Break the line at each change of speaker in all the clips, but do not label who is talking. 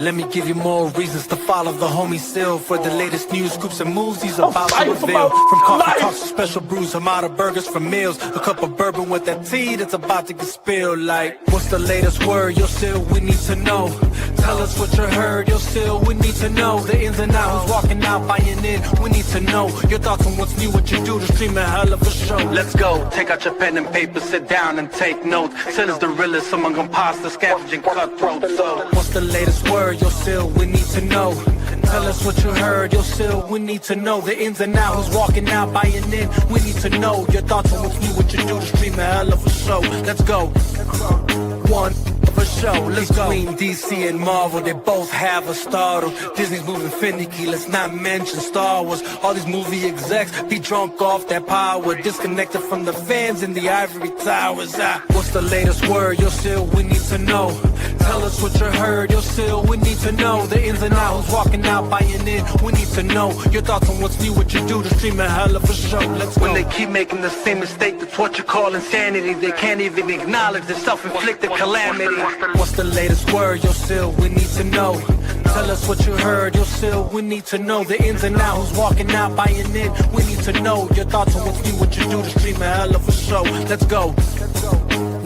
Let me give you more reasons to follow the homie Sill for the latest news, scoops, and moves he's about to reveal. From coffee talks to special brews, I'm out of burgers for meals. A cup of bourbon with that tea that's about to get spilled. Like, what's the latest word? Yo, Sill, we need to know. Tell us what you heard. Yo, Sill, we need to know. The ins and outs, who's walking out, buying in. We need to know your thoughts on what's new, what you do to stream a hell of a show. Let's go. Take out your pen and paper, sit down and take notes. Sill is the realest among imposters, scavenging cutthroats. So, what's the latest word? Yo, Sill, we need to know. Tell us what you heard. Yo, Sill, we need to know. The ins and outs, who's walking out, buying in. We need to know your thoughts on what's new, what you do to stream a hell of a show. Let's go. One of a show. Let's go. Between DC and Marvel, they both have a startle. Disney's moving finicky, let's not mention Star Wars. All these movie execs be drunk off that power, disconnected from the fans in the ivory towers. What's the latest word? Yo, Sill, we need to know. Tell us what you heard. Yo, Sill, we need to know. The ins and outs, walking out, buying in. We need to know your thoughts on what's new, what you do to stream a hell of a show. Let's go. When they keep making the same mistake, that's what you call insanity. They can't even acknowledge the self-inflicted calamity. What's the latest word? Yo, Sill, we need to know. Tell us what you heard. Yo, Sill, we need to know. The ins and outs, who's walking out, buying in. We need to know your thoughts on what's new, what you do to stream a hell of a show. Let's go.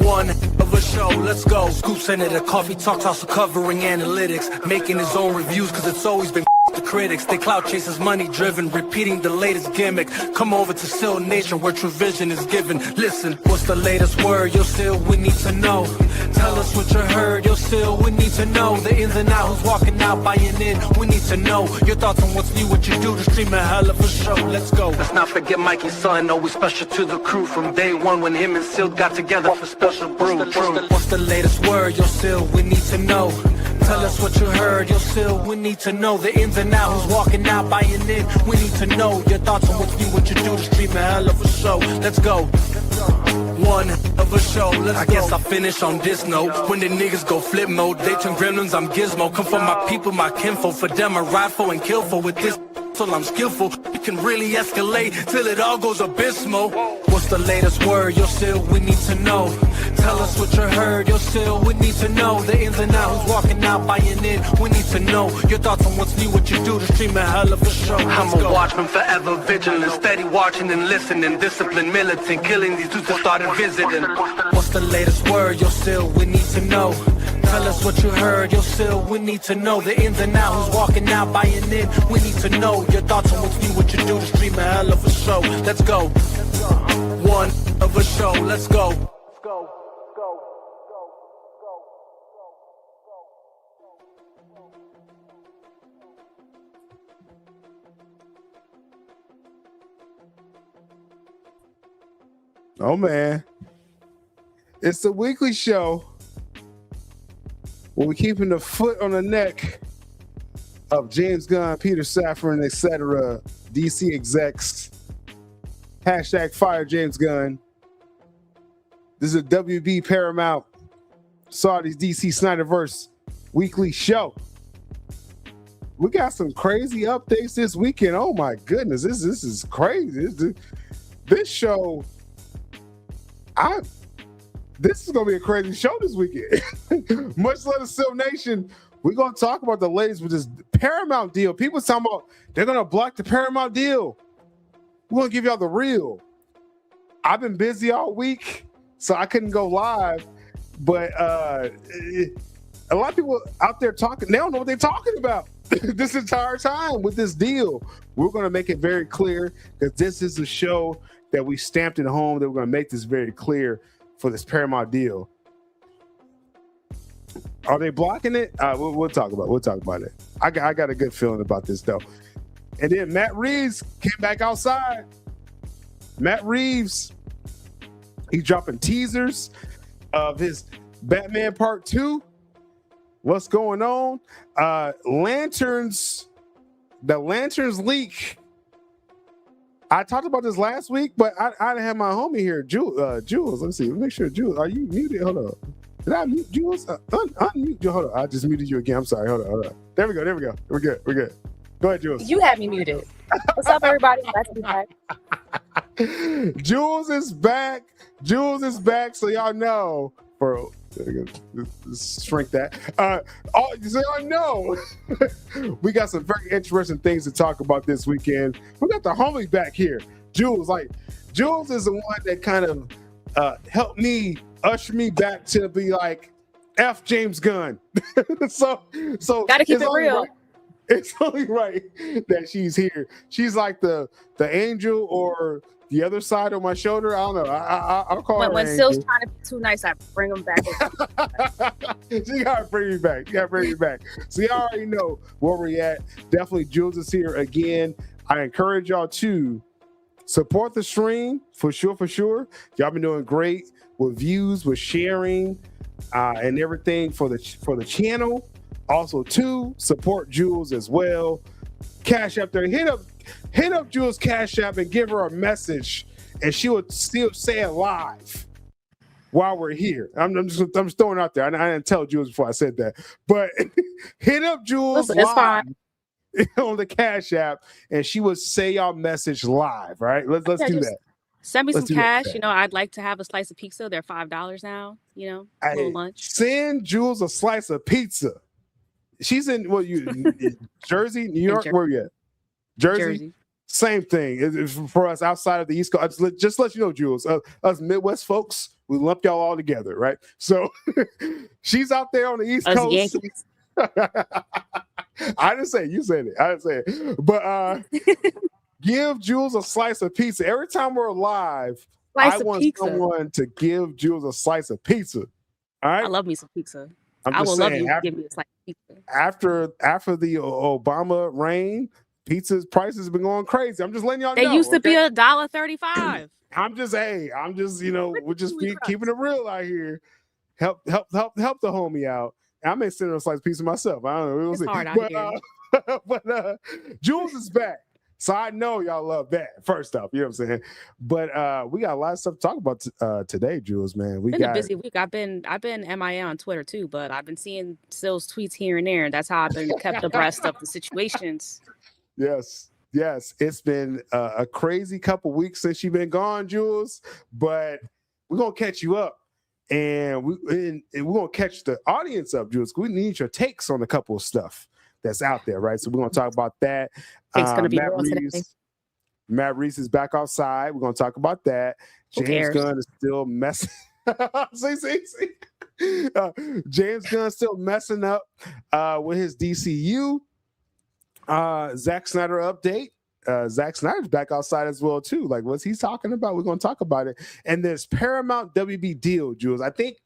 One of a show, let's go. Scoop Senator, coffee talks, also covering analytics, making his own reviews, cause it's always been the critics. They clout chasers, money driven, repeating the latest gimmick. Come over to Sill Nation where true vision is given. Listen, what's the latest word? Yo, Sill, we need to know. Tell us what you heard. Yo, Sill, we need to know. The ins and outs, who's walking out, buying in. We need to know your thoughts on what's new, what you do to stream a hell of a show. Let's go. Let's not forget Mikey's son, always special to the crew from day one when him and Sill got together for special brew. What's the latest word? Yo, Sill, we need to know. Tell us what you heard. Yo, Sill, we need to know. The ins and outs, who's walking out, buying in. We need to know your thoughts on what's new, what you do to stream a hell of a show. Let's go. One of a show, let's go. I guess I'll finish on this note. When the niggas go flip mode, they turn gremlins, I'm Gizmo. Come for my people, my kinfolk. For them I ride for and kill for. With this till I'm skillful, you can really escalate till it all goes abysmal. What's the latest word? Yo, Sill, we need to know. Tell us what you heard. Yo, Sill, we need to know. The ins and outs, who's walking out, buying in. We need to know your thoughts on what's new, what you do to stream a hell of a show. I'm a watchman, forever vigilant, steady watching and listening, disciplined, militant, killing these dudes that started visiting. What's the latest word? Yo, Sill, we need to know. Tell us what you heard. Yo, Sill, we need to know. The ins and outs, who's walking out, buying in. We need to know your thoughts on what's new, what you do to stream a hell of a show. Let's go. One of a show, let's go.
Oh man, it's the weekly show where we're keeping the foot on the neck of James Gunn, Peter Safran, etc., DC execs. Hashtag fire James Gunn. This is a WB Paramount Saudi's DC Snyderverse weekly show. We got some crazy updates this weekend. Oh my goodness, this is crazy. This show, this is gonna be a crazy show this weekend. Much love to Sill Nation. We're gonna talk about the latest with this Paramount deal. People talking about they're gonna block the Paramount deal. We're gonna give y'all the real. I've been busy all week, so I couldn't go live. But a lot of people out there talking, they don't know what they're talking about this entire time with this deal. We're gonna make it very clear that this is a show that we stamped at home, that we're gonna make this very clear for this Paramount deal. Are they blocking it? We'll talk about it. I got a good feeling about this though. And then Matt Reeves came back outside. Matt Reeves, he's dropping teasers of his Batman Part 2. What's going on? The Lanterns leak. I talked about this last week, but I didn't have my homie here, Jules. Let's see. Make sure, Jules, are you muted? Hold on. Did I mute Jules? Unmute you. Hold on. I just muted you again. I'm sorry. Hold on. There we go. We're good. Go ahead, Jules.
You had me muted. What's up, everybody? Glad to be back.
Jules is back. So y'all know, for Shrink that. So I know we got some very interesting things to talk about this weekend. We got the homie back here, Jules. Like Jules is the one that kind of helped me usher me back to be like F James Gunn. so
Gotta keep it real.
Right, it's only right that she's here. She's like the angel or the other side of my shoulder. I don't know. I'll call her.
When Syl's trying to be too nice, I bring him back.
She gotta bring me back. So you already know where we're at. Definitely Jules is here again. I encourage y'all to support the stream for sure. Y'all been doing great with views, with sharing, and everything for the channel. Also, to support Jules as well. Cash App there. Hit up Jules' Cash App and give her a message, and she would still say it live while we're here. I'm just throwing it out there. I didn't tell Jules before I said that, but hit up Jules live on the Cash App, and she would say y'all message live. Right? Let's do that.
Send me some cash. You know, I'd like to have a slice of pizza. They're $5 now. You know, a little lunch.
Send Jules a slice of pizza. She's in Jersey, New York. Where you at? Jersey. Same thing for us outside of the East Coast. Just let you know, Jules, us Midwest folks, we lump y'all all together, right? So she's out there on the East Coast. I didn't say it. You said it. I didn't say it. But give Jules a slice of pizza. Every time we're live, I want someone to give Jules a slice of pizza. All right?
I love me some pizza.
I will
love you to give me a slice of pizza.
After the Obama reign, pizza's prices have been going crazy. I'm just letting y'all know.
They used to be $1.35.
I'm just we're just keeping it real out here. Help the homie out. I may send her a slice of pizza myself. I don't know. It's hard out here. But Jules is back. So I know y'all love that. First off, you know what I'm saying. But we got a lot of stuff to talk about today, Jules. Man, we got a busy
week. I've been MIA on Twitter too, but I've been seeing Syl's tweets here and there. That's how I've been kept abreast of the situations.
Yes. It's been a crazy couple weeks since you've been gone, Jules. But we're gonna catch you up, and we're gonna catch the audience up, Jules. We need your takes on a couple of stuff that's out there, right? So we're gonna talk about that.
It's gonna be today.
Matt Reese is back outside. We're gonna talk about that. James Gunn is still messing. see. James Gunn still messing up with his DCU. Zack Snyder update. Zack Snyder's back outside as well too. Like, what's he talking about? We're gonna talk about it. And this Paramount WB deal, Jules. I think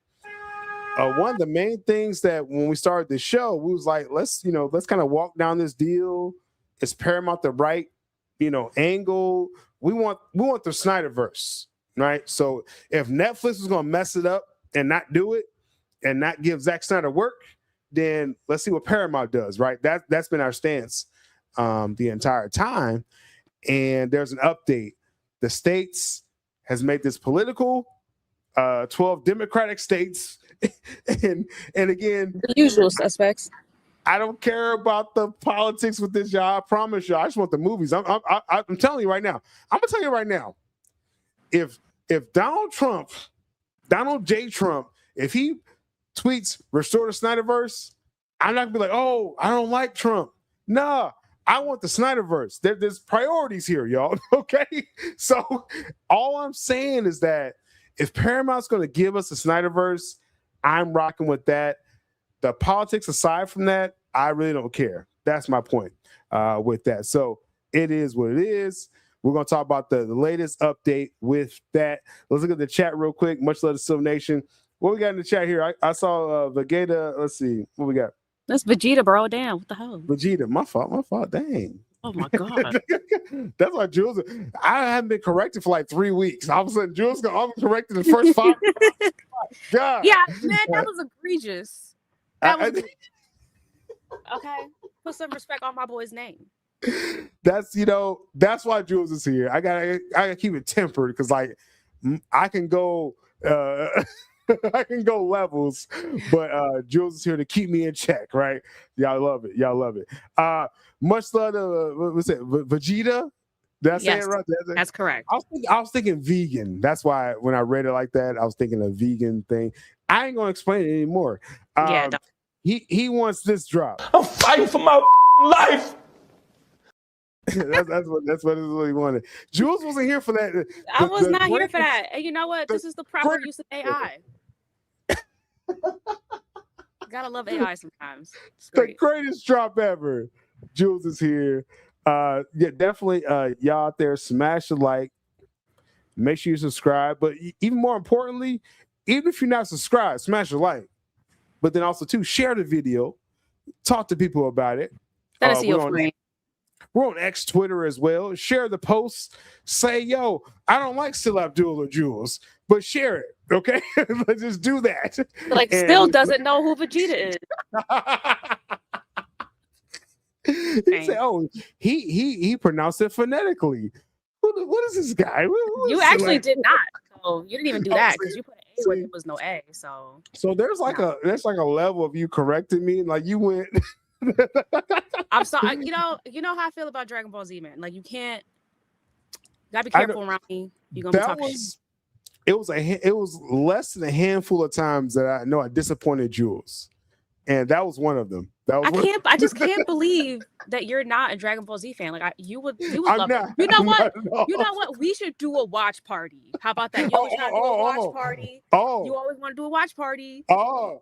one of the main things that when we started the show, we was like, let's kind of walk down this deal. Is Paramount the right, angle? We want the Snyderverse, right? So if Netflix is gonna mess it up and not do it and not give Zack Snyder work, then let's see what Paramount does, right? That's been our stance the entire time. And there's an update. The states has made this political. 12 Democratic states, and again,
the usual suspects.
I don't care about the politics with this, y'all. I promise you. I just want the movies. I'm telling you right now. I'm gonna tell you right now. If Donald J. Trump, if he tweets restore the Snyderverse, I'm not gonna be like, oh, I don't like Trump. Nah, I want the Snyderverse. There's priorities here, y'all. Okay, so all I'm saying is that if Paramount's gonna give us the Snyderverse, I'm rocking with that. The politics aside from that, I really don't care. That's my point with that. So it is what it is. We're going to talk about the latest update with that. Let's look at the chat real quick. Much love to Silver Nation. What we got in the chat here? I saw VEGA. Let's see. What we got?
That's Vegeta, bro. Damn. What the hell?
Vegeta. My fault. Dang.
Oh, my God.
That's why Jules, I haven't been corrected for like 3 weeks. All of a sudden, Jules got all corrected the first 5. God.
Yeah, man, that was egregious. Okay. Put some respect on my boy's name.
That's why Jules is here. I gotta keep it tempered because like I can go I can go levels, but Jules is here to keep me in check, right? Y'all love it. Much love to what's it, Vegeta? Did I say it right?
That's correct.
I was thinking vegan. That's why when I read it like that, I was thinking a vegan thing. I ain't gonna explain it anymore.
Yeah,
He wants this drop.
I'm fighting for my life.
that's what he wanted. Jules wasn't here for that.
I was not here for that. And you know what? This is the proper use of AI. Gotta love AI sometimes.
The greatest drop ever. Jules is here. Yeah, definitely. Y'all out there, smash a like. Make sure you subscribe. But even more importantly, even if you're not subscribed, smash a like. But then also too, share the video. Talk to people about it.
Let us see your friend.
We're on X Twitter as well. Share the posts. Say, yo, I don't like sylabdul or Jules, but share it, okay? Let's just do that.
Like, still doesn't know who Vegeta is.
He said, oh, he pronounced it phonetically. What is this guy?
You actually did not. So you didn't even do that because you put an A where there was no A. So
there's like a level of you correcting me, like you went.
I'm sorry. You know how I feel about Dragon Ball Z, man. Like you gotta be careful around me. You're gonna be talking shit.
It was less than a handful of times that I know I disappointed Jules, and that was one of them. I just can't believe that you're not a Dragon Ball Z fan. Like you would love it. You know what? You know what? We should do a watch party. How about that? You always try to do a watch party. You always want to do a watch party. Oh,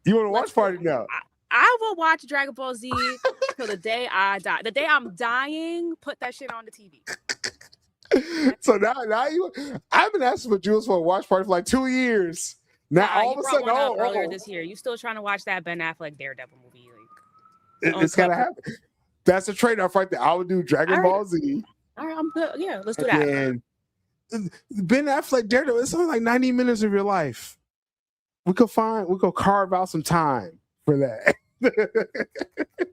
you want a watch party now?
I will watch Dragon Ball Z till the day I die. The day I'm dying, put that shit on the TV.
So now I've been asking for Jules for a watch party for like 2 years. Now all of a sudden,
earlier this year, you still trying to watch that Ben Affleck Daredevil movie? Like,
it's gotta happen. That's a trade-off right there. I would do Dragon Ball Z.
All right, I'm good. Yeah, let's do that.
And Ben Affleck Daredevil, it's only like 90 minutes of your life. We could carve out some time for that.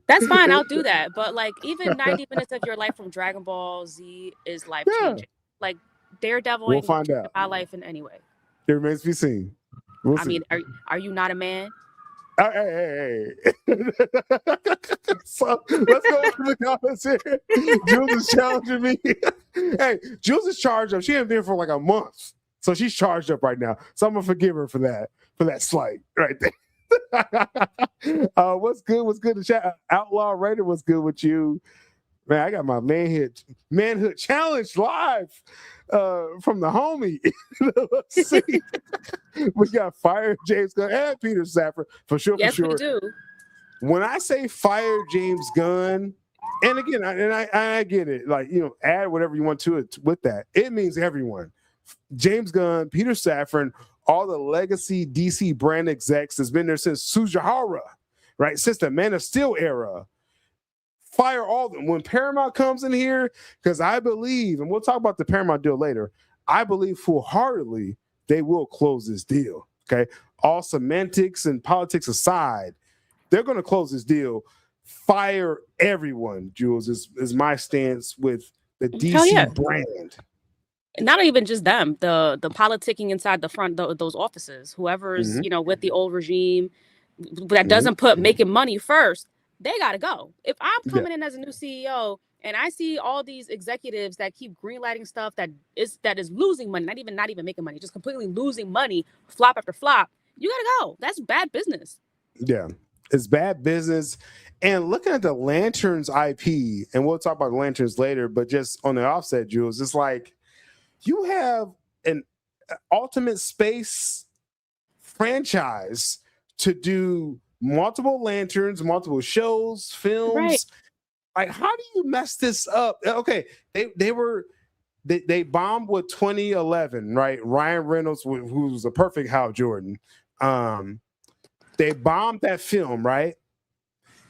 That's fine. I'll do that. But like, even 90 minutes of your life from Dragon Ball Z is life changing. Like Daredevil,
we'll find out.
My life in any way.
It remains to be seen. We'll see.
Mean, are you not a man?
Hey. So let's go to the comments here. Jules is challenging me. Hey, Jules is charged up. She ain't been for like a month, so she's charged up right now. So I'm gonna forgive her for that slight right there. What's good? What's good? The chat. Outlaw Raider, what's good with you? Man, I got my manhood challenge live from the homie. Let's see. We got Fire James Gunn and Peter Safran for sure.
Yes,
for sure.
We do.
When I say Fire James Gunn, and again, I get it. Like, add whatever you want to it with that. It means everyone. James Gunn, Peter Safran, all the legacy DC brand execs that's been there since Sujihara, right? Since the Man of Steel era. Fire all of them. When Paramount comes in here, because I believe, and we'll talk about the Paramount deal later, I believe full-heartedly they will close this deal, okay? All semantics and politics aside, they're going to close this deal. Fire everyone, Jules, is my stance with the DC brand.
Not even just them, the politicking inside the front, those offices, whoever's, with the old regime that doesn't put making money first, they got to go. If I'm coming in as a new CEO and I see all these executives that keep greenlighting stuff that is losing money, not even making money, just completely losing money, flop after flop, you got to go. That's bad business.
Yeah, it's bad business. And looking at the Lanterns IP, and we'll talk about Lanterns later, but just on the offset, Jules, it's like you have an Ultimate Space franchise to do multiple Lanterns, multiple shows, films.
Right.
Like, how do you mess this up? Okay, they bombed with 2011, right? Ryan Reynolds, who was a perfect Hal Jordan. They bombed that film, right?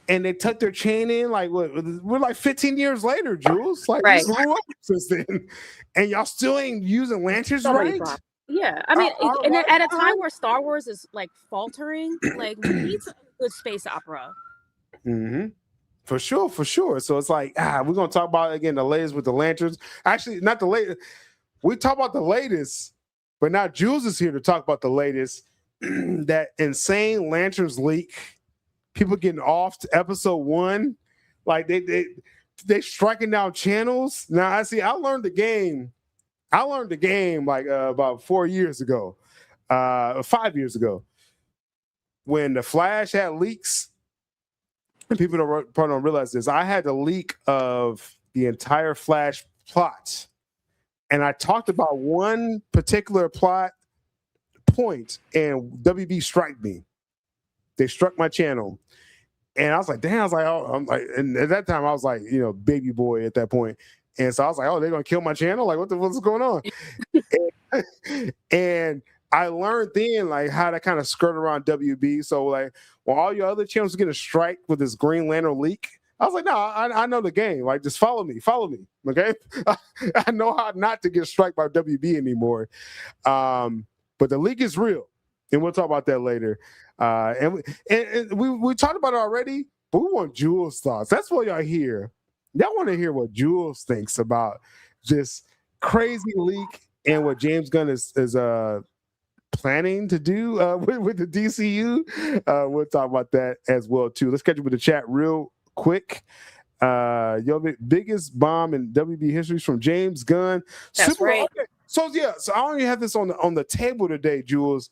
And they tucked their chain in. Like, we're like 15 years later, Jules. Like,
right.
This grew up since then, and y'all still ain't using lanterns, right?
Yeah, I mean, and at a time where Star Wars is like faltering, like we need some good space opera.
Mm-hmm. For sure. So it's like, we're gonna talk about again the latest with the lanterns. Actually, not the latest. We talk about the latest, but now Jules is here to talk about the latest. That insane lanterns leak. People getting off to episode 1, like they striking down channels. Now I learned the game like about 4 years ago. 5 years ago, when the Flash had leaks. And people probably don't realize this. I had the leak of the entire Flash plot, and I talked about one particular plot point, and WB struck me. They struck my channel, and I was like, "Damn!" I was like, "Oh," I'm like, and at that time I was like, baby boy at that point, and so I was like, "Oh, they're gonna kill my channel? Like, what's going on?" and I learned then like how to kind of skirt around WB. So like when all your other channels get a strike with this Green Lantern leak, I was like, no, I know the game. Like just follow me, okay? I know how not to get struck by WB anymore. But the leak is real, and we'll talk about that later. And we talked about it already, but we want Jules' thoughts. That's what y'all hear. Y'all want to hear what Jules thinks about this crazy leak and what James Gunn is planning to do with the DCU. We'll talk about that as well too. Let's catch up with the chat real quick. The biggest bomb in WB history is from James Gunn.
That's right.
Okay. So I only have this on the table today, Jules.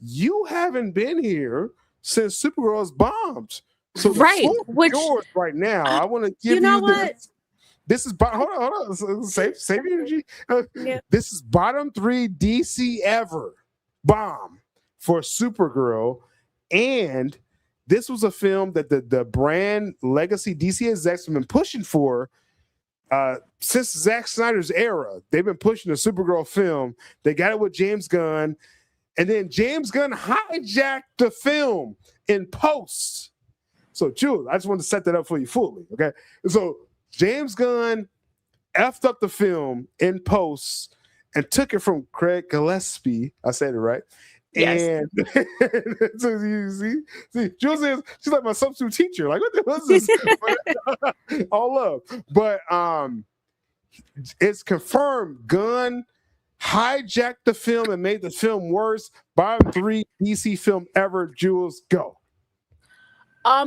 You haven't been here since Supergirl's bombed. So
right, which
yours right now. I want to give This is hold on. Save energy.
Yeah.
This is bottom 3 DC ever bomb for Supergirl, and this was a film that the brand legacy DC execs have been pushing for since Zack Snyder's era. They've been pushing the Supergirl film. They got it with James Gunn, and then James Gunn hijacked the film in post. So, Jules, I just want to set that up for you fully, okay? So, James Gunn effed up the film in post and took it from Craig Gillespie. I said it right.
Yes.
And so you see, Jules is, she's like my substitute teacher. Like, what's this? All love. But it's confirmed Gunn hijacked the film and made the film worse. Bottom 3 DC film ever. Jules, go.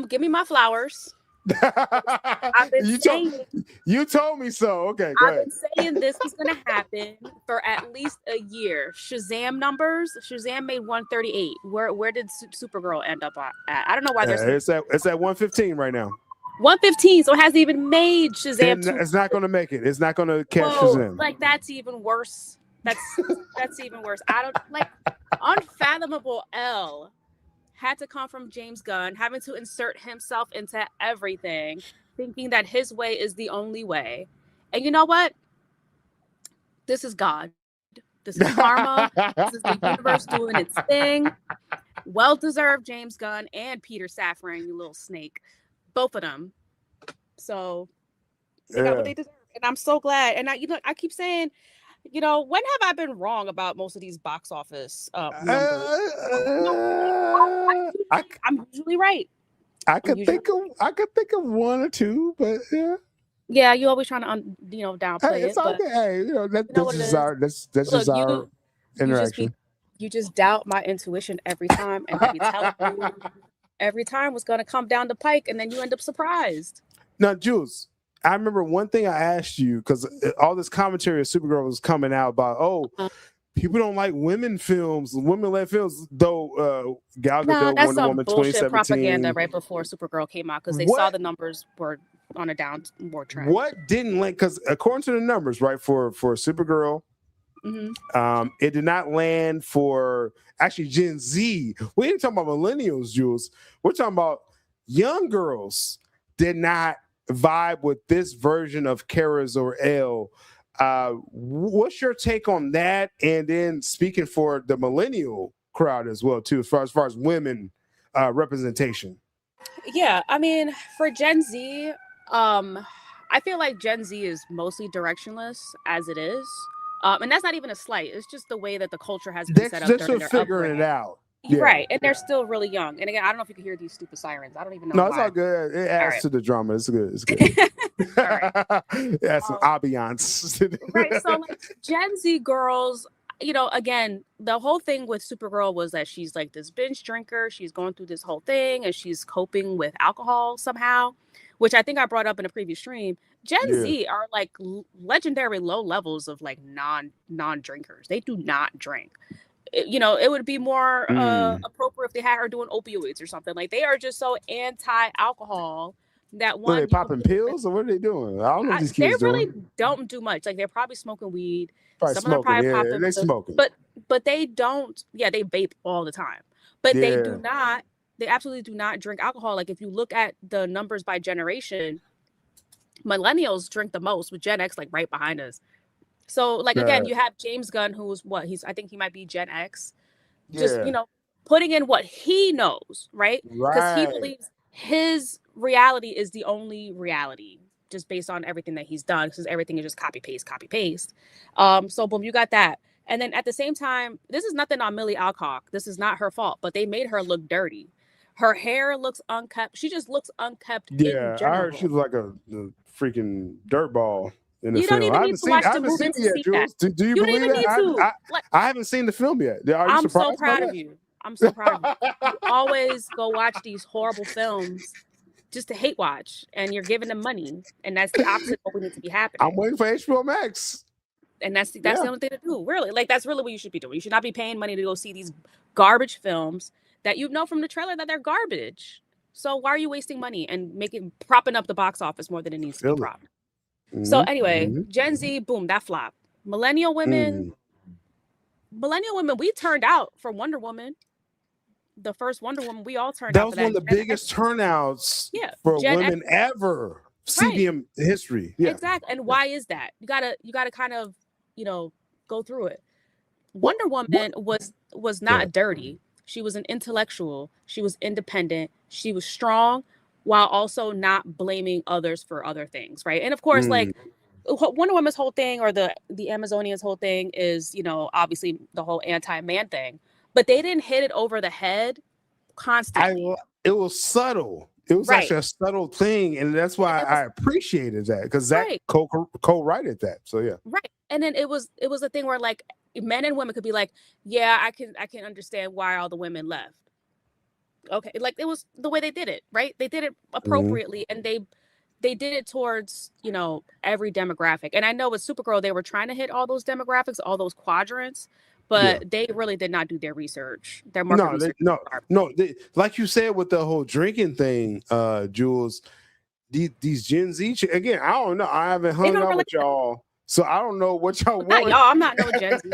Give me my flowers.
You told me so. Okay, go ahead.
I've been saying this was going to happen for at least a year. Shazam numbers. Shazam made 138. Where did Supergirl end up at? I don't know why
it's at 115 right now.
115. So it hasn't even made Shazam.
It's not going to make it. It's not going to catch Shazam.
Like that's even worse. That's even worse. I don't like unfathomable L. Had to come from James Gunn, having to insert himself into everything, thinking that his way is the only way. And you know what? This is God. This is karma. This is the universe doing its thing. Well-deserved James Gunn and Peter Safran, you little snake. Both of them. So they got what they deserve. And I'm so glad. And I keep saying, when have I been wrong about most of these box office numbers? I'm usually right.
I could think of one or two, but yeah.
Yeah, you're always trying to downplay
it's
it.
Okay. Hey, that's just our interaction.
You just doubt my intuition every time, and I be telling you every time what's going to come down the pike, and then you end up surprised.
Now, Jules, I remember one thing I asked you because all this commentary of Supergirl was coming out about, people don't like women-led films, though. Gal Gadot, Wonder Woman, 2017.
Propaganda right before Supergirl came out because they saw the numbers were on a downward trend.
What didn't land? Because according to the numbers, right, for Supergirl, it did not land for actually Gen Z. We ain't talking about millennials, Jules. We're talking about young girls did not vibe with this version of Kara Zor-El. What's your take on that? And then speaking for the millennial crowd as well, too, as far as women representation.
Yeah, I mean, for Gen Z, I feel like Gen Z is mostly directionless as it is. And that's not even a slight. It's just the way that the culture has been set up. They're still
figuring it out. Yeah.
Right. And they're still really young. And again, I don't know if you can hear these stupid sirens. I don't even know.
No, it's all good. It adds to the drama. It's good. It's good.
All right.
It adds some ambiance.
Right. So like Gen Z girls, again, the whole thing with Supergirl was that she's like this binge drinker. She's going through this whole thing and she's coping with alcohol somehow, which I think I brought up in a previous stream. Gen Z are like legendary low levels of like non-drinkers. They do not drink. it would be more appropriate if they had her doing opioids or something. Like, they are just so anti-alcohol that
Were
one
they popping pills or what are they doing? I don't know what these
they
kids
really
doing.
don't do much. Like, they're probably smoking weed.
Probably
Some of them
smoking.
probably
Yeah,
popping
they
pills,
smoking.
but they don't. Yeah, they vape all the time, but they do
Yeah.
not. They absolutely do not drink alcohol. Like, if you look at the numbers by generation, millennials drink the most, with Gen X like right behind us. So, like, again, you have James Gunn, who's what I think he might be Gen X, just
Yeah.
putting in what he knows, right? Because he
Right.
believes his reality is the only reality, just based on everything that he's done, because everything is just copy paste. So boom, you got that. And then at the same time, this is nothing on Millie Alcock. This is not her fault, but they made her look dirty. Her hair looks unkept. She just looks unkept in
Yeah, I heard she
general.
was like a freaking dirt ball in the
You don't
film.
even need to watch
I
the
haven't
movie
seen
to
it yet,
see that.
Jules. Do you
You don't
believe
even
that?
need to. Like,
I haven't seen the film yet. Are you
I'm so
surprised by
proud
that?
of you. I'm so proud of you. You always go watch these horrible films just to hate watch, and you're giving them money, and that's the opposite of what we need to be
I'm
happening.
waiting for HBO Max.
And that's the only thing to do, really. Like, that's really what you should be doing. You should not be paying money to go see these garbage films that you know from the trailer that they're garbage. So why are you wasting money and propping up the box office more than it needs to be propped? So anyway, Gen Z, boom, that flop. Millennial women, we turned out for Wonder Woman. The first Wonder Woman, we all turned
That
out
was
for that.
one of the biggest turnouts for
Gen
women
X.
ever. CBM history. Yeah.
Exactly. And why is that? You gotta kind of, go through it. Wonder Woman was not dirty. She was an intellectual. She was independent. She was strong, while also not blaming others for other things, right? And of course, like, Wonder Woman's whole thing, or the Amazonians' whole thing, is, obviously the whole anti-man thing. But they didn't hit it over the head constantly.
It was subtle. It was actually a subtle thing, and that's why I appreciated that, because Zack co-wrote that. So yeah,
right. And then it was a thing where, like, men and women could be like, yeah, I can understand why all the women left. Okay, like, it was the way they did it, right? They did it appropriately, and they did it towards, every demographic. And I know with Supergirl, they were trying to hit all those demographics, all those quadrants, but they really did not do their research. Their market research.
Like you said with the whole drinking thing, Jules. These Gen Z, again, I don't know. I haven't hung out with y'all, so I don't know what y'all want.
Y'all, I'm not no Gen Z.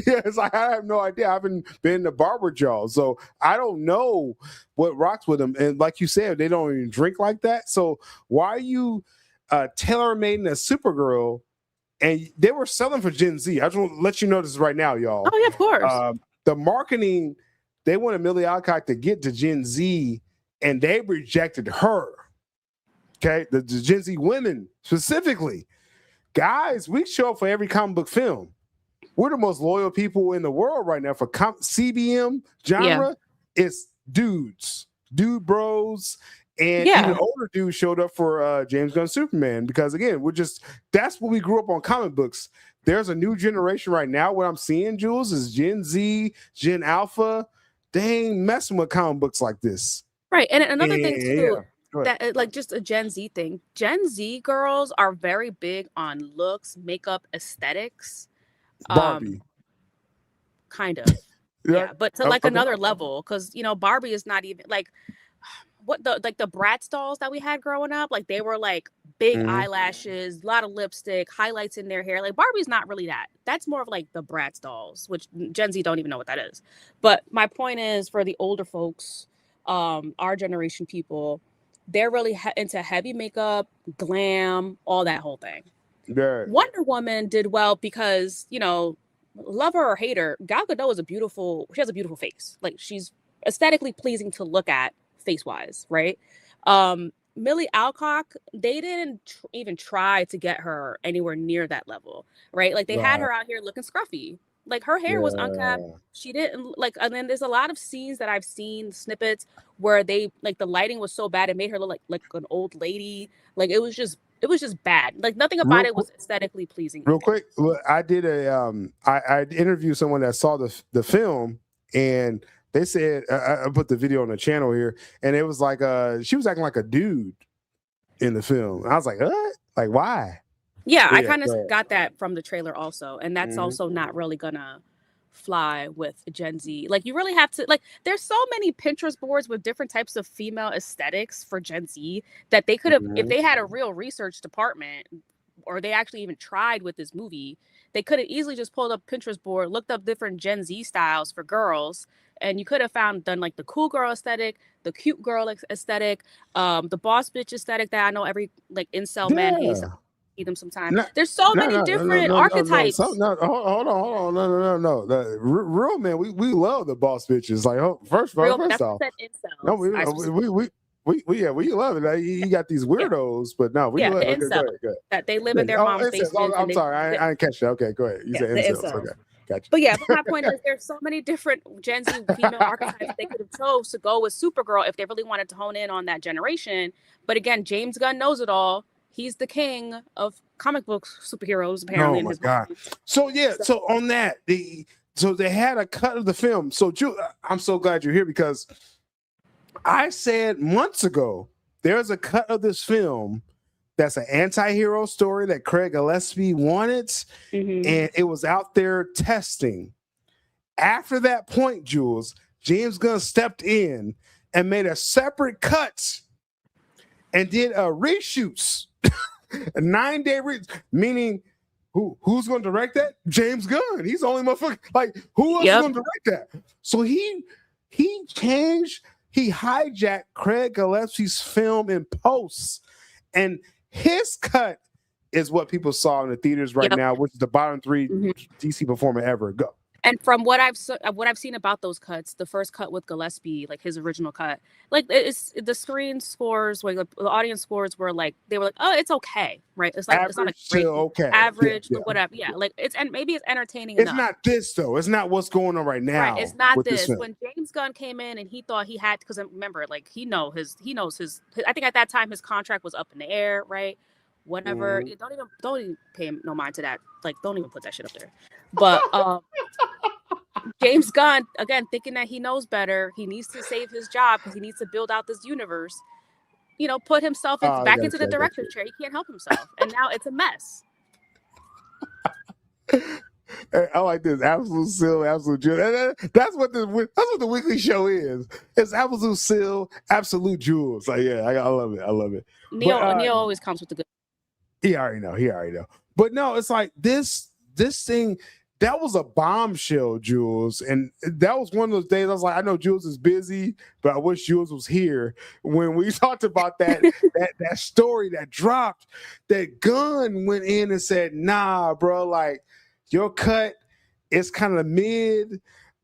Yeah, it's like I have no idea. I haven't been to bar with y'all, so I don't know what rocks with them. And like you said, they don't even drink like that. So why are you tailor-making a Supergirl? And they were selling for Gen Z. I just want to let you know this right now, y'all.
Oh yeah, of course.
The marketing, they wanted Millie Alcock to get to Gen Z, and they rejected her. Okay, the Gen Z women specifically. Guys, we show up for every comic book film. We're the most loyal people in the world right now for CBM genre. It's dudes, dude bros, and even older dudes showed up for James Gunn Superman, because again, that's what we grew up on comic books. There's a new generation right now. What I'm seeing, Jules, is Gen Z, Gen Alpha. They ain't messing with comic books like this.
Right, and another thing too. That, like, just a Gen Z thing. Gen Z girls are very big on looks, makeup, aesthetics.
Barbie.
Kind of. Yeah, but to like another level, because Barbie is not even like what the Bratz dolls that we had growing up. Like, they were like big eyelashes, a lot of lipstick, highlights in their hair. Like, Barbie's not really that. That's more of like the Bratz dolls, which Gen Z don't even know what that is. But my point is, for the older folks, our generation people, they're really into heavy makeup, glam, all that whole thing.
Yeah.
Wonder Woman did well because, love her or hate her, Gal Gadot she has a beautiful face. Like, she's aesthetically pleasing to look at face-wise, right? Millie Alcock, they didn't even try to get her anywhere near that level, right? Like, they had her out here looking scruffy. Like, her hair was unkept. She didn't and then there's a lot of scenes that I've seen, snippets, where they, like, the lighting was so bad it made her look like an old lady. Like, it was just bad. Like, nothing about it was aesthetically pleasing.
Real quick, I did I interviewed someone that saw the film, and they said, I put the video on the channel here, and it was like she was acting like a dude in the film. I was like, what? Like, why?
Yeah, I kind of got that from the trailer also, and that's also not really gonna fly with Gen Z. Like, you really have to, like, there's so many Pinterest boards with different types of female aesthetics for Gen Z that they could have, if they had a real research department, or they actually even tried with this movie, they could have easily just pulled up Pinterest board, looked up different Gen Z styles for girls, and you could have done like the cool girl aesthetic, the cute girl aesthetic, the boss bitch aesthetic that I know every like incel man hates. See them sometimes. There's so many different archetypes.
Hold on. No. Real men, we love the boss bitches. Like, first off, no, we love it. Like, you got these weirdos, but no, we love it. Okay,
that they live in their mom's basement.
I'm sorry, I didn't catch that. Okay, go ahead. You said incels. Okay. Gotcha.
But yeah, but my point is there's so many different Gen Z female archetypes they could have chose to go with Supergirl if they really wanted to hone in on that generation. But again, James Gunn knows it all. He's the king of comic book superheroes, apparently.
Oh my God. So on that, they had a cut of the film. So I'm so glad you're here, because I said months ago there's a cut of this film that's an anti-hero story that Craig Gillespie wanted, and it was out there testing. After that point, Jules, James Gunn stepped in and made a separate cut and did a reshoots, a 9-day meaning who's going to direct that? James Gunn. He's the only motherfucker. Like, who else is going to direct that? So he hijacked Craig Gillespie's film in post, and his cut is what people saw in the theaters right now, which is the bottom 3 DC performer ever. Go.
And from what I've seen about those cuts, the first cut with Gillespie, like his original cut, like it's the screen scores, like the audience scores were like, they were like, oh, it's okay, right? It's like,
average,
it's not a great average,
or
whatever. Yeah, like maybe it's entertaining
It's
enough.
not this though. It's not what's going on right now.
Right, it's not this. When James Gunn came in and he thought he had, because remember, like he knows his. I think at that time his contract was up in the air, right? Whatever. Don't even pay him no mind to that. Like, don't even put that shit up there. But James Gunn, again, thinking that he knows better, he needs to save his job because he needs to build out this universe. Put himself back into the director's chair. He can't help himself, and now it's a mess.
I like this absolute Sill, absolute Jules. That's what the weekly show is. It's absolute Sill, absolute Jules. Like, yeah, I love it. I love it.
Neil always comes with the good.
He already know. But no, it's like this thing. That was a bombshell, Jules. And that was one of those days I was like, I know Jules is busy, but I wish Jules was here. When we talked about that story that dropped, that Gunn went in and said, nah, bro, like, your cut is kind of mid.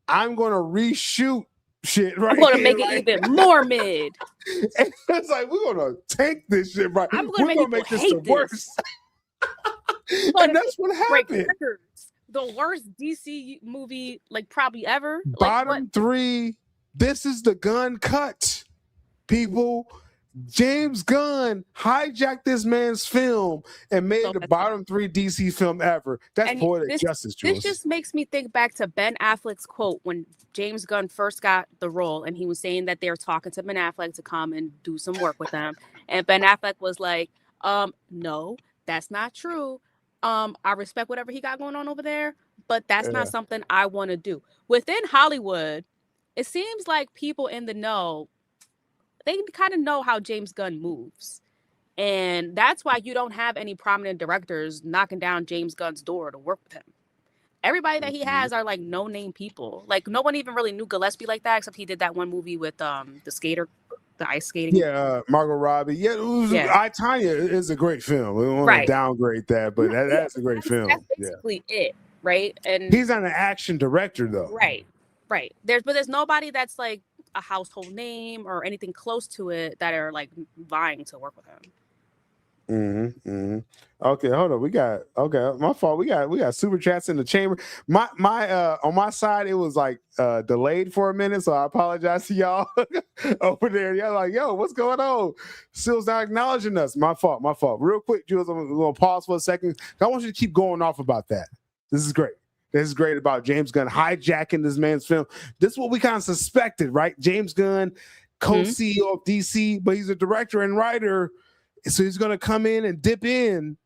I'm going to reshoot shit right.
I'm going to make it even more mid.
And it's like, we're going to tank this shit right.
We're going to make this the worst.
And that's what happened.
The worst DC movie, like, probably ever.
Bottom 3. This is the Gunn cut, people. James Gunn hijacked this man's film and made it the bottom 3 DC film ever. That's poetic justice, Jules.
This just makes me think back to Ben Affleck's quote when James Gunn first got the role, and he was saying that they were talking to Ben Affleck to come and do some work with them. And Ben Affleck was like, no, that's not true. I respect whatever he got going on over there, but that's not something I want to do. Within Hollywood, it seems like people in the know, they kind of know how James Gunn moves. And that's why you don't have any prominent directors knocking down James Gunn's door to work with him. Everybody that he has are like no-name people. Like, no one even really knew Gillespie like that, except he did that one movie with the skater, the ice skating.
Yeah, Margot Robbie. Yeah, I, Tonya is a great film. We don't want to downgrade that, but that's a great film.
That's basically it, right? And
he's not an action director, though.
Right. There's nobody that's like a household name or anything close to it that are like vying to work with him.
Okay, hold on. My fault. We got super chats in the chamber. My on my side, it was like delayed for a minute, so I apologize to y'all over there. Y'all like, yo, what's going on? Sill's not acknowledging us. My fault. Real quick, Jules, I'm gonna pause for a second. I want you to keep going off about that. This is great. This is great about James Gunn hijacking this man's film. This is what we kind of suspected, right? James Gunn, co-CEO of DC, but he's a director and writer. So he's going to come in and dip in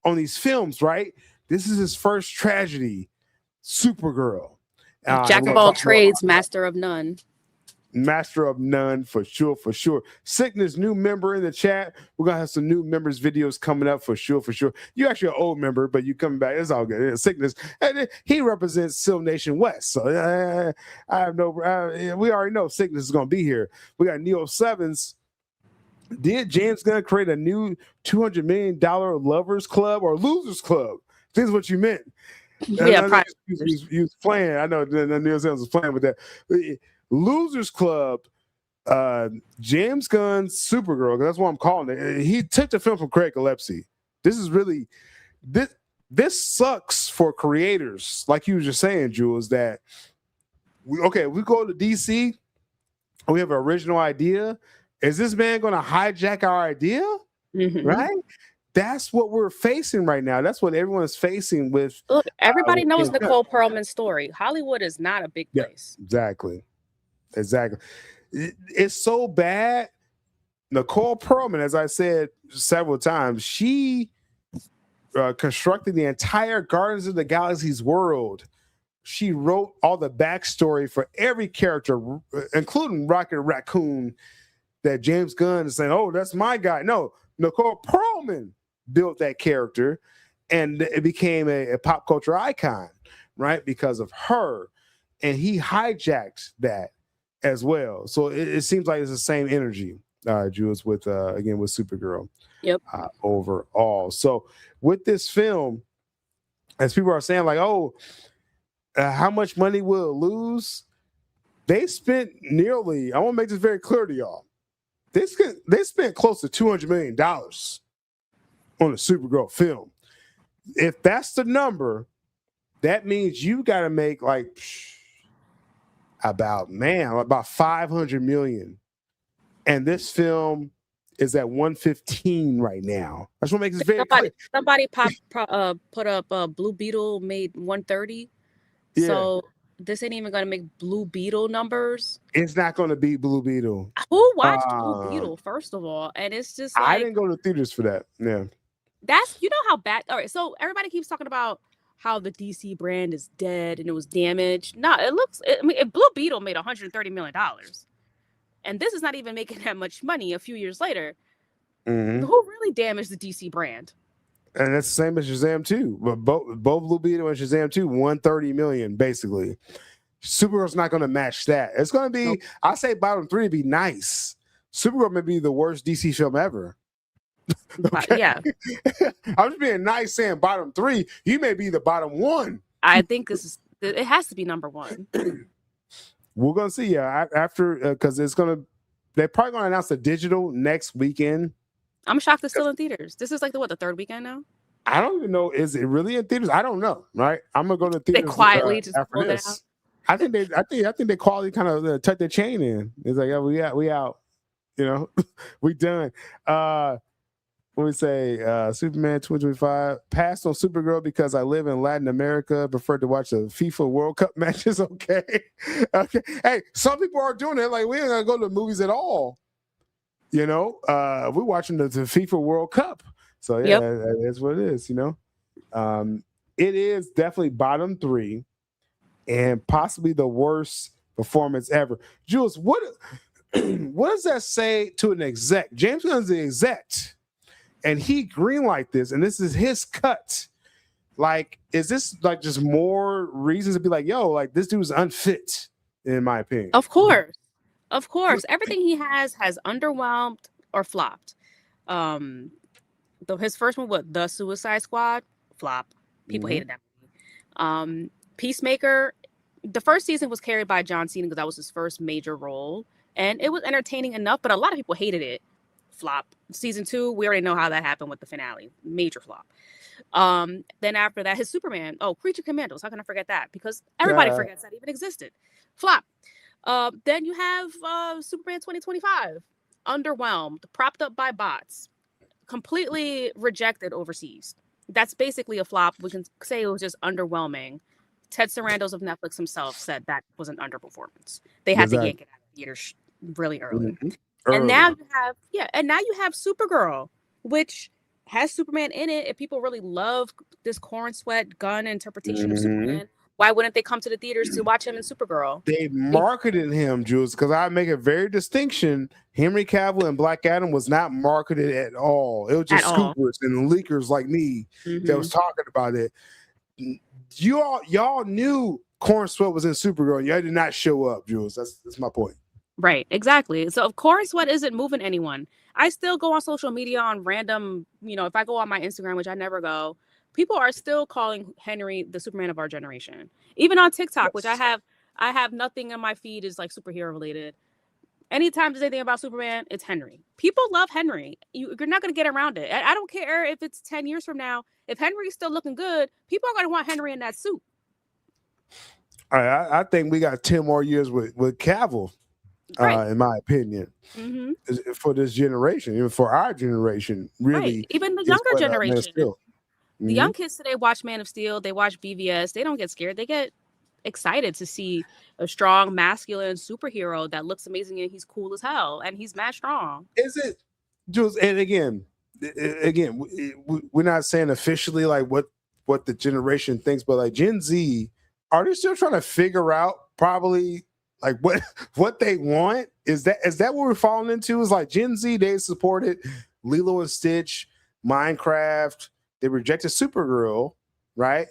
on these films, right? This is his first tragedy, Supergirl.
Jack of all trades, master of none.
Master of none for sure, for sure. Sickness, new member in the chat. We're gonna have some new members videos coming up for sure, for sure. You're actually an old member, but you coming back. It's all good. Sickness, and he represents Sil Nation West. So I have no. We already know Sickness is gonna be here. We got Neo Sevens. Did James Gunn create a new $200 million lovers club or losers club? This is what you meant.
Yeah,
he was playing. I know Neo Sevens was playing with that. Losers Club, James Gunn's Supergirl, that's what I'm calling it. He took the film from Craig Gillespie. This is really this sucks for creators, like you were just saying, Jules, that we go to DC, we have an original idea. Is this man gonna hijack our idea?
Mm-hmm.
Right? That's what we're facing right now. That's what everyone is facing with.
Look, everybody knows Nicole Perlman's story. Hollywood is not a big place.
Yeah, exactly. It's so bad. Nicole Perlman, as I said several times, she constructed the entire Guardians of the Galaxy's world. She wrote all the backstory for every character, including Rocket Raccoon, that James Gunn is saying, oh, that's my guy. No, Nicole Perlman built that character, and it became a pop culture icon, right? Because of her. And he hijacked that as well. So it seems like it's the same energy, Jules, with again with Supergirl.
Yep.
Overall. So with this film, as people are saying, like, how much money will it lose? They spent nearly, I want to make this very clear to y'all. They spent close to $200 million on a Supergirl film. If that's the number, that means you got to make like about 500 million, and this film is at 115 right now. I just want to make this very clear.
Somebody put up Blue Beetle made 130. Yeah. So this ain't even gonna make Blue Beetle numbers.
It's not gonna beat Blue Beetle.
Who watched Blue Beetle, first of all? And it's just like,
I didn't go to theaters for that. Yeah,
that's, you know how bad. All right, so everybody keeps talking about how the DC brand is dead and it was damaged. No, Blue Beetle made $130 million, and this is not even making that much money a few years later. Mm-hmm. Who really damaged the DC brand?
And that's the same as Shazam 2. But both Blue Beetle and Shazam 2, 130 million, basically. Supergirl's not going to match that. It's going to be, I say bottom 3 to be nice. Supergirl may be the worst DC film ever. Okay? Yeah. I'm just being nice saying bottom 3. You may be the bottom 1.
I think it has to be number 1.
We're going to see, after, because they're probably going to announce the digital next weekend.
I'm shocked it's still in theaters. This is like the third weekend now?
I don't even know. Is it really in theaters? I don't know. Right? I'm gonna go to theaters.
They quietly just pulled it out.
I think they quietly kind of tucked their chain in. It's like, we out. You know, we done. What we say? Superman 2025 passed on Supergirl because I live in Latin America. Prefer to watch the FIFA World Cup matches. Okay. Hey, some people are doing it. Like, we ain't gonna go to the movies at all. You know, we're watching the FIFA World Cup. So, yeah, that's what it is, you know. It is definitely bottom 3 and possibly the worst performance ever. Jules, what does that say to an exec? James Gunn's the exec, and he greenlight this, and this is his cut. Like, is this like just more reasons to be like, yo, like this dude is unfit, in my opinion?
Of course. Of course, everything he has underwhelmed or flopped. His first one, The Suicide Squad, flop. People hated that movie. Peacemaker, the first season was carried by John Cena because that was his first major role, and it was entertaining enough, but a lot of people hated it. Flop. Season 2, we already know how that happened with the finale. Major flop. Then after that, his Superman. Creature Commandos. How can I forget that? Because everybody forgets that even existed. Flop. Then you have Superman 2025, underwhelmed, propped up by bots, completely rejected overseas. That's basically a flop. We can say it was just underwhelming. Ted Sarandos of Netflix himself said that was an underperformance. They had to yank it out of theaters really early. Mm-hmm. And now you have Supergirl, which has Superman in it. If people really love this corn sweat gun interpretation of Superman, Why wouldn't they come to the theaters to watch him in Supergirl?
They marketed him, Jules, because I make a very distinction. Henry Cavill and Black Adam was not marketed at all. It was just scoopers and leakers like me that was talking about it. Y'all knew Corn Sweat was in Supergirl, and y'all did not show up, Jules. That's my point.
Right, exactly. So of course, Sweat isn't moving anyone. I still go on social media on random, if I go on my Instagram, which I never go, people are still calling Henry the Superman of our generation. Even on TikTok, which I have nothing in my feed is like superhero related. Anytime there's anything about Superman, it's Henry. People love Henry. You're not going to get around it. I don't care if it's 10 years from now. If Henry's still looking good, people are going to want Henry in that suit.
All right, I think we got 10 more years with Cavill, in my opinion, for this generation, even for our generation, really.
Right. Even the younger generation. The young kids today watch Man of Steel. They watch BVS. They don't get scared. They get excited to see a strong, masculine superhero that looks amazing and he's cool as hell and he's mad strong.
Is it, Jules? And again, we're not saying officially like what the generation thinks, but like Gen Z, are they still trying to figure out probably like what they want? Is that what we're falling into? Is like Gen Z, they supported Lilo and Stitch, Minecraft. They rejected Supergirl, right?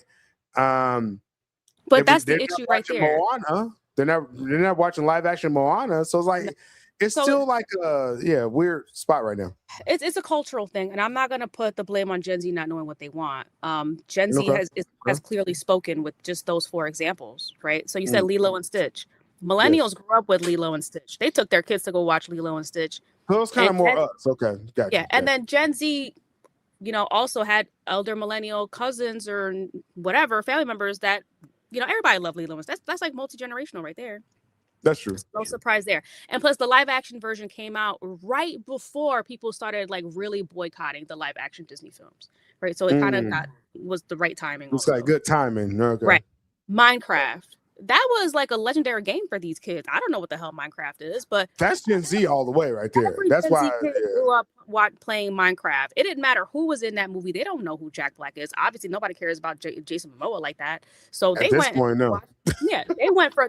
But that's the issue right there.
Moana. They're not watching live action Moana, so it's like it's still like a weird spot right now.
It's a cultural thing, and I'm not gonna put the blame on Gen Z not knowing what they want. Gen Z has clearly spoken with just those 4 examples, right? So you said Lilo and Stitch. Millennials grew up with Lilo and Stitch. They took their kids to go watch Lilo and Stitch.
So it's kind of more us, okay? Gotcha.
Yeah, and then Gen Z, also had elder millennial cousins or whatever family members that. Everybody loved Lilo and Stitch. That's like multi-generational right there.
That's true.
No surprise there. And plus the live action version came out right before people started like really boycotting the live action Disney films. Right. So it kind of was the right timing.
It's like good timing. Okay.
Right. Minecraft. That was like a legendary game for these kids. I don't know what the hell Minecraft is, but
that's Gen Z all the way right there. That's why I
grew up playing Minecraft. It didn't matter who was in that movie. They don't know who Jack Black is. Obviously, nobody cares about Jason Momoa like that. So they went for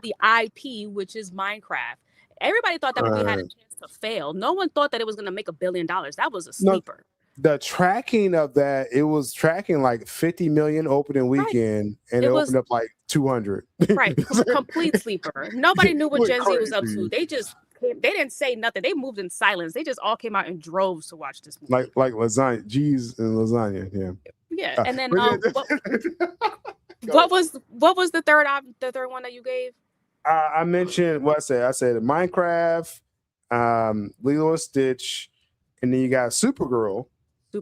the IP, which is Minecraft. Everybody thought that movie had a chance to fail. No one thought that it was going to make $1 billion. That was a sleeper.
No. The tracking of that, it was tracking like 50 million opening weekend, and it opened up like 200.
Right, complete sleeper. Nobody knew what Gen Z was up to. They just came. They didn't say nothing. They moved in silence. They just all came out in droves to watch this movie.
Like lasagna, G's and lasagna.
Yeah. And then what was the third one that you gave?
I mentioned what I said. I said Minecraft, Lilo and Stitch, and then you got Supergirl.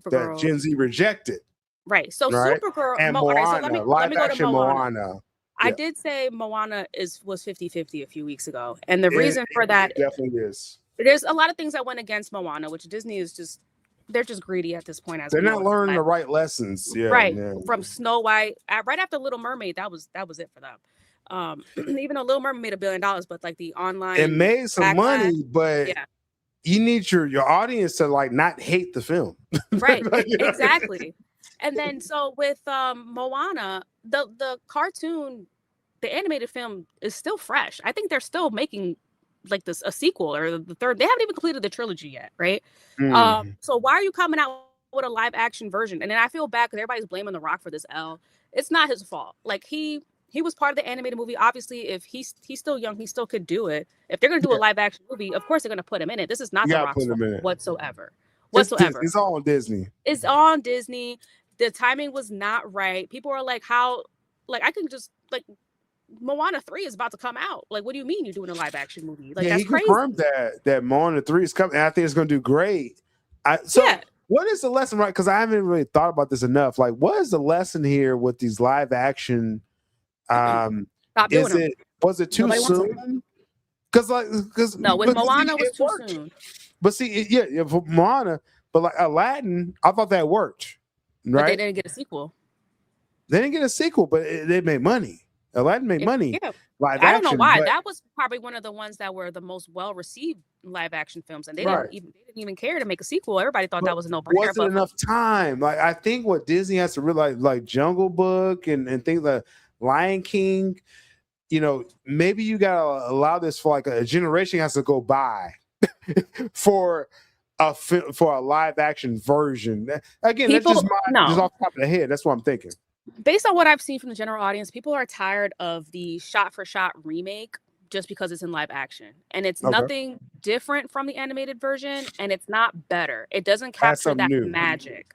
That Gen Z rejected.
Right. So Supergirl
and Moana, let me go to Moana.
I did say Moana was 50-50 a few weeks ago. And the reason for that
definitely is.
There's a lot of things that went against Moana, which Disney is they're just greedy at this point.
They're not learning the right lessons. Yeah,
right. Yeah. From Snow White, right after Little Mermaid, that was it for them. Even though Little Mermaid made $1 billion, but like the online,
it made some money, but you need your audience to like not hate the film.
Right. Exactly. And then so with Moana, the cartoon, the animated film is still fresh. I think they're still making like a sequel or the third. They haven't even completed the trilogy yet, right? So why are you coming out with a live action version? And then I feel bad because everybody's blaming The Rock for this L. It's not his fault. Like he was part of the animated movie. Obviously, if he's still young, he still could do it. If they're gonna do a live action movie, of course they're gonna put him in it. This is not The Rock's fault whatsoever.
It's all on Disney.
It's on Disney. The timing was not right. People are like, how? Like I can just like Moana 3 is about to come out. Like, what do you mean you're doing a live action movie? Like that's crazy.
Confirmed that Moana 3 is coming, and I think it's gonna do great. What is the lesson, right? Because I haven't really thought about this enough. Like, what is the lesson here with these live action?
Stop doing them.
Was it too soon? Because
with Moana was too soon.
But see, for Moana, but like Aladdin, I thought that worked. Right?
But they didn't get a sequel.
They didn't get a sequel, but they made money. Aladdin made money.
Yeah. I don't know why. That was probably one of the ones that were the most well received live action films, and they didn't even care to make a sequel. Everybody thought that was a no-brainer.
Wasn't enough time. Like I think what Disney has to realize, like Jungle Book and things Lion King, maybe you gotta allow this for like a generation has to go by for a live action version. Again,
People,
that's just
no.
off the top of the head. That's what I'm thinking.
Based on what I've seen from the general audience, people are tired of the shot-for-shot remake just because it's in live action. And it's nothing different from the animated version, and it's not better. It doesn't capture that magic.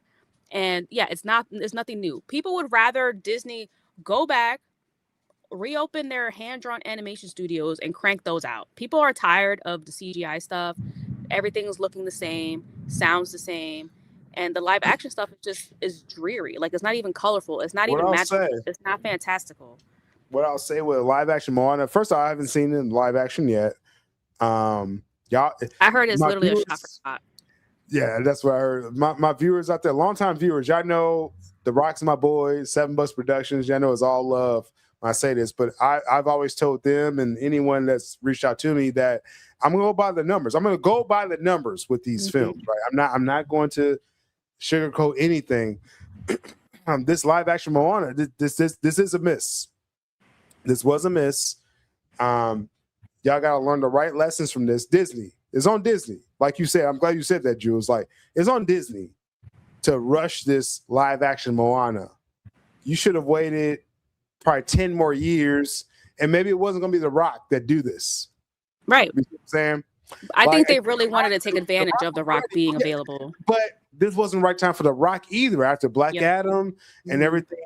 And yeah, it's nothing new. People would rather Disney go back, reopen their hand-drawn animation studios, and crank those out. People are tired of the CGI stuff. Everything is looking the same, sounds the same. And the live action stuff is dreary. Like, it's not even colorful. It's not even magical. It's not fantastical.
What I'll say with live action Moana, first of all, I haven't seen it in live action yet. Y'all,
I heard it's literally a shot for shot.
Yeah, that's what I heard. My viewers out there, longtime viewers, y'all know The Rock's my boy, $7 Productions. Y'all know it's all love when I say this, but I've always told them and anyone that's reached out to me that I'm gonna go by the numbers. I'm gonna go by the numbers with these films, right? I'm not going to sugarcoat anything. This live action Moana, this is a miss. This was a miss. Y'all gotta learn the right lessons from this. Disney. It's on Disney. Like you said, I'm glad you said that, Jules. Like, it's on Disney to rush this live action Moana. You should have waited probably 10 more years, and maybe it wasn't gonna be The Rock that do this.
Right.
You know what I'm saying?
I think they really wanted to take advantage of The Rock being available.
But this wasn't the right time for The Rock either. After Black Adam and everything,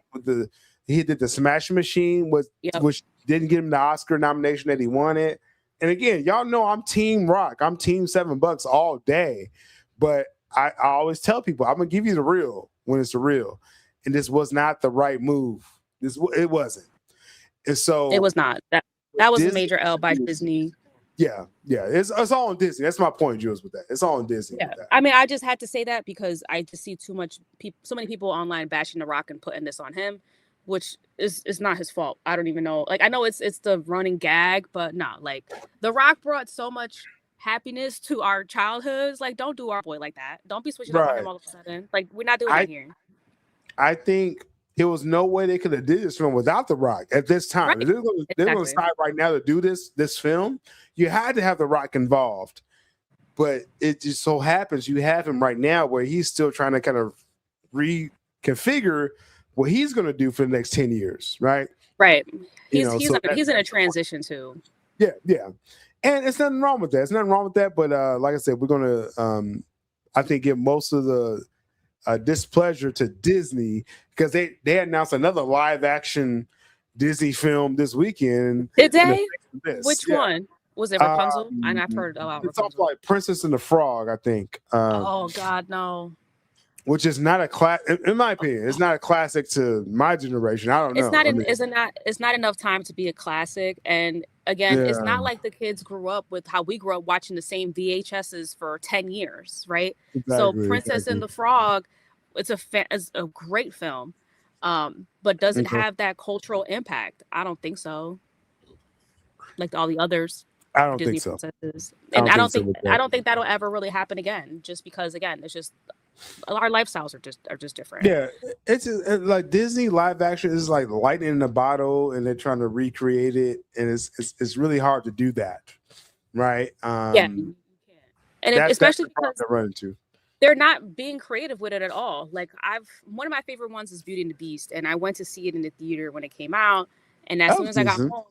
he did the Smashing Machine, which didn't give him the Oscar nomination that he wanted. And again, y'all know I'm Team Rock. I'm Team $7 all day. But I always tell people, I'm gonna give you the real when it's the real. And this was not the right move. It wasn't. And so
it was not. That was a major L by Disney.
Yeah. It's all on Disney. That's my point, Jules, with that. It's all on Disney.
Yeah. I mean, I just had to say that because I just see so many people online bashing The Rock and putting this on him, which is not his fault. I don't even know. Like, I know it's the running gag, but no, like, The Rock brought so much happiness to our childhoods. Like, don't do our boy like that. Don't be switching up on him all of a sudden. Like, we're not doing that here.
I think there was no way they could have did this film without The Rock at this time.
Right.
If they're going to decide right now to do this film, you had to have The Rock involved. But it just so happens you have him right now where he's still trying to kind of reconfigure what he's going to do for the next 10 years, right?
Right. He's in a transition too.
Yeah. And it's nothing wrong with that. But like I said, we're going to, I think, give most of the displeasure to Disney because they announced another live action Disney film this weekend.
Did they? Which one? Was it Rapunzel? And I've heard about
Rapunzel. It's like Princess and the Frog, I think.
Oh God, no.
Which is not a class, in my opinion. It's not a classic to my generation. I don't know.
It's not enough time to be a classic. And again, it's not like the kids grew up with how we grew up watching the same VHSs for 10 years, right? Exactly, so Princess and the Frog, it's a great film, but does it have that cultural impact? I don't think so. Like all the others.
I don't
Disney
think so.
Princesses. And I don't think that'll ever really happen again. Just because, again, it's just our lifestyles are just different.
Yeah, it's like Disney live action is like lightning in a bottle, and they're trying to recreate it, and it's really hard to do that, right?
Yeah, you can. And especially because
they're running to.
They're not being creative with it at all. Like one of my favorite ones is Beauty and the Beast, and I went to see it in the theater when it came out, and as soon as I got home.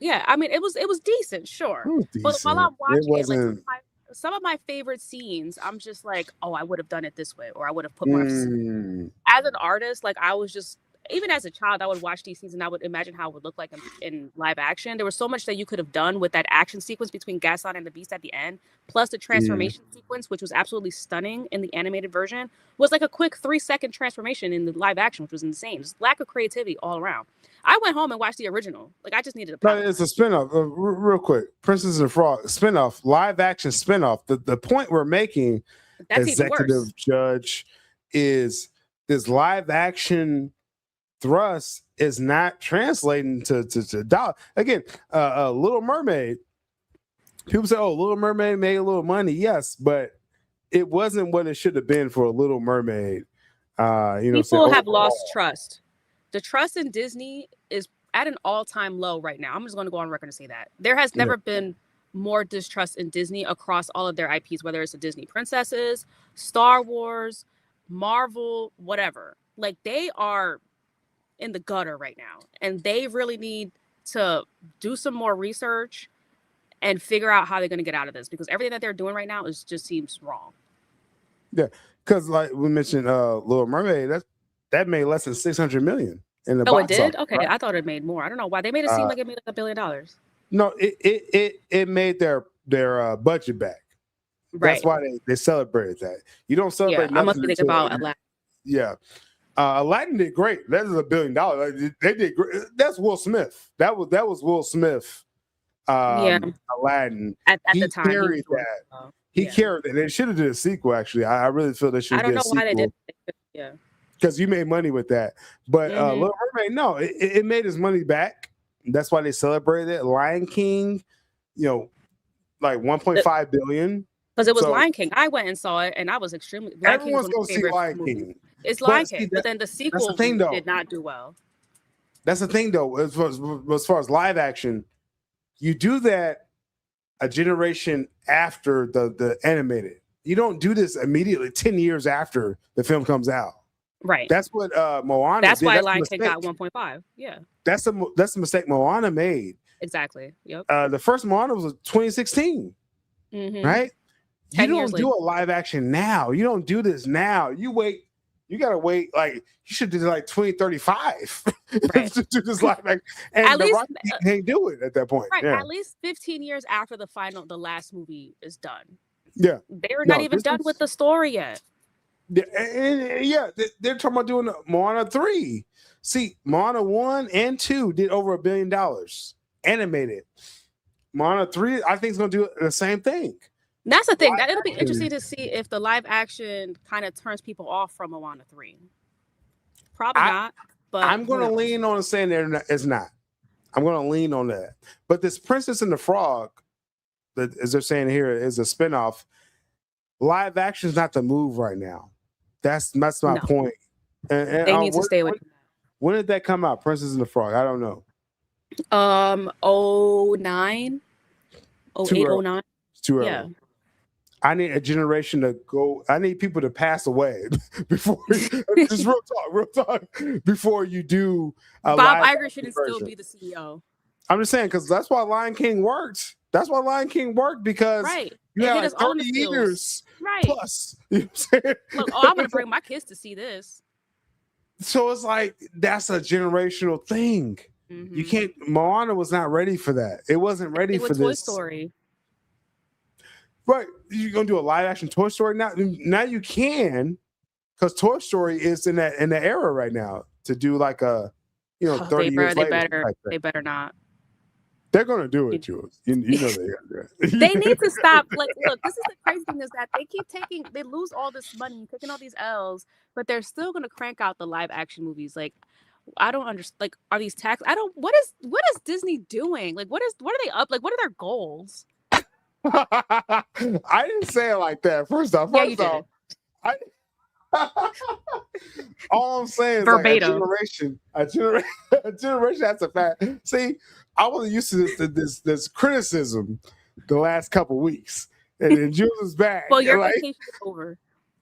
Yeah, I mean, it was decent, sure. But while I'm watching it, like some of my favorite scenes, I'm just like, oh, I would have done it this way, or I would have put more emphasis. As an artist, like I was just, even as a child, I would watch these scenes and I would imagine how it would look like in live action. There was so much that you could have done with that action sequence between Gaston and the Beast at the end, plus the transformation sequence, which was absolutely stunning in the animated version, was like a quick 3-second transformation in the live action, which was insane. Just lack of creativity all around. I went home and watched the original. Like, I just needed a palette.
No, it's a spinoff. Real quick, Princess and the Frog spinoff, live action spinoff. The point we're making,
that's
executive judge, is this live action thrust is not translating to dollar. Again, Little Mermaid. People say, "Oh, Little Mermaid made a little money." Yes, but it wasn't what it should have been for a Little Mermaid.
People have lost trust. The trust in Disney is at an all-time low right now. I'm just going to go on record and say that. There has never been more distrust in Disney across all of their IPs, whether it's the Disney princesses, Star Wars, Marvel, whatever. Like, they are in the gutter right now, and they really need to do some more research and figure out how they're going to get out of this, because everything that they're doing right now just seems wrong.
Yeah, because like we mentioned, Little Mermaid, that made less than 600 million in the box
it did?
office,
Okay,
right?
I thought it made more. I don't know why they made it seem like it made like $1 billion.
No, it made their budget back.
Right.
That's why they celebrated that. You don't celebrate.
I must be thinking about Aladdin.
Yeah, Aladdin did great. That is $1 billion. They did great. That's Will Smith. That was Will Smith. Aladdin
at the time
carried that. He carried it. They should have did a sequel. Actually, I really feel they should. I don't know why they did. Yeah, because you made money with that. But Little Mermaid, no, it made his money back. That's why they celebrated it. Lion King, like 1.5 billion.
Because it was Lion King. I went and saw it, and I was extremely.
Everyone's going to see Lion King.
It's Lion King, but then the sequel did not do well.
That's the thing, though. As far as live action, you do that a generation after the animated. You don't do this immediately 10 years after the film comes out.
Right.
That's what Moana.
That's why Lion King got 1.5. Yeah.
That's the mistake Moana made.
Exactly. Yep.
The first Moana was 2016. Right. You don't do a live action now. You don't do this now. You wait. You gotta wait. Like, you should do like 2035 to do this live action. And at least can't do it at that point.
Right.
Yeah.
At least 15 years after the last movie is done.
Yeah.
They're not even done with the story yet.
Yeah, they're talking about doing Moana 3. See, Moana 1 and 2 did over $1 billion animated. Moana 3, I think, is going to do the same thing.
That's the thing. It'll be interesting to see if the live action kind of turns people off from Moana 3. Probably not. But
I'm going to lean on saying it's not. I'm going to lean on that. But this Princess and the Frog, that, as they're saying here, is a spinoff. Live action is not the move right now. That's my point. And
they need to stay with.
When did that come out? Princess and the Frog. I don't know.
09, 08, 09.
It's too early. Yeah. I need a generation to go. I need people to pass away before. Just real talk. Before you do.
Bob Iger shouldn't still be the CEO.
I'm just saying, because that's why Lion King worked. That's why Lion King worked, because you have like 30 years plus. You know what I'm saying?
Look, I'm going to bring my kids to see this.
So it's like, that's a generational thing. You can't. Moana was not ready for that. It wasn't ready for this.
Toy Story.
Right. You're going to do a live action Toy Story now? Now you can, because Toy Story is in the era right now to do like a, 30 years later.
They better not.
They're going to do it, Jules. You know they're going to do it.
They need to stop. Like, look, this is the crazy thing, is that they lose all this money, taking all these L's, but they're still going to crank out the live action movies. Like, I don't understand. Like, are these what is Disney doing? Like, what are they up? Like, what are their goals?
I didn't say it like that. First off, all I'm saying is
verbatim.
Like a generation has a fact. See, I wasn't used to this criticism the last couple weeks, and then Jules is back.
Well, your vacation is over.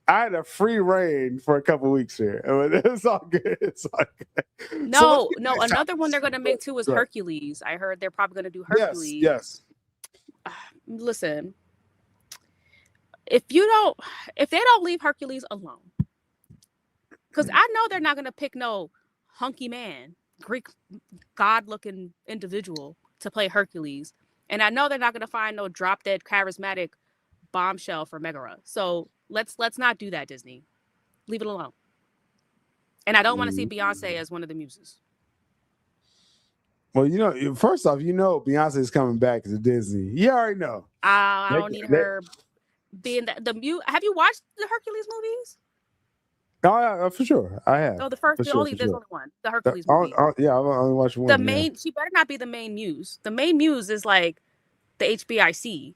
I had a free reign for a couple weeks here. It's all good. It's all good.
No. Another one they're going to make too is Hercules. I heard they're probably going to do Hercules.
Yes.
Listen, if they don't leave Hercules alone, because I know they're not going to pick no hunky man, Greek god-looking individual to play Hercules, and I know they're not going to find no drop-dead charismatic bombshell for Megara. So let's not do that, Disney. Leave it alone. And I don't want to see Beyonce as one of the muses.
Well, first off, Beyonce is coming back to Disney. You already know.
I don't need her being the mute. Have you watched the Hercules movies?
Oh, yeah, for sure. I have.
Oh, there's only one. The Hercules movie.
Yeah, I've only watched one.
She better not be the main muse. The main muse is like the HBIC.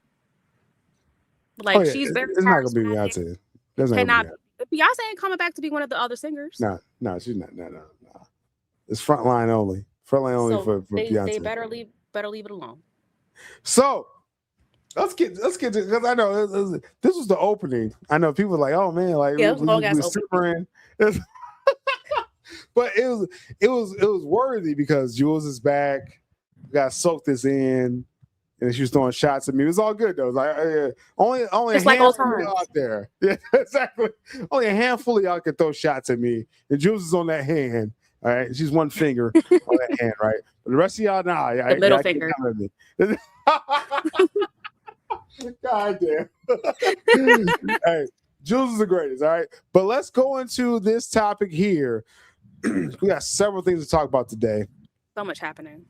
Like, she's very.
It's not gonna be Beyonce.
Beyonce ain't coming back to be one of the other singers.
No, she's not. No. It's frontline only. Frontline only
So
for Beyonce.
they better leave it alone.
So let's get to, because I know this was the opening. I know people are like, oh man, like
Yeah, long-ass
we simmering. But it was worthy because Jules is back. We got soaked this in, and she was throwing shots at me. It was all good though. It was like only
It's
a
like old
handful
times.
out there. Yeah, exactly. Only a handful of y'all can throw shots at me, and Jules is on that hand. All right, she's one finger on that hand, right? But the rest of y'all, nah,
The middle finger.
God damn. Hey, Jules is the greatest, all right? But let's go into this topic here. We got several things to talk about today.
So much happening.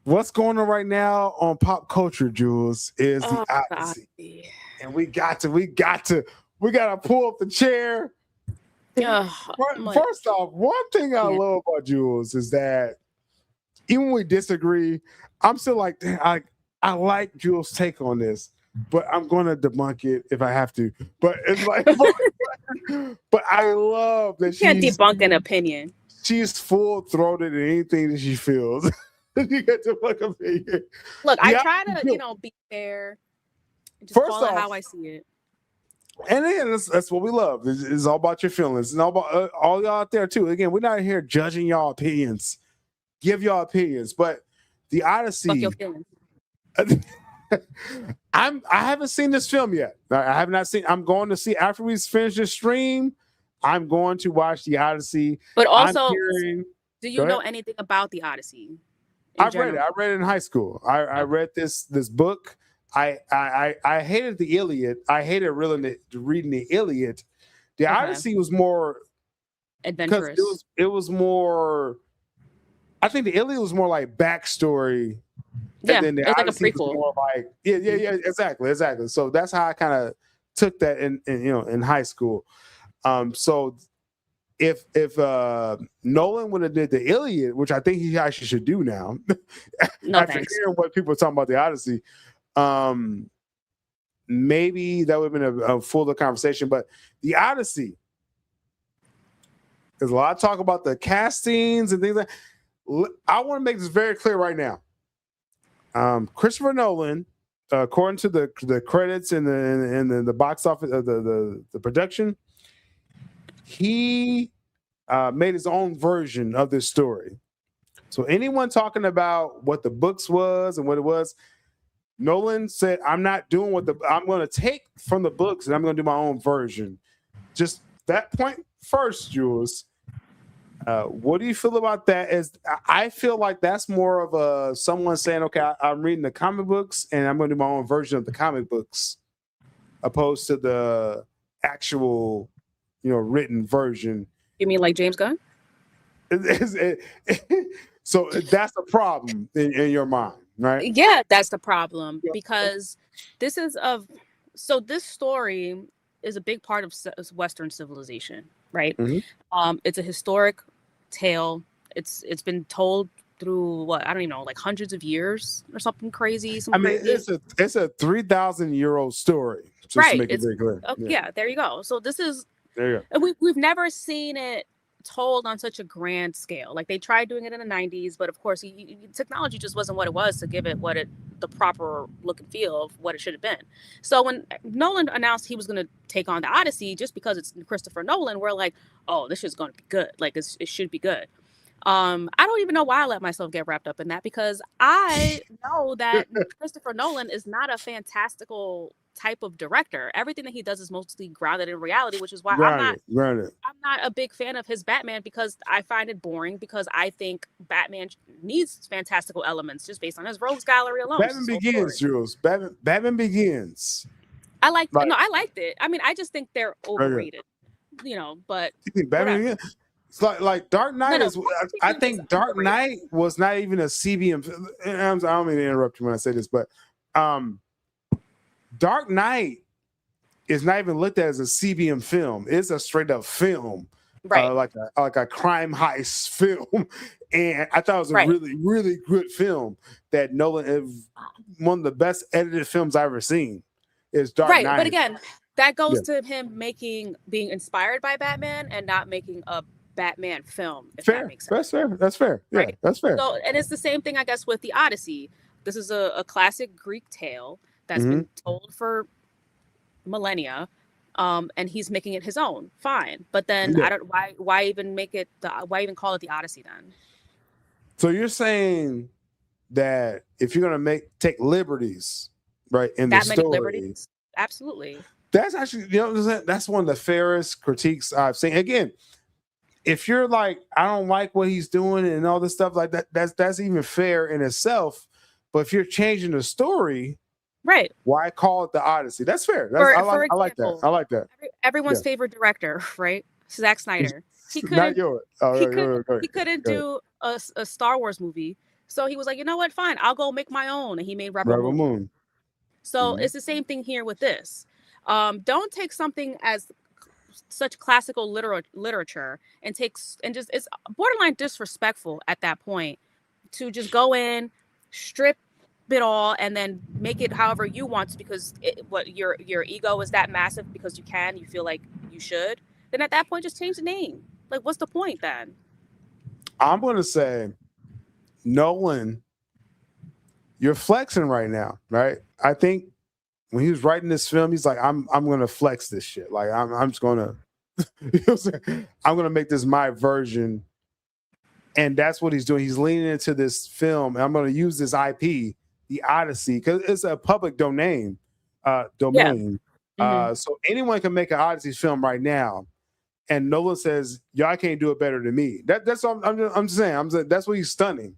What's going on right now on pop culture, Jules, is the
The
Odyssey. And we got to pull up the chair. First off, one thing I love about Jules is that even when we disagree, I'm still like, I like Jules' take on this, but I'm going to debunk it if I have to. But it's like, but I love that
she can't debunk an opinion.
She's full-throated in anything that she feels. You get to debunk opinion.
Look, I try to, be fair. Just call it how I see it.
And again, that's what we love. It's all about your feelings, and all about all y'all out there too. Again, we're not here judging y'all opinions. Give y'all opinions, but the Odyssey.
Fuck your feelings.
I haven't seen this film yet. I have not seen. I'm going to see after we finish this stream. I'm going to watch the Odyssey.
But also, do you know anything about the Odyssey?
I've read it. I read it in high school. I read this book. I hated the Iliad. I hated reading the Iliad. The Odyssey was more
adventurous.
It was more. I think the Iliad was more like backstory.
Yeah,
and then the
it was like a
Odyssey
prequel.
was more like yeah, exactly. So that's how I kind of took that in high school. So if Nolan would have did the Iliad, which I think he actually should do now, after hearing what people are talking about the Odyssey, maybe that would have been a fuller conversation. But the Odyssey, there's a lot of talk about the castings and things like. I want to make this very clear right now. Christopher Nolan, according to the credits and the box office, the production, he made his own version of this story. So anyone talking about what the books was and what it was, Nolan said, I'm not doing I'm going to take from the books and I'm going to do my own version. Just that point first, Jules. What do you feel about that? I feel like that's more of someone saying, okay, I'm reading the comic books and I'm going to do my own version of the comic books, opposed to the actual, written version.
You mean like James Gunn?
So that's a problem in your mind, right?
Yeah, that's the problem because this story is a big part of Western civilization, right? Mm-hmm. It's a historic tale. It's been told through what I don't even know, like hundreds of years or something crazy.
It's a 3,000-year-old story. Just
right.
To make it very clear.
Yeah, there you go. So this is
there you go.
We've never seen it told on such a grand scale. Like they tried doing it in the 90s, but of course technology just wasn't what it was to give it the proper look and feel of what it should have been. So when Nolan announced he was going to take on the Odyssey, just because it's Christopher Nolan, we're like, oh, this is going to be good. Like it should be good. I don't even know why I let myself get wrapped up in that, because I know that Christopher Nolan is not a fantastical type of director. Everything that he does is mostly grounded in reality, which is why I'm not a big fan of his Batman, because I find it boring, because I think Batman needs fantastical elements just based on his rogues gallery alone.
Batman Begins, Jules. Batman Begins.
I liked it. I mean, I just think they're overrated. But
you think Batman Begins? It's like Dark Knight is. I think Dark Knight was not even a CBM. I don't mean to interrupt you when I say this, but Dark Knight is not even looked at as a CBM film. It's a straight up film,
right?
Like a crime heist film. And I thought it was a really, really good film that Nolan, one of the best edited films I've ever seen, is Dark Knight.
But again, that goes to him being inspired by Batman and not making a Batman film, if that
Fair.
makes sense.
That's fair. That's fair. Yeah,
Right.
that's fair.
So, and it's the same thing, I guess, with the Odyssey. This is a classic Greek tale that's been told for millennia, and he's making it his own. Fine, but then
Yeah.
I don't. Why even make it? Why even call it the Odyssey then?
So you're saying that if you're gonna take liberties, right, in
That
the
many
story,
liberties? Absolutely.
that's actually, you know, that's one of the fairest critiques I've seen. Again, if you're like, I don't like what he's doing and all this stuff like that, that's even fair in itself. But if you're changing the story,
Right.
why call it the Odyssey? That's fair. I like that. I like that.
Everyone's favorite director, right? Zack Snyder. He
Not
couldn't.
yours.
He couldn't do a Star Wars movie, so he was like, you know what? Fine, I'll go make my own, and he made Rebel Moon. So it's the same thing here with this. Don't take something as such classical literature and it's borderline disrespectful at that point to just go in, strip it all, and then make it however you want, because your ego is that massive because you feel like you should. Then at that point, just change the name. Like, what's the point then?
I'm going to say, Nolan, you're flexing right now, right? I think when he was writing this film, he's like, I'm going to flex this shit. Like, I'm just going to, you know what I'm saying? I'm going to make this my version. And that's what he's doing. He's leaning into this film. And I'm going to use this IP, the Odyssey, because it's a public domain. So anyone can make an Odyssey film right now. And Nolan says, y'all can't do it better than me. That's what I'm just saying. That's what he's stunning.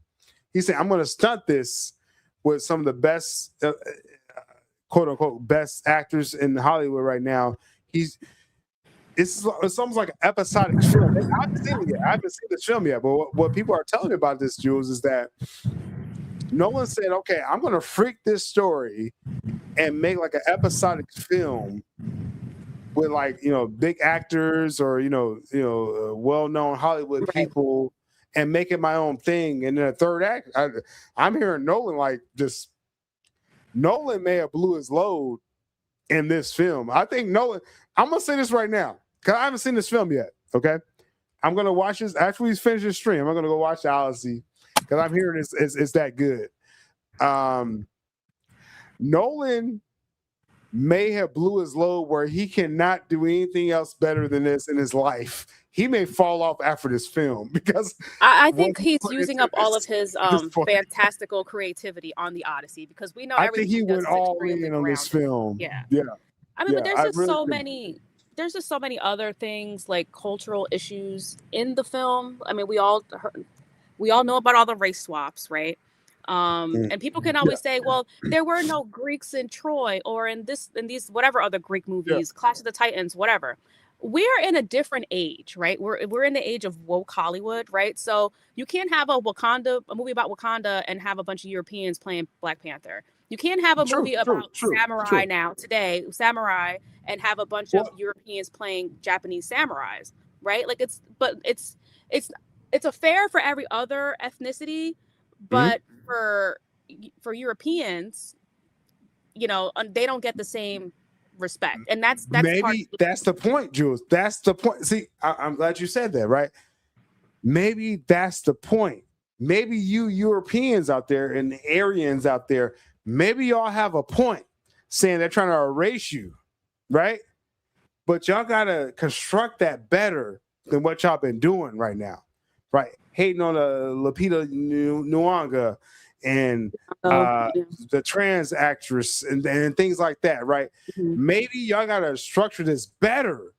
He's saying, I'm going to stunt this with some of the best, quote unquote, best actors in Hollywood right now. It's almost like an episodic film. I haven't seen it yet. I haven't seen this film yet. But what people are telling me about this, Jules, is that Nolan said, okay, I'm going to freak this story and make like an episodic film with, like, you know, big actors or, you know, well-known Hollywood people, and make it my own thing. And then a third act, I'm hearing Nolan Nolan may have blew his load in this film. I think Nolan, I'm going to say this right now, because I haven't seen this film yet, okay? I'm going to watch this after we finish this stream. I'm going to go watch the Odyssey, because I'm hearing it's that good. Nolan may have blew his load where he cannot do anything else better than this in his life. He may fall off after this film, because
I think he's using up all of his fantastical creativity on the Odyssey, because we know
I think he went all in on this film.
Yeah. I
Yeah,
mean, but there's just
really
there's just so many other things, like cultural issues in the film. I mean, we all know about all the race swaps, right? And people can always say, well, there were no Greeks in Troy or in these whatever other Greek movies, Clash of the Titans, whatever. We're in a different age, right? We're in the age of woke Hollywood, right? So you can't have a movie about Wakanda and have a bunch of Europeans playing Black Panther. You can't have a movie about samurai samurai, and have a bunch of Europeans playing Japanese samurais, right? Like it's a fair for every other ethnicity, but for Europeans, you know, they don't get the same respect, and that's
maybe that's the point, Jules. That's the point. See, I'm glad you said that, right? Maybe that's the point. Maybe you Europeans out there and the Aryans out there, maybe y'all have a point saying they're trying to erase you, right? But y'all gotta construct that better than what y'all been doing right now, right? Hating on Lupita Nyong'o and the trans actress and things like that, right? Maybe y'all gotta structure this better.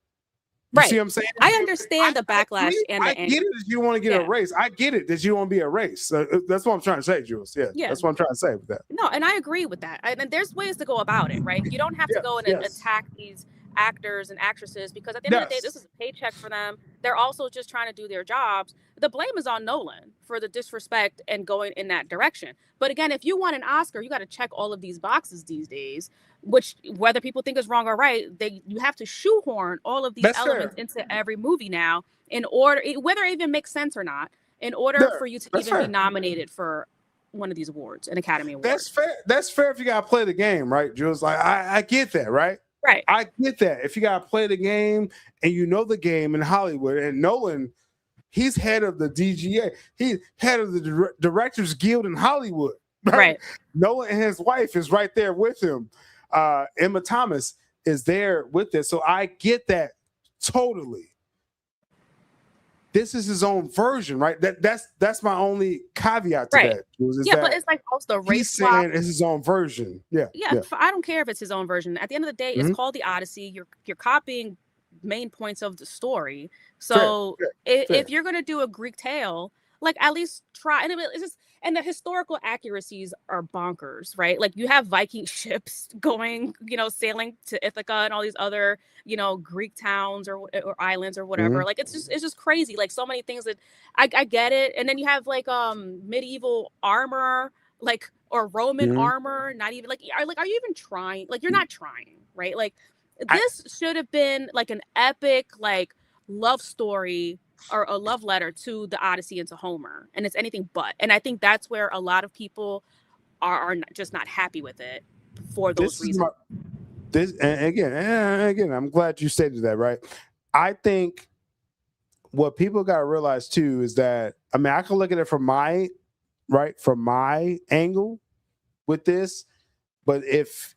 You see what I'm saying?
I understand the backlash
I get it that you want to get erased. I get it that you want to be erased. That's what I'm trying to say, Jules. Yeah, that's what I'm trying to say with that.
No, and I agree with that. And there's ways to go about it, right? You don't have to go and attack these actors and actresses, because at the end of the day, this is a paycheck for them. They're also just trying to do their jobs. The blame is on Nolan for the disrespect and going in that direction. But again, if you want an Oscar, you got to check all of these boxes these days, which, whether people think is wrong or right, you have to shoehorn all of these elements into every movie now, in order, whether it even makes sense or not, in order for you to even be nominated for one of these awards, an Academy Award.
That's fair. That's fair if you got to play the game, right, Jules? Like, I get that, right?
Right.
I get that. If you got to play the game and you know the game in Hollywood, and Nolan, He's head of the DGA. He's head of the Directors Guild in Hollywood.
Right.
Nolan and his wife is right there with him. Emma Thomas is there with it. So I get that totally. This is his own version, right? That's my only caveat to that.
Yeah, but it's like also race
he's saying it's his own version. Yeah.
I don't care if it's his own version. At the end of the day, it's called the Odyssey. You're copying main points of the story. So if you're gonna do a Greek tale, like at least try. And it's just, and the historical accuracies are bonkers, right? Like you have Viking ships going, sailing to Ithaca and all these other, Greek towns or islands or whatever. Like it's just crazy. Like so many things that I get it. And then you have like medieval armor, like or Roman armor. Not even are you even trying? Like you're not trying, right? Like this should have been like an epic like love story or a love letter to the Odyssey and to Homer, and it's anything but. And I think that's where a lot of people are just not happy with it for those reasons.
And again, I'm glad you stated that, right? I think what people got to realize too is that, I mean, I can look at it from my angle with this, but if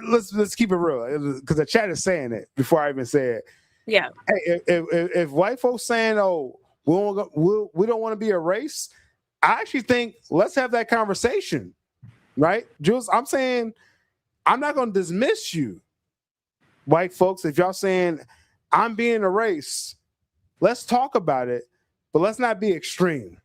let's keep it real, because the chat is saying it before I even say it.
Yeah.
Hey, if white folks saying, "Oh, we don't want to be a race," I actually think let's have that conversation, right, Jules? I'm saying I'm not going to dismiss you, white folks. If y'all saying I'm being a race, let's talk about it, but let's not be extreme.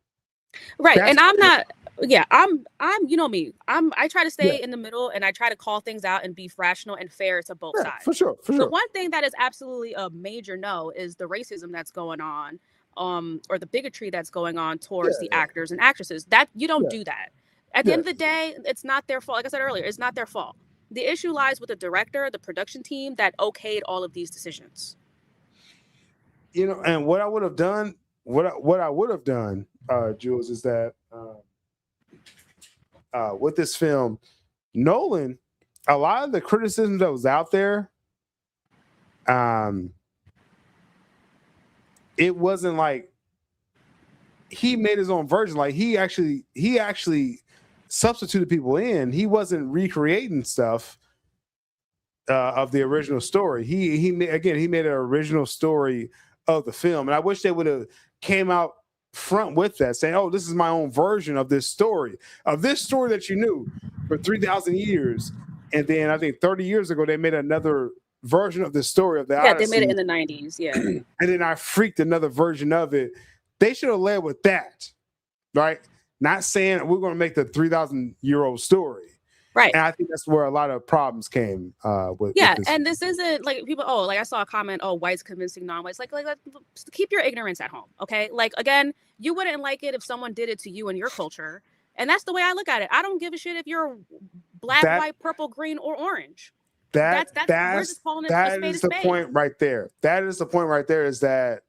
Right, and I'm not. Yeah, I'm you know me. I try to stay in the middle, and I try to call things out and be rational and fair to both sides.
For sure.
The one thing that is absolutely a major no is the racism that's going on, or the bigotry that's going on towards the actors and actresses. That you don't do that. At the end of the day, it's not their fault. Like I said earlier, it's not their fault. The issue lies with the director, the production team that okayed all of these decisions.
And what I would have done, Jules, is that with this film, Nolan, a lot of the criticism that was out there, it wasn't like he made his own version. Like he actually substituted people in. He wasn't recreating stuff of the original story. He made an original story of the film, and I wish they would have came out front with that, saying, "Oh, this is my own version of this story that you knew for 3,000 years." And then I think 30 years ago they made another version of the story of the Odyssey.
They made it in the 90s. Yeah,
and then I freaked another version of it. They should have led with that, right? Not saying we're going to make the 3,000-year-old story.
Right.
And I think that's where a lot of problems came with.
Yeah,
with this.
and this isn't like people, like I saw a comment, whites convincing non-whites. Like keep your ignorance at home, okay? Like, again, you wouldn't like it if someone did it to you in your culture. And that's the way I look at it. I don't give a shit if you're black, white, purple, green, or orange. We're just calling it a spade
is the
spade.
point right there. That is the point right there, is that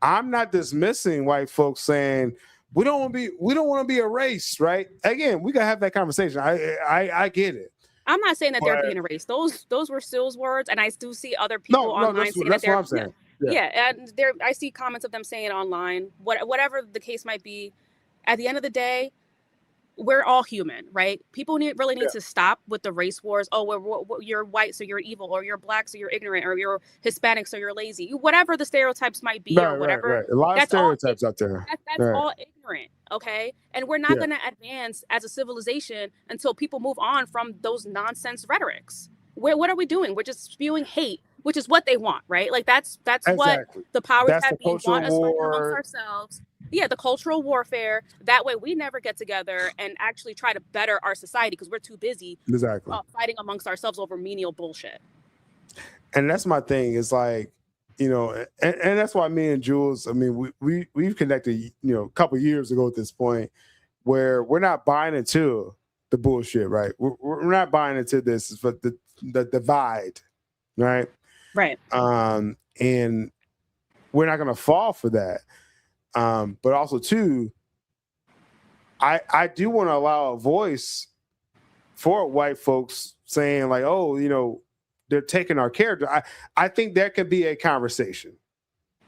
I'm not dismissing white folks saying we don't want to be a race, right? Again, we gotta have that conversation. I get it.
I'm not saying that they're being erased. Those were Sill's words, and I do see other people online saying that they're. That's what I'm saying. Yeah, and I see comments of them saying it online. Whatever the case might be, at the end of the day, we're all human, right? People really need to stop with the race wars. Oh, you're white, so you're evil, or you're black, so you're ignorant, or you're Hispanic, so you're lazy. Whatever the stereotypes might be, or whatever.
Right. A lot of stereotypes out there.
That's all ignorant, okay? And we're not going to advance as a civilization until people move on from those nonsense rhetorics. What are we doing? We're just spewing hate, which is what they want, right? Like that's what the powers that be want us fighting amongst ourselves. Yeah, the cultural warfare. That way we never get together and actually try to better our society because we're too busy fighting amongst ourselves over menial bullshit.
And that's my thing. Is like, and that's why me and Jules, I mean, we've connected, a couple of years ago at this point, where we're not buying into the bullshit, right? We're not buying into this, but the divide, right?
Right.
And we're not going to fall for that. But also too, I do want to allow a voice for white folks saying like, oh, they're taking our character. I think there could be a conversation,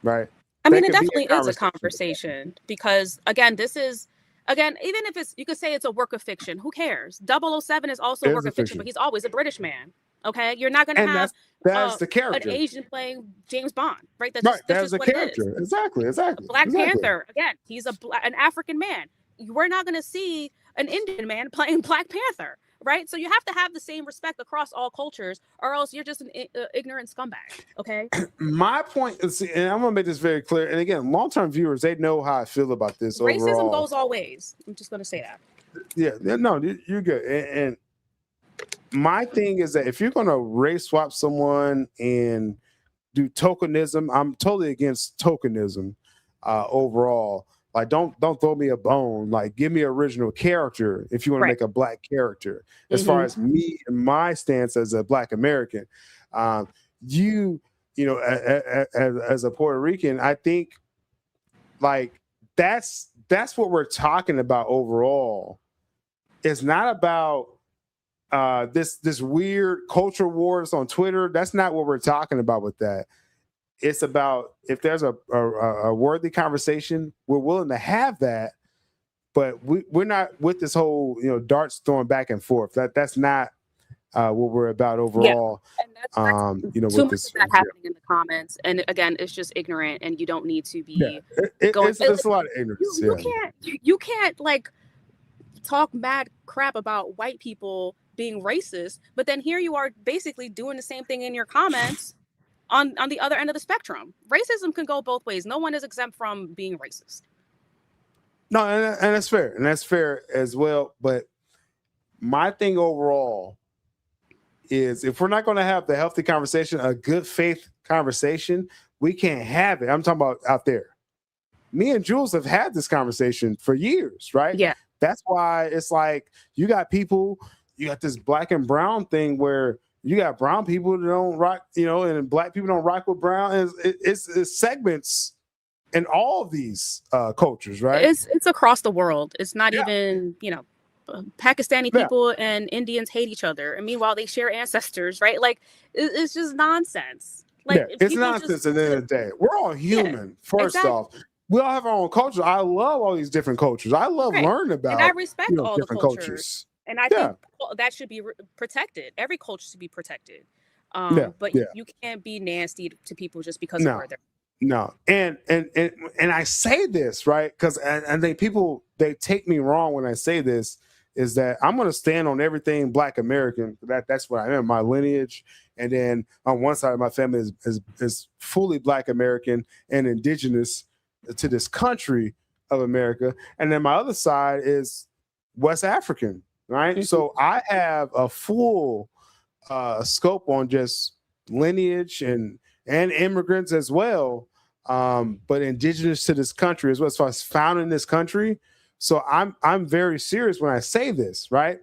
right?
I mean, it definitely is a conversation because, again, this is, again, even if it's, you could say it's a work of fiction. Who cares? 007 is also a work of fiction, but he's always a British man. Okay, you're not going to have
that's the character.
An Asian playing James Bond, right?
That's just the character. Exactly.
Black Panther, again, he's an African man. We're not going to see an Indian man playing Black Panther, right? So you have to have the same respect across all cultures, or else you're just an ignorant scumbag. Okay.
My point is, and I'm gonna make this very clear. And again, long-term viewers, they know how I feel about this.
Racism
overall.
goes all ways. I'm just gonna say that.
Yeah, no, you're good. And my thing is that if you're gonna race swap someone and do tokenism, I'm totally against tokenism overall. Like, don't throw me a bone. Like, give me an original character if you want to make a Black character. As far as me and my stance as a Black American, you know, as a Puerto Rican, I think like that's what we're talking about overall. It's not about this weird culture wars on Twitter. That's not what we're talking about with that. It's about if there's a worthy conversation, we're willing to have that, but we're not with this whole, you know, darts throwing back and forth. That's not what we're about overall.
Yeah. And that's
you know,
too
with
much
this,
of that happening in the comments, and again, it's just ignorant, and you don't need to be going.
It's a lot of ignorance.
You can't like talk mad crap about white people being racist, but then here you are basically doing the same thing in your comments. On the other end of the spectrum, racism can go both ways. No one is exempt from being racist.
No, and that's fair, and that's fair as well. But my thing overall is, if we're not going to have the healthy conversation, a good faith conversation, we can't have it. I'm talking about out there. Me and Jules have had this conversation for years, right?
Yeah. That's
why it's like you got this Black and brown thing where you got brown people that don't rock, you know, and Black people don't rock with brown. It's segments in all of these cultures, right?
It's across the world. It's not even, you know, Pakistani people and Indians hate each other, and meanwhile they share ancestors, right? Like it's just nonsense. Like
it's nonsense at the end of the day. We're all human. First off, we all have our own culture. I love all these different cultures. I love learning about,
and I respect all
different
the cultures. And I think that should be protected. Every culture should be protected. But you can't be nasty to people just because of where they're.
No, and I say this, right, because I think people, they take me wrong when I say this, is that I'm going to stand on everything Black American. That's what I am, my lineage. And then on one side of my family is fully Black American and indigenous to this country of America. And then my other side is West African. Right. Mm-hmm. So I have a full scope on just lineage and immigrants as well, but indigenous to this country as well, as far as found in this country. So I'm very serious when I say this, right?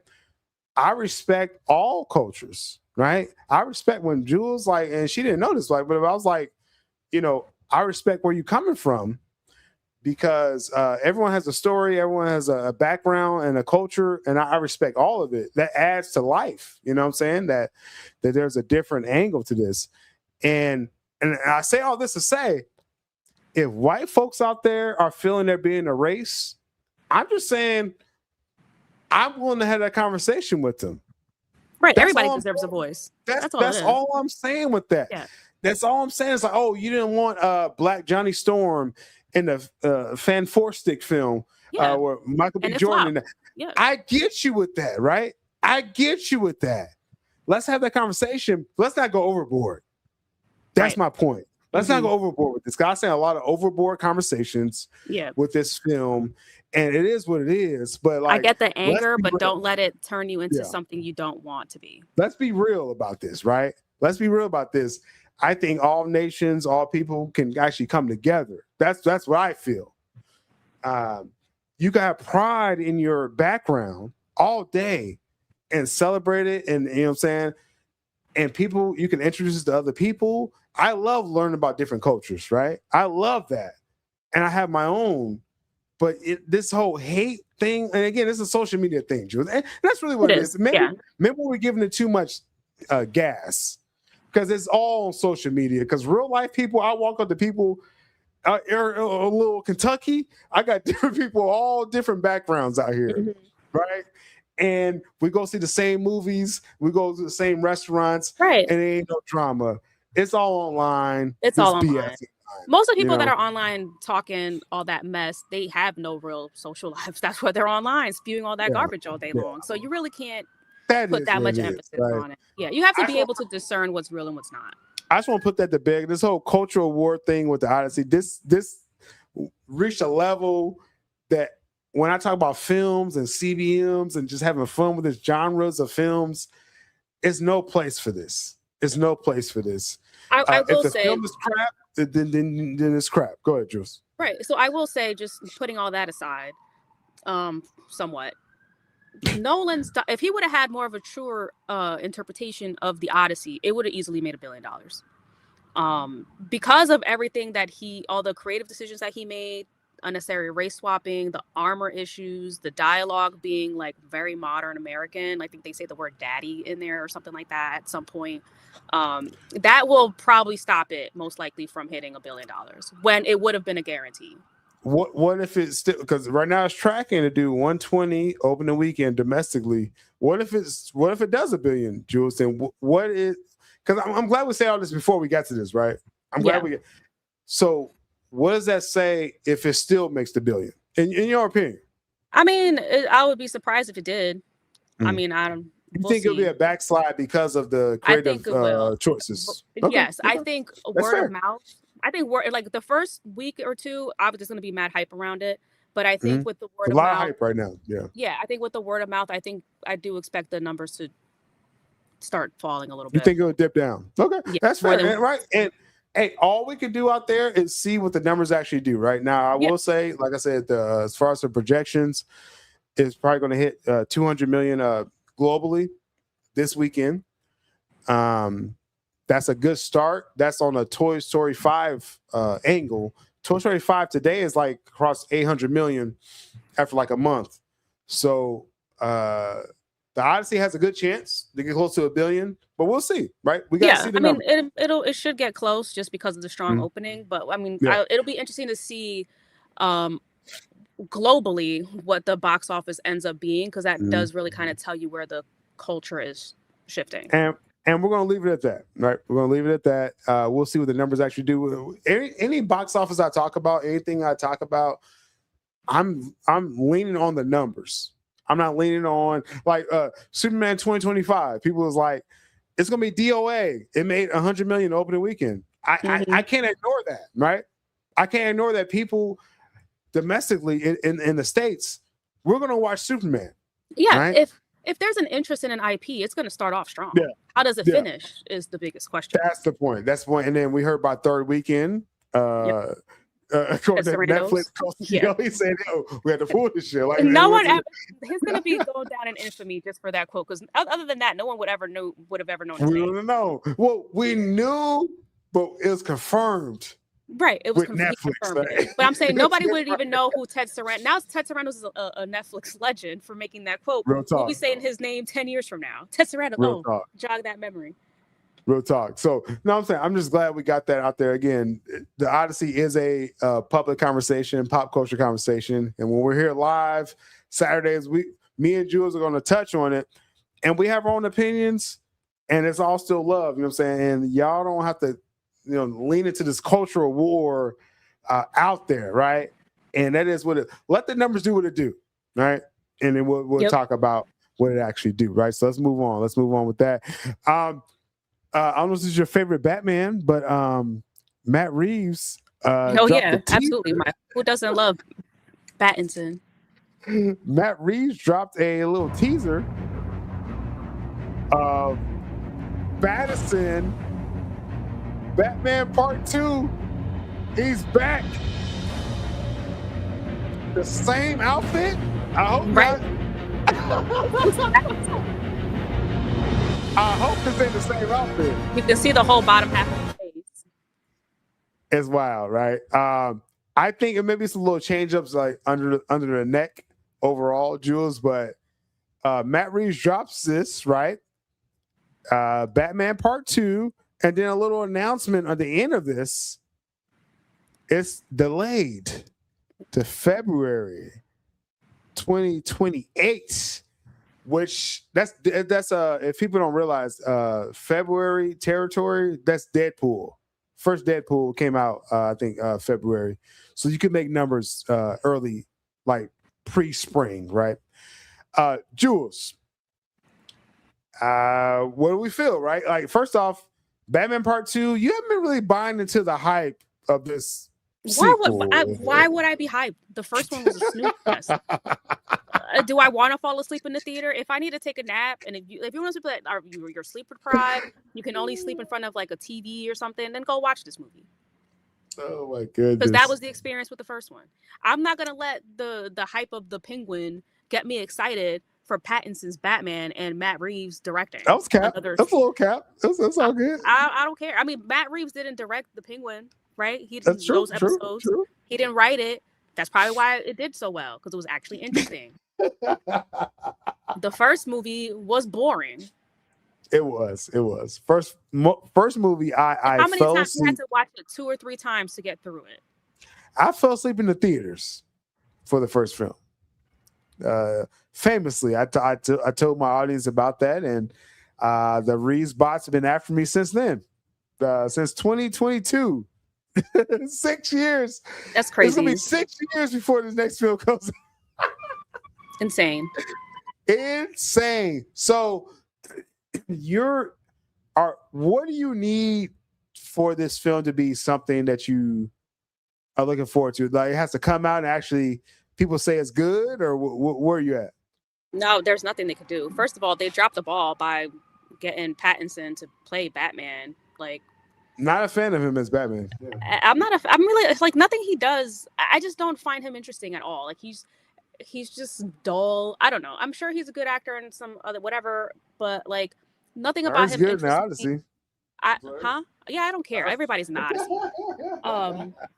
I respect all cultures, right? I respect when Jules, like, and she didn't know this, like, but I was like, you know, I respect where you're coming from. Because everyone has a story, everyone has a background and a culture, and I respect all of it. That adds to life. You know what I'm saying? That there's a different angle to this. And I say all this to say, if white folks out there are feeling they're being erased, I'm just saying I'm willing to have that conversation with them.
Right. Everybody deserves a voice.
That's all I'm saying with that. Yeah. That's all I'm saying. It's like, oh, you didn't want Black Johnny Storm in the Fan Four Stick film, where Michael B. Jordan. I get you with that, right? I get you with that. Let's have that conversation. Let's not go overboard. That's my point. Let's not go overboard with this. Guys saying a lot of overboard conversations with this film, and it is what it is. But like,
I get the anger, but don't let it turn you into something you don't want to be. Let's
be real about this, right? Let's be real about this. I think all nations, all people can actually come together. That's what I feel. You can have pride in your background all day and celebrate it, and you know what I'm saying? And people, you can introduce it to other people. I love learning about different cultures, right? I love that. And I have my own. But this whole hate thing, and again, it's a social media thing, Jules. And that's really what it is. Maybe we're giving it too much gas. Because it's all on social media. Because real life people, I walk up to people a little Kentucky. I got different people, all different backgrounds out here, right? And we go see the same movies, we go to the same restaurants,
Right.
and it ain't no drama. It's all online.
It's all online.
BS.
Most of the people that are online talking all that mess, they have no real social lives. That's why they're online spewing all that garbage all day long. So you really can't put that much emphasis on it. Yeah, you have to be able to discern what's real and what's not.
I just want to put that to bed. This whole cultural war thing with the Odyssey, this reached a level that when I talk about films and CBMs and just having fun with these genres of films, it's no place for this. It's no place for this.
I will
if the
say,
film is crap, then it's crap. Go ahead, Jules.
Right. So I will say, just putting all that aside, somewhat, Nolan's, if he would have had more of a truer interpretation of the Odyssey, it would have easily made $1 billion. Because of everything that all the creative decisions that he made, unnecessary race swapping, the armor issues, the dialogue being like very modern American. I think they say the word daddy in there or something like that at some point. That will probably stop it most likely from hitting $1 billion when it would have been a guarantee.
What if it's still, because right now it's tracking to do 120 opening weekend domestically. What if it does $1 billion, Jules? Then what is, because I'm glad we say all this before we got to this, right? I'm glad we get. So what does that say if it still makes the $1 billion? In your opinion?
I mean, I would be surprised if it did. I mean, I don't.
You think it'll be a backslide because of the creative choices? Okay.
Yes, I think word of mouth. I think like the first week or two, obviously there's going to be mad hype around it. But I think with the word of mouth, a lot of hype
right now. Yeah.
Yeah, I think with the word of mouth, I do expect the numbers to start falling a little bit.
You think it'll dip down? Okay, yeah, that's fair, right? And hey, all we can do out there is see what the numbers actually do. Right now, I will say, like I said, as far as the projections, it's probably going to hit 200 million globally this weekend. That's a good start. That's on a Toy Story 5 angle. Toy Story 5 today is like across 800 million after like a month. So the Odyssey has a good chance to get close to $1 billion, but we'll see, right? We got to see the numbers.
I mean, it should get close just because of the strong opening. But I mean, it'll be interesting to see globally what the box office ends up being, because that does really kind of tell you where the culture is shifting.
And we're going to leave it at that, right? We're going to leave it at that. We'll see what the numbers actually do. Any box office I talk about, anything I talk about, I'm leaning on the numbers. I'm not leaning on like Superman 2025. People was like, it's going to be DOA. It made 100 million opening weekend. I can't ignore that, right? I can't ignore that people domestically in the States, we're going to watch Superman.
Yeah,
right?
If there's an interest in an IP, it's going to start off strong.
Yeah.
How does it finish is the biggest question.
That's the point. And then we heard about third weekend. According to Netflix, he said, we had to pull this shit. Like,
no one ever, he's going to be going down in infamy just for that quote. Because other than that, no one would have ever known his name.
We don't know. Well, we knew, but it was confirmed.
Right, it was
Netflix,
confirmed. But I'm saying nobody would even know who Ted Sarandos. Now Ted Sarandos is a Netflix legend for making that quote. We'll be saying his name 10 years from now. Ted Sarandos. Jog that memory.
Real talk. So, no, I'm saying I'm just glad we got that out there. Again, the Odyssey is a public conversation, pop culture conversation, and when we're here live Saturdays, me and Jules are going to touch on it, and we have our own opinions, and it's all still love. You know what I'm saying? And y'all don't have to, lean into this cultural war out there, right? And that is what let the numbers do what it do, right? And then we'll talk about what it actually do, right? So let's move on. Let's move on with that. I don't know if this is your favorite Batman, but Matt Reeves.
Absolutely. Who doesn't love Pattinson?
Matt Reeves dropped a little teaser of Pattinson. Batman Part 2, he's back. The same outfit? I hope not. I hope it's in the same outfit.
You can see the whole bottom half of his face.
It's wild, right? I think it maybe some little change-ups like under the neck overall, Jules, but Matt Reeves drops this, right? Batman Part 2. And then a little announcement at the end of this It's delayed to February 2028, which that's if people don't realize, February territory, that's Deadpool. First Deadpool came out, I think, February. So you could make numbers early, like pre-spring, right? Jules, what do we feel, right? Like, first off, Batman Part 2, you haven't been really buying into the hype of this sequel.
Why would I be hyped? The first one was a snooze fest. Do I want to fall asleep in the theater? If I need to take a nap, and if you want to play, you're sleep deprived, you can only sleep in front of like a TV or something, then go watch this movie.
Oh my goodness!
Because that was the experience with the first one. I'm not gonna let the hype of the Penguin get me excited for Pattinson's Batman and Matt Reeves directing.
That was cap. That's a little cap. That's all good.
I don't care. I mean, Matt Reeves didn't direct the Penguin, right? He did
That's
those
true,
episodes.
True.
He didn't write it. That's probably why it did so well, because it was actually interesting. The first movie was boring.
It was. First movie, I
How many
fell
times
asleep.
you had to watch it 2 or 3 times to get through it?
I fell asleep in the theaters for the first film. Famously, I told my audience about that, and the Reeves bots have been after me since then. Since 2022. 6 years.
That's crazy.
It's gonna be 6 years before this next film comes out.
Insane.
So what do you need for this film to be something that you are looking forward to? Like, it has to come out and actually people say it's good, or where are you at?
No, there's nothing they could do. First of all, they dropped the ball by getting Pattinson to play Batman. Like,
not a fan of him as Batman. Yeah.
I'm really, like, nothing he does. I just don't find him interesting at all. Like, he's just dull. I don't know. I'm sure he's a good actor and some other whatever, but like nothing about him.
Good in Odyssey.
Yeah, I don't care. Everybody's in the Odyssey.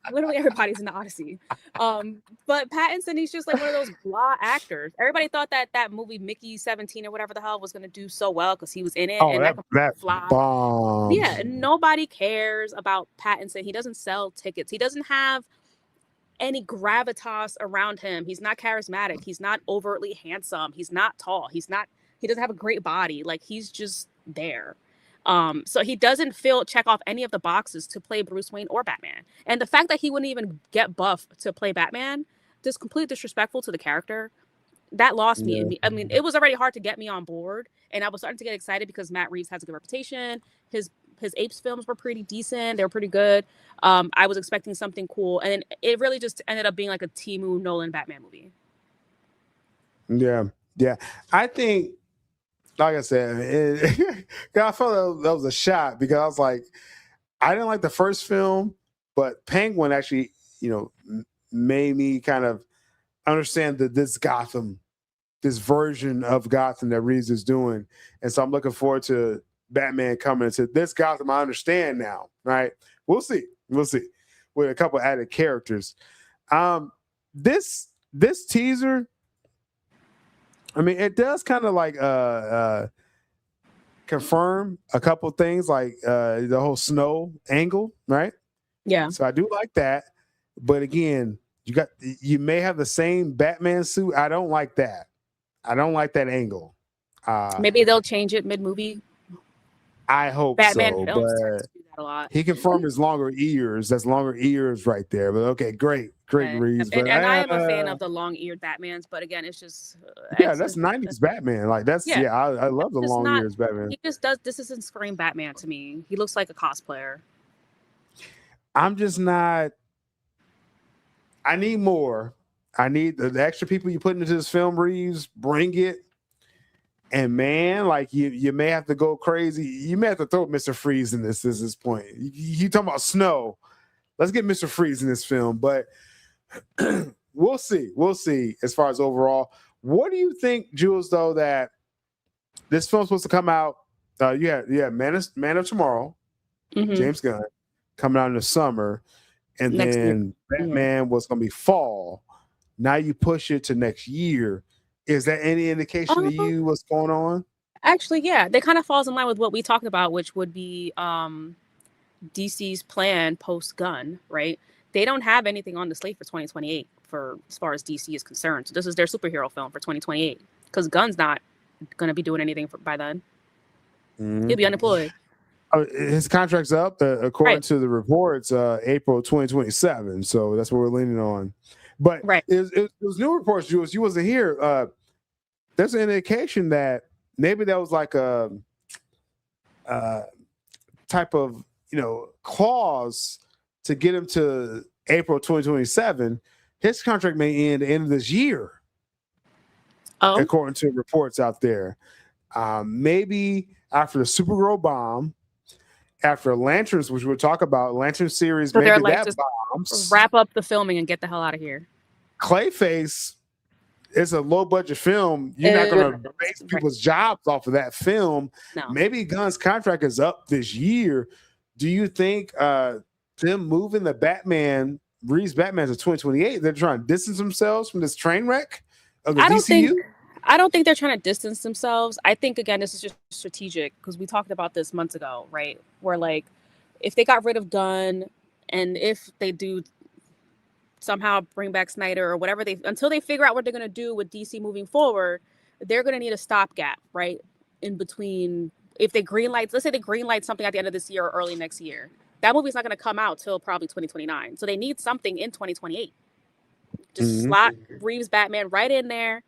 Literally everybody's in the Odyssey. But Pattinson, he's just like one of those blah actors. Everybody thought that movie Mickey 17 or whatever the hell was going to do so well because he was in it.
Oh,
and
that
flop.
Bomb.
Yeah, nobody cares about Pattinson. He doesn't sell tickets. He doesn't have any gravitas around him. He's not charismatic. He's not overtly handsome. He's not tall. He doesn't have a great body. Like, he's just there. So he doesn't check off any of the boxes to play Bruce Wayne or Batman. And the fact that he wouldn't even get buff to play Batman, just completely disrespectful to the character. That lost me. I mean, it was already hard to get me on board, and I was starting to get excited because Matt Reeves has a good reputation. His Apes films were pretty decent. They were pretty good. I was expecting something cool, and it really just ended up being like a Timu Nolan Batman movie.
Yeah. I think, like I said, I felt that was a shot because I was like, I didn't like the first film, but Penguin actually, made me kind of understand this Gotham, this version of Gotham that Reeves is doing. And so I'm looking forward to Batman coming into this Gotham. I understand now, right? We'll see with a couple added characters. This teaser, I mean, it does kind of like confirm a couple things, like the whole snow angle, right?
Yeah.
So I do like that, but again, you may have the same Batman suit. I don't like that. I don't like that angle.
Maybe they'll change it mid-movie.
I hope
Batman
so,
films
but
tend to do that a lot.
he confirmed his longer ears. That's longer ears right there. But okay, great,
Okay.
Reeves.
And
But
I am a fan of the long-eared Batmans, but again, it's just
that's 90s Batman. Like I love the long ears Batman.
He just does. This isn't Scream Batman to me. He looks like a cosplayer.
I'm just not. I need more. I need the extra people you put into this film, Reeves. Bring it. And man, like you may have to go crazy. You may have to throw Mr. Freeze in this at this point. You talking about snow. Let's get Mr. Freeze in this film. But we'll see. We'll see as far as overall. What do you think, Jules, though, that this film's supposed to come out? Man of Tomorrow, James Gunn, coming out in the summer. And
Next
then
year.
Batman was going to be fall. Now you push it to next year. Is that any indication to you what's going on?
Actually, yeah. They kind of falls in line with what we talked about, which would be DC's plan post-Gunn, right? they don't have anything on the slate for 2028 for as far as DC is concerned. So this is their superhero film for 2028 because Gunn's not going to be doing anything by then. He'll be unemployed.
His contract's up, according to the reports, April 2027. So that's what we're leaning on. But it was new reports, Jules. You wasn't here. There's an indication that maybe that was like a type of clause to get him to April 2027. His contract may end at the end of this year, according to reports out there. Maybe after the Supergirl bomb, after Lanterns, which we'll talk about, Lantern series,
so
maybe
they're like,
that
just
bombs.
wrap up the filming and get the hell out of here.
Clayface is a low budget film. You're not going to base people's jobs off of that film.
No.
Maybe Gunn's contract is up this year. Do you think them moving the Batman, Reeves Batman to 2028, they're trying to distance themselves from this train wreck of the DCU?
I don't think they're trying to distance themselves. I think, again, this is just strategic because we talked about this months ago, right? Where, like, if they got rid of Gunn and if they do somehow bring back Snyder or whatever, until they figure out what they're going to do with DC moving forward, they're going to need a stopgap, right? In between, if they greenlight, let's say they greenlight something at the end of this year or early next year, that movie's not going to come out till probably 2029. So they need something in 2028. Just slot Reeves Batman right in there.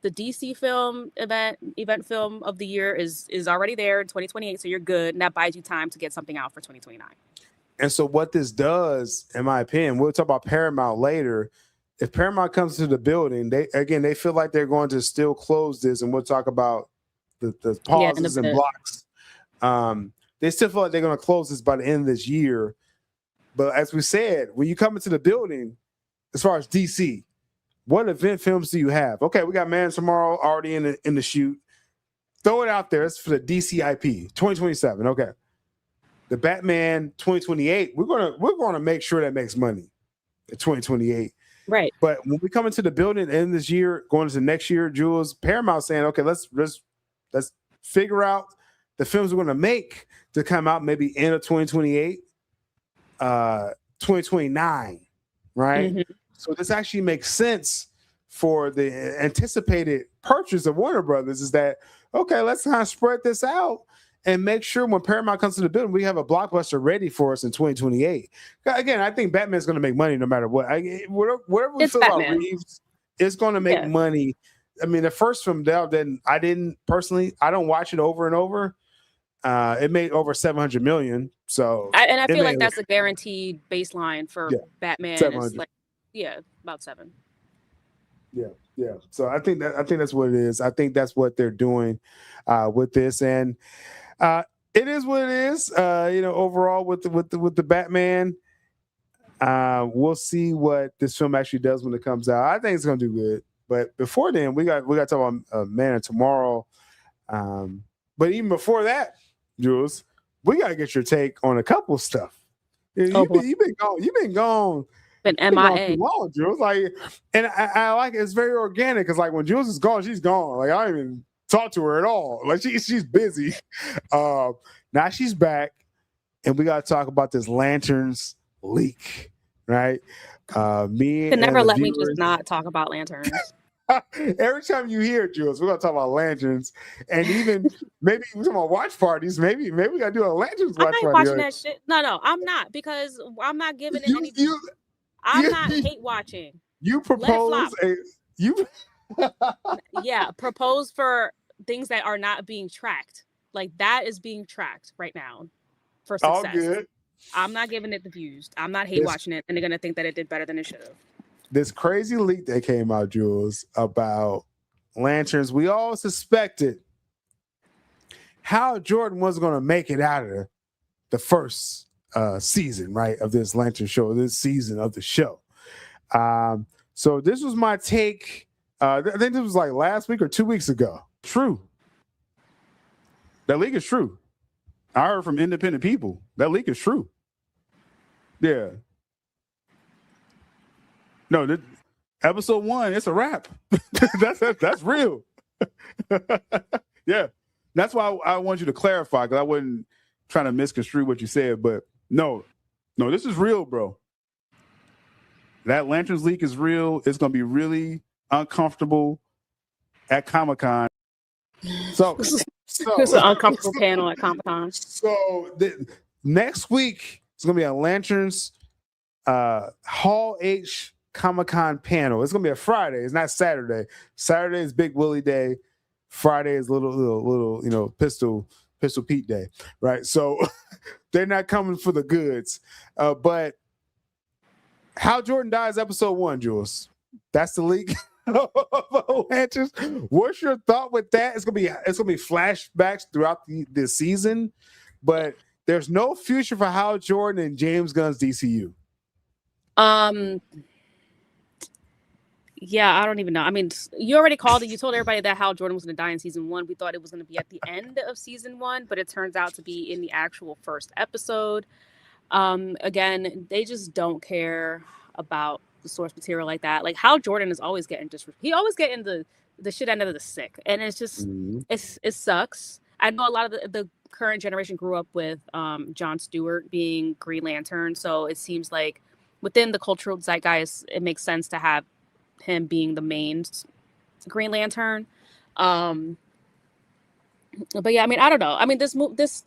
The DC film event film of the year is already there in 2028, so you're good, and that buys you time to get something out for 2029.
And so what this does, in my opinion, we'll talk about Paramount later. If Paramount comes to the building, they feel like they're going to still close this, and we'll talk about the pauses and blocks. They still feel like they're going to close this by the end of this year. But as we said, when you come into the building, as far as DC, what event films do you have? Okay, we got Man Tomorrow already in the shoot. Throw it out there. It's for the DC IP 2027. Okay, the Batman 2028. We're gonna make sure that makes money in 2028.
Right.
But when we come into the building at the end of this year, going into next year, Jules, Paramount saying, okay, let's figure out the films we're going to make to come out maybe end of 2028, 2029, right? Mm-hmm. So this actually makes sense for the anticipated purchase of Warner Brothers is that, okay, let's kind of spread this out and make sure when Paramount comes to the building, we have a blockbuster ready for us in 2028. Again, I think Batman's going to make money no matter what. Whatever we feel about Reeves, it's going to make money. I mean, the first film, I don't watch it over and over. It made over 700 million. So,
I feel like that's a guaranteed baseline for Batman. Is like, about 7.
Yeah. So I think that's what it is. I think that's what they're doing with this, and it is what it is. Overall with the Batman, we'll see what this film actually does when it comes out. I think it's gonna do good. But before then, we got to talk about Man of Tomorrow. But even before that, Jules, we got to get your take on a couple of stuff. You've been gone.
Been MIA.
Long, Jules. Like, and I like it. It's very organic because like when Jules is gone, she's gone. Like I don't even talk to her at all. Like she's busy. Now she's back, and we got to talk about this Lanterns leak, right? Me
you can never let me just not talk about Lanterns.
Every time you hear it, Jules, we're gonna talk about Lanterns, and even maybe we're talking about watch parties. Maybe we gotta do a Lanterns watch party.
I'm not watching that shit. No, I'm not because I'm not giving it any. I'm not hate watching.
You propose
propose for things that are not being tracked. Like that is being tracked right now for success.
All good.
I'm not giving it the views. I'm not hate watching it, and they're gonna think that it did better than it should have.
This crazy leak that came out, Jules, about Lanterns. We all suspected Hal Jordan wasn't going to make it out of the first season, right, of this Lantern show, this season of the show. So this was my take. I think this was like last week or 2 weeks ago. True. That leak is true. I heard from independent people. That leak is true. Yeah. No, episode 1, it's a wrap. That's real. Yeah. That's why I want you to clarify, because I wasn't trying to misconstrue what you said, but no, this is real, bro. That Lanterns leak is real. It's going to be really uncomfortable at Comic-Con. So
it's an uncomfortable panel at Comic-Con.
So next week it's going to be a Lanterns Hall H Comic-Con panel. It's going to be a Friday. It's not Saturday. Saturday is Big Willie Day. Friday is little Pistol Pete Day, right? So they're not coming for the goods. But How Jordan Dies episode 1, Jules. That's the leak. Lanterns. What's your thought with that? It's gonna be flashbacks throughout the season, but there's no future for Hal Jordan and James Gunn's DCU.
Yeah, I don't even know. I mean, you already called it. You told everybody that Hal Jordan was going to die in season 1. We thought it was going to be at the end of season 1, but it turns out to be in the actual first episode. Again, they just don't care about the source material like that. Like Hal Jordan is always getting he always getting the shit end of the stick, and it's just it sucks. I know a lot of the current generation grew up with Jon Stewart being Green Lantern, so it seems like within the cultural zeitgeist, it makes sense to have him being the main Green Lantern. But yeah, I mean, I don't know. I mean, this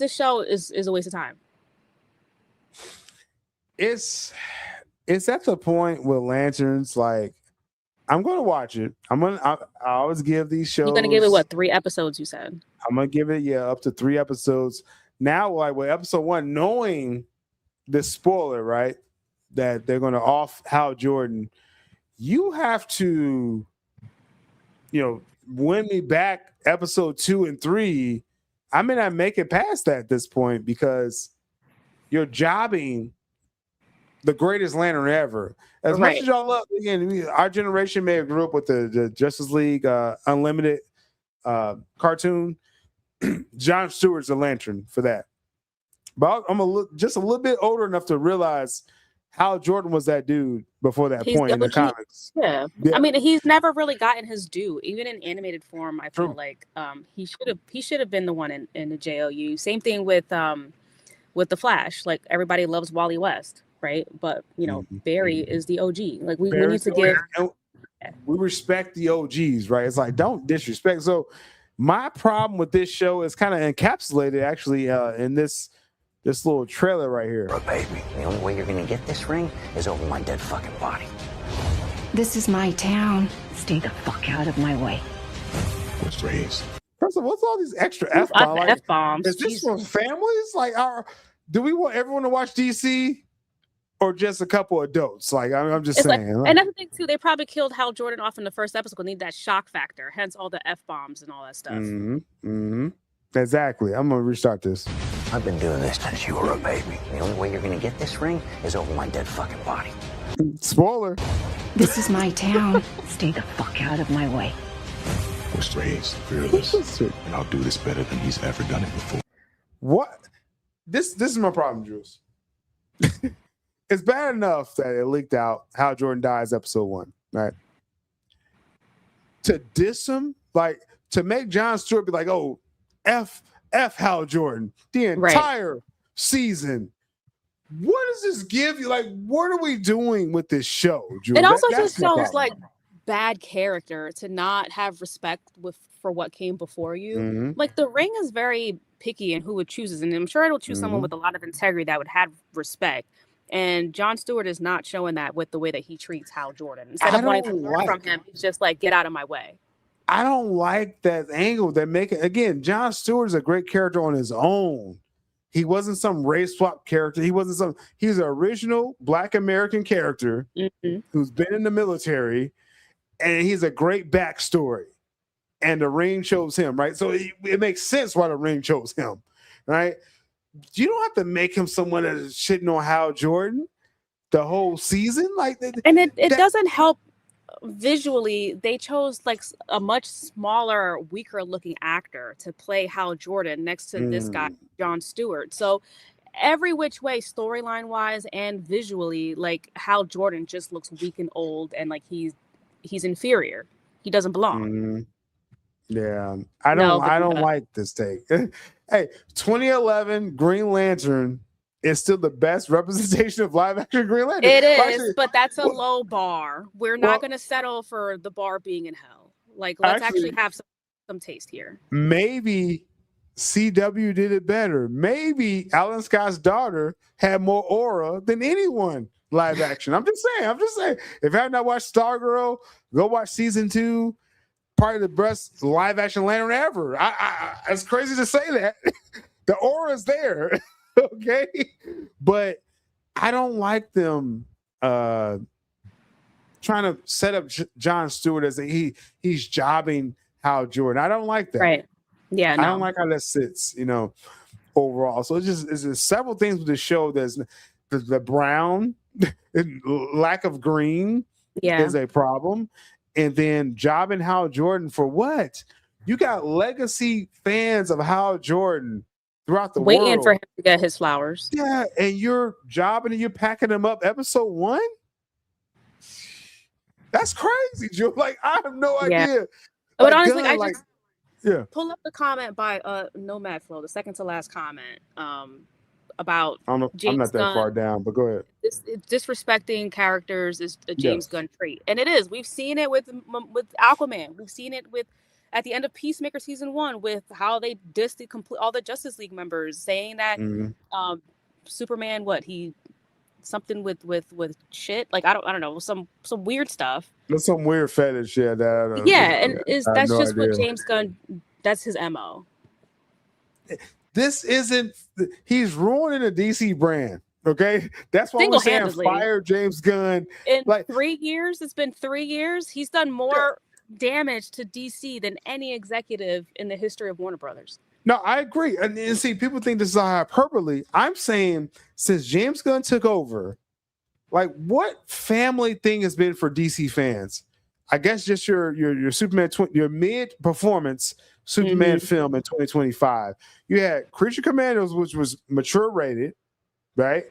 show is a waste of time.
It's at the point with Lanterns, like I'm gonna watch it. I always give these shows.
You're gonna give it what, 3 episodes? You said.
I'm gonna give it up to 3 episodes. Now, like with episode 1, knowing the spoiler, right, that they're gonna off Hal Jordan, you have to, win me back episode 2 and 3. I may not make it past that at this point because you're jobbing the greatest Lantern ever. As much as y'all love, again, our generation may have grew up with the Justice League Unlimited cartoon. Jon Stewart's a Lantern for that. But I'm just a little bit older enough to realize Hal Jordan was that dude before that point in the comics.
Yeah. I mean, he's never really gotten his due, even in animated form. I feel like he should have been the one in the JLU. Same thing with the Flash. Like everybody loves Wally West, right? But Barry is the OG. Like we need to give.
We respect the OGs, right? It's like don't disrespect. So my problem with this show is kind of encapsulated actually in this little trailer right here.
Oh, baby, the only way you're gonna get this ring is over my dead fucking body.
This is my town. Stay the fuck out of my way.
Was raised.
First of all, what's all these extra F-bombs? Like,
F-bombs.
Is this for families? Like, do we want everyone to watch DC or just a couple adults? Like, I'm just saying.
Like, another thing, too, they probably killed Hal Jordan off in the first episode because they need that shock factor, hence all the F-bombs and all that stuff.
Exactly. I'm going to restart this.
I've been doing this since you were a baby. The only way you're gonna get this ring is over my dead fucking body.
Spoiler.
This is my town. Stay the fuck out of my way.
Was raised fearless, and I'll do this better than he's ever done it before.
What? This is my problem, Jules. It's bad enough that it leaked out Hal Jordan Dies episode 1, right? To diss him, like to make Jon Stewart be like, oh, F Hal Jordan the entire season. What does this give you? Like, what are we doing with this show, Jules?
It also just shows like bad character to not have respect for what came before you. Like the Ring is very picky in who it chooses, and I'm sure it'll choose someone with a lot of integrity that would have respect. And Jon Stewart is not showing that with the way that he treats Hal Jordan. Instead of wanting to learn from him, he's just like, get out of my way.
I don't like that angle that make it. Again, Jon Stewart is a great character on his own. He wasn't some race swap character. He's an original Black American character who's been in the military, and he's a great backstory. And the Ring chose him, right? So it makes sense why the Ring chose him, right? You don't have to make him someone that is shitting on Hal Jordan the whole season,
and it doesn't help. Visually, they chose like a much smaller, weaker looking actor to play Hal Jordan next to this guy, Jon Stewart. So every which way, storyline wise and visually, like Hal Jordan just looks weak and old, and like he's inferior. He doesn't belong.
Yeah, I don't like this take. Hey, 2011 Green Lantern is still the best representation of live action Green Lantern.
It is,
Actually,
but that's a low bar. We're not going to settle for the bar being in hell. Like, let's actually have some taste here.
Maybe CW did it better. Maybe Alan Scott's daughter had more aura than anyone live action. I'm just saying. If you have not watched Stargirl, go watch season 2. Probably the best live action Lantern ever. It's crazy to say that. The aura is there. Okay. But I don't like them trying to set up John Stewart as he's jobbing Hal Jordan. I don't like that.
Right. Yeah. No.
I don't like how that sits, overall. So it's just several things with the show. There's the brown, lack of green is a problem. And then jobbing Hal Jordan for what? You got legacy fans of Hal Jordan throughout the world.
Waiting for him to get his flowers.
Yeah, and you're jobbing and you're packing them up episode 1? That's crazy, Joe. Like, I have no idea.
But honestly, I
just
pull up the comment by Nomad Flow, the second to last comment, about
I'm not that far down, but go ahead.
Disrespecting characters is a James Gunn trait, and it is. We've seen it with Aquaman. We've seen it at the end of Peacemaker season 1 with how they dissed all the Justice League members, saying that Superman, something with shit, like I don't know, some weird stuff.
There's some weird fetish, that's
just what James Gunn. That's his MO.
This isn't. He's ruining the DC brand. Okay, that's why we're saying fire James Gunn.
In 3 years, it's been 3 years. He's done more damage to DC than any executive in the history of Warner Brothers.
No, I agree. And see, people think this is a hyperbole. I'm saying since James Gunn took over, like, what family thing has been for DC fans? I guess just your Superman, your mid-performance Superman film in 2025. You had Creature Commandos, which was mature rated, right?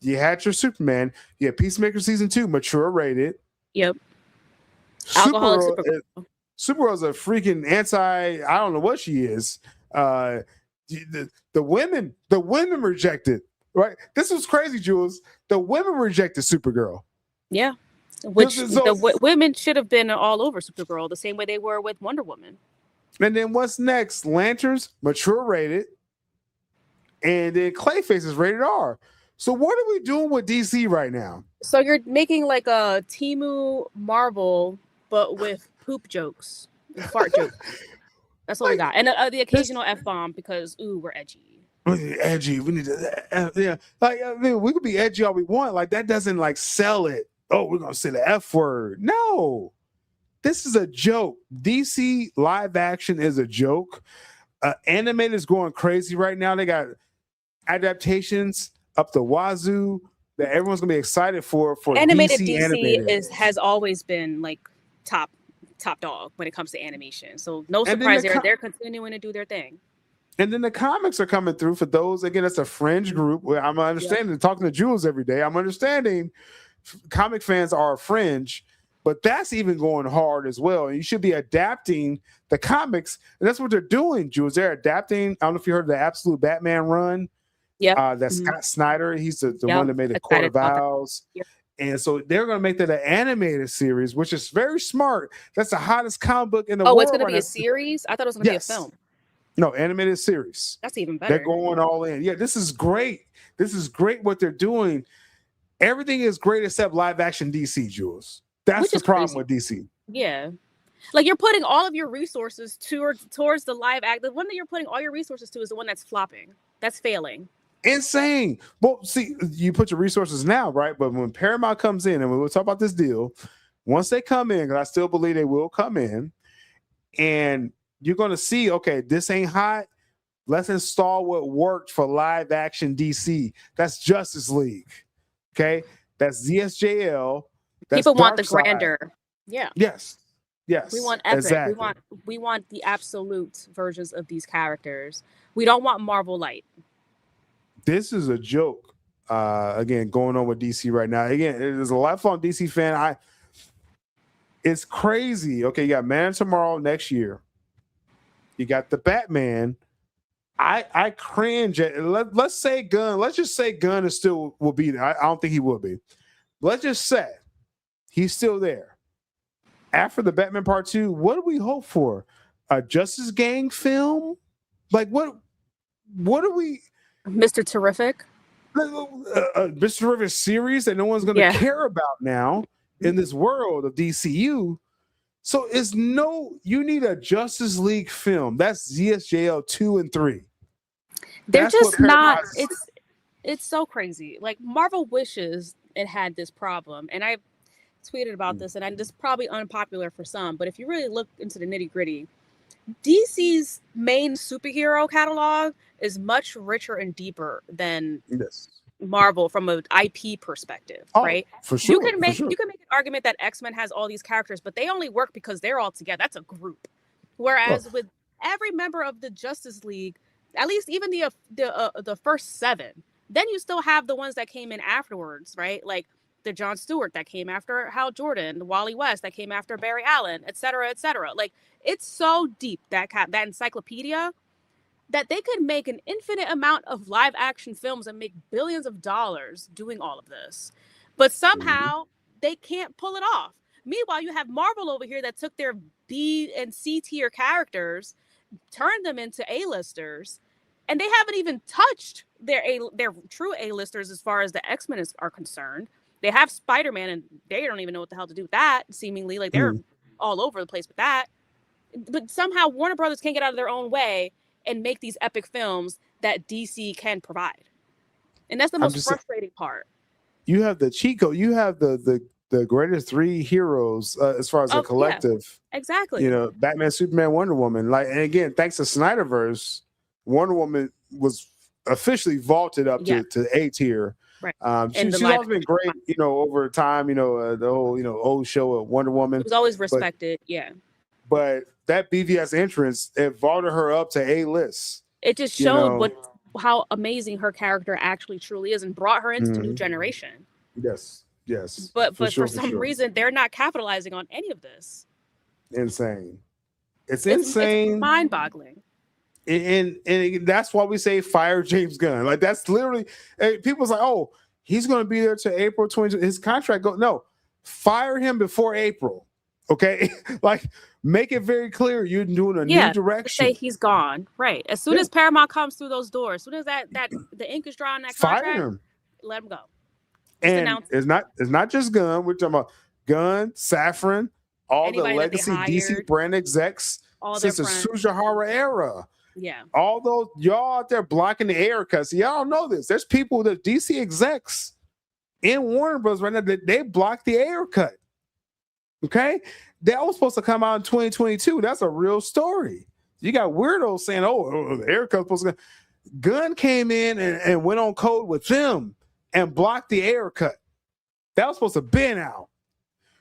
You had your Superman. You had Peacemaker season 2, mature rated.
Yep.
Supergirl's a freaking I don't know what she is. The women rejected, right? This was crazy, Jules. The women rejected Supergirl.
Yeah. Which the women should have been all over Supergirl the same way they were with Wonder Woman.
And then what's next? Lanterns, mature rated. And then Clayface is rated R. So what are we doing with DC right now?
So you're making like a Temu Marvel, but with poop jokes, fart jokes. That's all we got. And the occasional F-bomb because, we're edgy.
Edgy. We need to, Like, I mean, we could be edgy all we want. Like, that doesn't, like, sell it. Oh, we're going to say the F word. No. This is a joke. DC live action is a joke. Animated is going crazy right now. They got adaptations up the wazoo that everyone's going to be excited for
animated.
DC
animated has always been, like, top dog when it comes to animation. So no surprise they're continuing to do their thing.
And then the comics are coming through for those. Again, it's a fringe group. Where I'm understanding, talking to Jules every day, I'm understanding comic fans are a fringe, but that's even going hard as well. And you should be adapting the comics. And that's what they're doing, Jules. They're adapting. I don't know if you heard the Absolute Batman run.
Yeah.
That's Scott Snyder. He's the one that made the Court of Owls. Yep. And so they're going to make that an animated series, which is very smart. That's the hottest comic book in the world.
Oh, it's going to be a series? I thought it was going to be a film.
No, animated series.
That's even better.
They're going all in. Yeah, this is great. This is great what they're doing. Everything is great except live action DC, Jules. That's the problem with DC.
Yeah. Like, you're putting all of your resources towards the live act. The one that you're putting all your resources to is the one that's flopping. That's failing.
Insane. Well, see, you put your resources now, right? But when Paramount comes in, and we'll talk about this deal, once they come in, because I still believe they will come in, and you're going to see, okay, this ain't hot. Let's install what worked for live action DC. That's Justice League. Okay? That's ZSJL. That's
people want the
Darkseid.
Grandeur. Yeah.
Yes.
We want epic.
Exactly.
We want the absolute versions of these characters. We don't want Marvel Light.
This is a joke. Again, going on with DC right now. Again, as a lifelong DC fan, it's crazy. Okay, you got Man of Tomorrow next year. You got the Batman, I cringe at let's say Gunn. Let's just say Gunn is still will be there. I don't think he will be. Let's just say he's still there. After the Batman Part 2, what do we hope for? A Justice Gang film? Like what do we
Mr. Terrific?
Mr. Terrific series that no one's going to care about now in this world of DCU. So you need a Justice League film. That's ZSJL 2 and 3.
They're just not. It's so crazy. Like Marvel wishes it had this problem, and I tweeted about this, and this is probably unpopular for some, but if you really look into the nitty gritty, DC's main superhero catalog is much richer and deeper than Marvel from an IP perspective, right?
For sure.
You can make an argument that X-Men has all these characters, but they only work because they're all together. That's a group. Whereas with every member of the Justice League, at least even the first 7, then you still have the ones that came in afterwards, right? Like the Jon Stewart that came after Hal Jordan, the Wally West that came after Barry Allen, et cetera, et cetera. Like it's so deep, that encyclopedia, that they could make an infinite amount of live action films and make billions of dollars doing all of this. But somehow they can't pull it off. Meanwhile, you have Marvel over here that took their B and C tier characters, turned them into A-listers, and they haven't even touched their true A-listers as far as the X-Men are concerned. They have Spider-Man, and they don't even know what the hell to do with that, seemingly. Like, they're all over the place with that. But somehow Warner Brothers can't get out of their own way and make these epic films that DC can provide. And that's the most frustrating part. You
have the Chico. You have the greatest 3 heroes as far as a collective.
Yeah, exactly.
You know, Batman, Superman, Wonder Woman. Like, and again, thanks to Snyderverse, Wonder Woman was officially vaulted up to A tier.
Right.
She's always been great, over time, the whole, old show of Wonder Woman.
It was always respected,
But that BVS entrance, it vaulted her up to A-list.
It just showed how amazing her character actually truly is and brought her into the new generation.
Yes.
But for some reason, they're not capitalizing on any of this.
Insane. It's insane.
It's mind-boggling.
And that's why we say fire James Gunn. Like, that's literally, people's like, oh, he's going to be there to April 20. His contract no, fire him before April. Okay, like make it very clear you're doing a new direction.
Say he's gone, right? As soon as Paramount comes through those doors, as soon as that the ink is dry on that contract,
fire him.
Let him go.
And it's not just Gunn. We're talking about Gunn, Safran, all the legacy DC brand execs since the Sujihara era.
Yeah,
all those y'all out there blocking the air cuts. Y'all know this. There's people that DC execs in Warner Bros. Right now that they block the air cut. Okay, that was supposed to come out in 2022. That's a real story. You got weirdos saying, "Oh, the air cut's supposed to." Gunn came in and went on code with them and blocked the air cut. That was supposed to been out.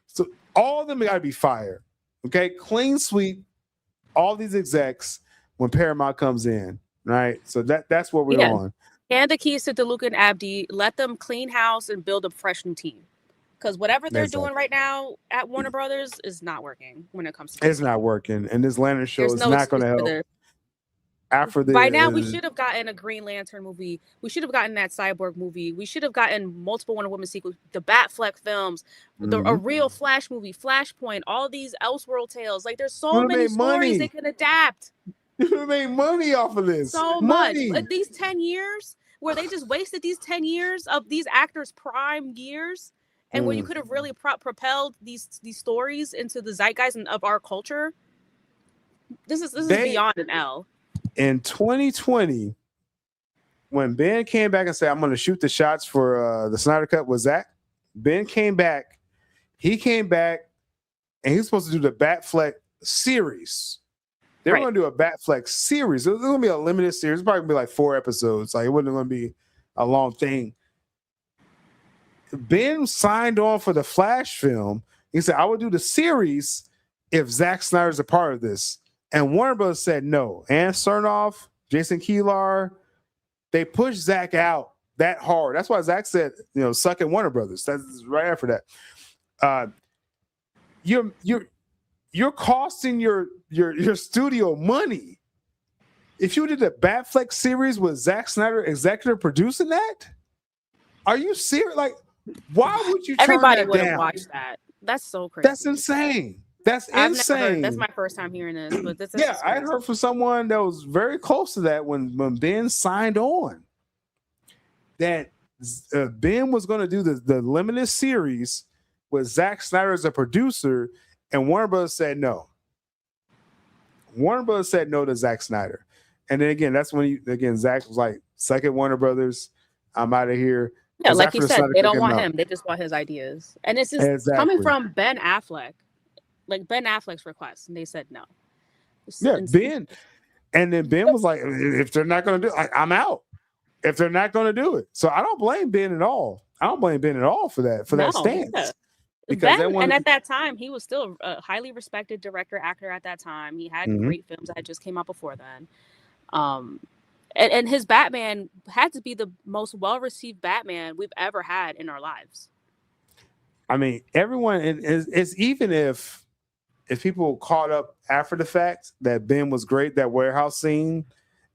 So all of them got to be fired. Okay, clean sweep. All these execs when Paramount comes in, right? So that's what we're on.
And the keys to DeLuca and Abdi. Let them clean house and build a fresh new team. Because whatever they're doing right now at Warner Brothers is not working when it comes to
it's not working. And this Lantern show is not going to help. After this,
right now, we should have gotten a Green Lantern movie. We should have gotten that Cyborg movie. We should have gotten multiple Wonder Woman sequels, the Batfleck films, a real Flash movie, Flashpoint, all these Elseworld tales. Like, there's so many stories they can adapt.
You made money off of this.
So much. Like, these 10 years where they just wasted these 10 years of these actors' prime years. And where you could have really propelled these stories into the zeitgeist of our culture. This is beyond an L.
In 2020, when Ben came back and said, I'm going to shoot the shots for the Snyder Cut with Zack, Ben came back. He came back, and he was supposed to do the Batfleck series. They were going to do a Batfleck series. It was going to be a limited series. It's probably going to be like 4 episodes. Like, it wasn't going to be a long thing. Ben signed on for the Flash film. He said, I would do the series if Zack Snyder's a part of this. And Warner Bros. Said no. Ann Cernoff, Jason Kilar, they pushed Zack out that hard. That's why Zack said, suck at Warner Brothers. That's right after that. You're costing your studio money. If you did the Batfleck series with Zack Snyder executive producing that, are you serious? Like, why would you turn
Everybody
that
would have
down?
watched that. That's so crazy.
That's insane. That's
I've
insane.
never heard. That's my first time hearing this, but this is
Yeah, I heard from someone that was very close to that when Ben signed on that Ben was going to do the limited series with Zack Snyder as a producer, and Warner Brothers said no. Warner Brothers said no to Zack Snyder. And then again, that's when Zack was like, "Suck it, Warner Brothers. I'm out of here."
Yeah, like he said, they don't want him. They just want his ideas. And this is coming from Ben Affleck, like Ben Affleck's request, and they said no.
Ben. And then Ben was like, "If they're not going to do it, I'm out. If they're not going to do it." So I don't blame Ben at all. I don't blame Ben at all for that stance.
Yeah.
Because
and at that time, he was still a highly respected director, actor at that time. He had great films that had just came out before then. And his Batman had to be the most well-received Batman we've ever had in our lives.
I mean, everyone is even if people caught up after the fact that Ben was great, that warehouse scene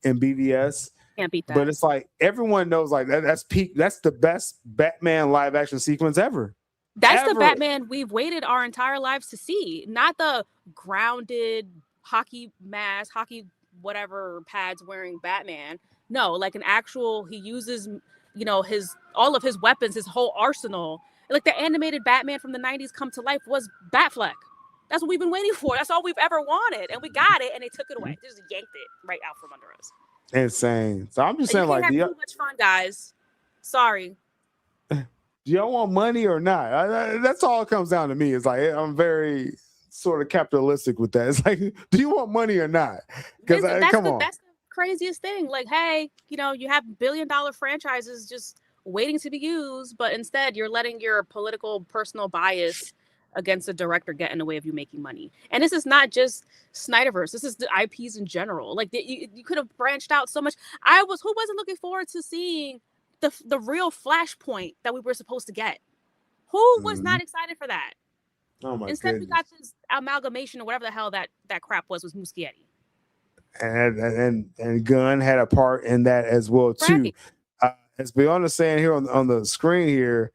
in BVS.
Can't beat that.
But it's like everyone knows like that's peak. That's the best Batman live action sequence ever.
That's the Batman we've waited our entire lives to see, not the grounded hockey mask, hockey whatever pads wearing Batman. No, like an actual, he uses, all of his weapons, his whole arsenal. Like the animated Batman from the 90s come to life was Batfleck. That's what we've been waiting for. That's all we've ever wanted. And we got it, and they took it away. They just yanked it right out from under us.
Insane. So I'm just saying,
like, too much fun, guys. Sorry.
Do y'all want money or not? That's all it comes down to me. It's like I'm very sort of capitalistic with that. It's like, do you want money or not? Because come on,
that's the craziest thing. Like, hey, you have billion-dollar franchises just waiting to be used, but instead you're letting your political personal bias against a director get in the way of you making money. And this is not just Snyderverse. This is the IPs in general. Like you could have branched out so much. Who wasn't looking forward to seeing the real Flashpoint that we were supposed to get? Who was not excited for that?
Oh my
Instead,
goodness.
we got this amalgamation or whatever the hell that crap was Muschietti.
And Gunn had a part in that as well too. Right. As Beyond is saying here on the screen here,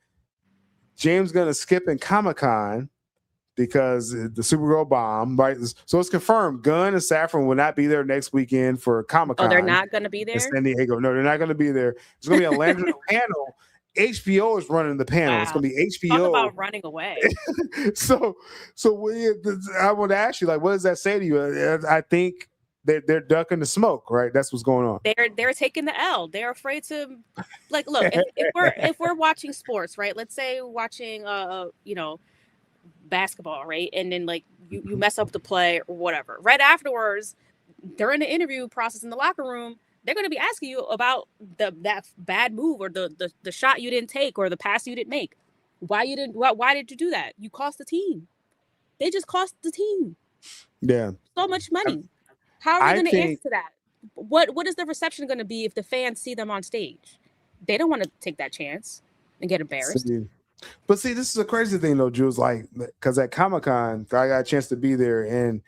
James Gunn is skipping Comic-Con because the Supergirl bomb, right? So it's confirmed Gunn and Safran will not be there next weekend for Comic-Con.
Oh, they're not going to be there?
In San Diego. No, they're not going to be there. There's going to be a Lantern panel. HBO is running the panel. Wow. It's going to be HBO.
Talk about running away.
So I want to ask you, like, what does that say to you? I think they're ducking the smoke, right? That's what's going on.
They're taking the L. They're afraid to, like, look, if we're watching sports, right? Let's say watching basketball, right? And then like you mess up the play or whatever. Right afterwards, during the interview process in the locker room, they're going to be asking you about that bad move or the shot you didn't take or the pass you didn't make. Why did you do that? You cost the team. They just cost the team.
Yeah.
So much money. How are they going to answer to that? What is the reception going to be if the fans see them on stage? They don't want to take that chance and get embarrassed.
But see, this is a crazy thing though, Jules. Like, because at Comic-Con, I got a chance to be there, and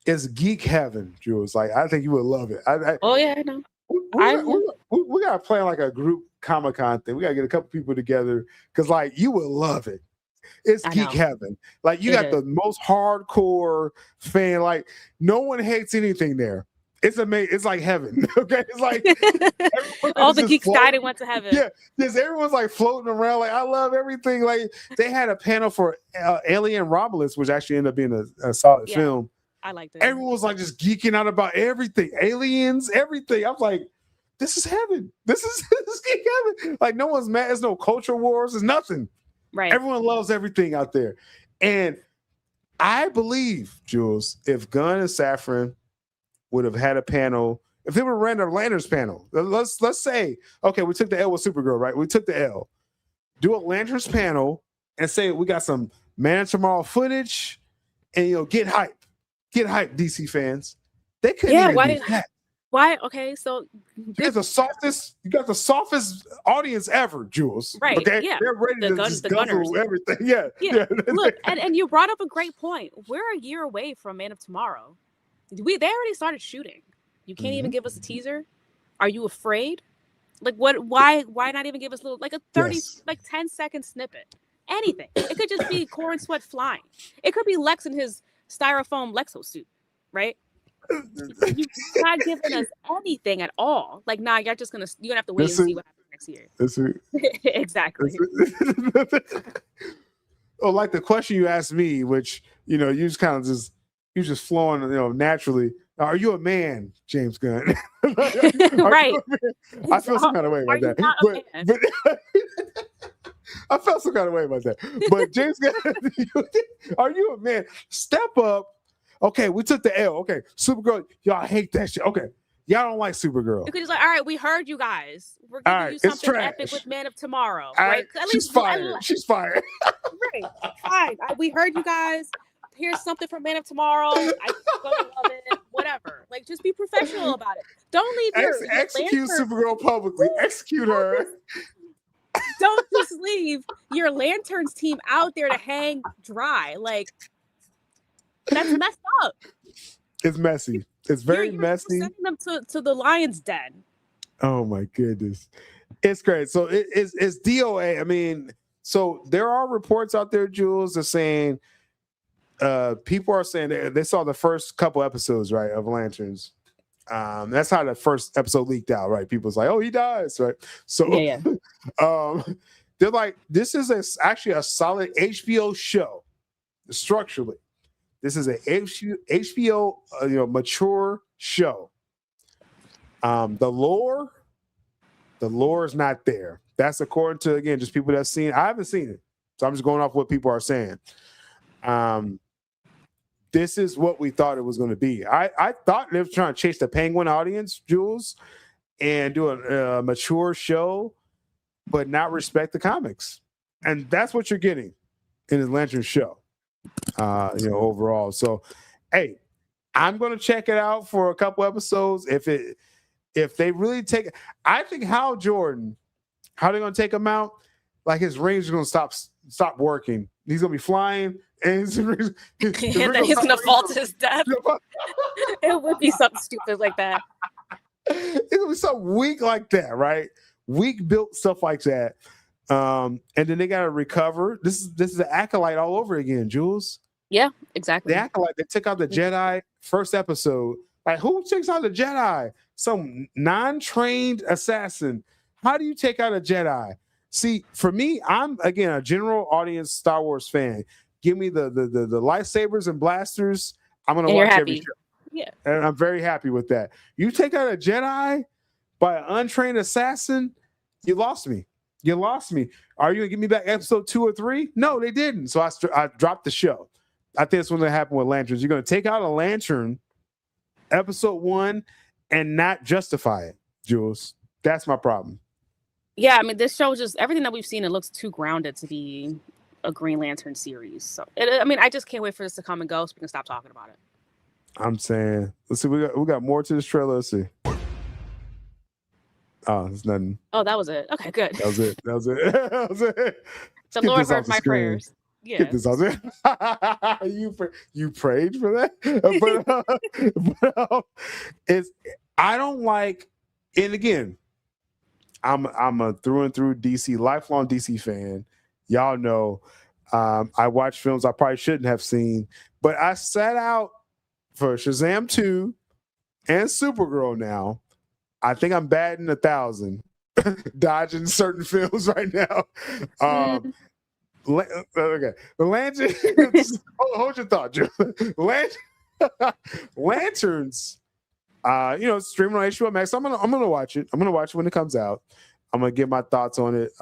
it's geek heaven, Jules. Like, I think you would love it.
Oh yeah, I know.
We gotta plan like a group Comic-Con thing. We gotta get a couple people together because, like, you would love it. It's geek heaven. Like, you got the most hardcore fan. Like, no one hates anything there. It's amazing. It's like heaven. Okay, it's like
all the geeks died and went to heaven.
Yeah, because everyone's like floating around. Like, I love everything. Like, they had a panel for Alien Romulus, which actually ended up being a solid film.
I liked it.
Everyone was like just geeking out about everything, aliens, everything. I was like, this is heaven. This is geek heaven. Like, no one's mad. There's no culture wars. There's nothing.
Right.
Everyone loves everything out there. And I believe, Jules, if Gunn and Safran would have had a panel, if they would have ran a Lanterns panel, let's say, okay, we took the L with Supergirl, right? We took the L. Do a Lanterns panel and say we got some Man of Tomorrow footage, and get hype. Get hype, DC fans. They couldn't even do that.
Why? Okay, so
you got the softest audience ever, Jules.
Right?
Okay,
yeah.
They're ready to just guzzle everything. Yeah.
Look, and you brought up a great point. We're a year away from Man of Tomorrow. They already started shooting. You can't even give us a teaser. Are you afraid? Like what? Why not even give us like a 30, like 10-second snippet? Anything. It could just be Corn Sweat flying. It could be Lex in his styrofoam Lexo suit, right? You're not giving us anything at all. Like, nah, you're gonna have to wait and see what happens next year. Exactly.
Oh, like the question you asked me, which you just kind of just flowing, naturally. Are you a man, James Gunn?
Right.
I feel some kind of way about that. I felt some kind of way about that. But James Gunn, are you a man? Step up. Okay, we took the L. Okay, Supergirl, y'all hate that shit. Okay, y'all don't like Supergirl.
You could just all right, we heard you guys. We're giving you something epic with Man of Tomorrow. Right? At
She's fired. She's fired.
Right. Fine. We heard you guys. Here's something from Man of Tomorrow. I fucking love it. Whatever. Like, just be professional about it. Don't leave your
execute Supergirl publicly. Execute her.
Don't just leave your Lanterns team out there to hang dry. Like, that's messed up.
It's messy. It's very messy.
Sending them to the lion's den.
Oh my goodness, it's great. So it's DOA. I mean, so there are reports out there, Jules, that saying people are saying they saw the first couple episodes, right, of Lanterns. That's how the first episode leaked out, right? People's like, oh, he dies, right? So they're like, this is actually a solid HBO show structurally. This is a HBO mature show. The lore is not there. That's according to, again, just people that's seen. I haven't seen it, so I'm just going off what people are saying. This is what we thought it was going to be. I thought they were trying to chase the Penguin audience, Jules, and do a mature show, but not respect the comics. And that's what you're getting in the Lantern show, overall. So, hey, I'm going to check it out for a couple episodes. If they really take, I think how they're going to take him out, like his range is going to stop working. He's going to be flying. And then
he's gonna fall to his death. It would be something stupid like that.
It would be something weak like that, right? Weak built stuff like that. And then they gotta recover. This is an Acolyte all over again, Jules.
Yeah, exactly.
The Acolyte, they took out the Jedi first episode. Like, who takes out the Jedi? Some non-trained assassin. How do you take out a Jedi? See, for me, I'm again a general audience Star Wars fan. Give me the lightsabers and blasters. I'm gonna watch every show.
Yeah,
and I'm very happy with that. You take out a Jedi by an untrained assassin, you lost me. Are you gonna give me back episode 2 or 3? No, they didn't. So I dropped the show. I think that's what's gonna happen with Lanterns. You're gonna take out a Lantern, episode 1, and not justify it, Jules. That's my problem.
Yeah, I mean, this show just everything that we've seen. It looks too grounded to be a Green Lantern series. So I just can't wait for this to come and go so we can stop talking about it.
I'm saying, let's see, we got more to this trailer. Let's see. Oh, there's nothing.
Oh, that was it. Okay, good.
That was it.
The Lord heard my prayers. Yeah.
Get this out there. You prayed for that? I don't like, and again, I'm a through and through DC, lifelong DC fan. Y'all know I watch films I probably shouldn't have seen, but I sat out for Shazam 2 and Supergirl now. I think I'm batting 1,000, dodging certain films right now. Okay, the Lantern. Hold your thought, Joe. Lanterns. Streaming on HBO Max. I'm gonna watch it. I'm gonna watch it when it comes out. I'm gonna give my thoughts on it.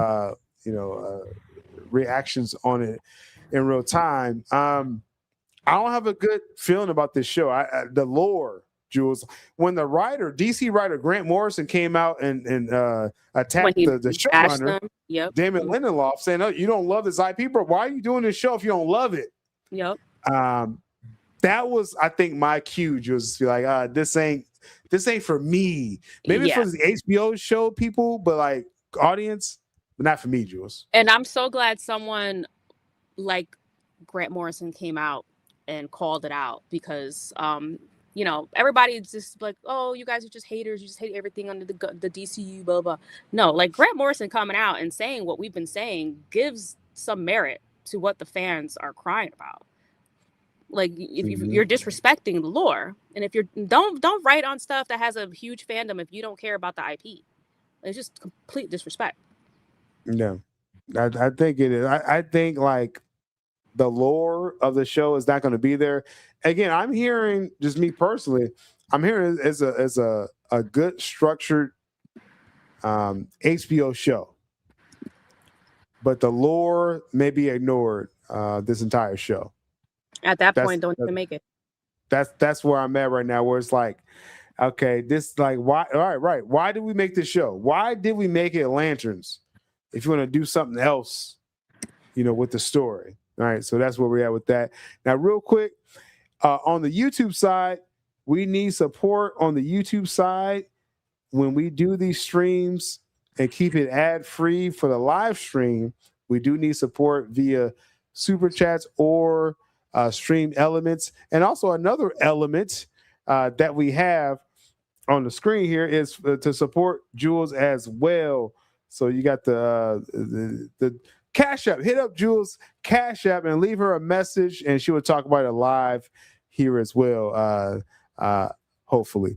Reactions on it in real time. I don't have a good feeling about this show. The lore, Jules. When the DC writer Grant Morrison came out and attacked the showrunner, Damon Lindelof, saying, "Oh, you don't love this IP, bro. Why are you doing this show if you don't love it?"
Yep.
That was, I think, my cue. Just be like, this ain't for me. Maybe it's for the HBO show people, but like audience, but not for me, Jules.
And I'm so glad someone like Grant Morrison came out and called it out, because you know, everybody's just like, oh, you guys are just haters. You just hate everything under the DCU, blah, blah. No, like Grant Morrison coming out and saying what we've been saying gives some merit to what the fans are crying about. Like, if you're disrespecting the lore, and if you're don't write on stuff that has a huge fandom if you don't care about the IP. It's just complete disrespect.
Yeah, I think it is. I think like the lore of the show is not going to be there. Again, I'm hearing, just me personally, I'm hearing as a good structured HBO show, but the lore may be ignored this entire show.
At that point, don't even make it.
That's where I'm at right now, where it's like, okay, this like why? All right. Why did we make this show? Why did we make it Lanterns? If you want to do something else, you know, with the story. All right, so that's where we're at with that. Now, real quick, on the YouTube side, we need support on the YouTube side when we do these streams and keep it ad-free for the live stream. We do need support via super chats or stream elements. And also another element that we have on the screen here is to support Jules as well. So you got the CashApp. Hit up Jules' CashApp and leave her a message, and she will talk about it live here as well. Hopefully.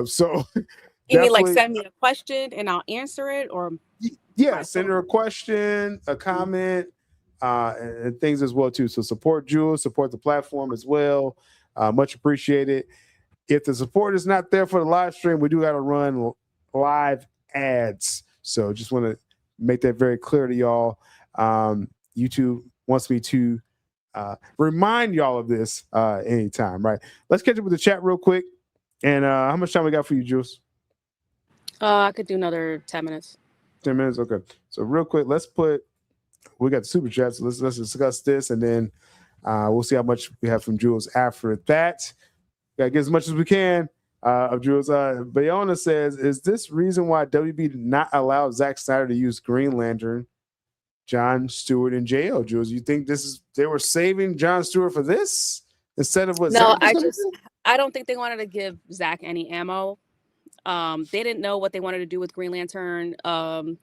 So
you mean like send me a question and I'll answer it, or
send her a question, a comment, and things as well too. So support Jules, support the platform as well. Much appreciated. If the support is not there for the live stream, we do got to run live ads. So just want to make that very clear to y'all. YouTube wants me to remind y'all of this anytime, right? Let's catch up with the chat real quick. And how much time we got for you, Jules?
I could do another 10 minutes.
10 minutes, okay. So real quick, we got the super chat, so let's discuss this, and then we'll see how much we have from Jules after that. Gotta get as much as we can of Jules. Bayona says, is this reason why WB did not allow Zack Snyder to use Green Lantern, John Stewart in jail? Jules, you think they were saving John Stewart for this instead of what?
No, I don't think they wanted to give Zack any ammo. They didn't know what they wanted to do with Green Lantern. GUNN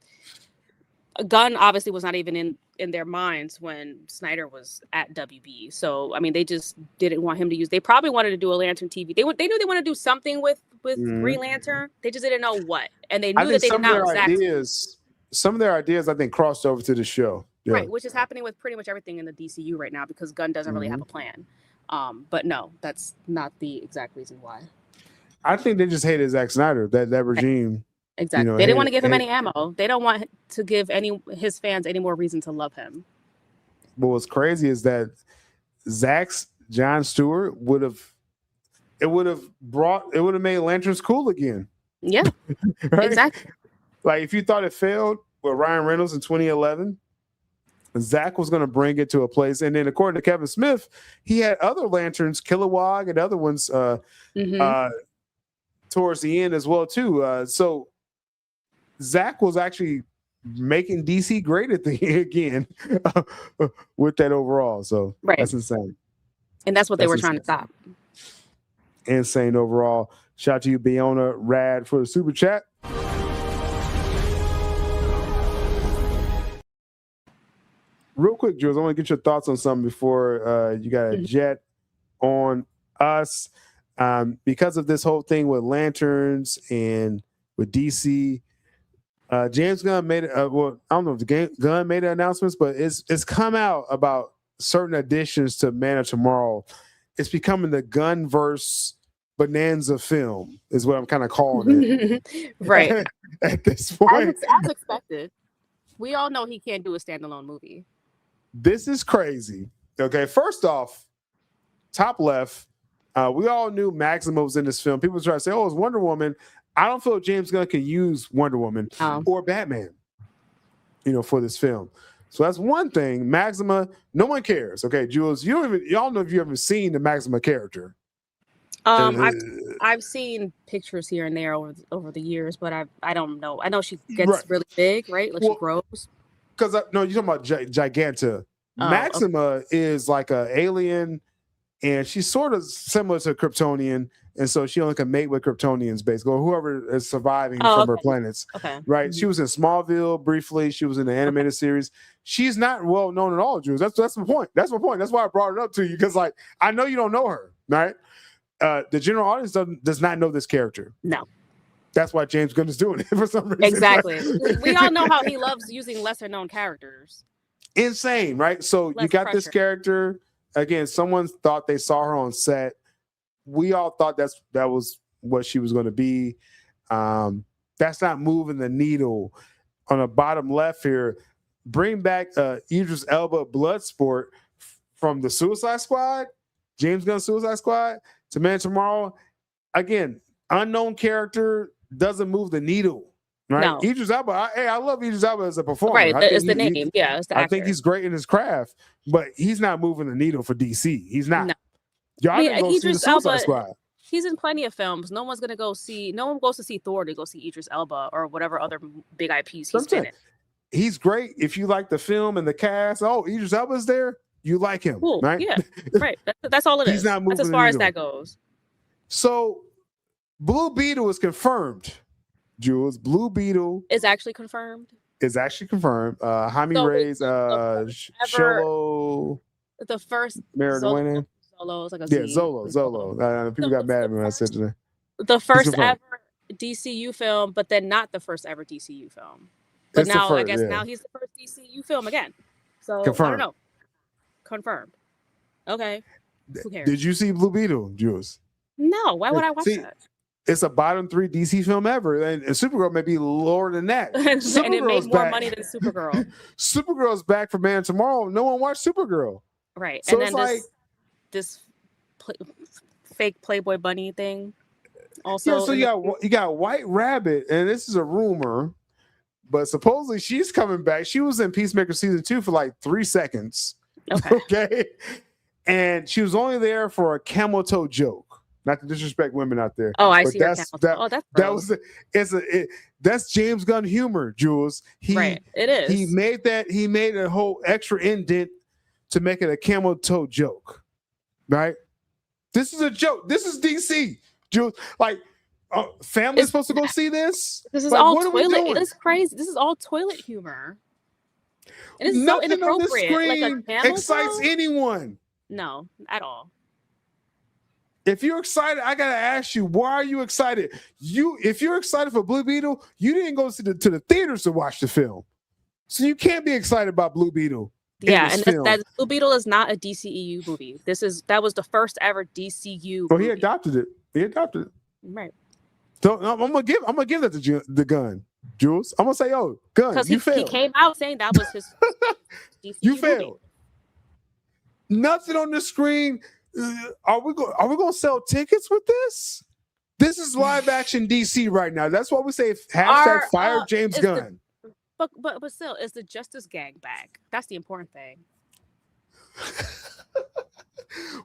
obviously was not even in their minds when Snyder was at WB. So I mean, they just didn't want him to use. They probably wanted to do a Lantern TV. They knew they wanted to do something with Green Lantern. They just didn't know what, and they knew that they didn't know exactly.
Some of their ideas, I think, crossed over to the show. Yeah.
Right, which is happening with pretty much everything in the DCU right now because GUNN doesn't really have a plan. But no, that's not the exact reason why.
I think they just hated Zack Snyder, that regime.
Exactly. They didn't want to give him any ammo. They don't want to give his fans any more reason to love him.
But what's crazy is that Zack's John Stewart would have made Lanterns cool again.
Yeah, right? Exactly.
Like if you thought it failed with Ryan Reynolds in 2011, Zack was going to bring it to a place. And then according to Kevin Smith, he had other Lanterns, Kilowog and other ones towards the end as well too. So Zack was actually making DC great again with that overall. So that's insane.
And that's what they were trying to stop.
Insane overall. Shout out to you, Bayona Rad, for the super chat. Real quick, Jules, I want to get your thoughts on something before you got a jet on us. Because of this whole thing with Lanterns and with DC, James Gunn made I don't know if Gunn made the announcements, but it's come out about certain additions to Man of Tomorrow. It's becoming the Gunn-verse bonanza film, is what I'm kind of calling it.
Right.
At this point.
As expected. We all know he can't do a standalone movie.
This is crazy. Okay, first off, top left, we all knew Maxima was in this film. People try to say, oh, it's Wonder Woman. I don't feel James Gunn can use Wonder Woman or Batman, for this film. So that's one thing. Maxima, no one cares. Okay, Jules, y'all know if you haven't seen the Maxima character.
I've seen pictures here and there over the years, but I don't know. I know she gets really big, right? Like she grows.
Because you're talking about Giganta. Maxima is like an alien, and she's sort of similar to Kryptonian, and so she only can mate with Kryptonians, basically, or whoever is surviving
Oh,
from her
okay.
planets.
Okay.
Right? She was in Smallville briefly. She was in the animated series. She's not well known at all, Jules. That's my point. That's my point. That's why I brought it up to you, because like I know you don't know her, right? The general audience does not know this character.
No.
That's why James Gunn is doing it for some reason.
Exactly. We all know how he loves using lesser known characters.
Insane, right? So you
Less
got this
pressure.
character. Again, someone thought they saw her on set. We all thought that was what she was going to be. That's not moving the needle. On the bottom left here, bring back Idris Elba Bloodsport from the Suicide Squad, James Gunn Suicide Squad, to Man Tomorrow. Again, unknown character, doesn't move the needle. Right?
No.
Idris Elba, I love Idris Elba as a performer.
Right.
I think
It's the name. It's the actor.
I think he's great in his craft, but he's not moving the needle for DC. He's not.
No.
Y'all didn't go see the
Idris
Suicide
Elba,
Squad.
he's in plenty of films. No one goes to see Thor to go see Idris Elba or whatever other big IPs he's been in.
He's great. If you like the film and the cast, Idris Elba's there, you like him.
Cool.
Right?
Yeah. Right. That's all it is.
He's not moving
That's as
the
far as
needle.
that goes.
So Blue Beetle is confirmed, Jules. Blue Beetle
It's actually confirmed.
is actually confirmed. Jaime
So
Reyes,
ever-
Sholo,
The first
Maradona.
Zolo is like a
Yeah,
Z.
Zolo. People got mad at me when I said that.
The first
confirmed.
ever DCU film, but then not the first ever DCU film. But
It's the
now I
first,
guess
yeah.
now he's the first DCU film again. So
Confirmed.
I don't know. Confirmed. Okay. Who cares?
Did you see Blue Beetle, Jules?
No, why would I watch
See,
that?
It's a bottom 3 DC film ever, and Supergirl may be lower than that.
And it made
Supergirl's
more
back.
money than Supergirl.
Supergirl's back for Man Tomorrow. No one watched Supergirl.
Right.
So
And
it's
then
like,
this fake Playboy Bunny thing. Also,
yeah, so you got White Rabbit, and this is a rumor, but supposedly she's coming back. She was in Peacemaker season 2 for like 3 seconds.
Okay.
Okay. And she was only there for a camel toe joke. Not to disrespect women out there.
Oh, I
but
see. Her
that's
camel toe.
that,
That's
that
gross.
was that's James Gunn humor, Jules.
Right. It is.
He made a whole extra indent to make it a camel toe joke. Right? This is a joke. This is DC. Jules, like family's supposed to go see this?
This is
Like,
all
what are we
toilet.
doing?
It's crazy. This is all toilet humor. And it's so
Nothing on the
inappropriate. Like a
screen
camel
excites
toe?
anyone.
No, at all.
If you're excited, I gotta ask you, why are you excited? If you're excited for Blue Beetle, you didn't go to the theaters to watch the film, so you can't be excited about Blue Beetle.
Yeah, and that Blue Beetle is not a DCEU movie. That was the first ever DCU.
Well, he
movie.
adopted it.
Right.
So I'm gonna give that to the Gun, Jules. I'm gonna say, Gun,
Because
you
he
failed.
came out saying that was his DCU
You
movie.
failed. Nothing on the screen. Are we gonna sell tickets with this? This is live action DC right now. That's why we say hashtag fire James Gunn.
But still, it's the Justice Gang back. That's the important thing.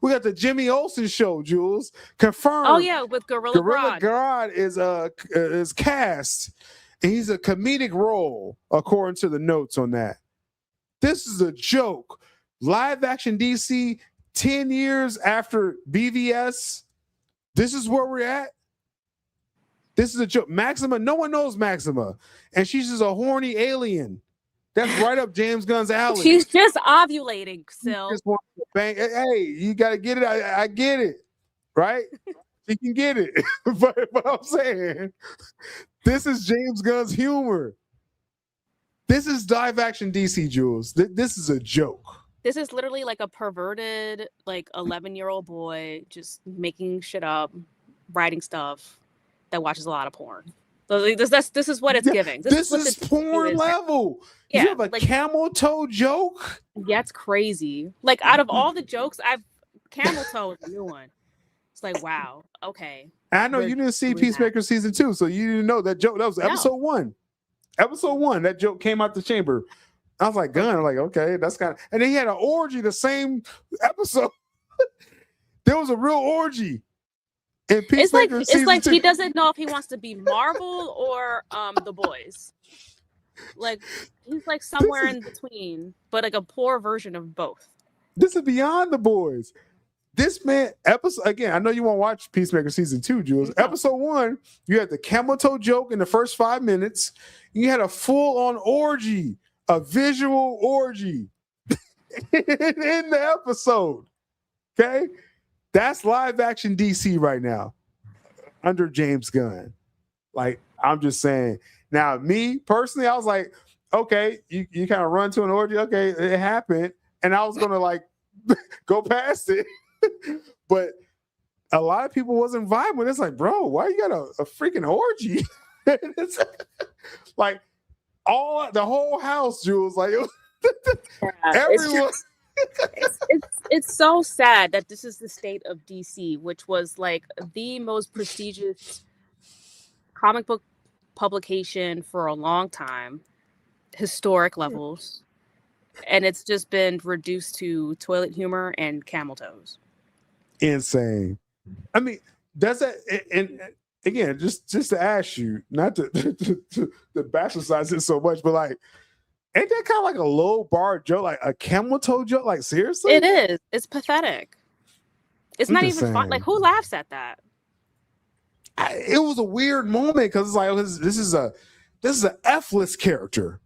We got the Jimmy Olsen show, Jules. Confirmed.
Oh yeah, with Gorilla Grodd.
God is cast. And he's a comedic role, according to the notes on that. This is a joke. Live action DC, 10 years after BVS. This is where we're at. This is a joke. Maxima, no one knows Maxima. And she's just a horny alien. That's right up James Gunn's alley.
She's just ovulating, Syl.
Just wants to bang. Hey, you gotta get it. I get it, right? You can get it, but I'm saying, this is James Gunn's humor. This is live action DC, Jules. This is a joke.
This is literally like a perverted, like 11-year-old boy just making shit up, writing stuff that watches a lot of porn. So this is what it's giving.
This
what
is
the
porn
is.
level.
Yeah,
You have a
like-
camel toe joke?
That's crazy. Like out of all the jokes, camel toe is a new one. It's like, wow, okay.
I know
We're
you didn't see
doing
Peacemaker season 2, so you didn't know that joke. That was
No.
episode 1. Episode 1, that joke came out the chamber. I was like, Gunn, like, okay, that's kind of, and then he had an orgy the same episode. There was a real orgy. In
It's like
Peacemaker season 2.
he doesn't know if he wants to be Marvel or The Boys. Like he's like somewhere in between, but like a poor version of both.
This is beyond The Boys. This man, episode again. I know you won't watch Peacemaker season 2, Jules. Episode 1, you had the camel toe joke in the first 5 minutes. You had a full-on orgy, a visual orgy in the episode. Okay, that's live action DC right now under James Gunn. Like, I'm just saying. Now, me personally, I was like, okay, you kind of run to an orgy. Okay, it happened, and I was gonna like go past it. But a lot of people wasn't vibing with it. It's like, bro, why you got a freaking orgy? It's like the whole house, Jules. Like everyone.
It's so sad that this is the state of DC, which was like the most prestigious comic book publication for a long time, historic levels, and it's just been reduced to toilet humor and camel toes.
Insane. I mean, does that? And again, just to ask you, not to bastardize it so much, but like, ain't that kind of like a low bar joke, like a camel toe joke? Like, seriously,
it is. It's pathetic. It's not even fun.
saying.
Like, who laughs at that?
It was a weird moment because it's like this is a F-list character.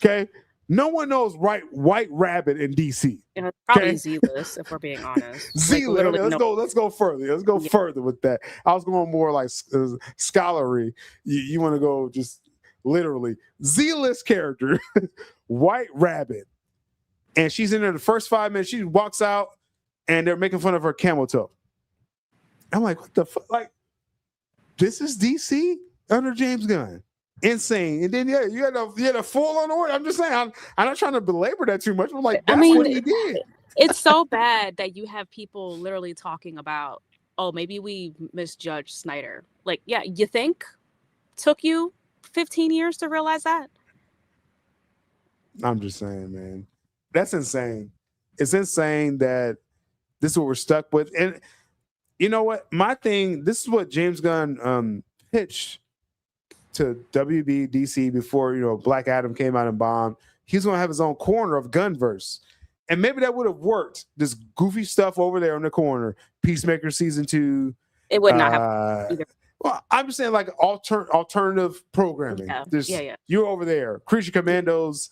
Okay, no one knows White Rabbit in DC.
You know, probably
Okay.
Z-list, if we're being honest.
Z-list. Okay, let's go further. Let's go further with that. I was going more like scholarly. You want to go just literally Z-list character, White Rabbit, and she's in there the first 5 minutes. She walks out, and they're making fun of her camel toe. I'm like, what the fuck? Like, this is DC under James Gunn. Insane. And then you had a full on order. I'm just saying, I'm not trying to belabor that too much. I'm like, that's what he did.
It's so bad that you have people literally talking about, oh, maybe we misjudged Snyder. Like, yeah, you think? Took you 15 years to realize that?
I'm just saying, man. That's insane. It's insane that this is what we're stuck with. And you know what? My thing, this is what James Gunn pitched to WB DC before, Black Adam came out and bombed. He's going to have his own corner of Gunverse. And maybe that would have worked. This goofy stuff over there in the corner. Peacemaker season 2.
It would not have either.
Well, I'm just saying like alternative programming.
Yeah.
You're over there. Creature Commandos.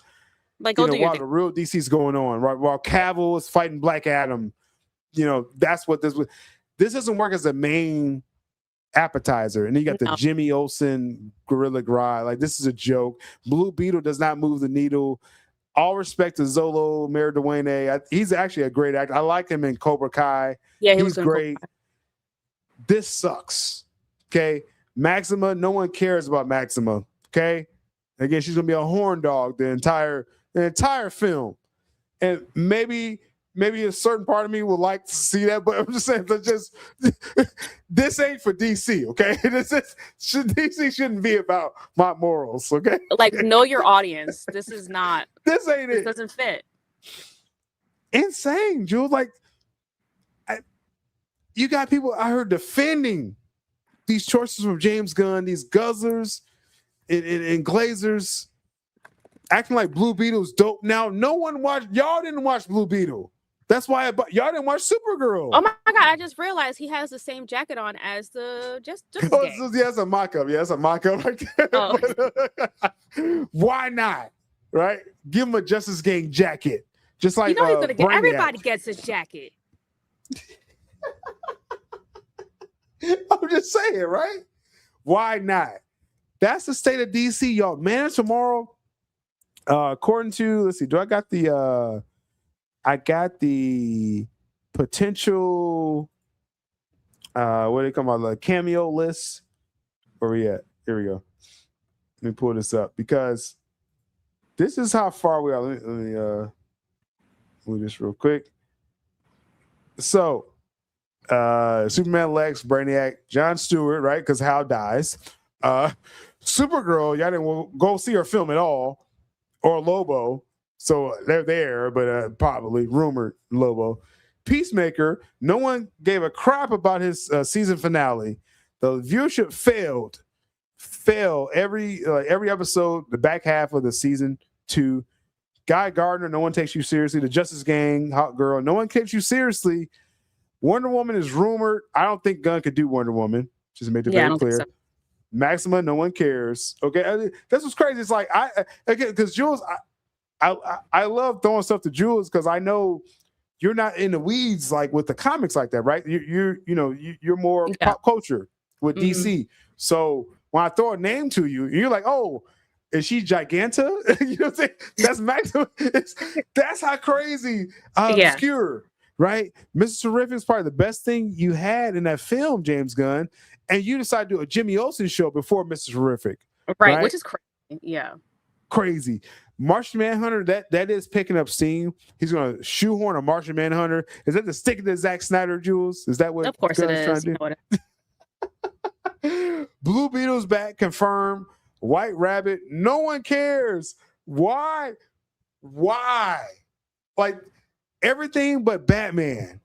Like, go do your
while
thing.
the real DC's going on, right? While Cavill is fighting Black Adam, that's what this was. This doesn't work as a main appetizer. And then you got the Jimmy Olsen Gorilla Grodd. Like, this is a joke. Blue Beetle does not move the needle. All respect to Zolo Meriduene. He's actually a great actor. I like him in Cobra Kai.
Yeah,
he's great. This sucks. Okay. Maxima, no one cares about Maxima. Okay. Again, she's gonna be a horn dog the entire film. And maybe a certain part of me would like to see that, but I'm just saying, this ain't for DC, okay? DC shouldn't be about my morals, okay?
Like, know your audience. This is not.
This ain't it.
This doesn't fit.
Insane, Jules. Like, you got people out here defending these choices from James Gunn, these guzzlers and glazers, acting like Blue Beetle's dope. Now, y'all didn't watch Blue Beetle. That's why y'all didn't watch Supergirl.
Oh my God, I just realized he has the same jacket on as the just
it's a mock-up. Yeah, it's a mock-up right there.
Oh.
Why not? Right? Give him a Justice Gang jacket. Just like
he's gonna get.
Brainiac.
Everybody gets his jacket.
I'm just saying, right? Why not? That's the state of DC, y'all. Man of Tomorrow, according to, let's see, I got the potential, what do they call the cameo list? Where we at? Here we go. Let me pull this up because this is how far we are. Let me move this real quick. So, Superman Lex, Brainiac, Jon Stewart, right? Because Hal dies. Supergirl, y'all didn't go see her film at all, or Lobo. So they're there, but probably rumored Lobo. Peacemaker, no one gave a crap about his season finale. The viewership failed every episode, the back half of the season 2. Guy Gardner, no one takes you seriously. The Justice Gang, Hot Girl, no one takes you seriously. Wonder Woman is rumored. I don't think Gunn could do Wonder Woman. Just to make it
Yeah, I
very
don't think
clear.
so.
Maxima, no one cares. Okay, this was crazy. It's like because Jules, I love throwing stuff to Jules because I know you're not in the weeds like with the comics like that, right? You're more pop culture with DC. So when I throw a name to you, you're like, oh, is she Giganta? You know what I'm saying? That's Maxima. That's how crazy obscure, right? Mr. Terrific is probably the best thing you had in that film, James Gunn. And you decided to do a Jimmy Olsen show before Mr. Terrific.
Right, which is crazy. Yeah.
Crazy. Martian Manhunter, that is picking up steam. He's going to shoehorn a Martian Manhunter. Is that the stick to Zack Snyder, Jules? Is that what?
Of course it is.
Trying to do? Blue Beetle's back, confirmed. White Rabbit, no one cares. Why? Like everything but Batman.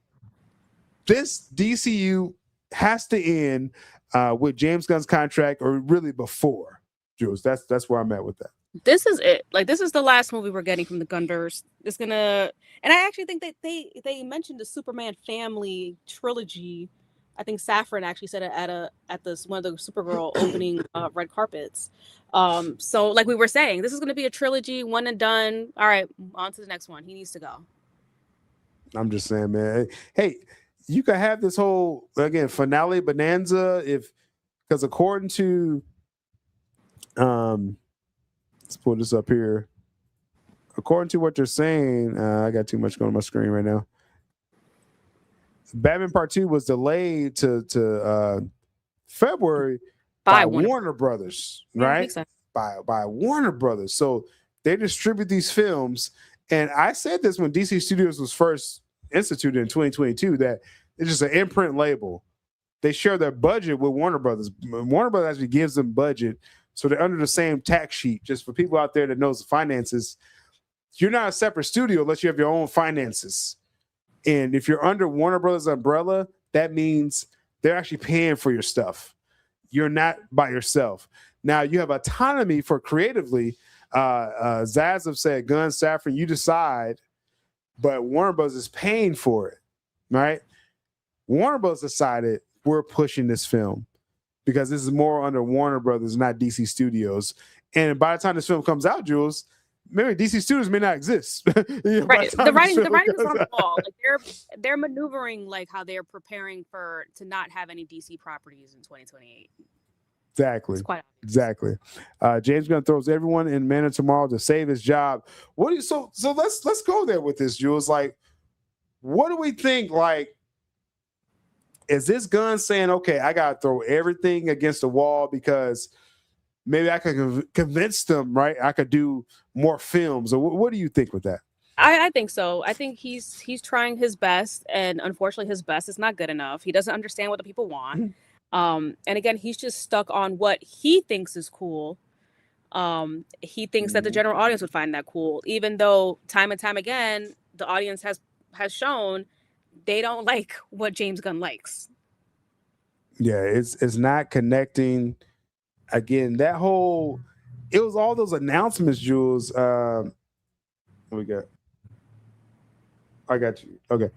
This DCU has to end with James Gunn's contract, or really before. Jules, that's where I'm at with that.
This is it. Like, this is the last movie we're getting from the Gunverse. It's gonna, and I actually think that they mentioned the Superman family trilogy. I think Saffron actually said it at this one of the Supergirl opening red carpets. So like we were saying, this is gonna be a trilogy, one and done. All right, on to the next one. He needs to go. I'm
just saying, man. Hey, you could have this whole finale bonanza because according to let's pull this up here. According to what they're saying, I got too much going on my screen right now. Batman Part 2 was delayed to February by Warner Brothers, right? By Warner Brothers. So they distribute these films. And I said this when DC Studios was first instituted in 2022, that it's just an imprint label. They share their budget with Warner Brothers. Warner Brothers actually gives them budget. So they're under the same tax sheet. Just for people out there that knows the finances, you're not a separate studio unless you have your own finances. And if you're under Warner Brothers umbrella, that means they're actually paying for your stuff. You're not by yourself. Now you have autonomy for creatively. Zaz have said, Gunn, Saffron, you decide, but Warner Brothers is paying for it, right? Warner Brothers decided we're pushing this film because this is more under Warner Brothers, not DC Studios. And by the time this film comes out, Jules, maybe DC Studios may not exist.
Right. The writing is on the wall. Like they're maneuvering like how they're preparing to not have any DC properties in 2028.
Exactly. Exactly. James Gunn throws everyone in Man of Tomorrow to save his job. So let's go there with this, Jules. Like, what do we think? Like, is this Gunn saying, okay, I gotta throw everything against the wall because maybe I could convince them, right? I could do more films. Or what do you think with that?
I think so. I think he's trying his best, and unfortunately, his best is not good enough. He doesn't understand what the people want. And again, he's just stuck on what he thinks is cool. He thinks that the general audience would find that cool, even though time and time again, the audience has shown they don't like what James Gunn likes.
Yeah, it's not connecting. Again, it was all those announcements, Jules. What we got? I got you. Okay.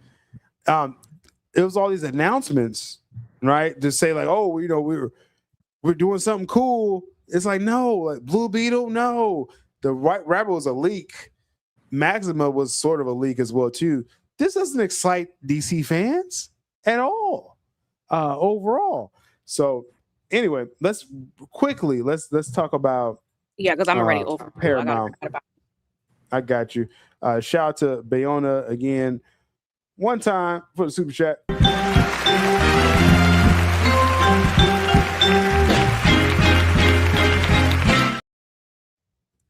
It was all these announcements, right? To say like, oh, we're doing something cool. It's like, no, like Blue Beetle, no. The White Rabbit was a leak. Maxima was sort of a leak as well too. This doesn't excite DC fans at all, overall. So anyway, let's talk about
because I'm already over
Paramount. I got you. Shout out to Bayona again, one time for the super chat.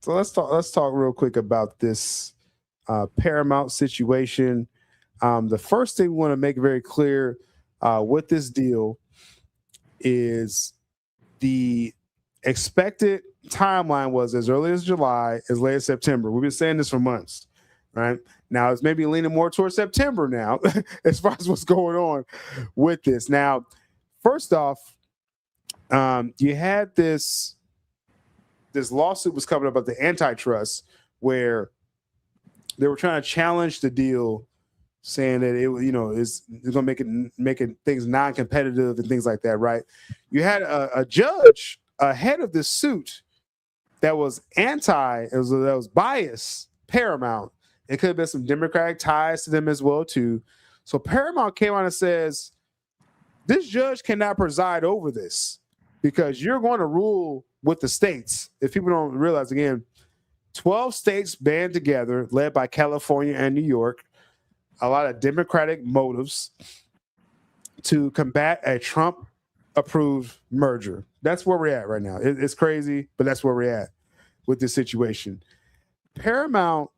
So let's talk real quick about this Paramount situation. The first thing we want to make very clear with this deal is the expected timeline was as early as July, as late as September. We've been saying this for months, right? Now it's maybe leaning more towards September now, as far as what's going on with this. Now, first off, you had this lawsuit was coming up about the antitrust, where they were trying to challenge the deal, saying that it's going to make it things non-competitive and things like that, right? You had a judge ahead of this suit that was that was biased Paramount. It could have been some Democratic ties to them as well too. So Paramount came out and says, this judge cannot preside over this because you're going to rule with the states. If people don't realize, again, 12 states band together, led by California and New York, a lot of Democratic motives to combat a Trump-approved merger. That's where we're at right now. It's crazy, but that's where we're at with this situation. Paramount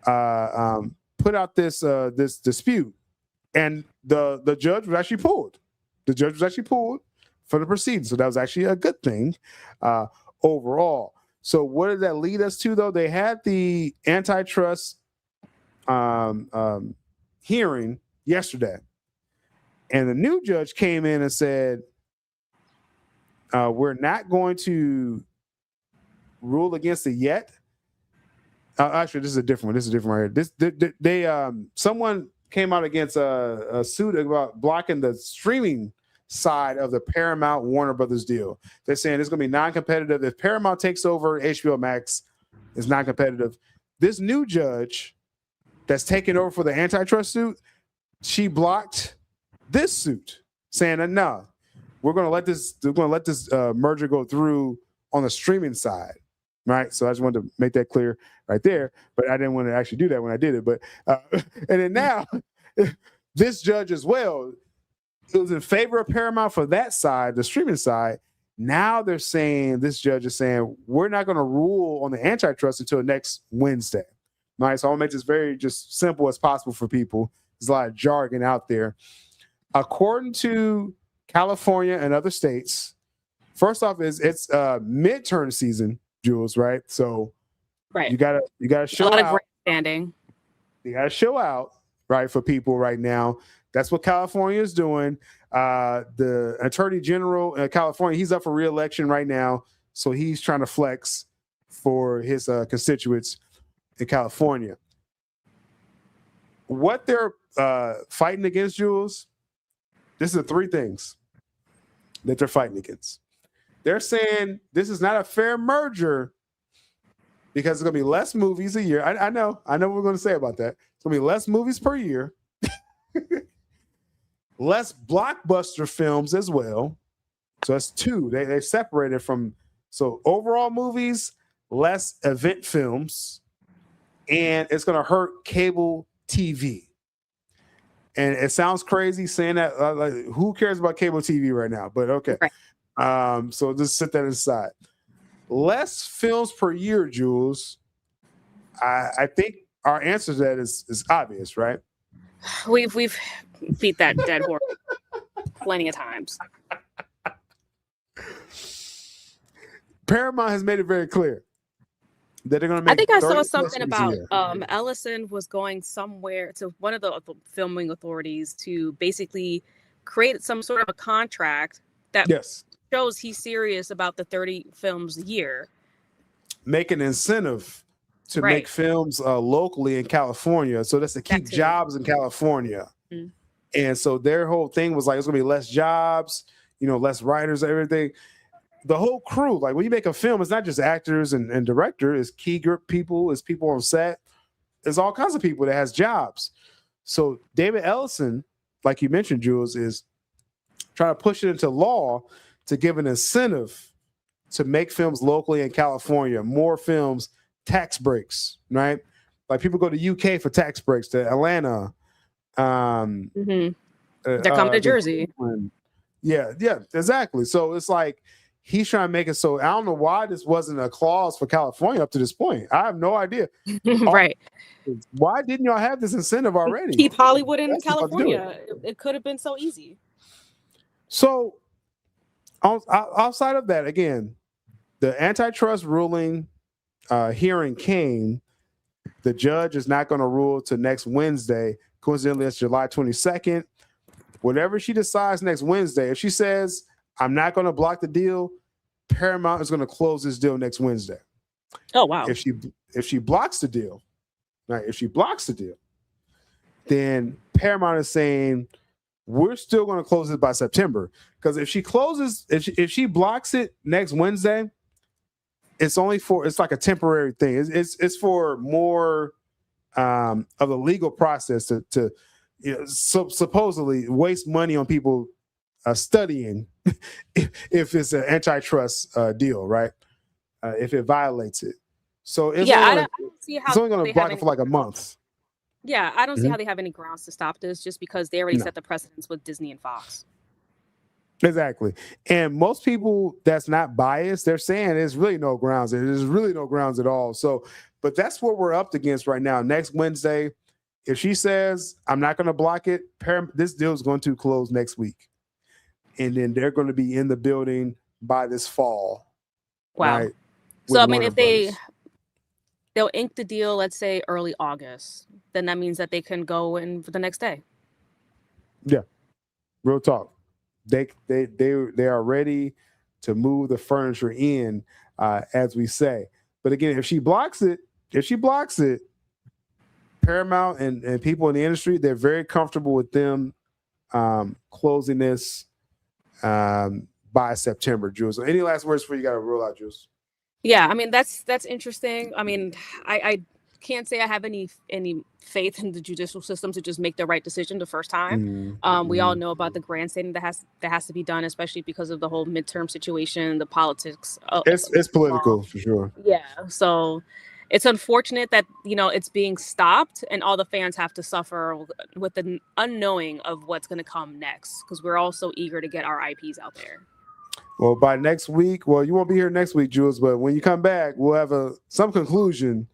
put out this dispute, and the judge was actually pulled. The judge was actually pulled for the proceedings, so that was actually a good thing overall. So what did that lead us to, though? They had the antitrust hearing yesterday, and the new judge came in and said, we're not going to rule against it yet. Actually, this is a different one. This is a different right here. Someone came out against a suit about blocking the streaming side of the Paramount Warner Brothers deal. They're saying it's going to be non-competitive. If Paramount takes over HBO Max, it's non-competitive. This new judge that's taking over for the antitrust suit, she blocked this suit, saying that no, we're going to let this merger go through on the streaming side, right? So I just wanted to make that clear right there, but I didn't want to actually do that when I did it. But and then now this judge as well, it was in favor of Paramount for that side, the streaming side. Now they're saying, this judge is saying, we're not going to rule on the antitrust until next Wednesday. All right, so I'll make this very just simple as possible for people. There's a lot of jargon out there. According to California and other states, first off, it's midterm season, Jules, right? So
right,
you gotta show
a lot
out.
of grandstanding.
You gotta show out, right, for people right now. That's what California is doing. The Attorney General in California, he's up for re-election right now, so he's trying to flex for his constituents in California. What they're fighting against, Jules, this is the three things that they're fighting against. They're saying this is not a fair merger because it's going to be less movies a year. I know what we're going to say about that. It's going to be less movies per year. Less blockbuster films as well. So that's two. They separated from, so overall movies, less event films, and it's going to hurt cable TV. And it sounds crazy saying that. Like, who cares about cable TV right now? But okay. Right. So just set that aside. Less films per year, Jules. I think our answer to that is obvious, right?
We've beat that dead horse plenty of times.
Paramount has made it very clear that they're going to make.
I think I saw something about Ellison was going somewhere to one of the filming authorities to basically create some sort of a contract that shows he's serious about the 30 films a year. Make an incentive to make films locally in California. So that's to keep jobs in California. Mm-hmm. And so their whole thing was like, it's gonna be less jobs, less writers, everything. The whole crew, like when you make a film, it's not just actors and director, it's key group people, it's people on set. There's all kinds of people that has jobs. So David Ellison, like you mentioned, Jules, is trying to push it into law to give an incentive to make films locally in California, more films, tax breaks, right? Like people go to UK for tax breaks, to Atlanta. They're coming to Jersey.
Yeah, exactly. So it's like he's trying to make it so. I don't know why this wasn't a clause for California up to this point. I have no idea.
Right.
Why didn't y'all have this incentive already?
Keep Hollywood in California. It could have been so easy.
So outside of that, again, the antitrust ruling hearing came. The judge is not going to rule till next Wednesday. Coincidentally, that's July 22nd. Whatever she decides next Wednesday, if she says, I'm not going to block the deal, Paramount is going to close this deal next Wednesday.
Oh, wow.
If she blocks the deal, right? If she blocks the deal, then Paramount is saying we're still going to close it by September. Because if she closes, if she blocks it next Wednesday, it's like a temporary thing. It's for more of the legal process to supposedly waste money on people studying if it's an antitrust deal, right? If it violates it. So it's
I
only
don't see how
it's only going
they
to block
have
it
any
for like a
grounds.
month.
Yeah, I don't see
Mhm.
how they have any grounds to stop this, just because they already
No.
set the precedence with Disney and Fox.
Exactly. And most people that's not biased, they're saying there's really no grounds. There's really no grounds at all. So, but that's what we're up against right now. Next Wednesday, if she says, I'm not going to block it, this deal is going to close next week. And then they're going to be in the building by this fall.
Wow.
Right?
So, I mean,
Warner
if
Brothers.
they'll ink the deal, let's say early August, then that means that they can go in for the next day.
Yeah. Real talk. They are ready to move the furniture in, as we say. But again, if she blocks it, Paramount and people in the industry, they're very comfortable with them closing this by September, Jules. So any last words before you got to roll out, Jules?
Yeah, I mean, that's interesting. I mean, I can't say I have any faith in the judicial system to just make the right decision the first time. We all know about the grandstanding that has to be done, especially because of the whole midterm situation, the politics.
It's political for sure.
Yeah, so it's unfortunate that it's being stopped, and all the fans have to suffer with the unknowing of what's going to come next, because we're all so eager to get our IPs out there.
Well, by next week, you won't be here next week, Jules, but when you come back, we'll have some conclusion.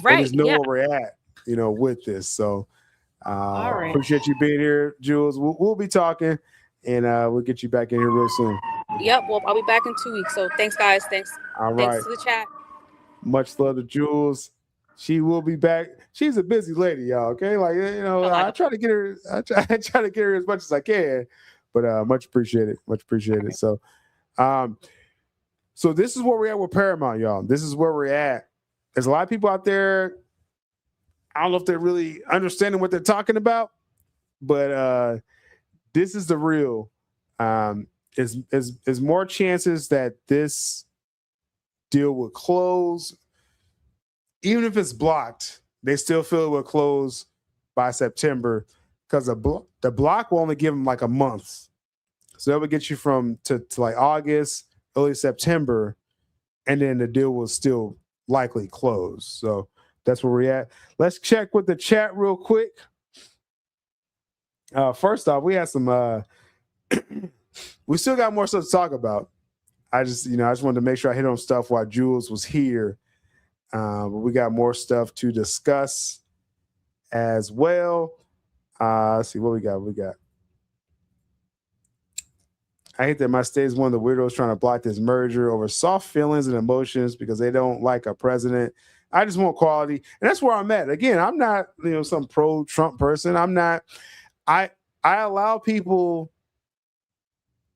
Right.
And just know where we're at, with this. So
all right.
Appreciate you being here, Jules. We'll be talking, and we'll get you back in here real soon.
Yep. Well, I'll be back in 2 weeks. So thanks, guys. Thanks.
All
Thanks
right.
to the chat.
Much love to Jules. She will be back. She's a busy lady, y'all. Okay, I try to get her. I try to get her as much as I can, but much appreciated. Much appreciated. Right. So this is where we're at with Paramount, y'all. This is where we're at. There's a lot of people out there. I don't know if they're really understanding what they're talking about, but this is the real. Is more chances that this deal will close. Even if it's blocked, they still feel it will close by September, because the block will only give them like a month. So that would get you to like August, early September, and then the deal will still likely close. So that's where we're at. Let's check with the chat real quick. First off, we had some we still got more stuff to talk about. I just wanted to make sure I hit on stuff while Jules was here. But we got more stuff to discuss as well. Let's see what we got. I hate that my state is one of the weirdos trying to block this merger over soft feelings and emotions because they don't like a president. I just want quality. And that's where I'm at. Again, I'm not, some pro-Trump person. I'm not. I allow people.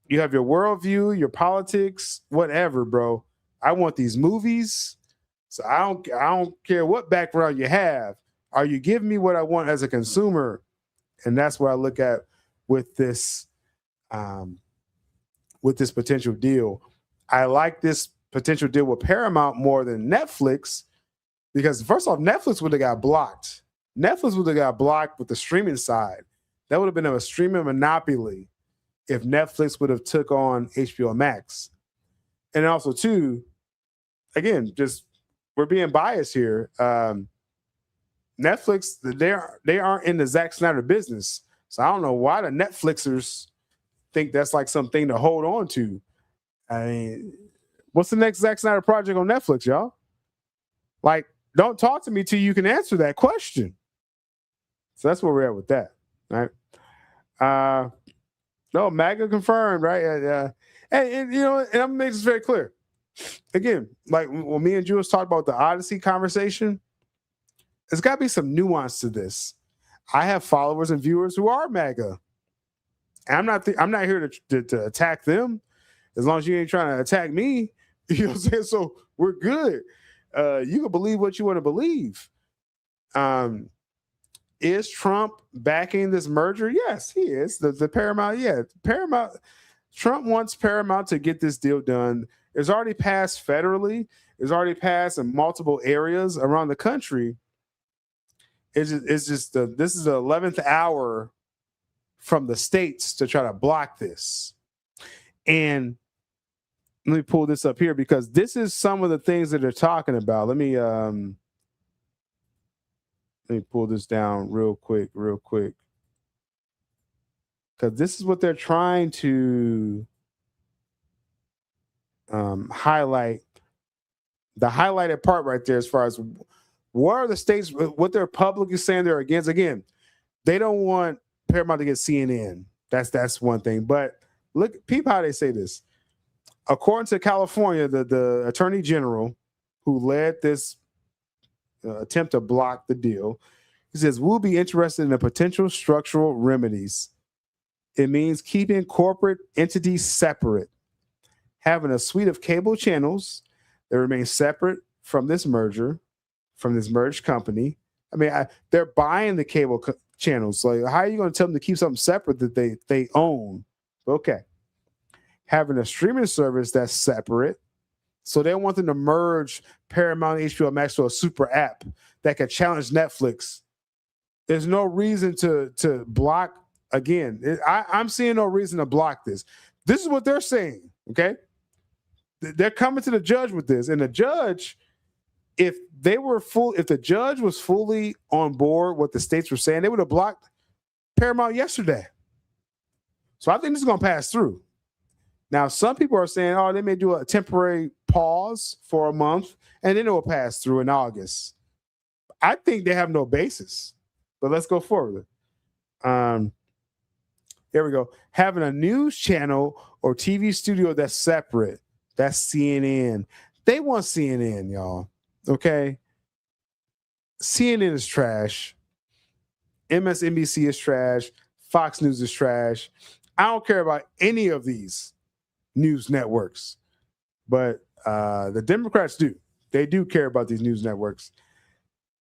You have your worldview, your politics, whatever, bro. I want these movies. So I don't care what background you have. Are you giving me what I want as a consumer? And that's what I look at with this potential deal. I like this potential deal with Paramount more than Netflix, because first off, Netflix would have got blocked. Netflix would have got blocked with the streaming side. That would have been a streaming monopoly if Netflix would have took on HBO Max. And also, too, again, just we're being biased here. Netflix, they aren't in the Zack Snyder business. So I don't know why the Netflixers think that's like something to hold on to. I mean, what's the next Zack Snyder project on Netflix, y'all? Like, don't talk to me till you can answer that question. So that's where we're at with that, right? No, MAGA confirmed, right? And I'm gonna make this very clear. Again, like when me and Jules talked about the Odyssey conversation, there's got to be some nuance to this. I have followers and viewers who are MAGA. And I'm not here to attack them, as long as you ain't trying to attack me. You know what I'm saying? So we're good. You can believe what you want to believe. Is Trump backing this merger? Yes, he is. The Paramount, yeah. Paramount. Trump wants Paramount to get this deal done. It's already passed federally. It's already passed in multiple areas around the country. This is the 11th hour from the states to try to block this. And let me pull this up here because this is some of the things that they're talking about. Let me pull this down real quick. Because this is what they're trying to highlight. The highlighted part right there, as far as what are the states, what they're publicly saying they're against. Again, they don't want Paramount to get CNN. That's one thing. But look, peep how they say this. According to California, the attorney general who led this attempt to block the deal, he says, we'll be interested in the potential structural remedies. It means keeping corporate entities separate, having a suite of cable channels that remain separate from this merger, from this merged company. I mean, they're buying the cable channels. So how are you going to tell them to keep something separate that they own? Okay. Having a streaming service that's separate. So they want them to merge Paramount HBO Max to a super app that can challenge Netflix. There's no reason to block. Again, I'm seeing no reason to block this. This is what they're saying, okay? They're coming to the judge with this. And the judge, if the judge was fully on board what the states were saying, they would have blocked Paramount yesterday. So I think this is going to pass through. Now, some people are saying, oh, they may do a temporary pause for a month, and then it will pass through in August. I think they have no basis. But let's go forward. There we go. Having a news channel or TV studio that's separate. That's CNN. They want CNN, y'all. Okay? CNN is trash. MSNBC is trash. Fox News is trash. I don't care about any of these news networks. But the Democrats do. They do care about these news networks.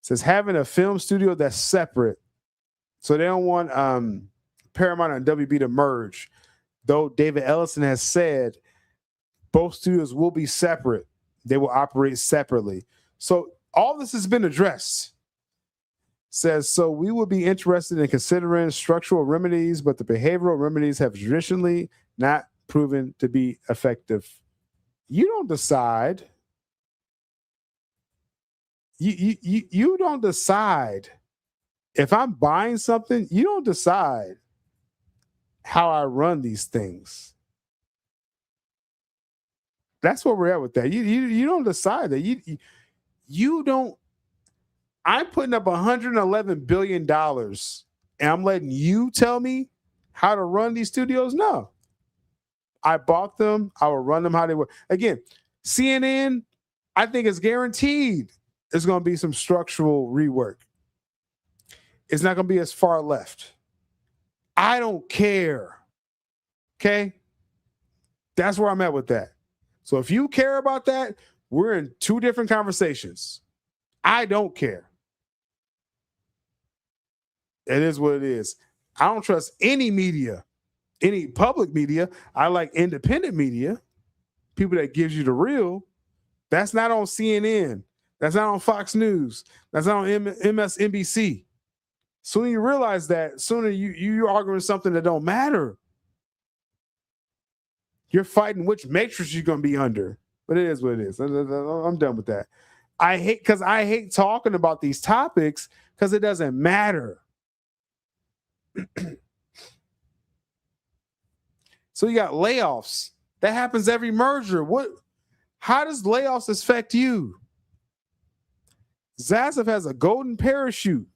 It says having a film studio that's separate. So they don't want Paramount and WB to merge. Though David Ellison has said both studios will be separate. They will operate separately. So all this has been addressed. Says, so we will be interested in considering structural remedies, but the behavioral remedies have traditionally not proven to be effective. You don't decide. You don't decide. If I'm buying something, you don't decide how I run these things. That's where we're at with that. You don't decide that. You don't. I'm putting up $111 billion and I'm letting you tell me how to run these studios? No. I bought them. I will run them how they work. Again, CNN, I think it's guaranteed there's going to be some structural rework. It's not going to be as far left. I don't care. Okay? That's where I'm at with that. So if you care about that, we're in two different conversations. I don't care. It is what it is. I don't trust any media, any public media. I like independent media, people that gives you the real. That's not on CNN. That's not on Fox News. That's not on MSNBC. Sooner you realize that, sooner you're arguing something that don't matter. You're fighting which matrix you're going to be under. But it is what it is. I'm done with that. I hate talking about these topics because it doesn't matter. So you got layoffs. That happens every merger. How does layoffs affect you? Zazzaf has a golden parachute.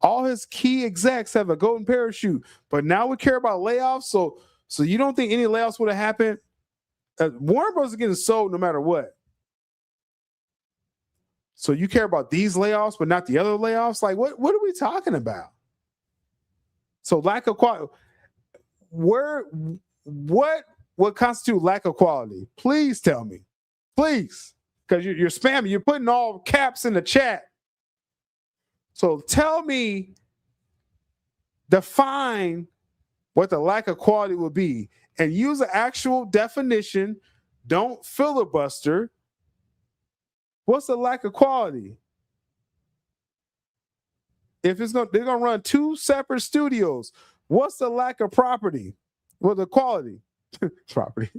All his key execs have a golden parachute. But now we care about layoffs. So you don't think any layoffs would have happened? Warner Bros. Is getting sold no matter what. So you care about these layoffs, but not the other layoffs? Like, what are we talking about? So lack of quality. What constitutes lack of quality? Please tell me. Please. Because you're spamming. You're putting all caps in the chat. So tell me, define what the lack of quality would be and use an actual definition. Don't filibuster. What's the lack of quality? If they're gonna run 2 separate studios, what's the lack of property? Well, the quality. Property.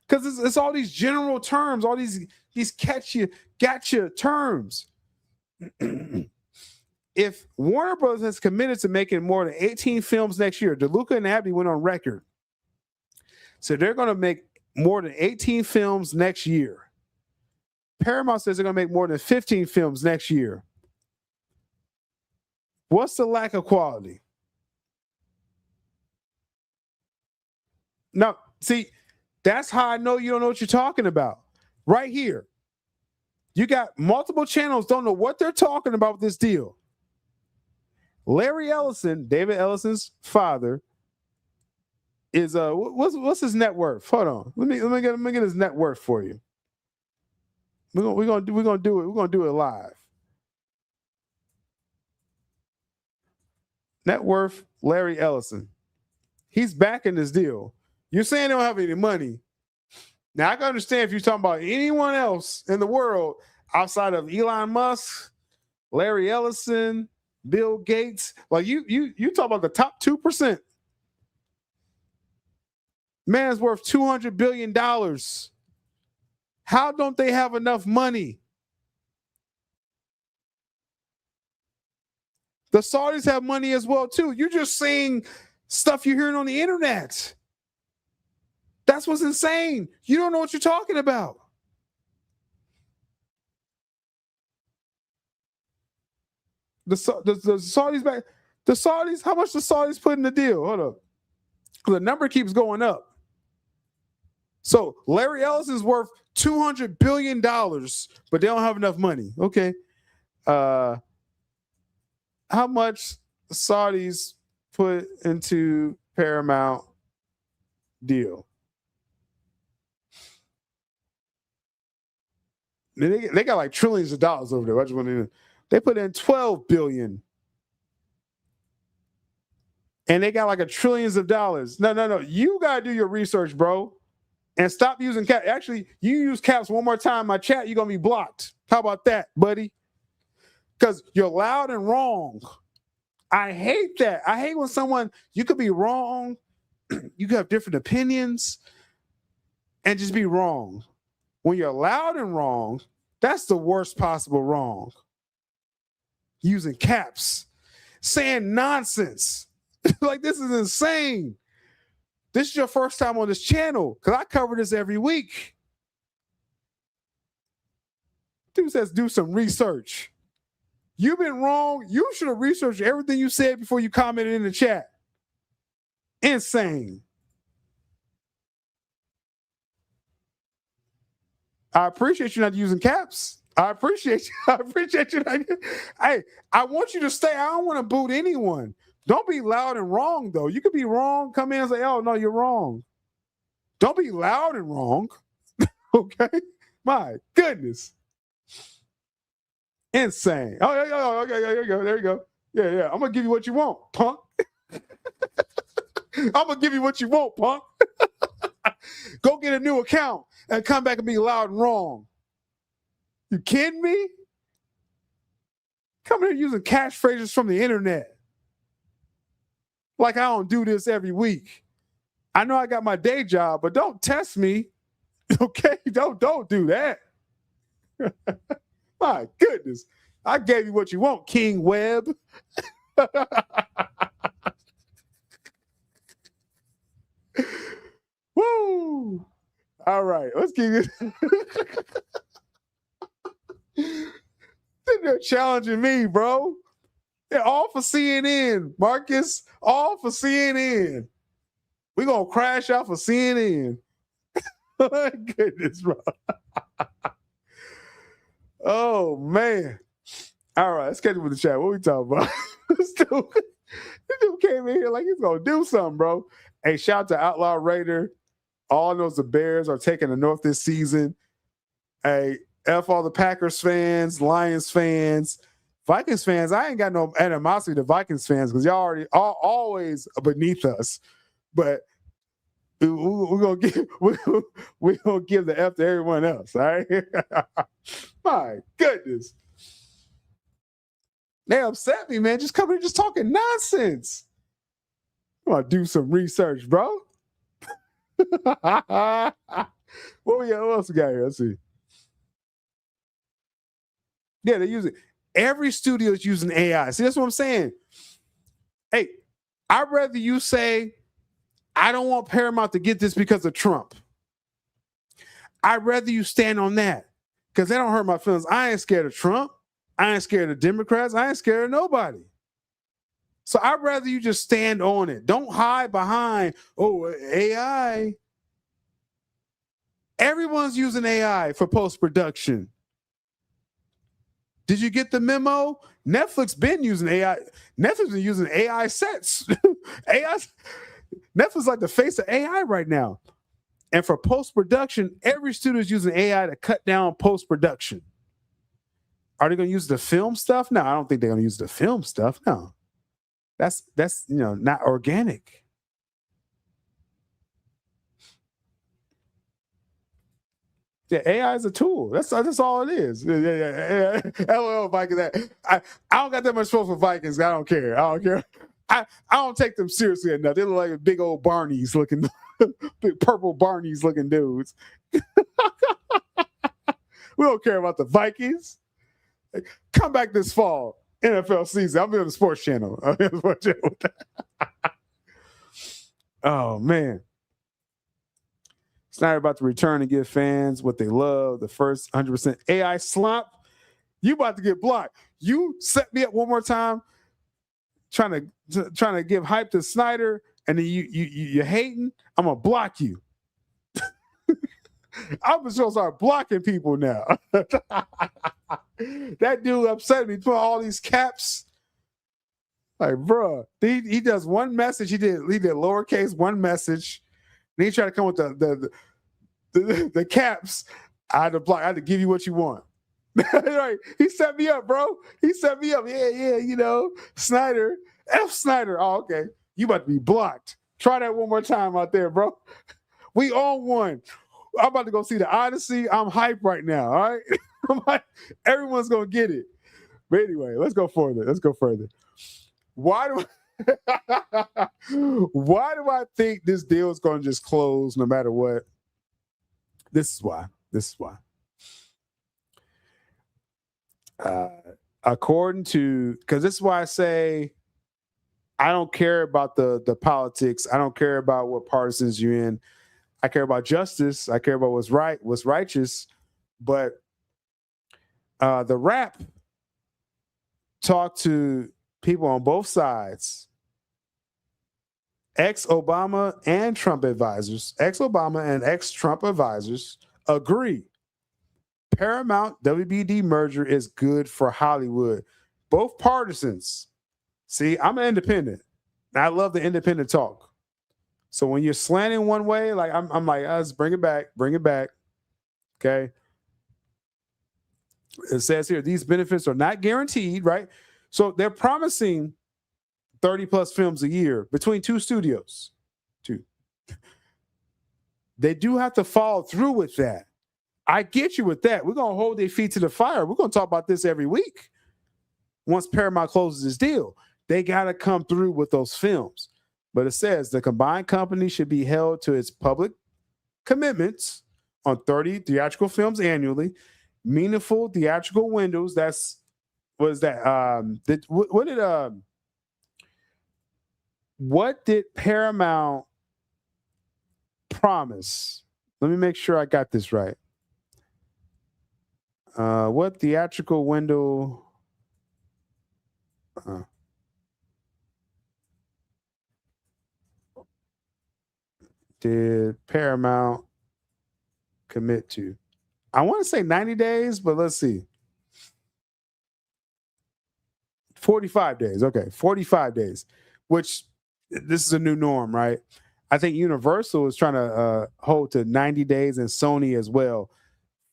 Because it's all these general terms, all these catchy, gotcha terms. If Warner Bros. Has committed to making more than 18 films next year, DeLuca and Abney went on record. So they're going to make more than 18 films next year. Paramount says they're going to make more than 15 films next year. What's the lack of quality? Now, see, that's how I know you don't know what you're talking about. Right here. You got multiple channels, don't know what they're talking about with this deal. Larry Ellison, David Ellison's father, is what's his net worth? Hold on. Let me get his net worth for you. We're gonna do it. We're gonna do it live. Net worth, Larry Ellison. He's backing this deal. You're saying they don't have any money. Now I can understand if you're talking about anyone else in the world outside of Elon Musk, Larry Ellison, Bill Gates. Like you talk about the top 2%. Man's worth $200 billion. How don't they have enough money? The Saudis have money as well, too. You're just saying stuff you're hearing on the internet. That's what's insane. You don't know what you're talking about. The Saudis back. The Saudis, how much the Saudis put in the deal? Hold up. The number keeps going up. So Larry Ellison's worth $200 billion, but they don't have enough money. Okay. How much the Saudis put into Paramount deal? They got like trillions of dollars over there. I just want to. They put in $12 billion. And they got like trillions of dollars. No. You got to do your research, bro. And stop using caps. Actually, you use caps one more time in my chat, you're going to be blocked. How about that, buddy? Because you're loud and wrong. I hate that. I hate when someone, you could be wrong. You could have different opinions and just be wrong. When you're loud and wrong, that's the worst possible wrong. Using caps, saying nonsense. Like, this is insane. This is your first time on this channel because I cover this every week. Dude says do some research. You've been wrong. You should have researched everything you said before you commented in the chat. Insane. I appreciate you not using caps. I appreciate you. I appreciate you. Hey, I want you to stay. I don't want to boot anyone. Don't be loud and wrong, though. You could be wrong. Come in and say, oh, no, you're wrong. Don't be loud and wrong. Okay? My goodness. Insane. Oh, yeah, okay, there you go. There you go. Yeah. I'm going to give you what you want, punk. I'm going to give you what you want, punk. Go get a new account and come back and be loud and wrong. You kidding me? Come here using catchphrases from the internet. Like I don't do this every week. I know I got my day job, but don't test me. Okay? Don't do that. My goodness. I gave you what you want, King Webb. Woo! All right, let's keep it. They're challenging me, bro. They're all for CNN, Marcus. All for CNN. We're going to crash out for CNN. My goodness, bro. Oh, man. All right, let's get into the chat. What we talking about? This dude came in here like he's going to do something, bro. Hey, shout out to Outlaw Raider. All knows the Bears are taking the North this season. Hey, F all the Packers fans, Lions fans, Vikings fans. I ain't got no animosity to Vikings fans because y'all already always beneath us. But we're gonna give the F to everyone else. All right. My goodness. They upset me, man. Just coming here just talking nonsense. I'm gonna do some research, bro. What else we got here? Let's see. Yeah, they use it. Every studio is using AI. See, that's what I'm saying. Hey, I'd rather you say, I don't want Paramount to get this because of Trump. I'd rather you stand on that because they don't hurt my feelings. I ain't scared of Trump. I ain't scared of Democrats. I ain't scared of nobody. So I'd rather you just stand on it. Don't hide behind, AI. Everyone's using AI for post-production. Did you get the memo? Netflix been using AI. Netflix been using AI sets. Netflix is like the face of AI right now. And for post-production, every studio is using AI to cut down post-production. Are they going to use the film stuff? No, I don't think they're going to use the film stuff. No. That's not organic. Yeah, AI is a tool. That's all it is. Yeah. LOL Vikings. I don't got that much fun for Vikings. I don't care. I don't take them seriously enough. They look like big old Barneys looking, big purple Barneys looking dudes. We don't care about the Vikings. Come back this fall, NFL season. I'll be on the sports channel. Oh man. Snyder about to return and give fans what they love. The first 100% AI slump. You about to get blocked. You set me up one more time, trying to give hype to Snyder, and then you hating. I'm gonna block you. I'm just gonna start blocking people now. That dude upset me. Put all these caps. Like, bro, he does one message. He did lowercase one message. Then he tried to come with the caps. I had to block. I had to give you what you want. Right? He set me up, bro. He set me up. Yeah. Snyder, F Snyder. Oh, okay. You about to be blocked. Try that one more time out there, bro. We on one. I'm about to go see the Odyssey. I'm hyped right now. All right. I'm like, everyone's gonna get it. But anyway, let's go further. Why do I think this deal is going to just close no matter what? This is why. According to, because this is why I say I don't care about the politics. I don't care about what partisans you're in. I care about justice. I care about what's right, what's righteous. But the rap talked to people on both sides, ex-Obama and Trump advisors, ex-Obama and ex-Trump advisors agree Paramount WBD merger is good for Hollywood. Both partisans. See, I'm an independent. I love the independent talk. So when you're slanting one way, like I'm like, let's bring it back. Okay. It says here, these benefits are not guaranteed, right? So they're promising 30 plus films a year between two studios. They do have to follow through with that. I get you with that. We're going to hold their feet to the fire. We're going to talk about this every week. Once Paramount closes this deal, they got to come through with those films. But it says the combined company should be held to its public commitments on 30 theatrical films annually, meaningful theatrical windows. What did Paramount promise? Let me make sure I got this right. What theatrical window? Did Paramount commit to? I want to say 90 days, but let's see. 45 days. Okay, 45 days, which this is a new norm, right? I think Universal is trying to hold to 90 days and Sony as well.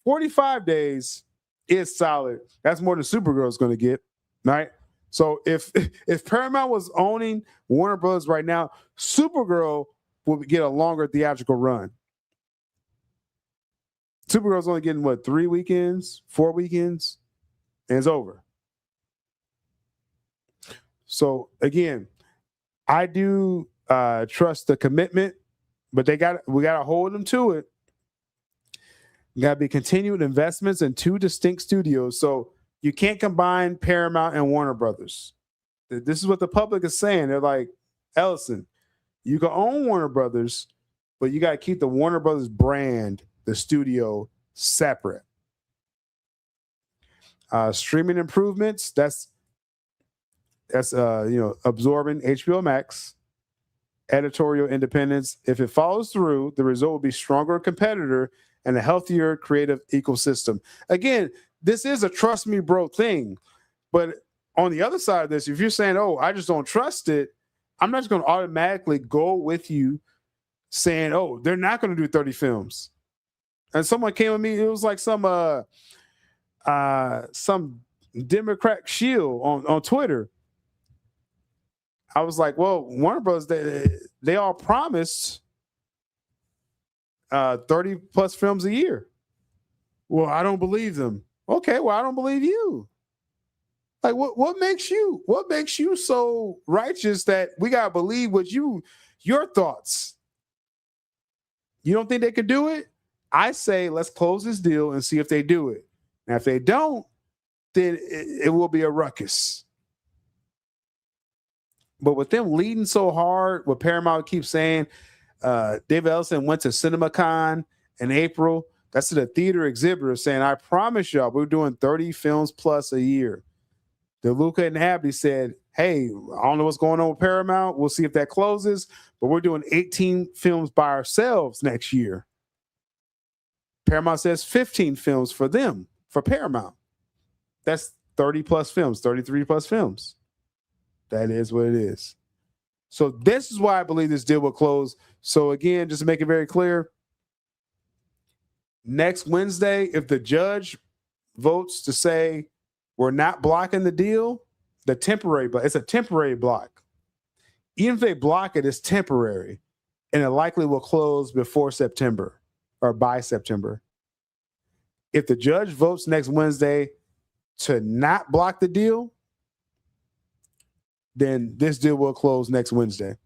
45 days is solid. That's more than Supergirl's going to get, right? So if Paramount was owning Warner Bros. Right now, Supergirl will get a longer theatrical run. Supergirl's only getting, 3 weekends, 4 weekends, and it's over. So, again, I do trust the commitment, but we got to hold them to it. Got to be continued investments in 2 distinct studios. So you can't combine Paramount and Warner Brothers. This is what the public is saying. They're like, Ellison, you can own Warner Brothers, but you got to keep the Warner Brothers brand, the studio, separate. Streaming improvements, that's absorbing HBO Max. Editorial independence. If it follows through, the result will be stronger competitor and a healthier creative ecosystem. Again, this is a trust me, bro thing. But on the other side of this, if you're saying, oh, I just don't trust it, I'm not just going to automatically go with you saying, oh, they're not going to do 30 films. And someone came with me, it was like some Democrat shill on Twitter. I was like, well, Warner Bros., they all promised 30 plus films a year. Well, I don't believe them. Okay, well, I don't believe you. Like, what makes you so righteous that we gotta believe what your thoughts? You don't think they could do it? I say let's close this deal and see if they do it. Now, if they don't, then it will be a ruckus. But with them leading so hard, what Paramount keeps saying, David Ellison went to CinemaCon in April. That's to the theater exhibitor saying, I promise y'all, we're doing 30 films plus a year. DeLuca and Abdi said, hey, I don't know what's going on with Paramount. We'll see if that closes, but we're doing 18 films by ourselves next year. Paramount says 15 films for them, for Paramount. That's 30 plus films, 33 plus films. That is what it is. So this is why I believe this deal will close. So again, just to make it very clear, next Wednesday, if the judge votes to say we're not blocking the deal, it's a temporary block. Even if they block it, it's temporary, and it likely will close before September or by September. If the judge votes next Wednesday to not block the deal, then this deal will close next Wednesday.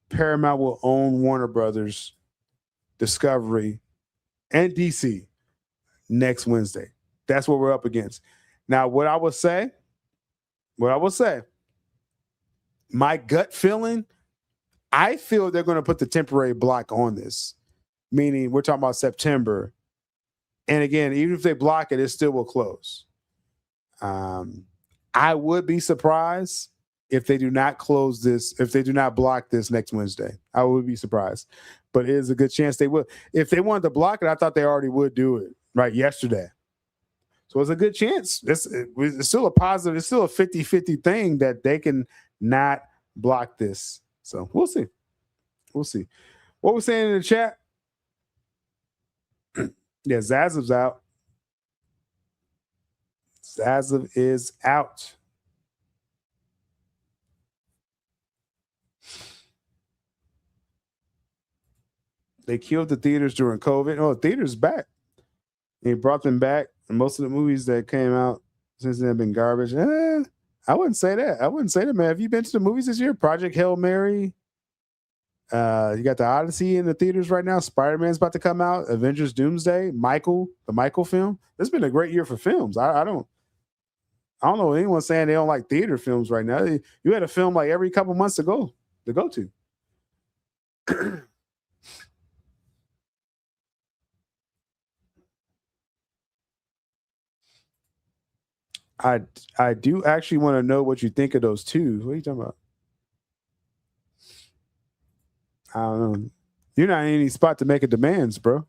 Paramount will own Warner Brothers, Discovery, and DC next Wednesday. That's what we're up against. Now, what I will say, my gut feeling, I feel they're going to put the temporary block on this, meaning we're talking about September. And again, even if they block it, it still will close. I would be surprised if they do not close this, if they do not block this next Wednesday. I would be surprised. But it is a good chance they will. If they wanted to block it, I thought they already would do it, right, yesterday. So it's a good chance. It's still a positive. It's still a 50-50 thing that they can not block this. So we'll see. We'll see. What we're saying in the chat? Yeah, Zazov's out. Zazov is out. They killed the theaters during COVID. Oh, theaters back. They brought them back. And most of the movies that came out since then have been garbage. I wouldn't say that. Man. Have you been to the movies this year? Project Hail Mary. You got the Odyssey in the theaters right now. Spider-Man's about to come out. Avengers Doomsday. The Michael film. This has been a great year for films. I don't know anyone saying they don't like theater films right now. You had a film like every couple months to go to. I do actually want to know what you think of those two. What are you talking about? I don't know. You're not in any spot to make a demands, bro.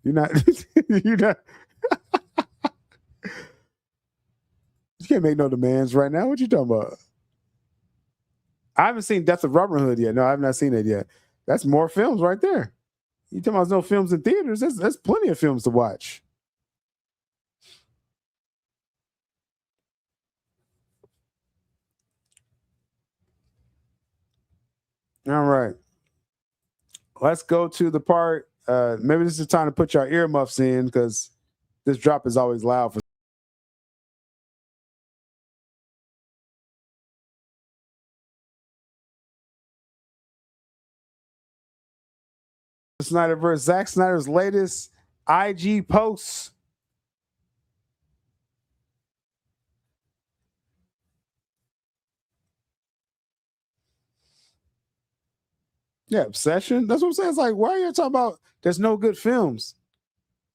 You're not. You're not. You can't make no demands right now. What you talking about? I haven't seen Death of Robin Hood yet. No, I have not seen it yet. That's more films right there. You talking about no films in theaters? That's plenty of films to watch. All right. Let's go to the part. Maybe this is the time to put your earmuffs in because this drop is always loud for Snyderverse. Zack Snyder's latest IG posts. Yeah, Obsession. That's what I'm saying. It's like, why are you talking about there's no good films?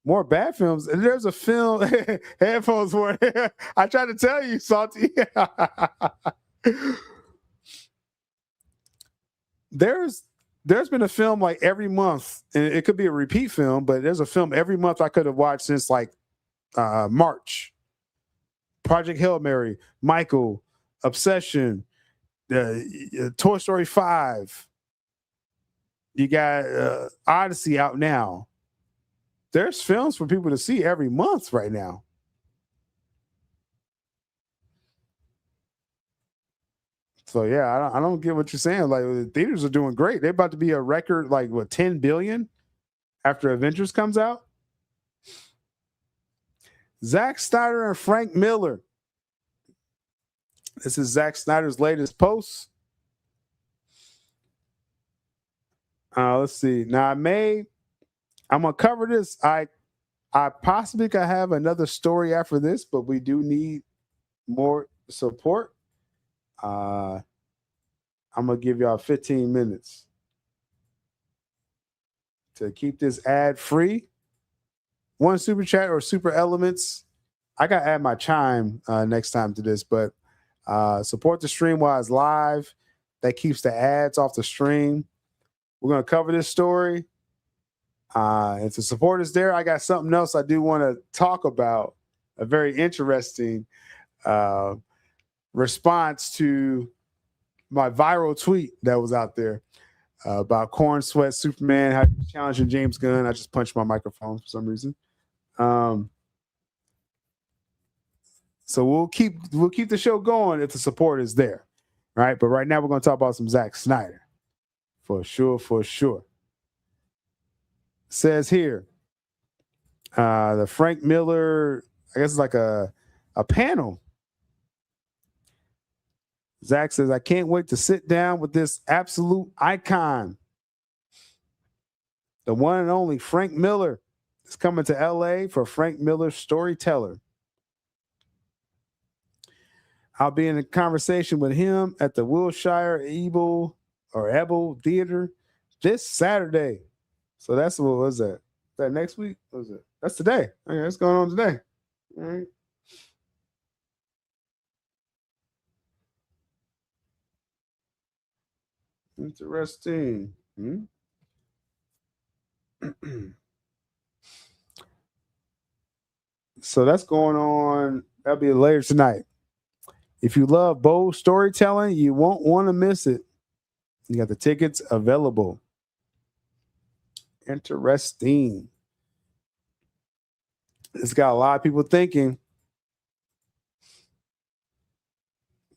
More bad films. And there's a film, headphones for it. I tried to tell you, Salty. there's been a film like every month, and it could be a repeat film, but there's a film every month I could have watched since like March. Project Hail Mary, Michael, Obsession, Toy Story 5. You got Odyssey out now. There's films for people to see every month right now. So yeah, I don't get what you're saying. Like the theaters are doing great. They're about to be a record, like what, 10 billion after Avengers comes out. Zack Snyder and Frank Miller. This is Zack Snyder's latest post. Let's see. Now I'm gonna cover this. I possibly could have another story after this, but we do need more support. I'm gonna give y'all 15 minutes to keep this ad free. One super chat or super elements. I gotta add my chime next time to this, but support the stream while it's live. That keeps the ads off the stream. We're gonna cover this story. If the support is there, I got something else I do want to talk about. A very interesting response to my viral tweet that was out there about Corn Sweat Superman, how he's challenging James Gunn. I just punched my microphone for some reason. So we'll keep the show going if the support is there. Right? But right now we're going to talk about some Zack Snyder. For sure. Says here, the Frank Miller, I guess it's like a panel. Zach says, I can't wait to sit down with this absolute icon. The one and only Frank Miller is coming to LA for Frank Miller Storyteller. I'll be in a conversation with him at the Wilshire Ebel Theater this Saturday. So that's what was that? Is that next week? What was it? That's today. Okay, that's going on today. All right. Interesting. So that's going on. That'll be later tonight. If you love bold storytelling, you won't want to miss it. You got the tickets available. Interesting. It's got a lot of people thinking.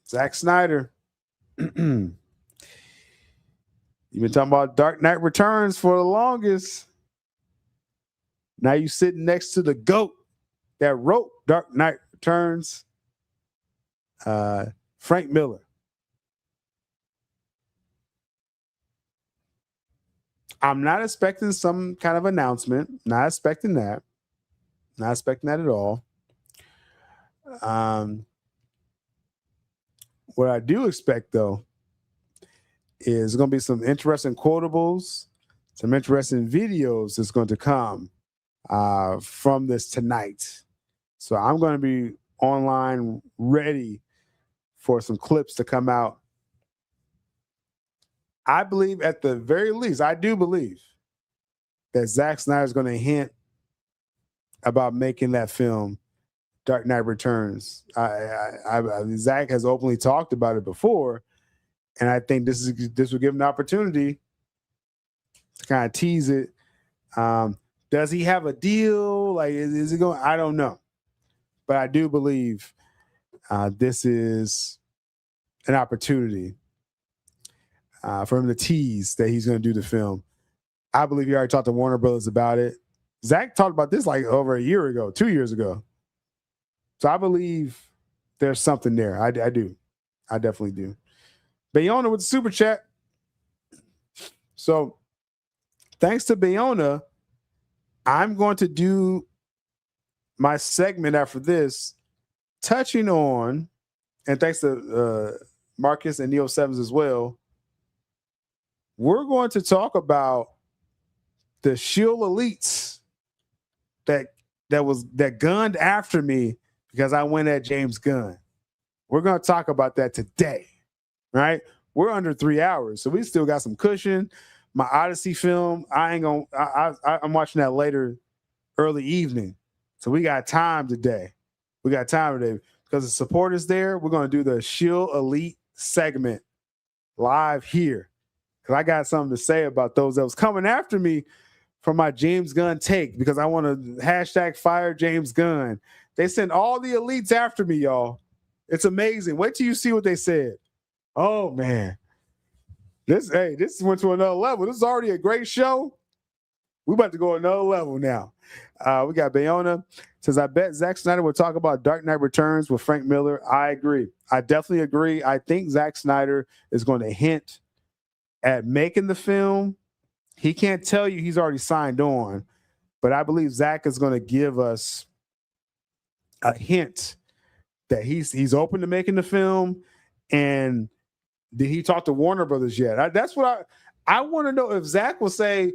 Zack Snyder. You've been talking about Dark Knight Returns for the longest. Now you sitting next to the GOAT that wrote Dark Knight Returns, Frank Miller. I'm not expecting some kind of announcement. Not expecting that. Not expecting that at all. What I do expect, though, is going to be some interesting quotables, some interesting videos that's going to come from this tonight. So I'm going to be online ready for some clips to come out. I believe at the very least, I do believe that Zack Snyder is going to hint about making that film Dark Knight Returns. Zack has openly talked about it before, and I think this will give him an opportunity to kind of tease it. Does he have a deal? Like, is he going? I don't know, but I do believe this is an opportunity. for him to tease that he's going to do the film. I believe he already talked to Warner Brothers about it. Zach talked about this like over a year ago, 2 years ago. So I believe there's something there. I do. I definitely do. Bayona with the super chat. So thanks to Bayona, I'm going to do my segment after this, touching on, and thanks to Marcus and Neo Sevens as well, we're going to talk about the Shill Elites that gunned after me because I went at James Gunn. We're going to talk about that today, right? We're under 3 hours, so we still got some cushion. My Odyssey film, I'm watching that later, early evening. So we got time today. Because the support is there. We're going to do the Shill Elite segment live here. Because I got something to say about those that was coming after me for my James Gunn take, because I want to hashtag fire James Gunn. They sent all the elites after me, y'all. It's amazing. Wait till you see what they said. Oh, man. This went to another level. This is already a great show. We're about to go another level now. We got Bayona. Says, I bet Zack Snyder will talk about Dark Knight Returns with Frank Miller. I agree. I definitely agree. I think Zack Snyder is going to hint at making the film. He can't tell you he's already signed on, but I believe Zack is going to give us a hint that he's open to making the film. And did he talk to Warner Brothers yet? That's what I want to know. If Zack will say,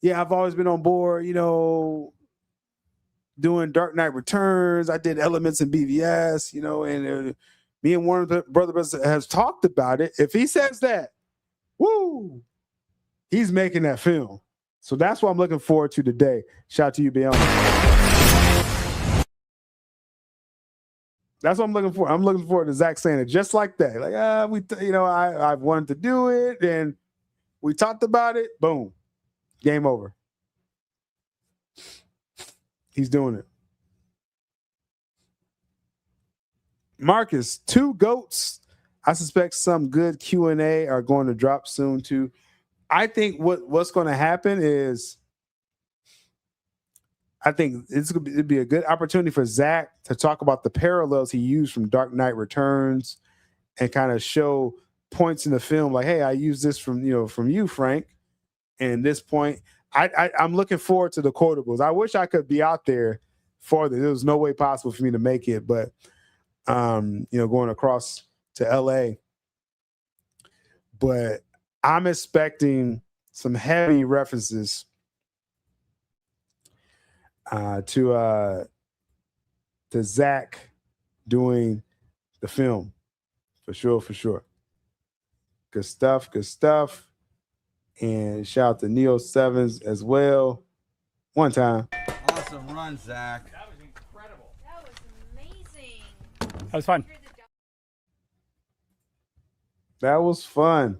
yeah, I've always been on board, doing Dark Knight Returns. I did Elements in BVS, and me and Warner Brothers has talked about it. If he says that, woo, he's making that film. So that's what I'm looking forward to today. Shout out to you, Beyond. That's what I'm looking for. I'm looking forward to Zack saying it just like that. Like, I've wanted to do it, and we talked about it. Boom, game over. He's doing it. Marcus, 2 GOATs. I suspect some good Q&A are going to drop soon too. I think what's going to happen is, I think it'd be a good opportunity for Zack to talk about the parallels he used from Dark Knight Returns and kind of show points in the film like, hey, I used this from you, Frank. And this point, I'm looking forward to the quotables. I wish I could be out there for this. There was no way possible for me to make it, but going across to LA. But I'm expecting some heavy references to Zack doing the film. For sure. Good stuff. And shout out to Neo Sevens as well. One time.
Awesome run, Zack.
That was incredible.
That was amazing.
That was fun.
That was fun.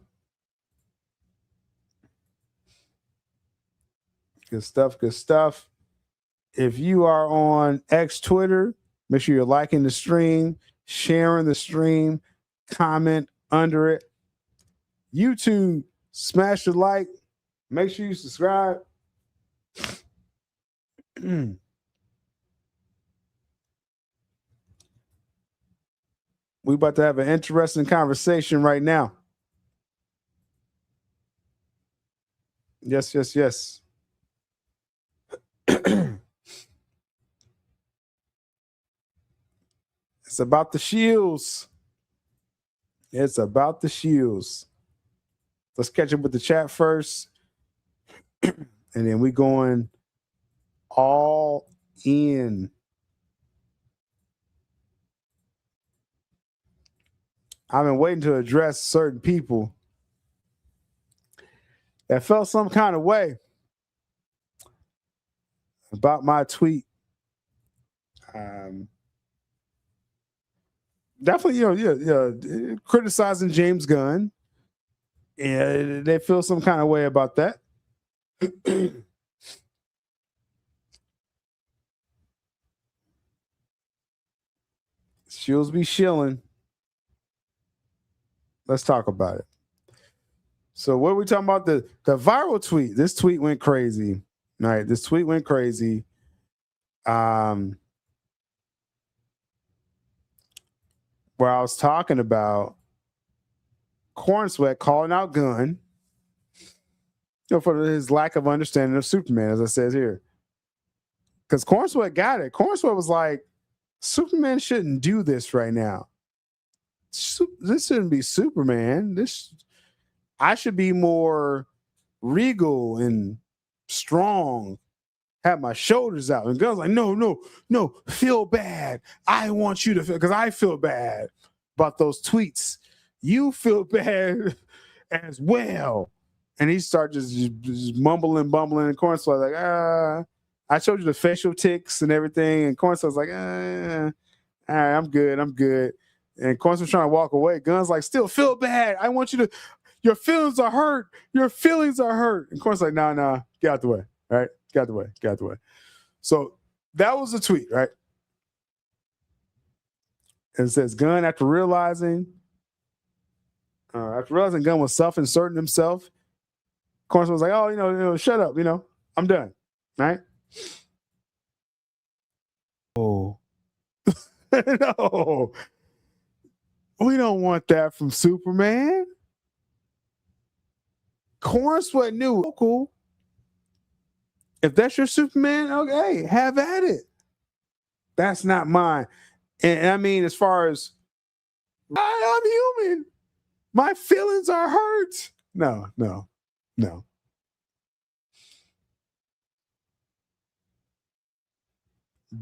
Good stuff. If you are on X Twitter, make sure you're liking the stream, sharing the stream, comment under it. YouTube, smash the like. Make sure you subscribe. We about to have an interesting conversation right now. Yes. It's about the Shills. Let's catch up with the chat first. And then we going all in. I've been waiting to address certain people that felt some kind of way about my tweet. Definitely, criticizing James Gunn. And they feel some kind of way about that. Shills be shilling. Let's talk about it. So what are we talking about? The viral tweet. This tweet went crazy. All right, this tweet went crazy. Where I was talking about Corn Sweat calling out Gunn, for his lack of understanding of Superman, as I says here. Because Corn Sweat got it. Corn Sweat was like, Superman shouldn't do this right now. This shouldn't be Superman. I should be more regal and strong, have my shoulders out. And Gunn's like, no, feel bad. I want you to feel, because I feel bad about those tweets. You feel bad as well. And he starts just mumbling, bumbling. And Corn Sweat's like, I showed you the facial tics and everything. And Corn Sweat's like, all right, I'm good. And Corn Sweat's trying to walk away. Gunn's like, still feel bad. I want you to, your feelings are hurt. Your feelings are hurt. And Corn's like, nah, get out the way. All right, get out the way. So that was the tweet, right? And it says, Gunn, after realizing Gunn was self-inserting himself, Corn was like, oh, shut up, I'm done, right? Oh, no, we don't want that from Superman. Corn Sweat knew, cool. If that's your Superman, okay, have at it. That's not mine. And I mean, as far as I'm human, my feelings are hurt. No.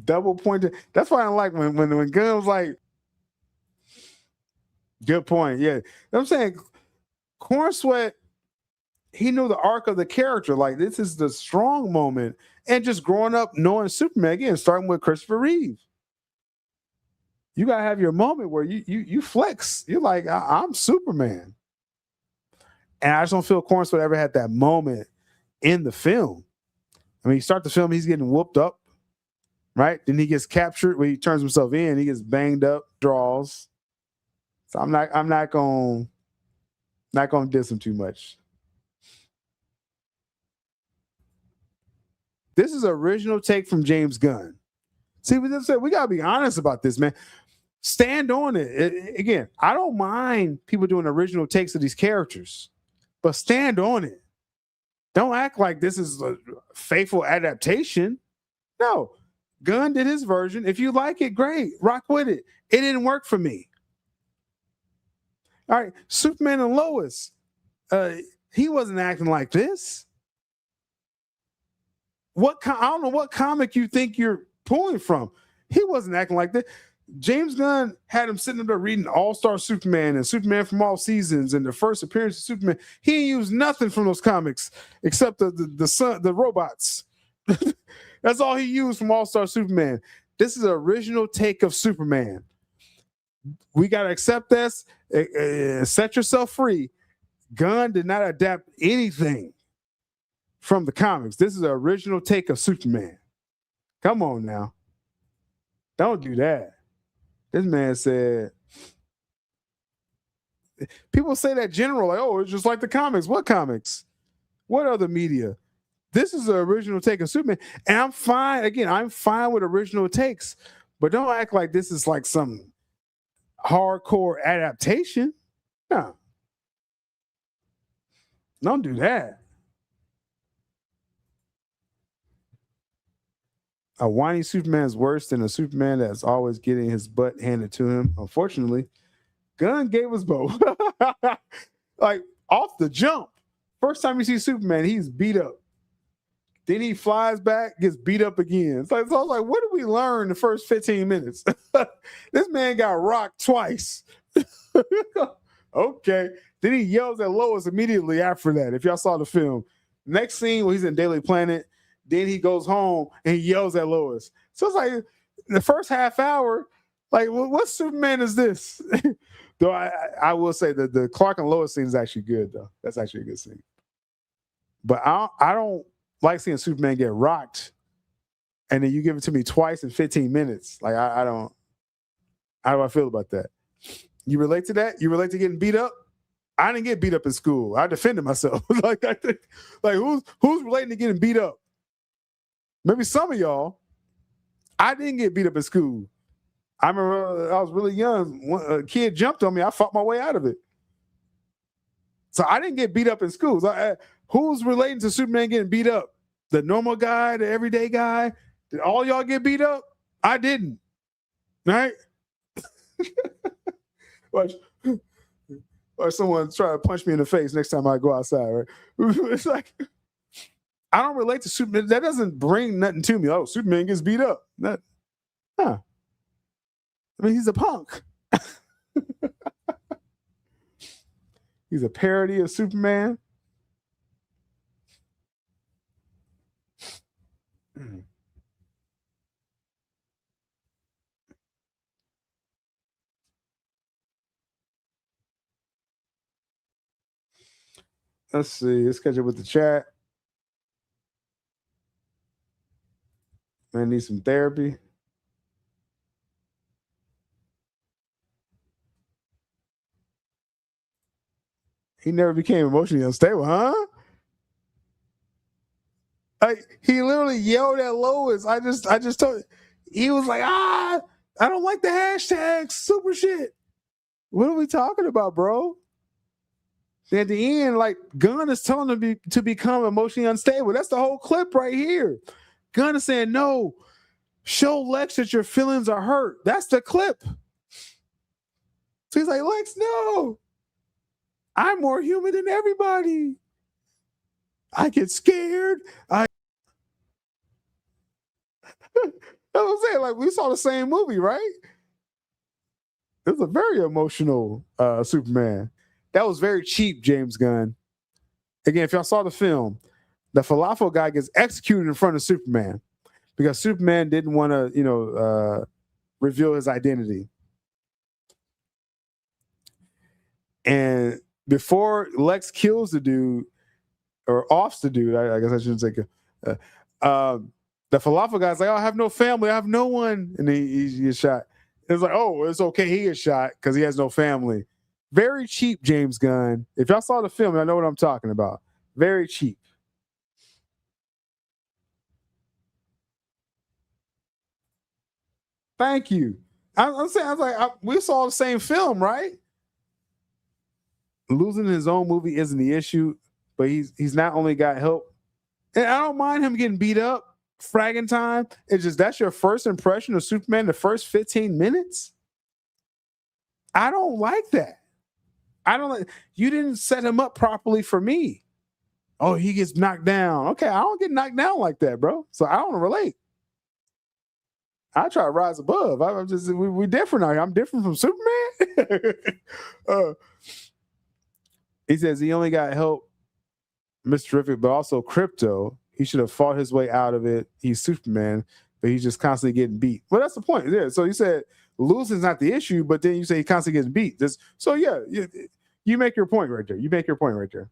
Double pointed. That's why I like when Gunn was like, good point. Yeah. I'm saying Corn Sweat, he knew the arc of the character. Like, this is the strong moment. And just growing up knowing Superman, again, starting with Christopher Reeve. You gotta have your moment where you flex. You're like, I'm Superman. And I just don't feel Corn Sweat ever had that moment in the film. I mean, you start the film, he's getting whooped up, right? Then he gets captured when he turns himself in, he gets banged up, draws. So I'm not gonna diss him too much. This is an original take from James Gunn. See, we gotta be honest about this, man. Stand on it. Again, I don't mind people doing original takes of these characters, but stand on it. Don't act like this is a faithful adaptation. No, Gunn did his version. If you like it, great. Rock with it. It didn't work for me. All right, Superman and Lois. He wasn't acting like this. I don't know what comic you think you're pulling from. He wasn't acting like that. James Gunn had him sitting there reading All-Star Superman and Superman from All Seasons and the first appearance of Superman. He didn't use nothing from those comics except the robots. That's all he used from All-Star Superman. This is an original take of Superman. We got to accept this. Set yourself free. Gunn did not adapt anything from the comics. This is an original take of Superman. Come on now. Don't do that. This man said, people say that general, like, oh, it's just like the comics. What comics? What other media? This is the original take of Superman. And I'm fine. Again, I'm fine with original takes, but don't act like this is like some hardcore adaptation. No. Don't do that. A whiny Superman is worse than a Superman that's always getting his butt handed to him. Unfortunately, Gunn gave us both. Like, off the jump. First time you see Superman, he's beat up. Then he flies back, gets beat up again. So I was like, what did we learn the first 15 minutes? This man got rocked twice. Okay. Then he yells at Lois immediately after that, if y'all saw the film. Next scene, when he's in Daily Planet, then he goes home and he yells at Lois. So it's like the first half hour, like, what Superman is this? Though I will say that the Clark and Lois scene is actually good, though. That's actually a good scene. But I don't like seeing Superman get rocked and then you give it to me twice in 15 minutes. Like, I don't. How do I feel about that? You relate to that? You relate to getting beat up? I didn't get beat up in school. I defended myself. like who's relating to getting beat up? Maybe some of y'all. I didn't get beat up in school. I remember I was really young. A kid jumped on me. I fought my way out of it. So I didn't get beat up in school. Who's relating to Superman getting beat up? The normal guy, the everyday guy? Did all y'all get beat up? I didn't. Right? Watch someone try to punch me in the face next time I go outside, right? It's like, I don't relate to Superman. That doesn't bring nothing to me. Oh, Superman gets beat up. I mean, he's a punk. He's a parody of Superman. Let's see. Let's catch up with the chat. Man, need some therapy. He never became emotionally unstable, huh? He literally yelled at Lois. I just told he was like, I don't like the hashtag super shit. What are we talking about, bro? At the end, like, Gunn is telling him to become emotionally unstable. That's the whole clip right here. Gunn is saying, no, show Lex that your feelings are hurt. That's the clip. So he's like, Lex, no. I'm more human than everybody. I get scared. I was saying, like, we saw the same movie, right? It was a very emotional Superman. That was very cheap, James Gunn. Again, if y'all saw the film, the falafel guy gets executed in front of Superman because Superman didn't want to, reveal his identity. And before Lex kills the dude or offs the dude, I guess I shouldn't say. The falafel guy's like, oh, I have no family, I have no one, and he gets shot. It's like, oh, it's okay, he gets shot because he has no family. Very cheap, James Gunn. If y'all saw the film, I know what I'm talking about. Very cheap. Thank you. I'm saying, I was like, we saw the same film, right? Losing his own movie isn't the issue, but he's not only got help. And I don't mind him getting beat up, fragging time. It's just that's your first impression of Superman the first 15 minutes? I don't like that. You didn't set him up properly for me. Oh, he gets knocked down. Okay, I don't get knocked down like that, bro. So I don't relate. I try to rise above. We different out here. I'm different from Superman. He says he only got help, Mr. Terrific, but also Crypto. He should have fought his way out of it. He's Superman, but he's just constantly getting beat. Well, that's the point. Yeah. So you said losing is not the issue, but then you say he constantly gets beat. So yeah, you make your point right there.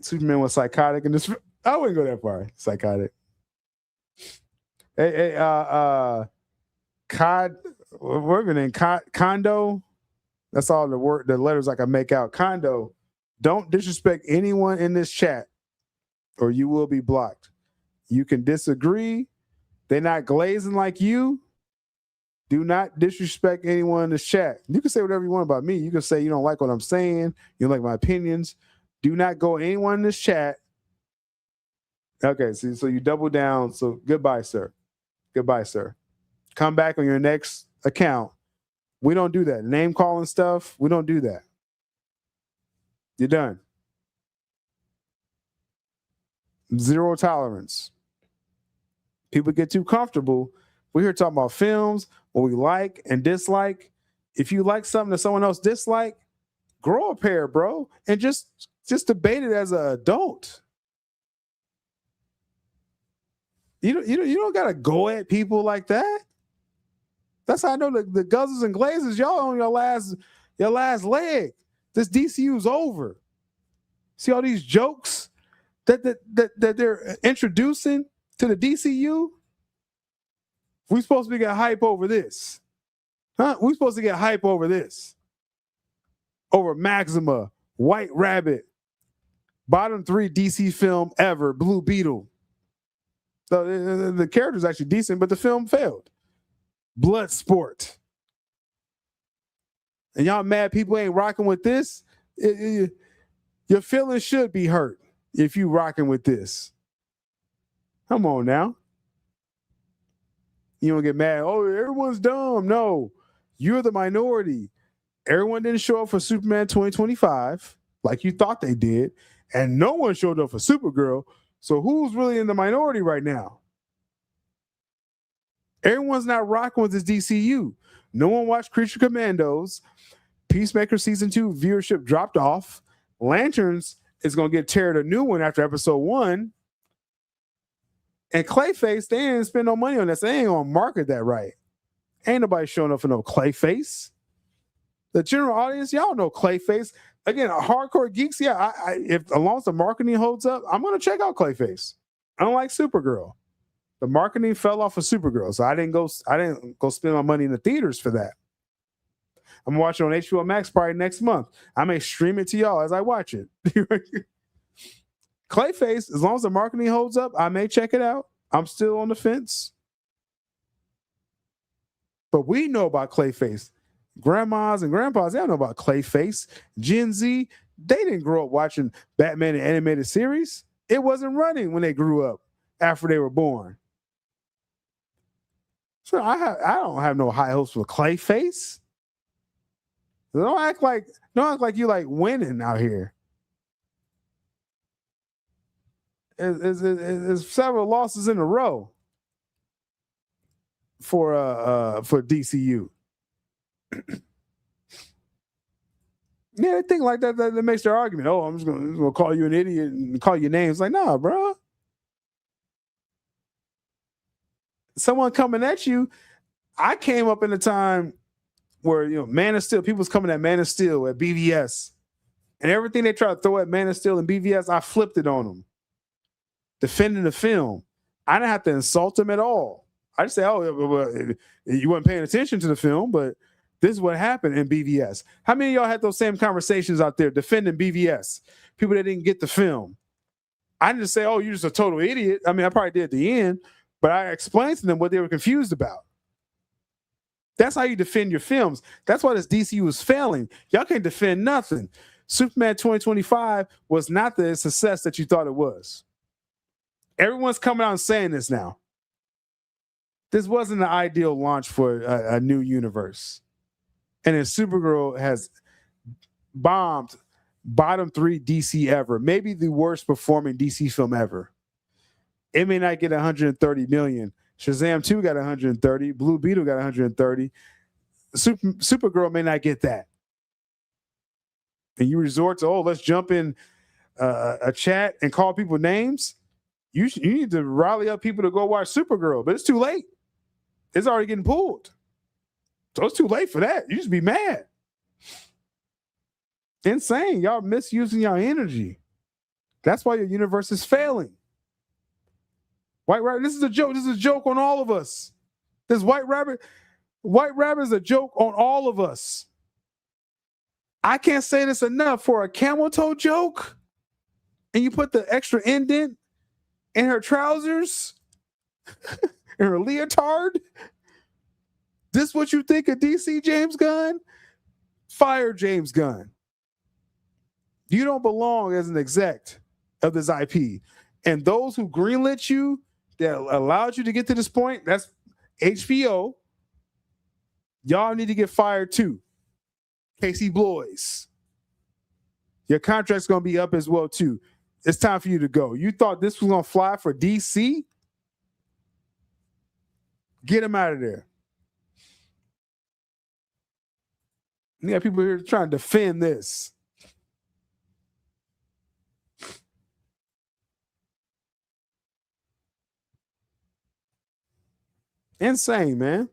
Superman was psychotic in this. I wouldn't go that far. Psychotic. Hey, Condo. That's all the letters I can make out. Condo. Don't disrespect anyone in this chat, or you will be blocked. You can disagree. They're not glazing like you. Do not disrespect anyone in this chat. You can say whatever you want about me. You can say you don't like what I'm saying. You don't like my opinions. Do not go anyone in this chat. Okay, so you double down. So goodbye, sir. Goodbye, sir. Come back on your next account. We don't do that. Name calling stuff, we don't do that. You're done. Zero tolerance. People get too comfortable. We're here talking about films, what we like and dislike. If you like something that someone else dislike, grow a pair, bro, and just debate it as an adult. You don't gotta go at people like that. That's how I know the Guzzles and Glazers, y'all on your last leg. This DCU's over. See all these jokes that they're introducing to the DCU? We supposed to get hype over this. Huh? We supposed to get hype over this. over Maxima, White Rabbit, bottom 3 DC film ever, Blue Beetle. So the character's actually decent, but the film failed. Bloodsport. And y'all mad people ain't rocking with this? Your feelings should be hurt if you rocking with this. Come on now. You don't get mad. Oh, everyone's dumb. No, you're the minority. Everyone didn't show up for Superman 2025 like you thought they did, and no one showed up for Supergirl. So who's really in the minority right now? Everyone's not rocking with this DCU. No one watched Creature Commandos. Peacemaker season 2 viewership dropped off. Lanterns is going to get teared a new one after episode 1. And Clayface, they ain't spend no money on this. They ain't going to market that right. Ain't nobody showing up for no Clayface. The general audience, y'all know Clayface. Again, hardcore geeks, yeah, if as long as the marketing holds up, I'm going to check out Clayface. Unlike Supergirl. The marketing fell off of Supergirl, so I didn't go spend my money in the theaters for that. I'm watching on HBO Max probably next month. I may stream it to y'all as I watch it. Clayface, as long as the marketing holds up, I may check it out. I'm still on the fence. But we know about Clayface. Grandmas and grandpas, they don't know about Clayface. Gen Z, they didn't grow up watching Batman the animated series. It wasn't running when they grew up after they were born. So I don't have no high hopes for Clayface. Don't act like you like winning out here. It's several losses in a row for DCU. Yeah, they think like that makes their argument. Oh, I'm just gonna call you an idiot and call you names. Like, nah, bro. Someone coming at you. I came up in a time where, Man of Steel, people was coming at Man of Steel at BVS. And everything they try to throw at Man of Steel and BVS, I flipped it on them. Defending the film. I didn't have to insult them at all. I just say, oh, you weren't paying attention to the film, but this is what happened in BVS. How many of y'all had those same conversations out there defending BVS? People that didn't get the film. I didn't just say, oh, you're just a total idiot. I mean, I probably did at the end, but I explained to them what they were confused about. That's how you defend your films. That's why this DCU was failing. Y'all can't defend nothing. Superman 2025 was not the success that you thought it was. Everyone's coming out and saying this now. This wasn't the ideal launch for a new universe. And then Supergirl has bombed bottom 3 DC ever. Maybe the worst performing DC film ever. It may not get 130 million. Shazam 2 got 130. Blue Beetle got 130. Supergirl may not get that. And you resort to, let's jump in a chat and call people names. You need to rally up people to go watch Supergirl, but it's too late. It's already getting pulled. So it's too late for that. You just be mad. Insane. Y'all misusing your energy. That's why your universe is failing. White Rabbit, this is a joke. This is a joke on all of us. This White Rabbit is a joke on all of us. I can't say this enough. For a camel toe joke, and you put the extra indent in her trousers, in her leotard. This what you think of DC, James Gunn? Fire James Gunn. You don't belong as an exec of this IP. And those who greenlit you, that allowed you to get to this point, that's HBO. Y'all need to get fired too. Casey Bloys. Your contract's going to be up as well too. It's time for you to go. You thought this was going to fly for DC? Get him out of there. You got people here trying to defend this. Insane, man.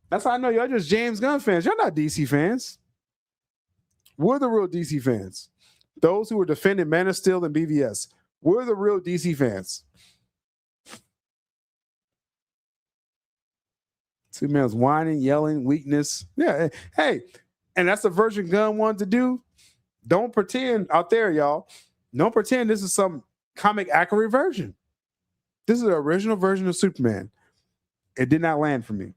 That's how I know y'all just James Gunn fans. Y'all not DC fans. We're the real DC fans. Those who are defending Man of Steel and BVS. We're the real DC fans. Superman's whining, yelling, weakness. Yeah. Hey, And that's the version Gunn wanted to do. Don't pretend out there, y'all. Don't pretend this is some comic accurate version. This is the original version of Superman. It did not land for me.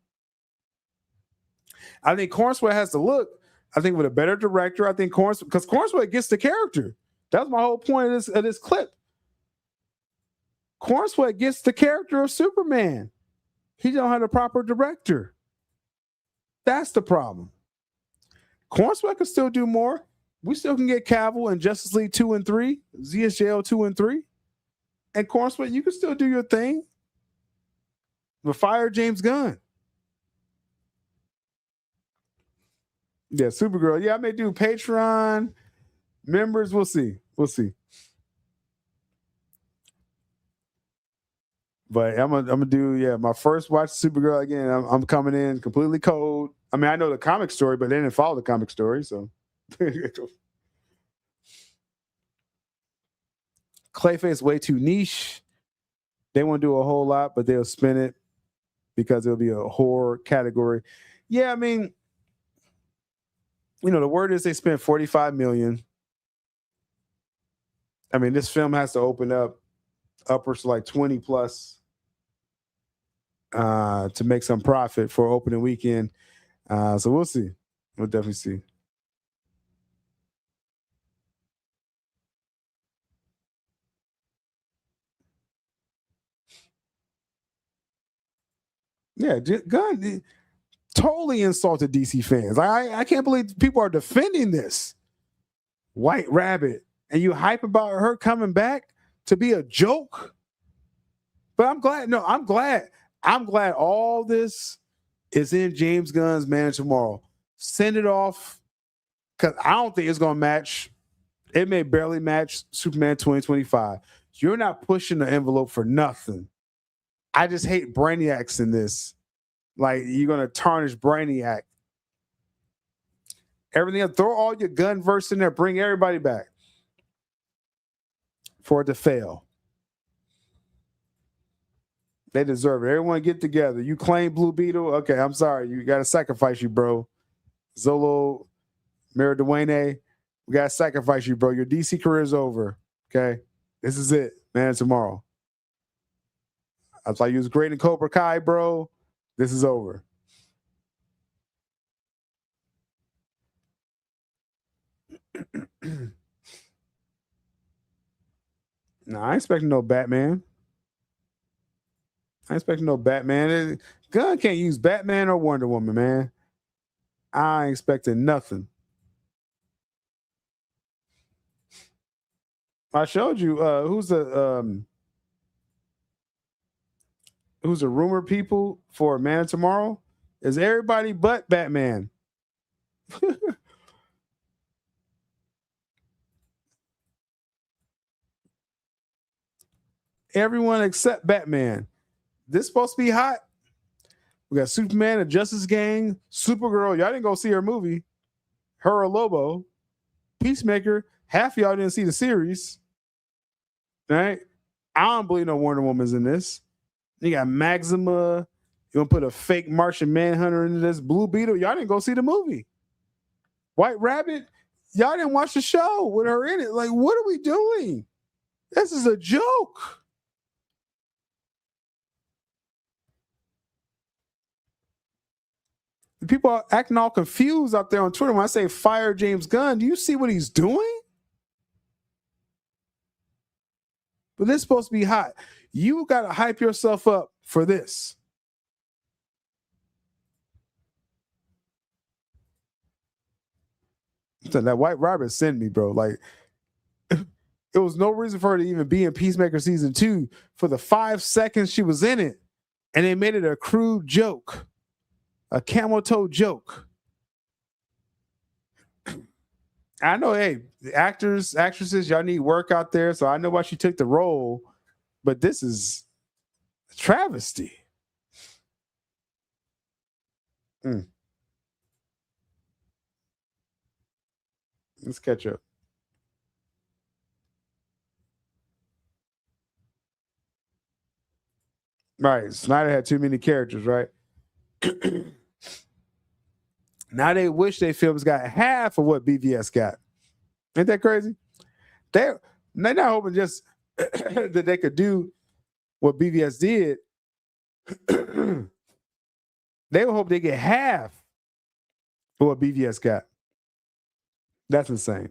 I think Cornswell has to look. I think with a better director. I think because Cornswell gets the character. That's my whole point of this clip. Cornswell gets the character of Superman. He don't have the proper director. That's the problem. Cornswell can still do more. We still can get Cavill and Justice League 2 and 3, ZSJL 2 and 3. And Cornswell, you can still do your thing. But fire James Gunn. Yeah, Supergirl. Yeah, I may do Patreon members. We'll see. We'll see. But I'm gonna do my first watch Supergirl again. I'm coming in completely cold. I mean, I know the comic story, but they didn't follow the comic story, so. Clayface way too niche. They won't do a whole lot, but they'll spin it because it'll be a horror category. Yeah, I mean, the word is they spent $45 million. I mean, this film has to open up upwards to like 20 plus to make some profit for opening weekend. So we'll see. We'll definitely see. Yeah, Gunn totally insulted DC fans. I can't believe people are defending this. White Rabbit. And you hype about her coming back to be a joke? But I'm glad. No, I'm glad. I'm glad all this is in James Gunn's Man of Tomorrow. Send it off, because I don't think it's going to match. It may barely match Superman 2025. You're not pushing the envelope for nothing. I just hate Brainiacs in this. Like, you're going to tarnish Brainiac. Everything else, throw all your Gunn verse in there. Bring everybody back for it to fail. They deserve it. Everyone get together. You claim Blue Beetle. Okay, I'm sorry. You got to sacrifice you, bro. Zolo, Mara Duane, we got to sacrifice you, bro. Your DC career is over. Okay? This is it. Man of Tomorrow. I thought you was great in Cobra Kai, bro. This is over. No, I ain't expecting no Batman. I ain't expecting no Batman. Gunn can't use Batman or Wonder Woman, man. I ain't expecting nothing. I showed you who's the rumored people for Man of Tomorrow is everybody but Batman. Everyone except Batman. This is supposed to be hot. We got Superman, the Justice Gang, Supergirl. Y'all didn't go see her movie. Her or Lobo. Peacemaker. Half of y'all didn't see the series. Right? I don't believe no Wonder Woman's in this. You got Maxima. You gonna put a fake Martian Manhunter into this. Blue Beetle. Y'all didn't go see the movie. White Rabbit. Y'all didn't watch the show with her in it. Like, what are we doing? This is a joke. People are acting all confused out there on Twitter when I say fire James Gunn. Do you see what he's doing? But this is supposed to be hot. You got to hype yourself up for this. So that White Rabbit sent me, bro. Like, it was no reason for her to even be in Peacemaker season 2 for the 5 seconds she was in it. And they made it a crude joke. A camel toe joke. I know, hey, the actresses, y'all need work out there, so I know why she took the role, but this is a travesty. Let's catch up. Right, Snyder had too many characters, right? Now they wish their films got half of what BVS got. Ain't that crazy? They're not hoping just that they could do what BVS did. They would hope they get half of what BVS got. That's insane.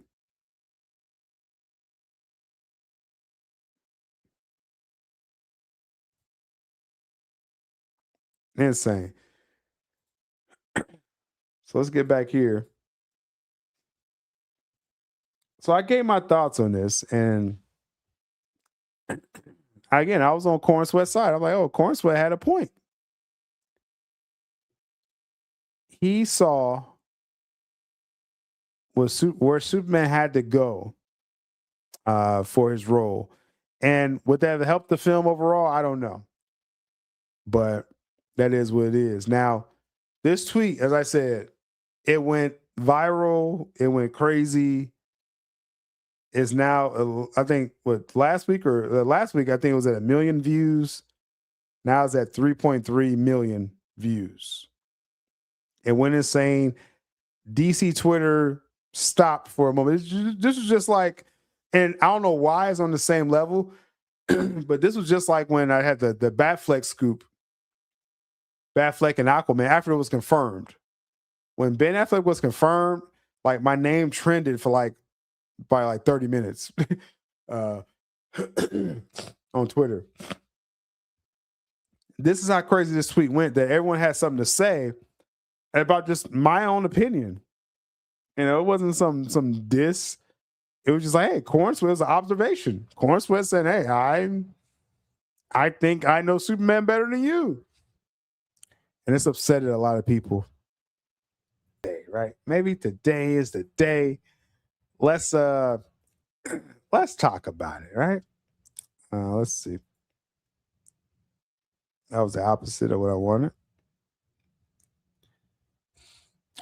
Insane. So let's get back here. So I gave my thoughts on this, and again, I was on Corn Sweat's side. I'm like, oh, Corn Sweat had a point. He saw where Superman had to go for his role. And would that have helped the film overall? I don't know. But that is what it is. Now, this tweet, as I said, it went viral. It went crazy. Is now, I think, last week, I think it was at 1 million views. Now it's at 3.3 million views. It went insane. DC Twitter stopped for a moment. This was just like, and I don't know why it's on the same level, but this was just like when I had the Batfleck scoop, Batfleck and Aquaman, after it was confirmed. When Ben Affleck was confirmed, like my name trended for by 30 minutes on Twitter. This is how crazy this tweet went, that everyone had something to say about just my own opinion. You know, it wasn't some diss. It was just like, hey, Corn Sweat was an observation. Corn Sweat said, hey, I think I know Superman better than you. And it's upsetted a lot of people. Right? Maybe today is the day. Let's talk about it, right? Let's see. That was the opposite of what I wanted.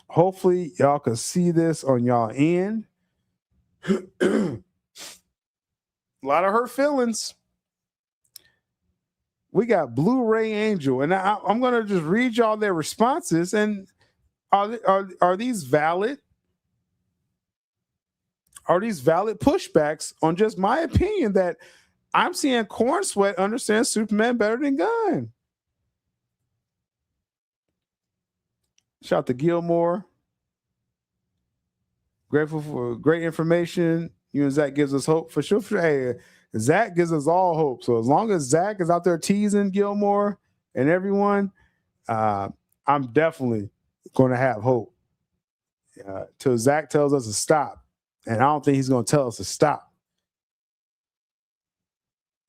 Hopefully, y'all can see this on y'all end. A lot of hurt feelings. We got Blu-ray Angel, and I'm going to just read y'all their responses. And are these valid? Are these valid pushbacks on just my opinion that I'm seeing Corn Sweat understand Superman better than Gunn? Shout out to Gilmore. Grateful for great information. You and Zach gives us hope for sure. Hey, Zach gives us all hope. So as long as Zach is out there teasing Gilmore and everyone, I'm definitely going to have hope till Zach tells us to stop. And I don't think he's going to tell us to stop.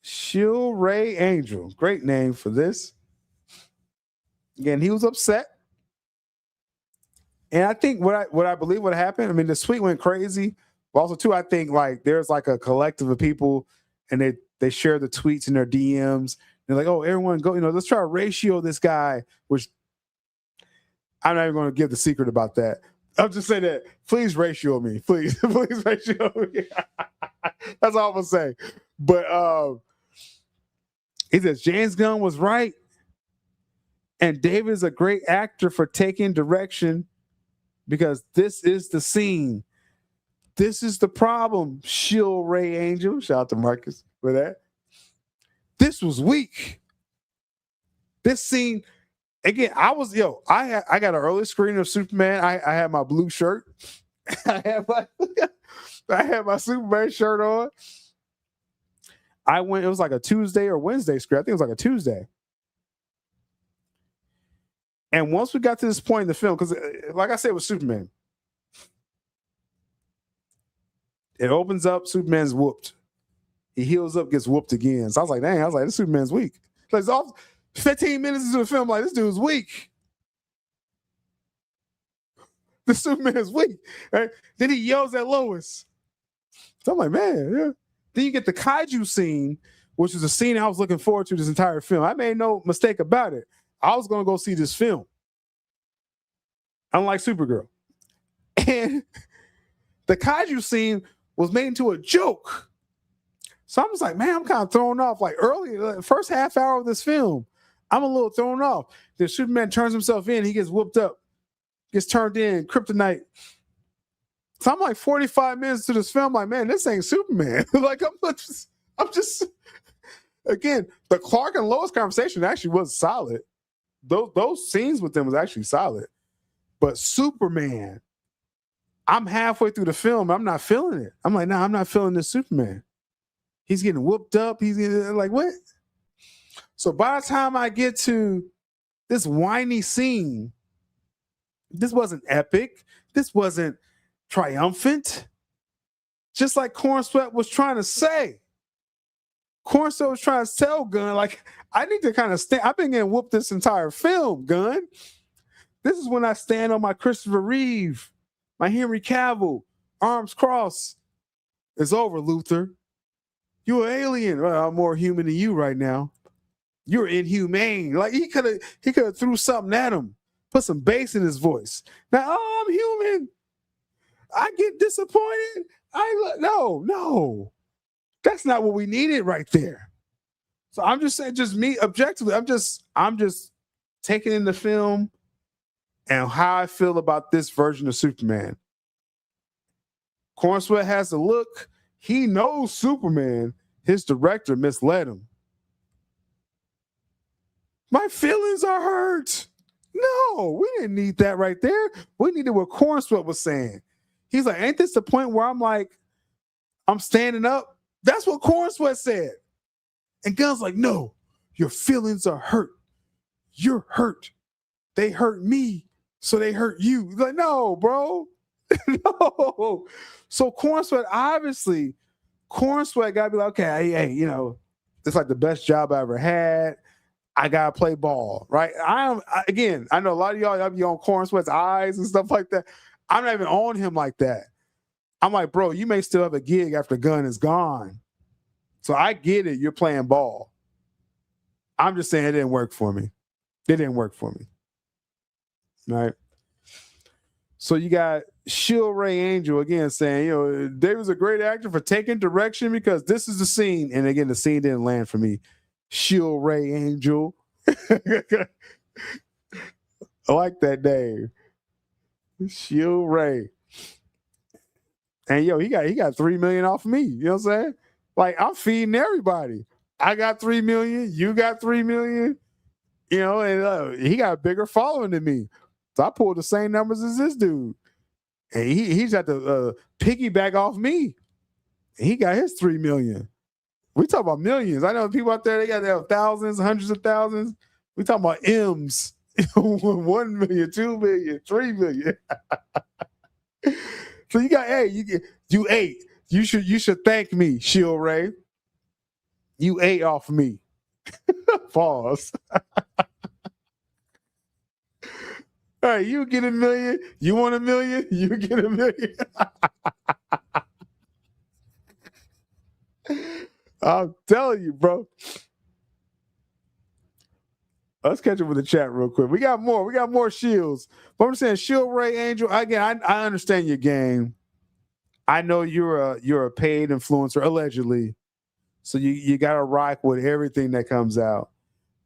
Shill Ray Angel. Great name for this. Again, he was upset. And I think what I believe what happened, I mean, the tweet went crazy. But also, too, I think there's a collective of people and they share the tweets in their DMs. They're like, oh, everyone go, let's try to ratio this guy, which I'm not even going to give the secret about that. I'll just say that, please ratio me. Please ratio me. That's all I'm going to say. But he says, James Gunn was right. And David is a great actor for taking direction because this is the scene. This is the problem. Shill Ray Angel. Shout out to Marcus for that. This was weak. This scene, again, I got an early screening of Superman. I had my blue shirt. I had my Superman shirt on. It was like a Tuesday or Wednesday screen. I think it was like a Tuesday. And once we got to this point in the film, because like I said with Superman, it opens up, Superman's whooped. He heals up, gets whooped again. So I was like, dang, this Superman's weak. Like, 15 minutes into the film, this dude's weak. The Superman is weak. Right? Then he yells at Lois. So I'm like, man, yeah. Then you get the kaiju scene, which is a scene I was looking forward to this entire film. I made no mistake about it. I was going to go see this film. Unlike Supergirl. And the kaiju scene was made into a joke. So I'm just like, man, I'm kind of thrown off. Early, first half hour of this film, I'm a little thrown off. The Superman turns himself in, he gets whooped up, gets turned in, kryptonite. So I'm like 45 minutes to this film, like, man, this ain't Superman. Like, I'm just, again, the Clark and Lois conversation actually was solid. Those scenes with them was actually solid. But Superman, I'm halfway through the film, I'm not feeling it. I'm like, nah, I'm not feeling this Superman. He's getting whooped up. He's getting, like, what? So by the time I get to this whiny scene, this wasn't epic. This wasn't triumphant. Just like Corn Sweat was trying to say. Corn Sweat was trying to tell Gunn, like, I need to kind of stand. I've been getting whooped this entire film, Gunn. This is when I stand on my Christopher Reeve, my Henry Cavill, arms crossed. It's over, Luther. You're an alien. Well, I'm more human than you right now. You're inhumane. Like, he could have threw something at him, put some bass in his voice. Now, oh, I'm human. I get disappointed. No. That's not what we needed right there. So I'm just saying, just me objectively, I'm just taking in the film and how I feel about this version of Superman. Corn Sweat has the look. He knows Superman. His director misled him. My feelings are hurt. No, we didn't need that right there. We needed what Corn Sweat was saying. He's like, ain't this the point where I'm like, I'm standing up? That's what Corn Sweat said. And Gunn's like, no, your feelings are hurt. You're hurt. They hurt me, so they hurt you. He's like, no, bro. No. So Corn Sweat got to be like, okay, hey, it's like the best job I ever had. I gotta play ball, right? I know a lot of y'all be on Corn Sweat's eyes and stuff like that. I'm not even on him like that. I'm like, bro, you may still have a gig after Gunn is gone. So I get it. You're playing ball. I'm just saying it didn't work for me. It didn't work for me. Right? So you got Shill Angel again saying, David's a great actor for taking direction because this is the scene. And again, the scene didn't land for me. Shill Angel. I like that name. Shill Ray. And he got $3 million off of me. You know what I'm saying? Like, I'm feeding everybody. I got $3 million. You got $3 million. And he got a bigger following than me. So I pulled the same numbers as this dude. And he's got to piggyback off me. And he got his $3 million. We talk about millions. I know people out there, they got to have thousands, hundreds of thousands. We talking about M's. 1 million, 2 million, 3 million. So you ate. You should thank me, Shill Ray. You ate off me. Pause. All right, you get $1 million. You want $1 million? You get $1 million. I'm telling you, bro. Let's catch up with the chat real quick. We got more shields. But I'm saying, Shill Ray Angel, again, I understand your game. I know you're a paid influencer, allegedly. So you got to rock with everything that comes out.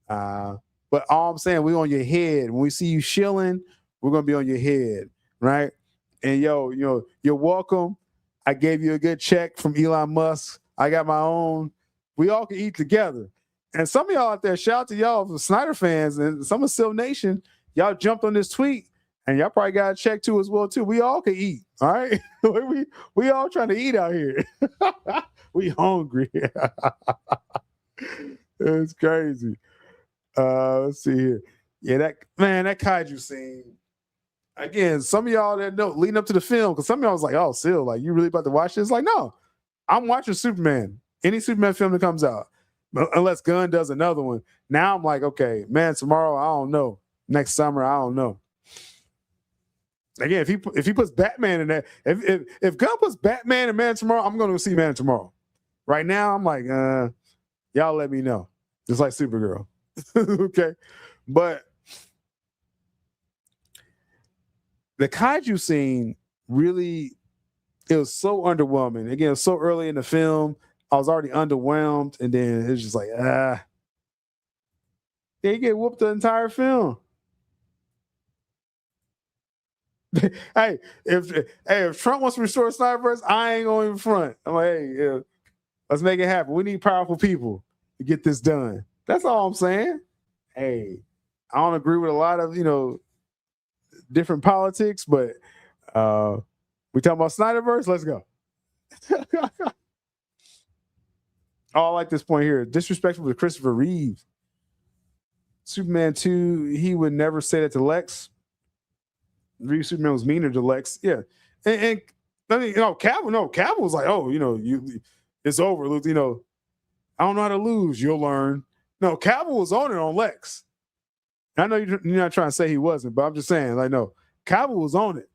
But all I'm saying, we on your head. When we see you shilling, we're going to be on your head, right? And you're welcome. I gave you a good check from Elon Musk. I got my own. We all can eat together. And some of y'all out there, shout out to y'all, the Snyder fans and some of Syl Nation, y'all jumped on this tweet and y'all probably got a check too as well too. We all can eat, all right? we all trying to eat out here. We hungry. It's crazy. Let's see here. Yeah, that kaiju scene. Again, some of y'all that know leading up to the film, because some of y'all was like, oh, Syl, like, you really about to watch this? Like, no, I'm watching Superman. Any Superman film that comes out. Unless Gunn does another one. Now I'm like, okay, man, tomorrow, I don't know. Next summer, I don't know. Again, if he puts Batman in there, if Gunn puts Batman and Man tomorrow, I'm going to see Man tomorrow. Right now, I'm like, y'all let me know. Just like Supergirl. Okay. But the kaiju scene really, it was so underwhelming. Again, it was so early in the film. I was already underwhelmed, and then it's just like, they get whooped the entire film. Hey, if Trump wants to restore Snyderverse, I ain't going in front. I'm like, hey, yeah, let's make it happen. We need powerful people to get this done. That's all I'm saying. Hey, I don't agree with a lot of different politics, but we talking about Snyderverse. Let's go. Oh, I like this point here. Disrespectful to Christopher Reeve. Superman 2, he would never say that to Lex. Reeve Superman was meaner to Lex. Yeah. And I mean, Cavill was like, oh, it's over. I don't know how to lose. You'll learn. No, Cavill was on it on Lex. I know you're not trying to say he wasn't, but I'm just saying, like, no, Cavill was on it.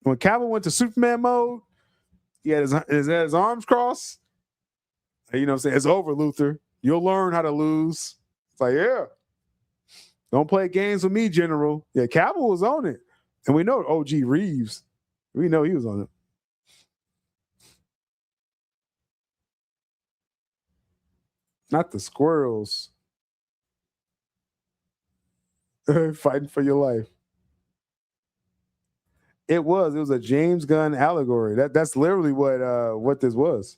When Cavill went to Superman mode, he had his arms crossed. You know what I'm saying? It's over, Luthor. You'll learn how to lose. It's like, yeah. Don't play games with me, General. Yeah, Cavill was on it. And we know OG Reeves. We know he was on it. Not the squirrels. Fighting for your life. It was a James Gunn allegory. That's literally what this was.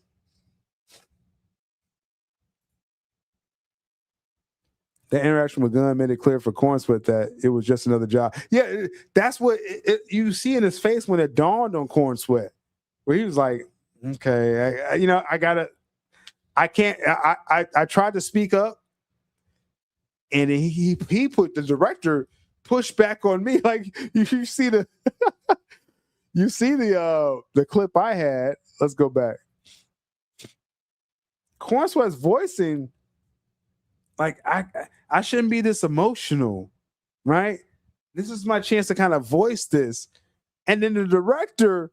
The interaction with Gunn made it clear for Cornsweet that it was just another job. Yeah, that's what you see in his face when it dawned on Cornsweet, where he was like, "Okay, I tried to speak up, and he put the director pushed back on me. Like you see the the clip I had. Let's go back. Cornsweet's voicing, like I shouldn't be this emotional, right? This is my chance to kind of voice this. And then the director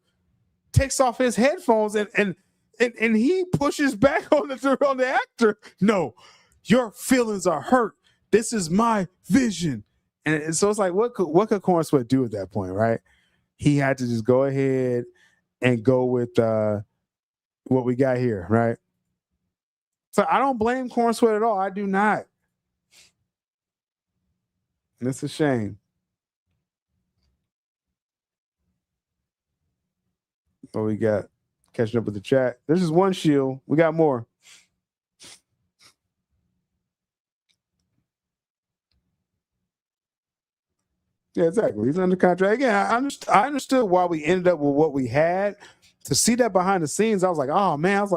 takes off his headphones and he pushes back on the actor. No, your feelings are hurt. This is my vision. And so it's like, what could Cornsweet do at that point, right? He had to just go ahead and go with what we got here, right? So I don't blame Cornsweet at all. I do not. And it's a shame. What we got? Catching up with the chat. There's just one Shill. We got more. Yeah, exactly. He's under contract. Again, I understood why we ended up with what we had. To see that behind the scenes, I was like, oh man,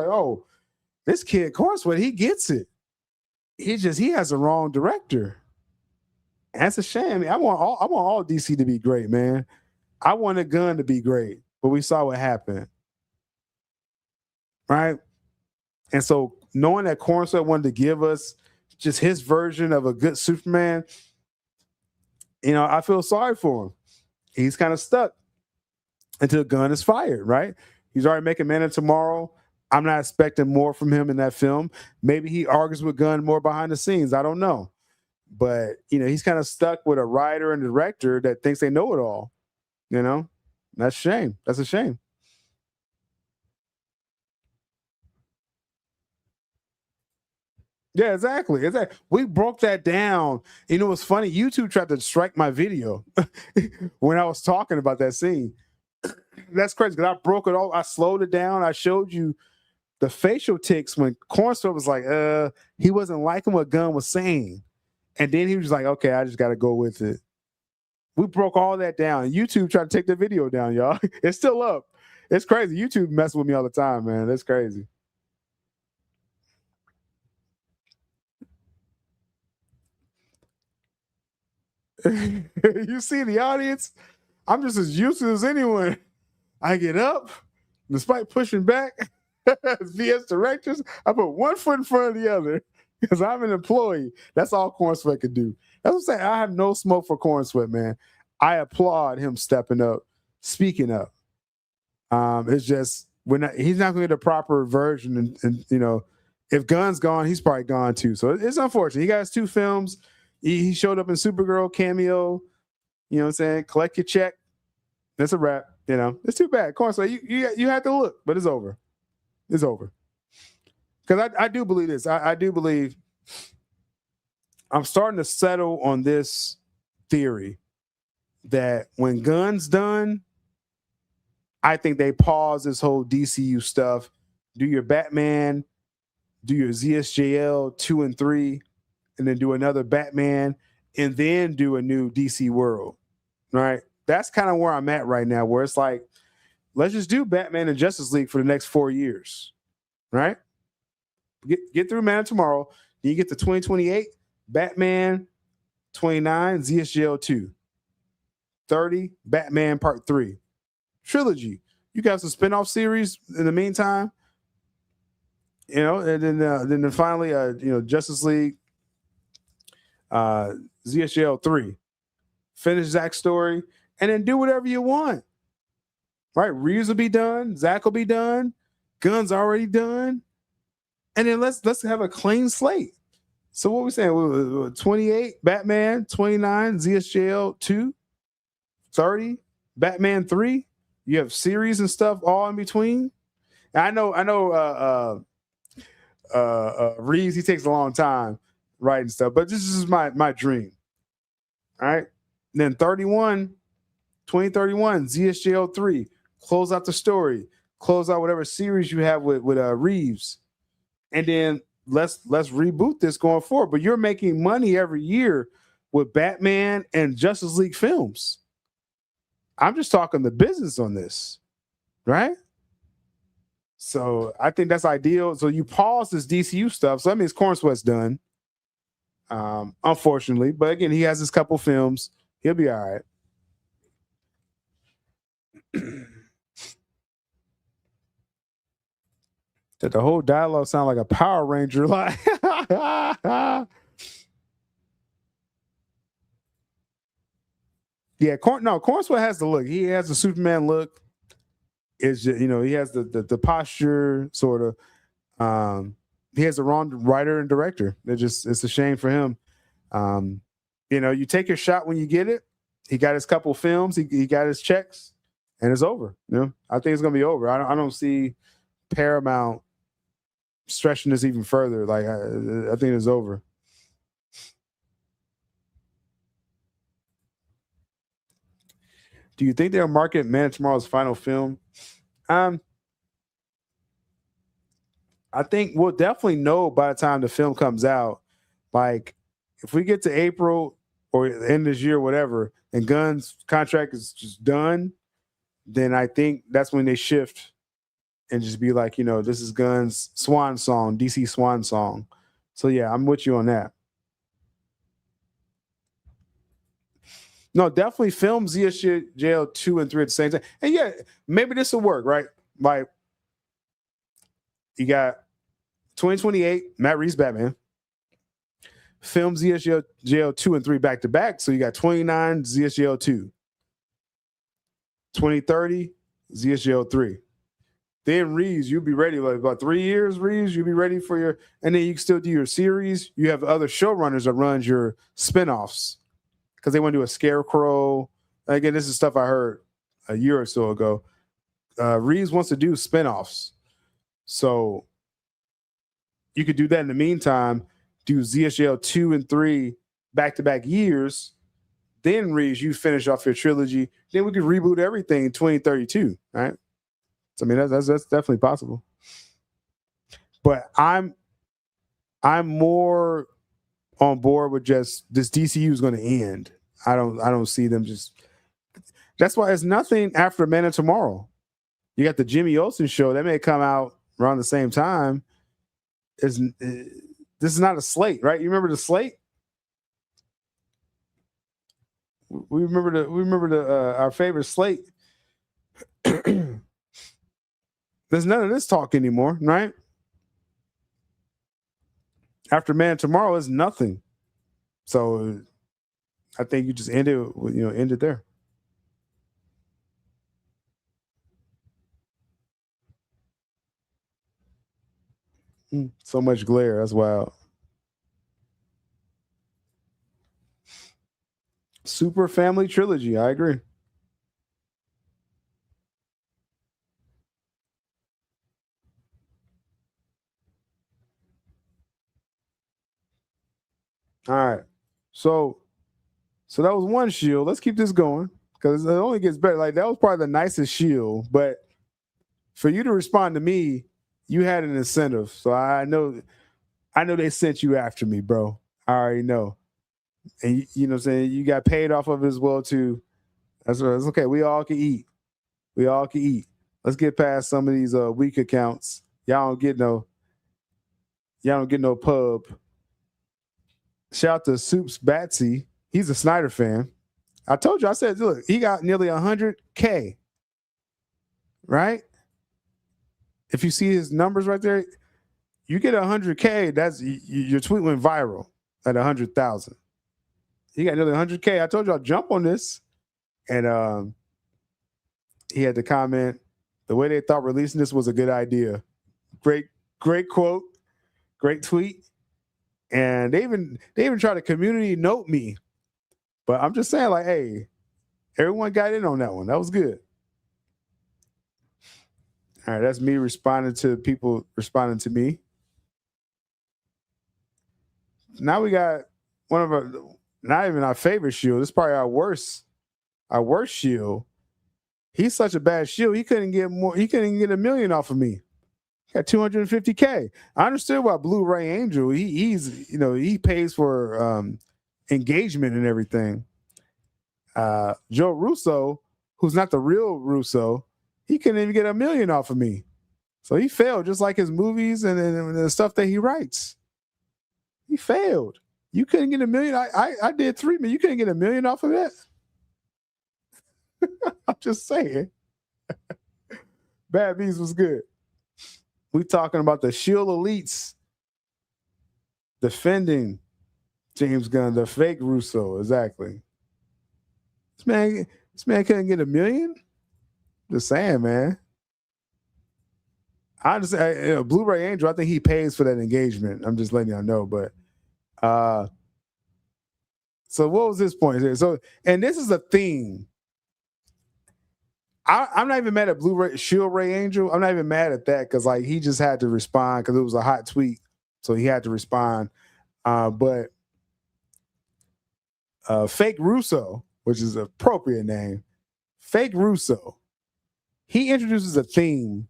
this kid Cornsweet, he gets it. He has the wrong director. And that's a shame. I mean, I want all DC to be great, man. I wanted Gunn to be great, but we saw what happened. Right? And so knowing that Cornsweet wanted to give us just his version of a good Superman, I feel sorry for him. He's kind of stuck until Gunn is fired, right? He's already making Man of Tomorrow. I'm not expecting more from him in that film. Maybe he argues with Gunn more behind the scenes. I don't know. But, he's kind of stuck with a writer and director that thinks they know it all. That's a shame. That's a shame. Yeah, exactly. We broke that down. What's funny? YouTube tried to strike my video when I was talking about that scene. That's crazy because I broke it all. I slowed it down. I showed you the facial tics when Cornsweet was like, he wasn't liking what Gunn was saying. And then he was like, okay, I just got to go with it. We broke all that down. YouTube tried to take the video down, y'all. It's still up. It's crazy. YouTube messes with me all the time, man. That's crazy. You see the audience? I'm just as useless as anyone. I get up, despite pushing back as VS directors, I put one foot in front of the other because I'm an employee. That's all Cornsweet could do. That's what I'm saying. I have no smoke for Cornsweet, man. I applaud him stepping up, speaking up. It's just he's not going to get a proper version, and if Gunn's gone, he's probably gone too. So it's unfortunate. He got his 2 films. He showed up in Supergirl cameo. You know what I'm saying? Collect your check. That's a wrap. It's too bad. Cornsweet, you had to look, but it's over. It's over. Because I do believe this. I do believe I'm starting to settle on this theory that when Gunn's done, I think they pause this whole DCU stuff. Do your Batman, do your ZSJL 2 and 3, and then do another Batman, and then do a new DC world. Right? That's kind of where I'm at right now, where it's like, let's just do Batman and Justice League for the next 4 years. Right? Get through Man of Tomorrow. Then you get to 2028, Batman 29, ZSJL 2. 30, Batman Part 3. Trilogy. You got some spin-off series in the meantime. You know, and then finally, Justice League, ZSJL 3. Finish Zack's story, and then do whatever you want. Right? Reeves will be done. Zack will be done. Gunn's already done. And then let's have a clean slate. So what we saying? 28, Batman, 29, ZSJL 2, 30, Batman 3. You have series and stuff all in between. And I know Reeves, he takes a long time writing stuff, but this is my dream. All right. And then 2031, ZSJL 3. Close out the story. Close out whatever series you have with Reeves. And then let's reboot this going forward. But you're making money every year with Batman and Justice League films. I'm just talking the business on this, right? So I think that's ideal. So you pause this DCU stuff. So that means Corn Sweat's done, unfortunately. But again, he has his couple films. He'll be all right. That the whole dialogue sound like a Power Ranger. Like, yeah, Corn Sweat has the look. He has the Superman look. It's just, he has the posture sort of. He has the wrong writer and director. It's a shame for him. You take your shot when you get it. He got his couple films. He got his checks, and it's over. I think it's gonna be over. I don't see Paramount stretching this even further. Like I think it's over. Do you think they'll market Man of Tomorrow's final film? I think we'll definitely know by the time the film comes out. Like, if we get to April or the end of this year, whatever, and Gunn's contract is just done, then I think that's when they shift and just be like, this is Gunn's swan song, DC swan song. So yeah, I'm with you on that. No, definitely film ZSJL 2 and 3 at the same time. And yeah, maybe this will work, right? Like, you got 2028, Matt Reeves Batman. Film ZSJL 2 and 3 back to back. So you got 29, ZSJL 2. 2030, ZSJL 3. Then Reeves, you'll be ready. Like about 3 years, Reeves, you'll be ready for your, and then you can still do your series. You have other showrunners that runs your spinoffs because they want to do a Scarecrow. Again, this is stuff I heard a year or so ago. Reeves wants to do spinoffs. So you could do that in the meantime, do ZSJL 2 and 3 back-to-back years. Then Reeves, you finish off your trilogy. Then we could reboot everything in 2032, right? So, I mean, that's definitely possible. But I'm more on board with just this DCU is going to end. I don't see them just. That's why it's nothing after Man of Tomorrow. You got the Jimmy Olsen show that may come out around the same time. This is not a slate, right? You remember the slate? We remember our favorite slate. There's none of this talk anymore, right? After Man Tomorrow is nothing. So I think you just end it there. So much glare. That's wild. Super family trilogy. I agree. All right. So So that was one shield. Let's keep this going because it only gets better. Like that was probably the nicest shield, but for you to respond to me, you had an incentive. So I know they sent you after me, bro. I already know. And you know what I'm saying? You got paid off of it as well too. That's okay. We all can eat. We all can eat. Let's get past some of these weak accounts. Y'all don't get no pub. Shout out to Soups Batsy. He's a Snyder fan. I told you, I said, look, he got nearly 100K. Right? If you see his numbers right there, you get 100K, that's your tweet went viral at 100,000. He got nearly 100K. I told you I'll jump on this. And he had to comment, the way they thought releasing this was a good idea. Great quote, great tweet. And they even tried to community note me. But I'm just saying, like, hey, everyone got in on that one. That was good. All right, that's me responding to people responding to me. Now we got one of our, not even our favorite shield. This is probably our worst shield. He's such a bad shield. He couldn't get more. He couldn't get $1 million off of me. He got 250K. I understood why Blu-ray Angel. He pays for engagement and everything. Joe Russo, who's not the real Russo, he couldn't even get $1 million off of me. So he failed, just like his movies and the stuff that he writes. He failed. You couldn't get $1 million. I did $3 million. You couldn't get $1 million off of that. I'm just saying. Bad Bees was good. We talking about the Shill Elites defending James Gunn, the fake Russo, exactly. This man couldn't get $1 million. Just saying, man. I understand. Blu-ray Angel, I think he pays for that engagement. I'm just letting y'all know. But so what was this point here? So, and this is a theme. I'm not even mad at Blu-ray Shill Ray Angel. I'm not even mad at that because like he just had to respond because it was a hot tweet, so he had to respond. But Fake Russo, which is an appropriate name, Fake Russo, he introduces a theme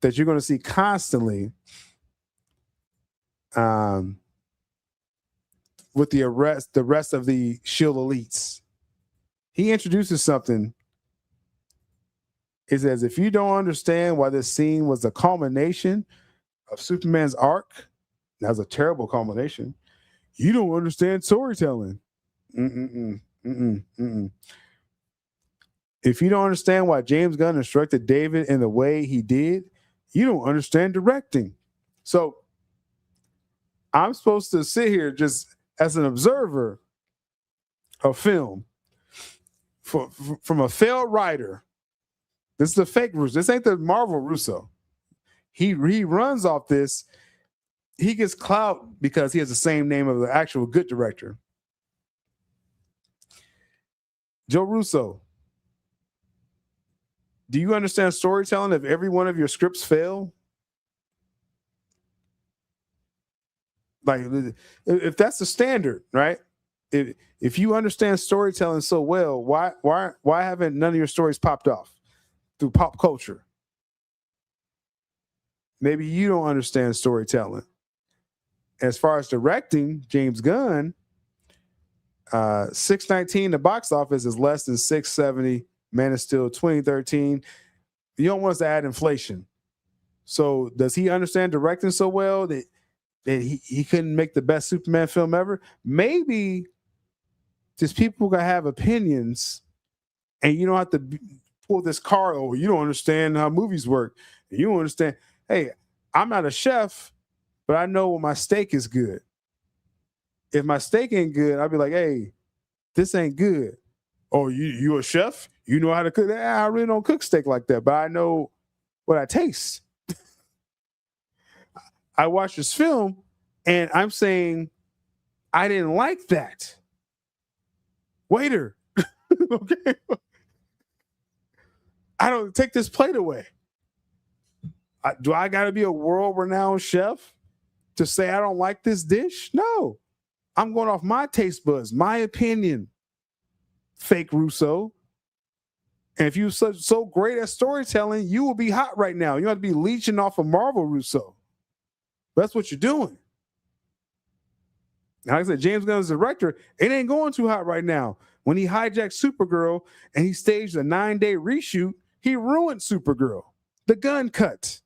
that you're going to see constantly with the rest of the Shill Elites. He introduces something. It says, if you don't understand why this scene was the culmination of Superman's arc, that was a terrible culmination, you don't understand storytelling. If you don't understand why James Gunn instructed David in the way he did, you don't understand directing. So I'm supposed to sit here just as an observer of film from a failed writer. This is the fake Russo. This ain't the Marvel Russo. He runs off this. He gets clout because he has the same name of the actual good director. Joe Russo, do you understand storytelling if every one of your scripts fail? Like, if that's the standard, right? If you understand storytelling so well, why haven't none of your stories popped off through pop culture? Maybe you don't understand storytelling. As far as directing, James Gunn, 619, the box office is less than 670. Man of Steel 2013. You don't want us to add inflation. So does he understand directing so well that he couldn't make the best Superman film ever? Maybe just people gonna have opinions and you don't have to pull this card over. You don't understand how movies work. You don't understand. Hey, I'm not a chef, but I know when my steak is good. If my steak ain't good, I'll be like, hey, this ain't good. Oh, you a chef? You know how to cook? I really don't cook steak like that, but I know what I taste. I watched this film and I'm saying, I didn't like that. Waiter. Okay. I don't take this plate away. Do I got to be a world-renowned chef to say I don't like this dish? No. I'm going off my taste buds, my opinion. Fake Russo. And if you're so great at storytelling, you will be hot right now. You have to be leeching off of Marvel Russo. That's what you're doing. Like I said, James Gunn's director, it ain't going too hot right now. When he hijacked Supergirl and he staged a 9-day reshoot, he ruined Supergirl. The Gunn cut.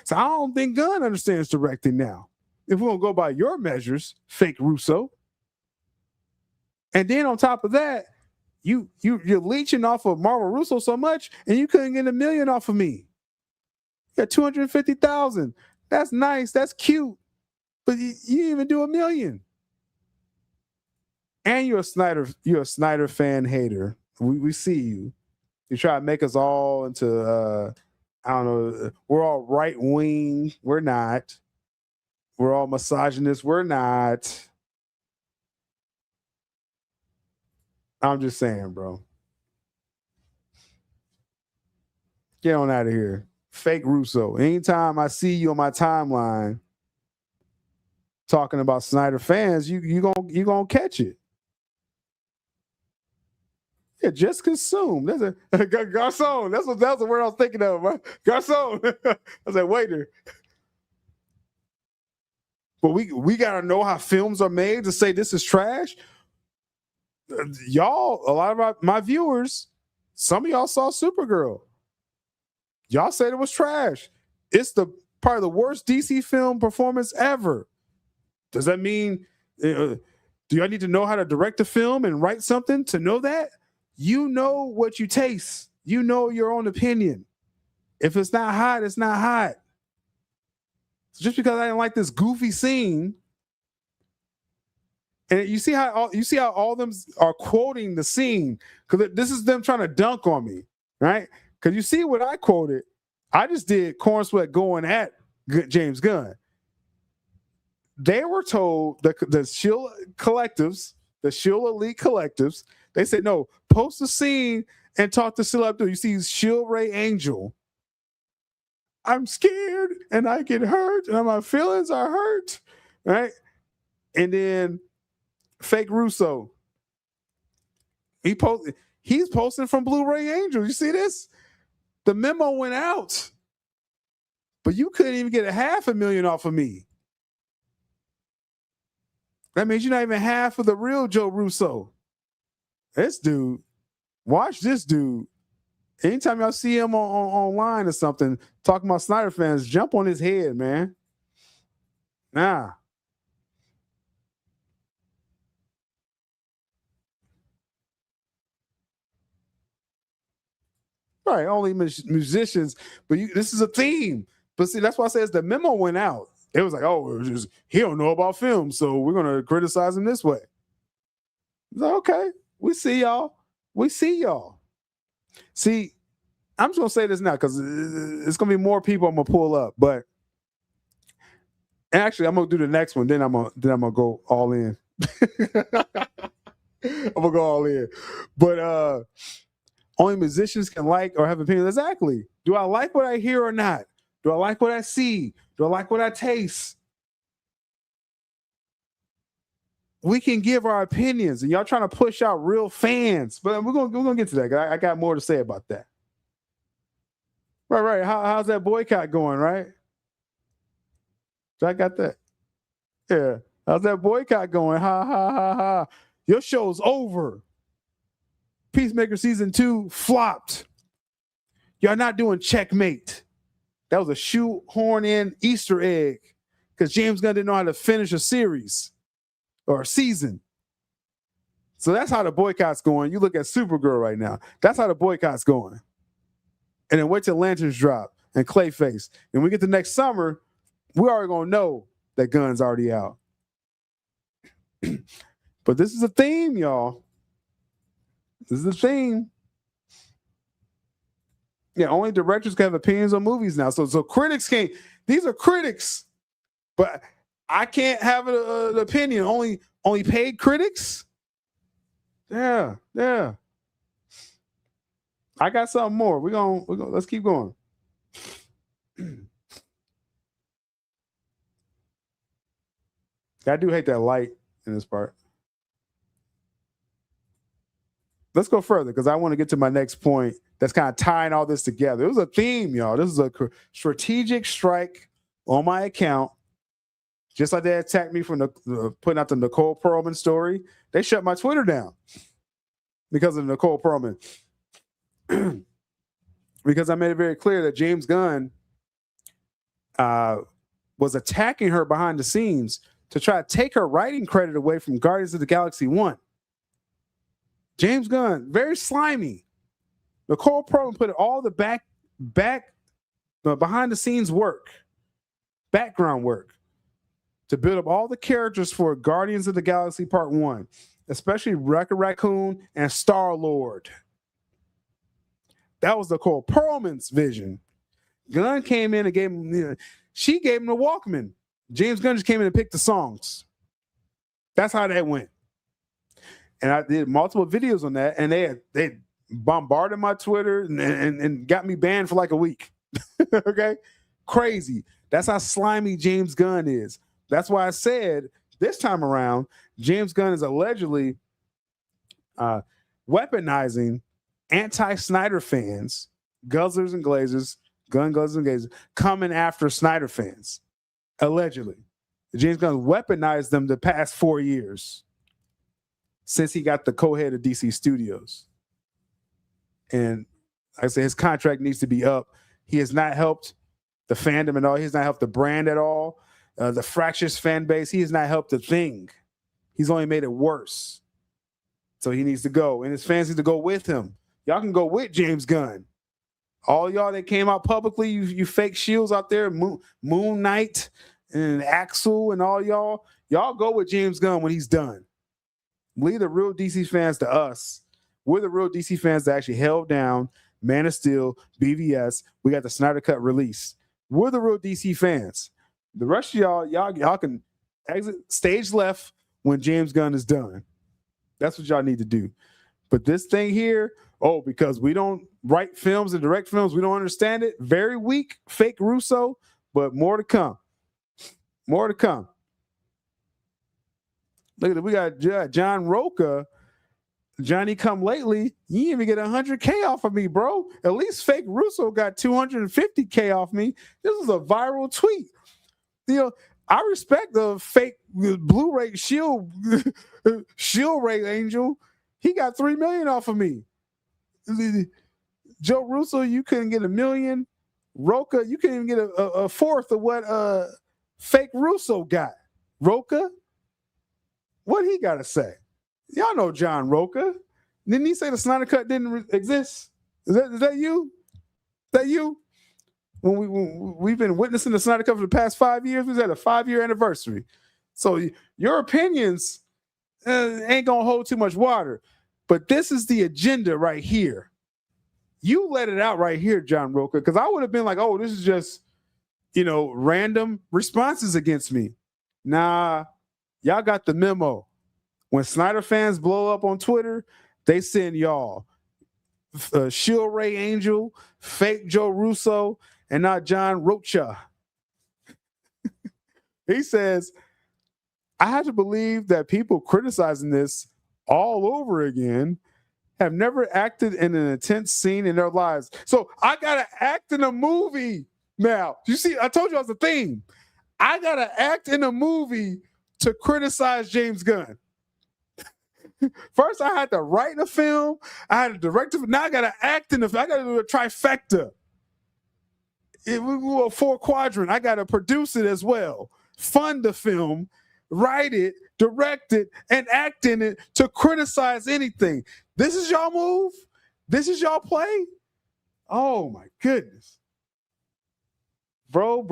So I don't think Gunn understands directing now. If we're going to go by your measures, fake Russo. And then on top of that, you're leeching off of Marvel Russo so much, and you couldn't get $1 million off of me. You got 250,000. That's nice. That's cute. But you didn't even do $1 million. And you're a Snyder fan hater. We see you. You try to make us all into I don't know, we're all right wing. We're not. We're all misogynist. We're not. I'm just saying, bro. Get on out of here. Fake Russo. Anytime I see you on my timeline talking about Snyder fans, you gonna catch it. Yeah, just consume. That's a garçon. That's the word I was thinking of. Right? Garçon. I was like, waiter. But we gotta know how films are made to say this is trash. Y'all, a lot of my viewers, some of y'all saw Supergirl. Y'all said it was trash. It's probably the worst DC film performance ever. Does that mean, do I need to know how to direct a film and write something to know that? You know what you taste. You know your own opinion. If it's not hot, it's not hot. So just because I didn't like this goofy scene, and you see how all of them are quoting the scene, because this is them trying to dunk on me, right? Because you see what I quoted. I just did Corn Sweat going at James Gunn. They were told, the Shill collectives, the Shill Elite collectives, they said, no, post a scene and talk to sylabdul. You see Shill Ray Angel. I'm scared and I get hurt and my feelings are hurt, right? And then fake Russo. He's posting from Blu-ray Angel. You see this? The memo went out, but you couldn't even get $500,000 off of me. That means you're not even half of the real Joe Russo. This dude, watch this dude. Anytime y'all see him online or something, talking about Snyder fans, jump on his head, man. Nah. Right, only musicians, but this is a theme. But see, that's why I says the memo went out. It was like, oh, he don't know about film, so we're gonna criticize him this way. Like, okay, we see y'all. We see y'all. See, I'm just gonna say this now because it's gonna be more people I'm gonna pull up. But actually, I'm gonna do the next one. Then I'm gonna go all in. I'm gonna go all in. But only musicians can like or have opinions. Exactly. Do I like what I hear or not? Do I like what I see? Do I like what I taste? We can give our opinions, and y'all trying to push out real fans. But we're gonna get to that. I got more to say about that. Right. How's that boycott going? Right. So I got that. Yeah. How's that boycott going? Ha. Your show's over. Peacemaker season 2 flopped. Y'all not doing Checkmate. That was a shoehorn in Easter egg because James Gunn didn't know how to finish a series or a season. So that's how the boycott's going. You look at Supergirl right now. That's how the boycott's going. And then wait till Lanterns drop and Clayface. And we get to next summer, we already gonna know that Gunn's already out. But this is a theme, y'all. This is a theme. Yeah, only directors can have opinions on movies now. So critics can't. These are critics, but I can't have an opinion. Only paid critics. Yeah. I got something more. We're gonna let's keep going. I do hate that light. in this part. Let's go further because I want to get to my next point that's kind of tying all this together. It was a theme, y'all. This is a strategic strike on my account. Just like they attacked me from putting out the Nicole Perlman story. They shut my Twitter down because of Nicole Perlman. Because I made it very clear that James Gunn was attacking her behind the scenes to try to take her writing credit away from Guardians of the Galaxy 1. James Gunn, very slimy. Nicole Perlman put all the behind the scenes work, background work, to build up all the characters for Guardians of the Galaxy Part 1, especially Rocket Raccoon and Star-Lord. That was Nicole Perlman's vision. Gunn came in and gave him, she gave him the Walkman. James Gunn just came in and picked the songs. That's how that went. And I did multiple videos on that, and they bombarded my Twitter and got me banned for like a week. Okay? Crazy. That's how slimy James Gunn is. That's why I said this time around, James Gunn is allegedly weaponizing anti-Snyder fans, guzzlers and glazers, gun guzzlers and glazers, coming after Snyder fans. Allegedly. James Gunn weaponized them the past 4 years since he got the co-head of DC Studios. And like I say, his contract needs to be up. He has not helped the fandom at all. He has not helped the brand at all. The fractious fan base, he has not helped a thing. He's only made it worse. So he needs to go. And his fans need to go with him. Y'all can go with James Gunn. All y'all that came out publicly, you fake shields out there, Moon Knight and Axel and all y'all go with James Gunn when he's done. Leave the real DC fans to us. We're the real DC fans that actually held down Man of Steel, BVS. We got the Snyder Cut release. We're the real DC fans. The rest of y'all can exit stage left when James Gunn is done. That's what y'all need to do. But this thing here, because we don't write films and direct films, we don't understand it. Very weak, fake Russo, but more to come. More to come. Look at it. We got John Roca. Johnny Come Lately. You didn't even get 100K off of me, bro. At least fake Russo got 250K off me. This is a viral tweet. I respect the fake Blu-ray Shill Ray Angel. He got 3 million off of me. Joe Russo, you couldn't get 1 million. Roca, you couldn't even get a fourth of what fake Russo got. Roca, what he got to say? Y'all know John Roca. Didn't he say the Snyder Cut didn't exist? Is that you? Is that you? When we've been witnessing the Snyder Cut for the past 5 years, we've had a 5-year anniversary. So your opinions ain't going to hold too much water. But this is the agenda right here. You let it out right here, John Roca, because I would have been like, this is just, random responses against me. Nah, y'all got the memo. When Snyder fans blow up on Twitter, they send y'all Shill Ray Angel, fake Joe Russo, and not John Rocha. He says, I have to believe that people criticizing this all over again have never acted in an intense scene in their lives. So I got to act in a movie now. You see, I told you I was the theme. I got to act in a movie to criticize James Gunn. First, I had to write a film. I had to direct it. Now I got to act in I got to do a trifecta. We go a 4-quadrant. I got to produce it as well. Fund the film, write it, direct it, and act in it to criticize anything. This is y'all move? This is y'all play? Oh my goodness. Bro.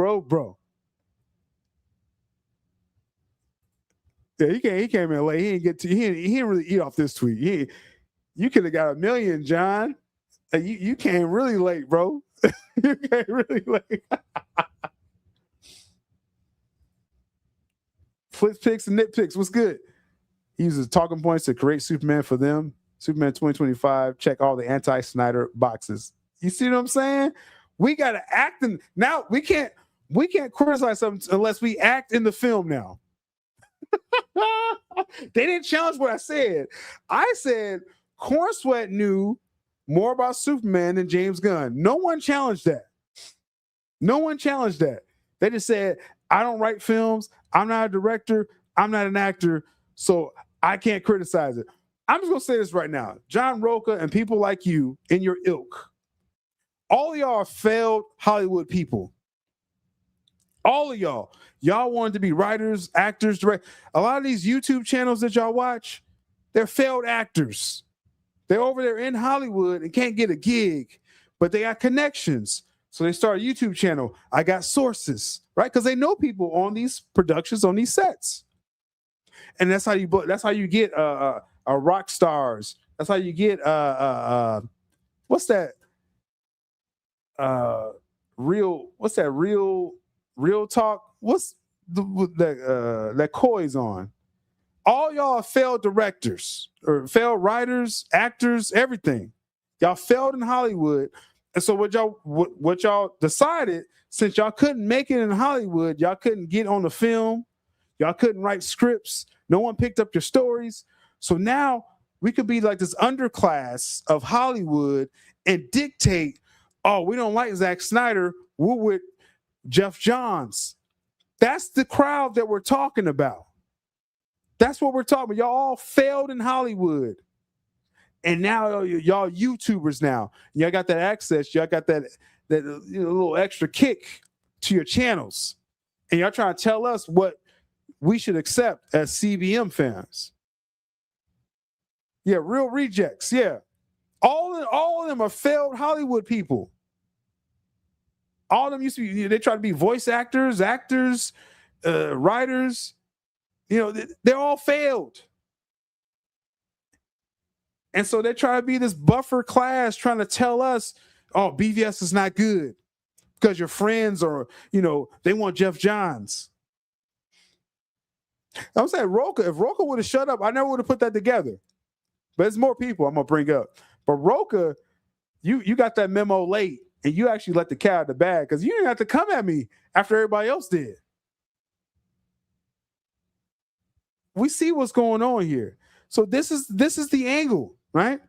Yeah, he came in late. He didn't really eat off this tweet. You could have got 1 million, John. You came really late, bro. You came really late. Flip picks and nitpicks. What's good? He uses talking points to create Superman for them. Superman 2025. Check all the anti-Snyder boxes. You see what I'm saying? We got to act in. Now we can't criticize something unless we act in the film now. They didn't challenge what I said. I said Corn Sweat knew more about Superman than James Gunn. No one challenged that. No one challenged that. They just said, I don't write films. I'm not a director. I'm not an actor. So I can't criticize it. I'm just going to say this right now. John Roca and people like you in your ilk, all of y'all are failed Hollywood people. All of y'all. Y'all wanted to be writers, actors, direct. A lot of these YouTube channels that y'all watch, they're failed actors. They're over there in Hollywood and can't get a gig, but they got connections. So they start a YouTube channel. I got sources, right? Because they know people on these productions, on these sets. And that's how you get rock stars. That's how you get what's that? Real talk? What's that Coy's on? All y'all are failed directors or failed writers, actors, everything. Y'all failed in Hollywood. And so what y'all decided, since y'all couldn't make it in Hollywood, y'all couldn't get on the film, y'all couldn't write scripts, no one picked up your stories. So now we could be like this underclass of Hollywood and dictate, oh, we don't like Zack Snyder, we're with Jeff Johns. That's the crowd that we're talking about. That's what we're talking about. Y'all all failed in Hollywood. And now y'all YouTubers now. Y'all got that access. Y'all got that little extra kick to your channels. And y'all trying to tell us what we should accept as CBM fans. Yeah, real rejects. Yeah. All of them are failed Hollywood people. All of them used to be, they try to be voice actors, writers. They're all failed. And so they try to be this buffer class trying to tell us, oh, BVS is not good because your friends are, they want Jeff Johns. I'm saying if Roca would have shut up, I never would have put that together. But it's more people I'm going to bring up. But Roca, you got that memo late and you actually let the cat out of the bag because you didn't have to come at me after everybody else did. We see what's going on here. So this is the angle, right?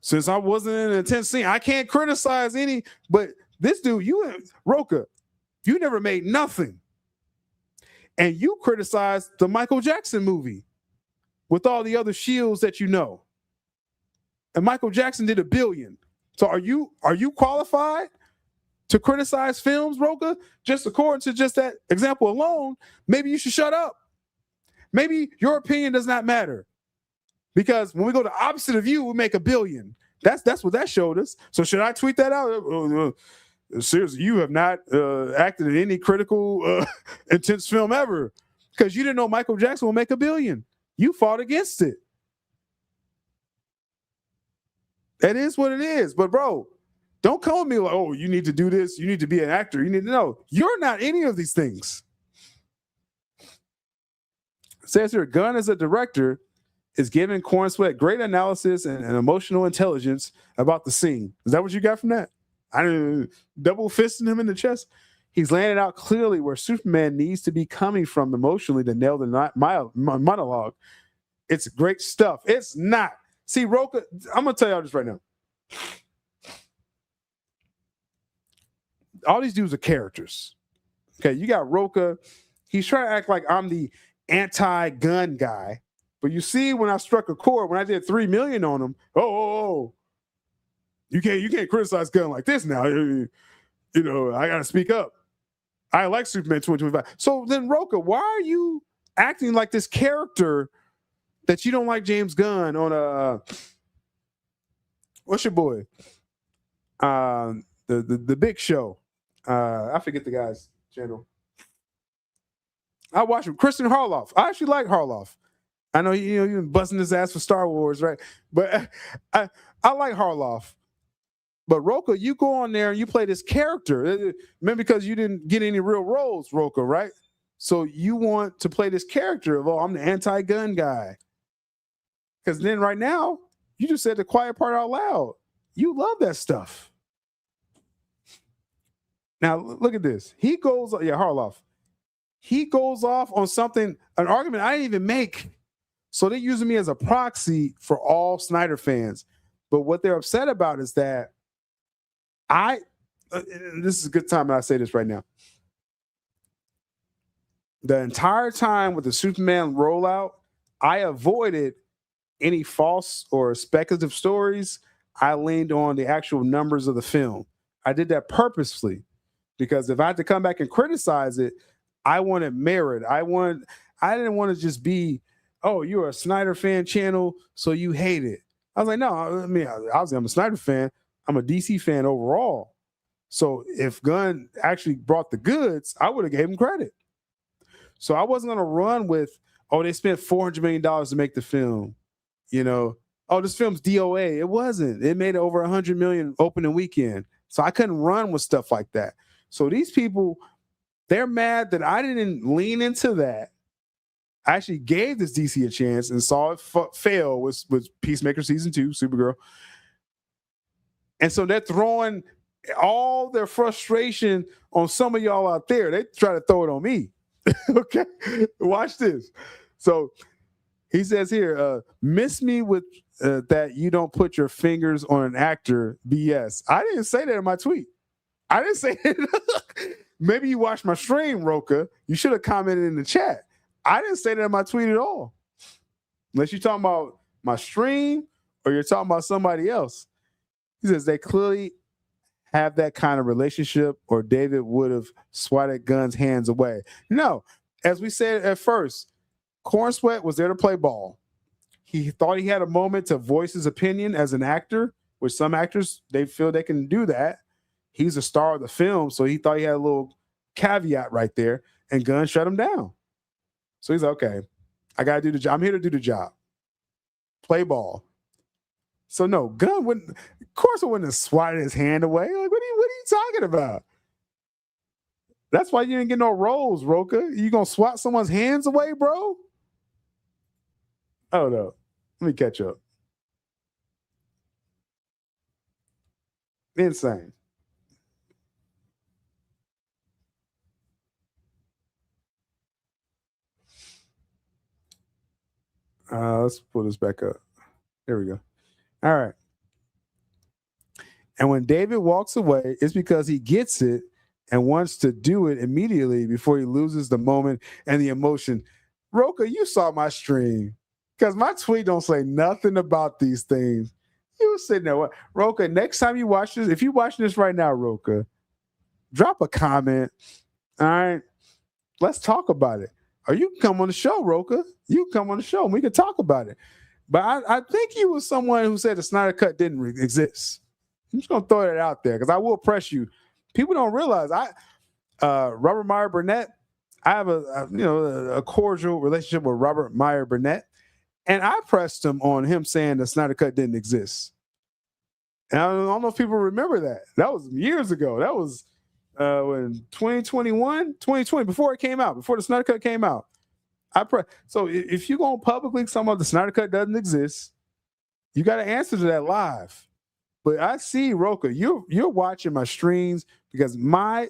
Since I wasn't in an intense scene, I can't criticize any, but this dude, Roca, you never made nothing. And you criticized the Michael Jackson movie with all the other shields that you know. And Michael Jackson did $1 billion. So are you qualified to criticize films, Roca? Just according to just that example alone, maybe you should shut up. Maybe your opinion does not matter. Because when we go the opposite of you, we make $1 billion. That's what that showed us. So should I tweet that out? Seriously, you have not acted in any critical, intense film ever. Because you didn't know Michael Jackson will make $1 billion. You fought against it. That is what it is. But bro, don't call me like, oh, you need to do this. You need to be an actor. You need to know. You're not any of these things. It says here, Gunn as a director is giving Corn Sweat great analysis and emotional intelligence about the scene. Is that what you got from that? I didn't double fisting him in the chest. He's laying it out clearly where Superman needs to be coming from emotionally to nail the monologue. It's great stuff. It's not. See, Roca, I'm going to tell y'all this right now. All these dudes are characters. Okay, you got Roca. He's trying to act like I'm the anti-gun guy. But you see, when I struck a chord, when I did 3 million on him, you can't criticize Gunn like this now. I gotta speak up. I like Superman 2025. So then, Roca, why are you acting like this character that you don't like James Gunn on what's your boy? The Big Show. I forget the guy's channel. I watch him. Christian Harloff. I actually like Harloff. I know you've been busting his ass for Star Wars, right? But I like Harloff. But Roca, you go on there and you play this character. Maybe because you didn't get any real roles, Roca, right? So you want to play this character of, I'm the anti-gun guy. Because then right now, you just said the quiet part out loud. You love that stuff. Now, look at this. He goes, Harloff. he goes off on something, an argument I didn't even make. So they're using me as a proxy for all Snyder fans. But what they're upset about is that this is a good time that I say this right now. The entire time with the Superman rollout, I avoided any false or speculative stories. I leaned on the actual numbers of the film. I did that purposefully because if I had to come back and criticize it, I wanted merit. I didn't want to just be, oh, you're a Snyder fan channel, so you hate it. I was like, no, I mean, obviously I'm a Snyder fan. I'm a DC fan overall. So if Gunn actually brought the goods, I would have gave him credit. So I wasn't going to run with, oh, they spent $400 million to make the film. You know, oh, this film's DOA. It wasn't. It made over $100 million opening weekend. So I couldn't run with stuff like that. So these people, they're mad that I didn't lean into that. I actually gave this DC a chance and saw it fail with Peacemaker Season 2, Supergirl. And so they're throwing all their frustration on some of y'all out there. They try to throw it on me. Okay, watch this. So he says here, miss me with that you don't put your fingers on an actor BS. I didn't say that in my tweet. I didn't say it. Maybe you watched my stream, Roka. You should have commented in the chat. I didn't say that in my tweet at all. Unless you're talking about my stream or you're talking about somebody else. He says they clearly have that kind of relationship or David would have swatted Gunn's hands away. No, as we said at first, Corn Sweat was there to play ball. He thought he had a moment to voice his opinion as an actor, which some actors, they feel they can do that. He's a star of the film, so he thought he had a little caveat right there, and Gunn shut him down. So he's like, okay, I got to do the job. I'm here to do the job. Play ball. So no, Gunn wouldn't, of course, I wouldn't have swatted his hand away. Like, what are you talking about? That's why you didn't get no roles, Roka. You gonna swat someone's hands away, bro? Oh no. Let me catch up. Insane. Let's pull this back up. There we go. All right. And when David walks away, it's because he gets it and wants to do it immediately before he loses the moment and the emotion. Roka, you saw my stream because my tweet don't say nothing about these things. You were sitting there. Roka, next time you watch this, if you're watching this right now, Roka, drop a comment. All right. Let's talk about it. Or you can come on the show, Roka. You can come on the show and we can talk about it. But I think you was someone who said the Snyder Cut didn't exist. I'm just gonna throw that out there because I will press you. People don't realize Robert Meyer Burnett. I have a cordial relationship with Robert Meyer Burnett, and I pressed him on him saying the Snyder Cut didn't exist. And I don't know if people remember that. That was years ago. That was when 2020, before it came out, before the Snyder Cut came out. So if you're going to publicly some of the Snyder Cut doesn't exist, you got to answer to that live. But I see, Roka, you're watching my streams because my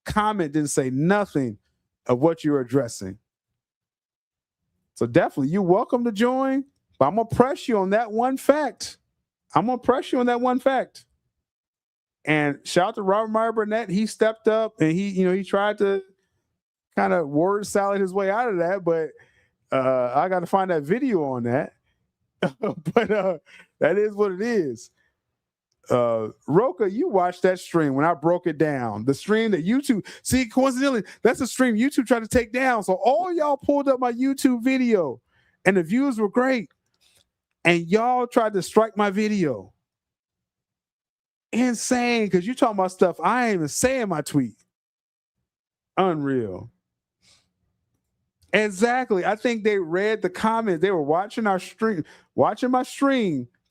comment didn't say nothing of what you're addressing. So definitely, you're welcome to join, but I'm going to press you on that one fact. And shout out to Robert Meyer Burnett. He stepped up and he tried to kind of word salad his way out of that, but I got to find that video on that. But that is what it is. Roka, you watched that stream when I broke it down. The stream that YouTube, see, coincidentally, that's a stream YouTube tried to take down. So all y'all pulled up my YouTube video and the views were great. And y'all tried to strike my video. Insane, because you're talking about stuff I ain't even say in my tweet. Unreal. Exactly. I think they read the comments. They were watching my stream,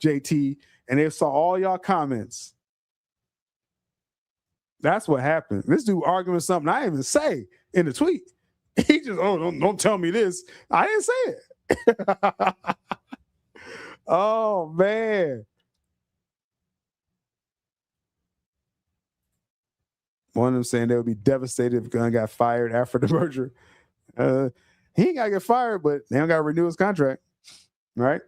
JT, and they saw all y'all comments. That's what happened. This dude arguing something I didn't even say in the tweet. He just, don't tell me this. I didn't say it. Oh, man. One of them saying they would be devastated if Gunn got fired after the merger. He ain't got to get fired, but they don't got to renew his contract, right?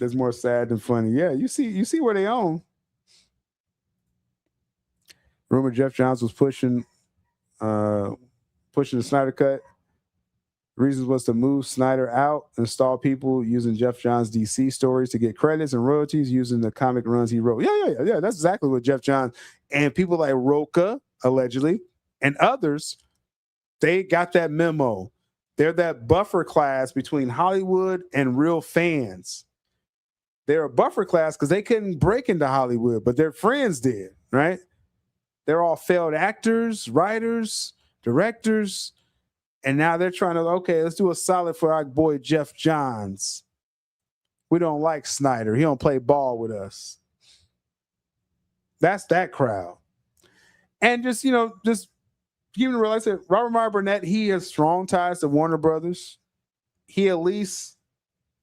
It's more sad than funny. Yeah, you see where they own. Rumor Jeff Johns was pushing the Snyder Cut. Reasons was to move Snyder out, install people using Jeff Johns' DC stories to get credits and royalties using the comic runs he wrote. Yeah. That's exactly what Jeff Johns and people like Roca, allegedly, and others, they got that memo. They're that buffer class between Hollywood and real fans. They're a buffer class because they couldn't break into Hollywood, but their friends did, right? They're all failed actors, writers, directors, and now they're trying to, okay, let's do a solid for our boy Jeff Johns. We don't like Snyder. He don't play ball with us. That's that crowd. And just keeping it real, like I said, Robert Meyer Burnett, he has strong ties to Warner Brothers. He at least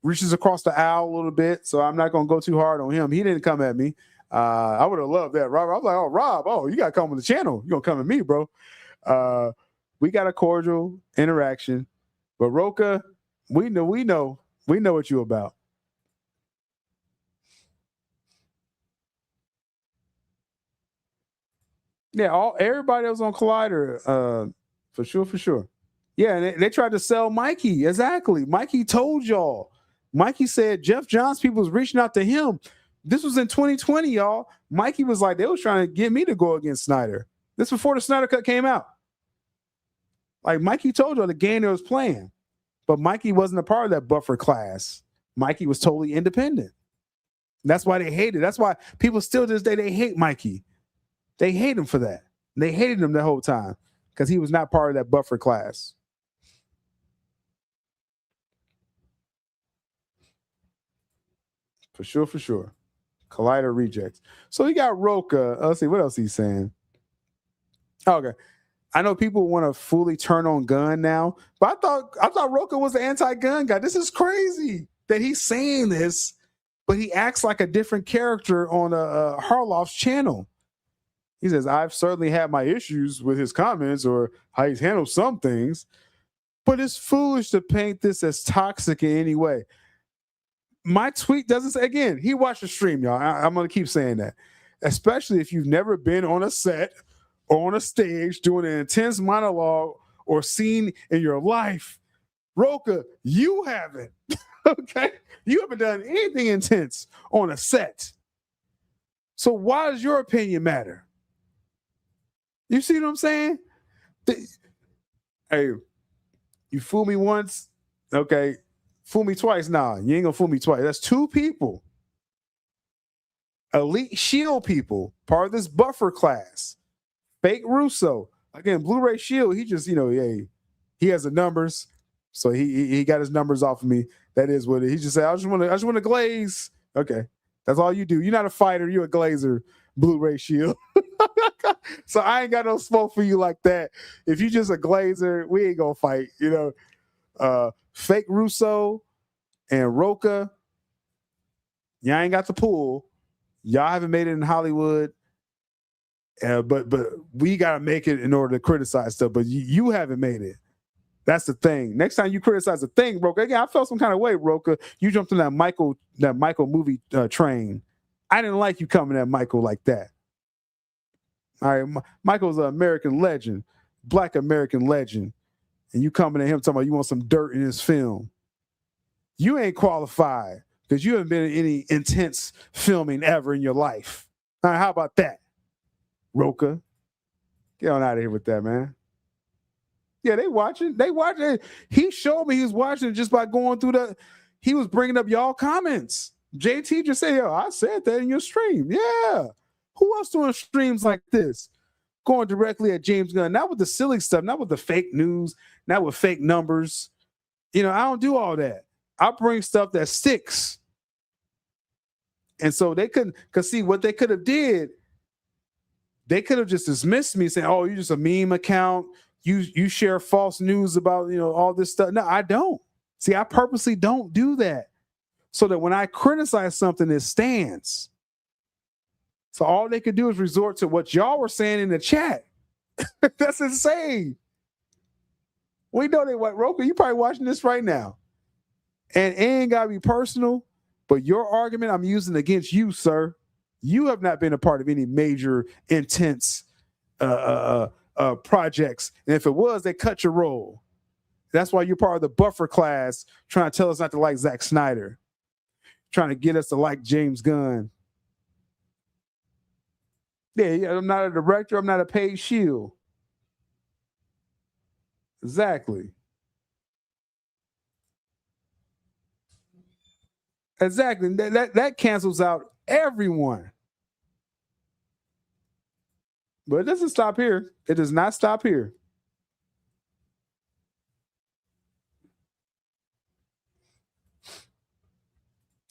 reaches across the aisle a little bit, so I'm not going to go too hard on him. He didn't come at me. I would have loved that, Robert. I was like, oh, Rob, you got to come on the channel. You're going to come at me, bro. We got a cordial interaction. But Roca, we know what you're about. Yeah, everybody else on Collider, for sure. Yeah, and they tried to sell Mikey. Exactly. Mikey told y'all. Mikey said Jeff Johns people was reaching out to him. This was in 2020, y'all. Mikey was like, they was trying to get me to go against Snyder. This before the Snyder Cut came out. Like Mikey told y'all the game they was playing. But Mikey wasn't a part of that buffer class. Mikey was totally independent. That's why they hated. That's why people still to this day, they hate Mikey. They hate him for that. They hated him the whole time because he was not part of that buffer class. For sure. Collider rejects. So he got Roca. Let's see what else he's saying. Okay. I know people want to fully turn on GUNN now, but I thought Roca was the anti-gun guy. This is crazy that he's saying this, but he acts like a different character on Harloff's channel. He says, I've certainly had my issues with his comments or how he's handled some things, but it's foolish to paint this as toxic in any way. My tweet doesn't say, again, he watched the stream, y'all. I'm going to keep saying that, especially if you've never been on a set or on a stage doing an intense monologue or scene in your life. Roca, you haven't. Okay? You haven't done anything intense on a set. So why does your opinion matter? You see what I'm saying? Hey, you fool me once, okay. Fool me twice? Nah, you ain't gonna fool me twice. That's two people. Elite Shield people, part of this buffer class. Fake Russo. Again, Blu-ray Shield, he just, he has the numbers. So he got his numbers off of me. That is what it. He just said, I just want to glaze. Okay. That's all you do. You're not a fighter, you're a glazer, Blu-ray Shield. So I ain't got no smoke for you like that. If you just a glazer, we ain't gonna fight, Fake Russo and Roca, y'all ain't got the pull. Y'all haven't made it in Hollywood, but we gotta make it in order to criticize stuff. But you haven't made it. That's the thing. Next time you criticize a thing, Roca, again, I felt some kind of way, Roca. You jumped on that Michael movie train. I didn't like you coming at Michael like that. All right, Michael's an American legend, Black American legend. And you coming at him talking about you want some dirt in his film. You ain't qualified because you haven't been in any intense filming ever in your life. All right, how about that, Roca? Get on out of here with that, man. Yeah, they watching. He showed me he was watching just by going through he was bringing up y'all comments. JT just said, yo, I said that in your stream. Yeah. Who else doing streams like this? Going directly at James Gunn, not with the silly stuff, not with the fake news, not with fake numbers. I don't do all that. I bring stuff that sticks. And so they couldn't, because see what they could have did, they could have just dismissed me saying, oh, you're just a meme account. You share false news about, all this stuff. No, I don't. See, I purposely don't do that so that when I criticize something, it stands. So all they could do is resort to what y'all were saying in the chat. That's insane. We know they what, Roku, you probably watching this right now. And it ain't gotta be personal, but your argument I'm using against you, sir. You have not been a part of any major, intense projects. And if it was, they cut your roll. That's why you're part of the buffer class, trying to tell us not to like Zack Snyder, trying to get us to like James Gunn. Yeah, I'm not a director. I'm not a paid shield. Exactly. Exactly. That cancels out everyone. But it doesn't stop here. It does not stop here.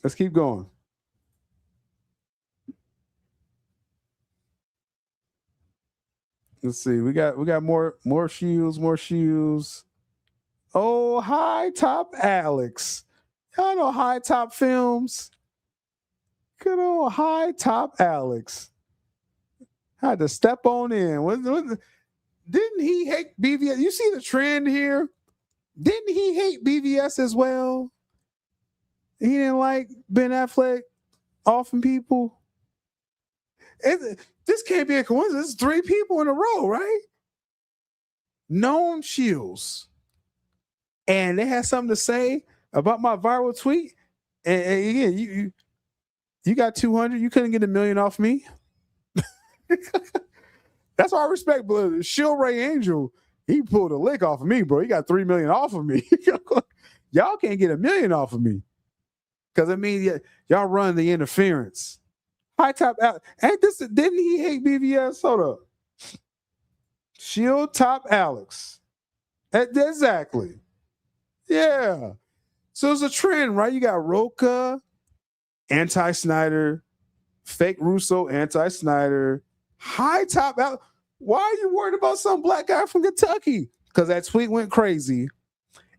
Let's keep going. Let's see. We got more shields. Oh, High Top Alex. Y'all know High Top Films. Good old High Top Alex. Had to step on in. Didn't he hate BVS? You see the trend here? Didn't he hate BVS as well? He didn't like Ben Affleck offing people. This can't be a coincidence. It's 3 people in a row, right? Known shields. And they had something to say about my viral tweet. And again, you got 200. You couldn't get $1 million off me. That's why I respect, but Shill Ray Angel, he pulled a lick off of me, bro. He got 3 million off of me. Y'all can't get $1 million off of me. Because I mean, y'all run the interference. High Top Alex. Didn't he hate BVS? Hold up. Shield Top Alex. Exactly. Yeah. So it's a trend, right? You got Roca, anti-Snyder, fake Russo, anti-Snyder, High Top Alex. Why are you worried about some black guy from Kentucky? Because that tweet went crazy.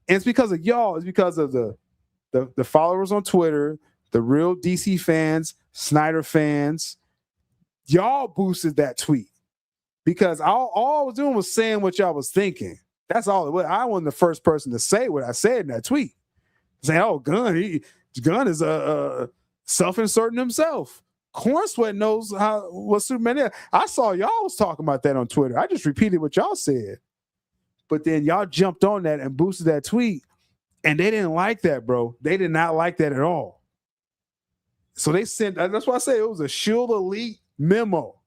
And it's because of y'all. It's because of the followers on Twitter, the real DC fans, Snyder fans. Y'all boosted that tweet. Because all I was doing was saying what y'all was thinking. That's all it was. I wasn't the first person to say what I said in that tweet. Saying, oh, Gunn is self-inserting himself. Corn Sweat knows what Superman is. I saw y'all was talking about that on Twitter. I just repeated what y'all said. But then y'all jumped on that and boosted that tweet. And they didn't like that, bro. They did not like that at all. So they sent, that's why I say it was a Shill Elite memo.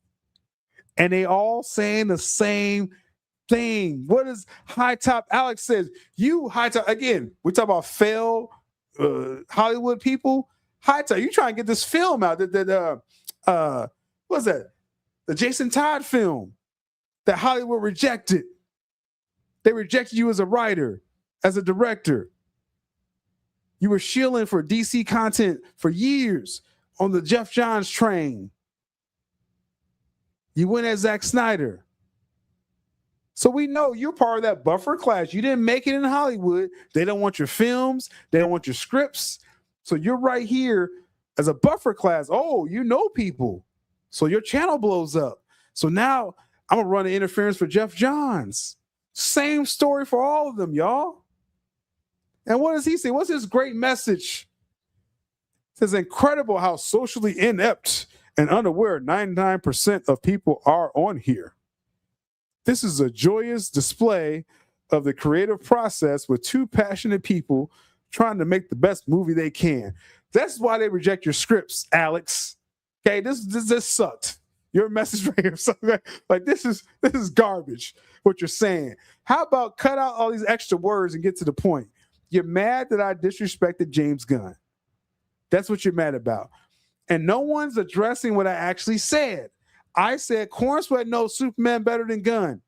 And they all saying the same thing. What is High Top Alex says? You High Top, again, we talk about failed Hollywood people. High Top, you trying to get this film out. What's that? The Jason Todd film that Hollywood rejected. They rejected you as a writer, as a director. You were shilling for DC content for years on the Jeff Johns train. You went as Zack Snyder. So we know you're part of that buffer class. You didn't make it in Hollywood. They don't want your films. They don't want your scripts. So you're right here as a buffer class. Oh, you know people. So your channel blows up. So now I'm going to run an interference for Jeff Johns. Same story for all of them, y'all. And what does he say? What's his great message? It says, incredible how socially inept and unaware 99% of people are on here. This is a joyous display of the creative process with 2 passionate people trying to make the best movie they can. That's why they reject your scripts, Alex. Okay, this sucked. Your message right here, like this is garbage. What you're saying. How about cut out all these extra words and get to the point? You're mad that I disrespected James Gunn. That's what you're mad about. And no one's addressing what I actually said. I said Corn Sweat knows Superman better than Gunn.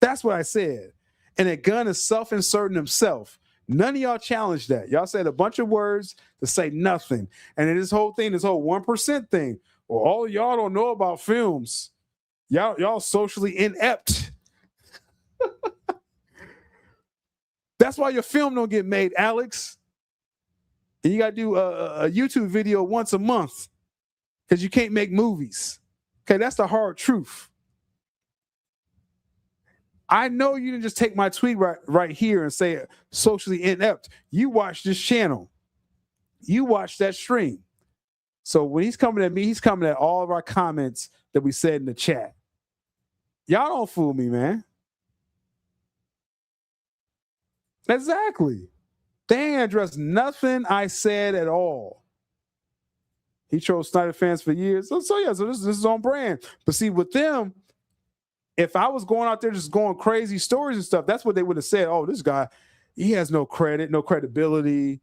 That's what I said. And that Gunn is self-inserting himself. None of y'all challenged that. Y'all said a bunch of words to say nothing. And then this whole 1% thing. Well, all of y'all don't know about films. Y'all socially inept. That's why your film don't get made, Alex. And you got to do a YouTube video once a month. because you can't make movies. Okay, that's the hard truth. I know you didn't just take my tweet right here and say socially inept. You watch this channel. You watch that stream. So when he's coming at me, he's coming at all of our comments that we said in the chat. Y'all don't fool me, man. Exactly. They ain't addressed nothing I said at all. He trolls Snyder fans for years. So this is on brand. But see, with them, if I was going out there just going crazy stories and stuff, that's what they would have said. Oh, this guy, he has no credit, no credibility.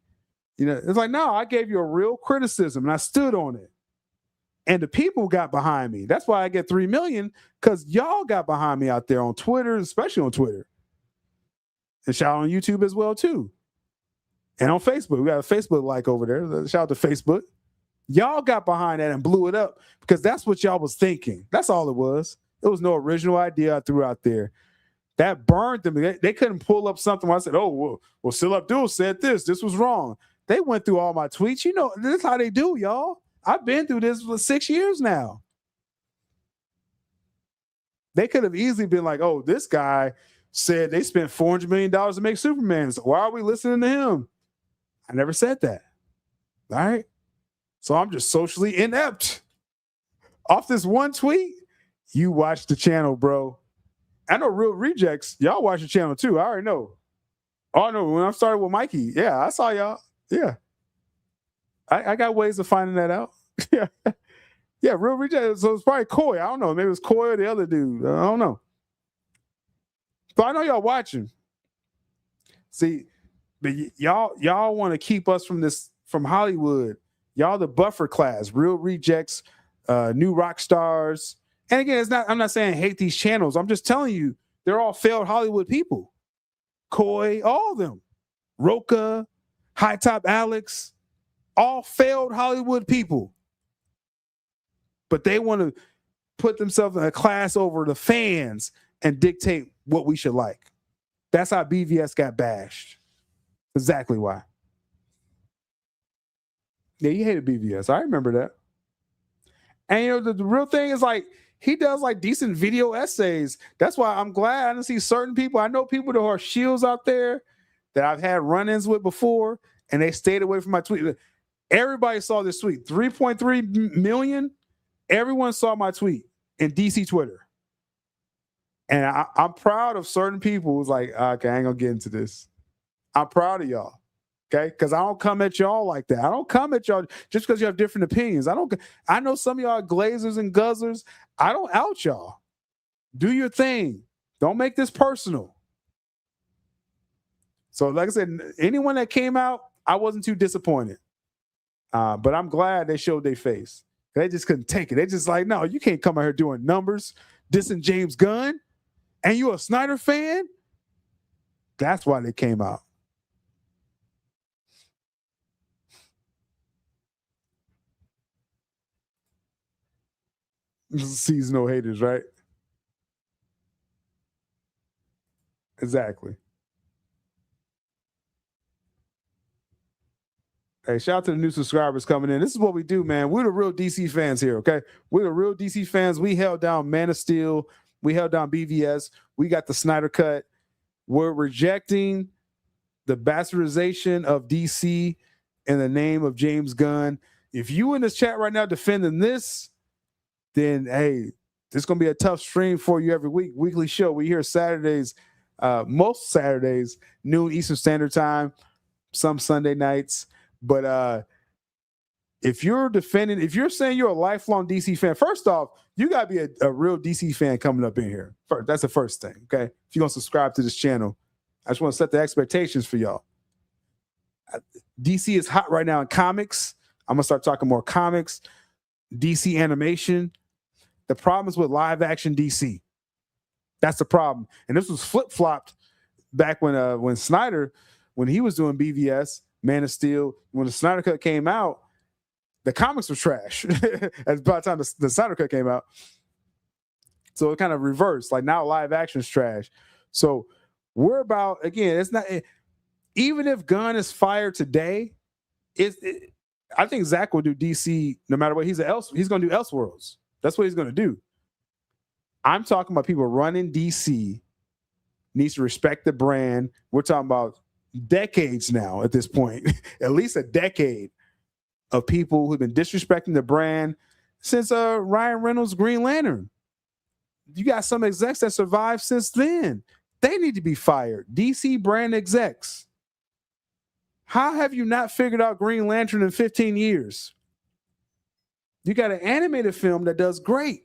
You know, it's like, no, I gave you a real criticism and I stood on it. And the people got behind me. That's why I get 3 million, because y'all got behind me out there on Twitter, especially on Twitter. And shout out on YouTube as well, too. And on Facebook. We got a Facebook like over there. Shout out to Facebook. Y'all got behind that and blew it up because that's what y'all was thinking. That's all it was. It was no original idea I threw out there. That burned them. They couldn't pull up something where I said, oh, well, sylabdul said this. This was wrong. They went through all my tweets. You know, this is how they do, y'all. I've been through this for 6 years now. They could have easily been like, oh, this guy said they spent $400 million to make Superman. So why are we listening to him? I never said that. All right. So I'm just socially inept. Off this one tweet, you watch the channel, bro. I know Real Rejects, y'all watch the channel too. I already know. Oh, no, when I started with Mikey, yeah, I saw y'all. Yeah. I got ways of finding that out. Yeah. Yeah, Real Rejects. So it's probably Coy. I don't know. Maybe it was Coy or the other dude. I don't know. But I know y'all watching. See, but y'all want to keep us from Hollywood. Y'all the buffer class, Real Rejects, new rock stars. And again, I'm not saying hate these channels. I'm just telling you, they're all failed Hollywood people. Coy, all of them. Roka, High Top Alex, all failed Hollywood people. But they want to put themselves in a class over the fans and dictate what we should like. That's how BVS got bashed. Exactly why. Yeah, you hated BVS. I remember that. And, you know, the real thing is, like, he does, like, decent video essays. That's why I'm glad I didn't see certain people. I know people that are shills out there that I've had run-ins with before, and they stayed away from my tweet. Everybody saw this tweet. 3.3 million. Everyone saw my tweet in DC Twitter. And I'm proud of certain people who's like, okay, I ain't going to get into this. I'm proud of y'all. Okay, because I don't come at y'all like that. I don't come at y'all just because you have different opinions. I know some of y'all are glazers and guzzlers. I don't out y'all. Do your thing. Don't make this personal. So, like I said, anyone that came out, I wasn't too disappointed. But I'm glad they showed their face. They just couldn't take it. They just like, no, you can't come out here doing numbers, dissing James Gunn, and you a Snyder fan? That's why they came out. Seasonal haters, right? Exactly. Hey, shout out to the new subscribers coming in. This is what we do, man. We're the real DC fans here, okay? We're the real DC fans. We held down Man of Steel. We held down BVS. We got the Snyder Cut. We're rejecting the bastardization of DC in the name of James Gunn. If you in this chat right now defending this, then, hey, this is going to be a tough stream for you every week. Weekly show. We here Saturdays, most Saturdays, noon Eastern Standard Time, some Sunday nights. But if you're saying you're a lifelong DC fan, first off, you got to be a real DC fan coming up in here. That's the first thing, okay? If you're going to subscribe to this channel, I just want to set the expectations for y'all. DC is hot right now in comics. I'm going to start talking more comics, DC animation. The problem is with live action DC. That's the problem. And this was flip-flopped back when Snyder, when he was doing BVS, Man of Steel, when the Snyder Cut came out, the comics were trash. By the time the Snyder Cut came out. So it kind of reversed. Like now live action is trash. So we're about, again, it's not, even if Gunn is fired today, I think Zach will do DC no matter what. He's going to do Elseworlds. That's what he's going to do. I'm talking about people running DC needs to respect the brand. We're talking about decades now at this point, at least a decade of people who've been disrespecting the brand since Ryan Reynolds' Green Lantern. You got some execs that survived since then. They need to be fired. DC brand execs. How have you not figured out Green Lantern in 15 years? You got an animated film that does great.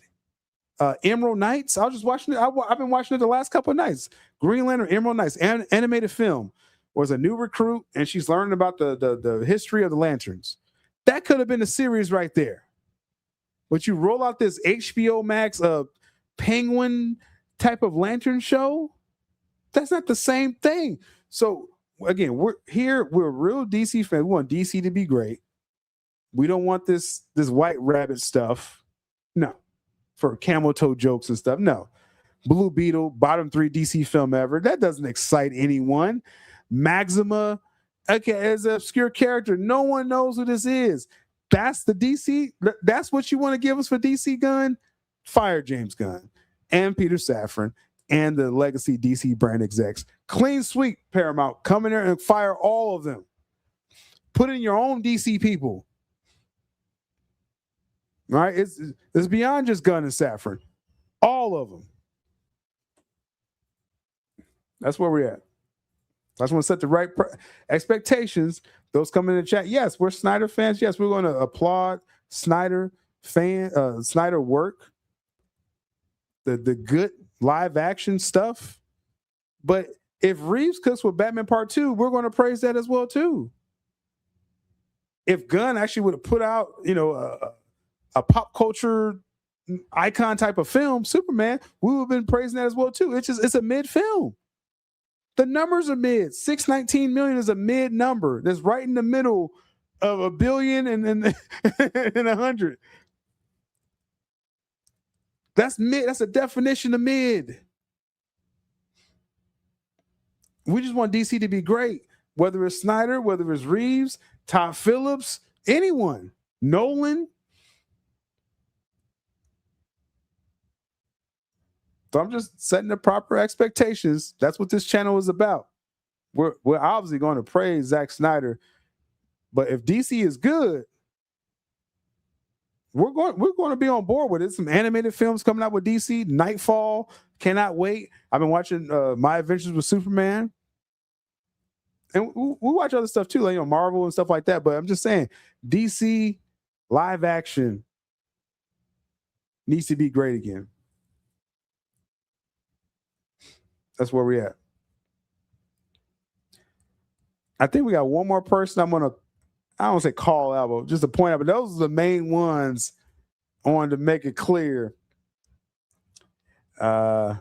Emerald Knights. I was just watching it. I've been watching it the last couple of nights. Green Lantern, Emerald Knights, animated film, was a new recruit, and she's learning about the history of the Lanterns. That could have been a series right there. But you roll out this HBO Max Penguin type of Lantern show. That's not the same thing. So again, we're real DC fans. We want DC to be great. We don't want this White Rabbit stuff. No. For camel toe jokes and stuff. No. Blue Beetle, bottom 3 DC film ever. That doesn't excite anyone. Maxima, okay, as an obscure character, no one knows who this is. That's the DC. That's what you want to give us for DC Gunn? Fire James Gunn and Peter Safran and the legacy DC brand execs. Clean sweep, Paramount. Come in there and fire all of them. Put in your own DC people. All right? It's beyond just Gunn and Safran. All of them. That's where we're at. I just want to set the right expectations. Those coming in the chat. Yes, we're Snyder fans. Yes, we're going to applaud Snyder work. The good live action stuff. But if Reeves cooks with Batman Part 2, we're going to praise that as well too. If Gunn actually would have put out, a pop culture icon type of film, Superman, we would have been praising that as well too. It's a mid film. The numbers are mid. 619 million is a mid number. That's right in the middle of $1 billion and 100. That's mid. That's a definition of mid. We just want DC to be great. Whether it's Snyder, whether it's Reeves, Todd Phillips, anyone, Nolan. So I'm just setting the proper expectations. That's what this channel is about. We're obviously going to praise Zack Snyder, but if DC is good, we're going to be on board with it. Some animated films coming out with DC. Nightfall, cannot wait. I've been watching My Adventures with Superman, and we watch other stuff too, like Marvel and stuff like that. But I'm just saying, DC live action needs to be great again. That's where we're at. I think we got one more person I don't say call out, but just to point out, but those are the main ones I wanted to make it clear. How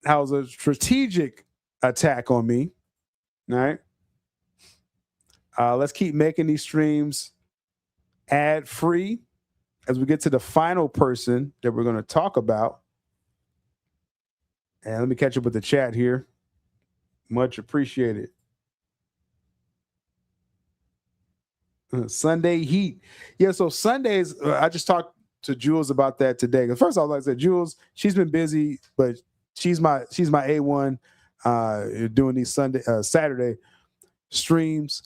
it was a strategic attack on me. All right. Let's keep making these streams ad free as we get to the final person that we're going to talk about. And let me catch up with the chat here. Much appreciated. Sunday Heat. Yeah, so Sundays, I just talked to Jules about that today. First of all, like I said, Jules, she's been busy, but she's my A1 doing these Saturday streams.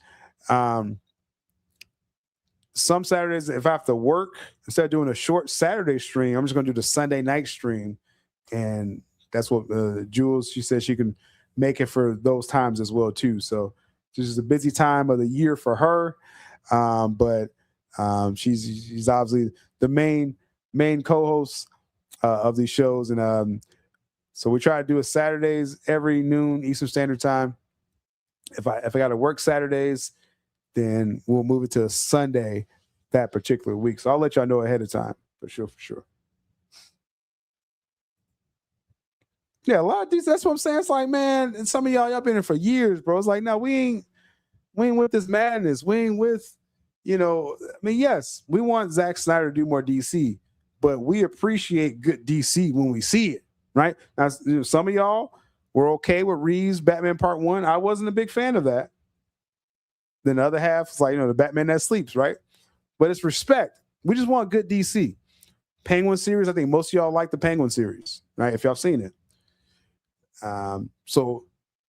Some Saturdays, if I have to work, instead of doing a short Saturday stream, I'm just going to do the Sunday night stream. And that's what Jules, she said she can make it for those times as well too. So this is a busy time of the year for her. But she's obviously the main co-host of these shows. And so we try to do it Saturdays every noon Eastern Standard Time. If I got to work Saturdays, then we'll move it to a Sunday that particular week. So I'll let y'all know ahead of time for sure. Yeah, a lot of these, that's what I'm saying. It's like, man, and some of y'all been here for years, bro. It's like, no, we ain't with this madness. We ain't with, yes, we want Zack Snyder to do more DC, but we appreciate good DC when we see it, right? Now, some of y'all were okay with Reeves' Batman Part 1. I wasn't a big fan of that. Then the other half is like, the Batman that sleeps, right? But it's respect. We just want good DC. Penguin series, I think most of y'all like the Penguin series, right? If y'all seen it. So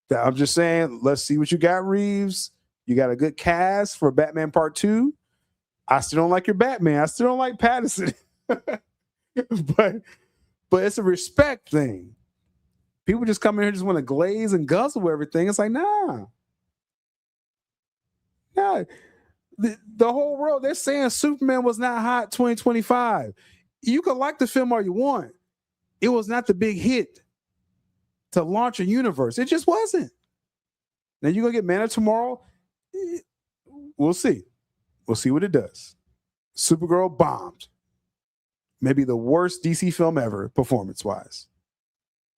I'm just saying, let's see what you got, Reeves. You got a good cast for Batman Part 2. I still don't like your Batman. I still don't like Pattinson. but it's a respect thing. People just come in here just want to glaze and guzzle everything. It's like, nah. The whole world, they're saying Superman was not hot 2025. You can like the film all you want. It was not the big hit to launch a universe. It just wasn't. Now you're going to get Man of Tomorrow. We'll see. We'll see what it does. Supergirl bombed. Maybe the worst DC film ever, performance-wise.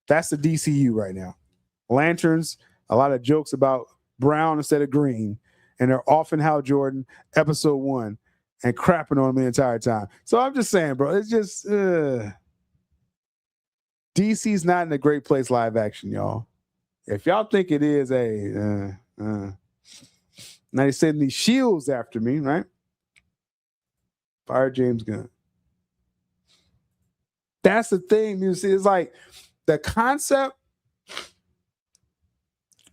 That's the DCU right now. Lanterns, a lot of jokes about brown instead of green, and they're off in Hal Jordan, episode 1, and crapping on him the entire time. So I'm just saying, bro, it's just DC's not in a great place live action, y'all. If y'all think it is, now they sending these shields after me, right? Fire James Gunn. That's the thing, you see. It's like the concept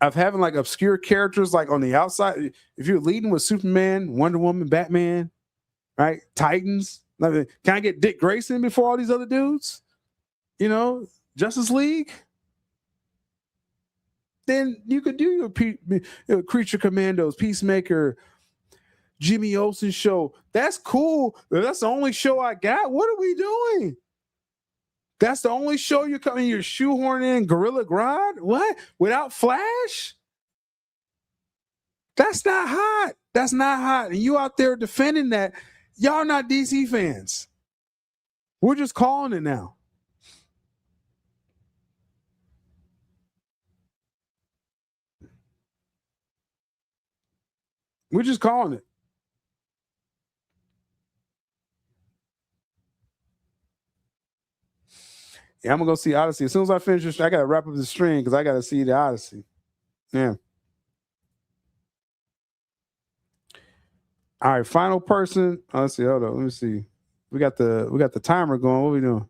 of having like obscure characters like on the outside. If you're leading with Superman, Wonder Woman, Batman, right? Titans. Like, can I get Dick Grayson before all these other dudes? Justice League. Then you could do your Creature Commandos, Peacemaker, Jimmy Olsen show. That's cool. That's the only show I got. What are we doing? That's the only show you're shoehorning in Gorilla Grodd? What? Without Flash? That's not hot. That's not hot. And you out there defending that. Y'all not DC fans. We're just calling it now. We're just calling it. Yeah, I'm gonna go see Odyssey. As soon as I finish this, I gotta wrap up the stream because I gotta see the Odyssey. Yeah. All right, final person. Oh, let's see. Hold on. Let me see. We got the timer going. What are we doing?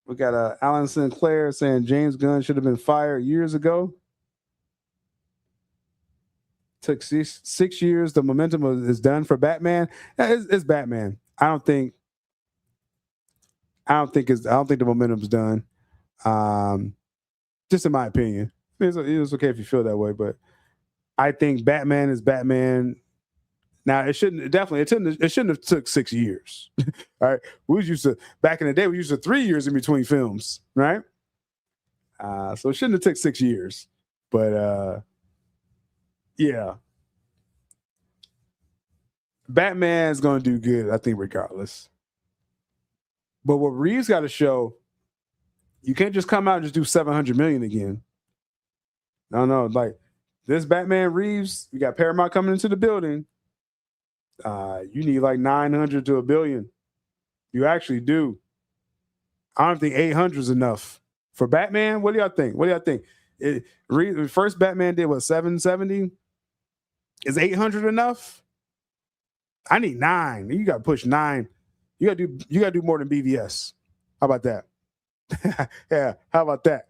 We got Alan Sinclair saying James Gunn should have been fired years ago. Took 6 years. The momentum is done for Batman. It's Batman. I don't think the momentum's done. Just in my opinion, it's okay if you feel that way, but I think Batman is Batman. Now it shouldn't have took 6 years. All right. Back in the day, we used to 3 years in between films, right? So it shouldn't have took 6 years. But yeah. Batman's gonna do good, I think, regardless. But what Reeves got to show, you can't just come out and just do 700 million again. No, like this Batman Reeves, you got Paramount coming into the building. You need like 900 to $1 billion. You actually do. I don't think 800 is enough for Batman. What do y'all think? The first Batman did what, 770? Is 800 enough? I need 9. You got to push 9. You got to do more than BVS. How about that? Yeah, how about that?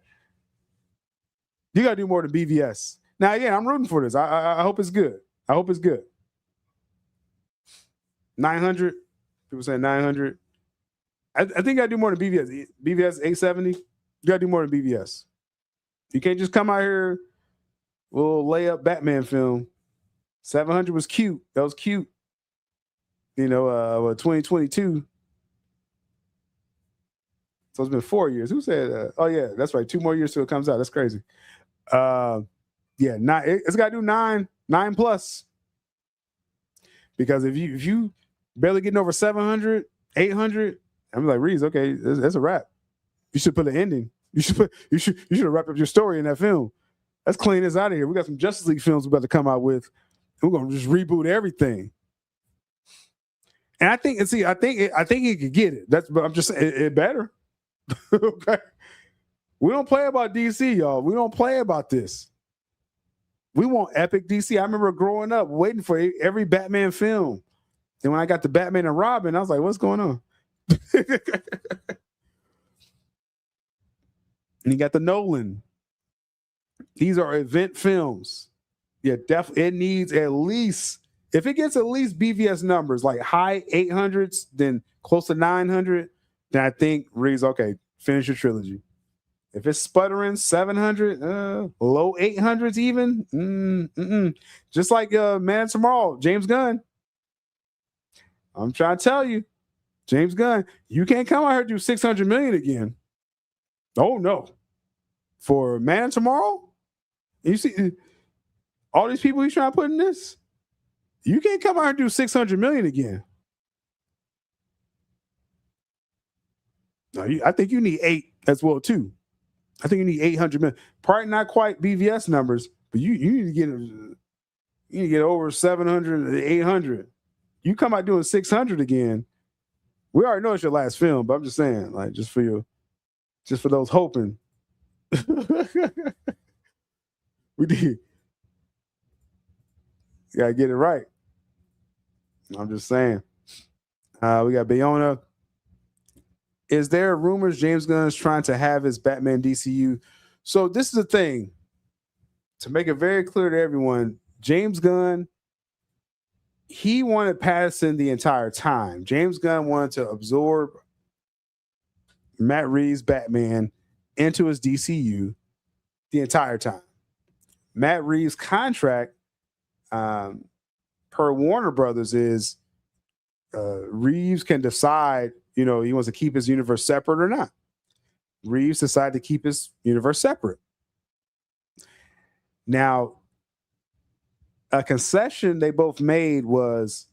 You got to do more than BVS. Now, again, I'm rooting for this. I hope it's good. 900. People saying 900. I think you got to do more than BVS. BVS 870. You got to do more than BVS. You can't just come out here, we'll lay up Batman film. 700 was cute. That was cute. 2022. So it's been 4 years. Who said? Oh yeah, that's right. 2 more years till it comes out. That's crazy. Yeah, it's got to do 9 plus. Because if you barely getting over 700, 800, I'm like, Reeves, okay, that's a wrap. You should put an ending. You should have wrapped up your story in that film. Let's clean this out of here. We got some Justice League films we're about to come out with. We're gonna just reboot everything. And I think it could get it. But I'm just saying it better. Okay. We don't play about DC, y'all. We don't play about this. We want epic DC. I remember growing up waiting for every Batman film. And when I got to Batman and Robin, I was like, what's going on? And you got the Nolan. These are event films. Yeah, definitely. It needs at least, if it gets at least BVS numbers, like high 800s, then close to 900, then I think Reeves, okay, finish your trilogy. If it's sputtering 700, low 800s even, just like Man of Tomorrow, James Gunn. I'm trying to tell you, James Gunn, you can't come out here and do 600 million again. Oh no. For Man of Tomorrow, you see all these people he's trying to put in this, you can't come out here and do 600 million again. No, I think you need 8 as well too. I think you need 800 million. Probably not quite BVS numbers, but you need to get over 700, 800. You come out doing 600 again. We already know it's your last film, but I'm just saying, like, just for those hoping. We did. You gotta get it right. I'm just saying. We got Bayona. Is there rumors James Gunn is trying to have his Batman DCU? So this is the thing. To make it very clear to everyone, James Gunn, he wanted Pattinson the entire time. James Gunn wanted to absorb Matt Reeves' Batman into his DCU the entire time. Matt Reeves' contract per Warner Brothers is Reeves can decide, he wants to keep his universe separate or not. Reeves decided to keep his universe separate. Now, a concession they both made was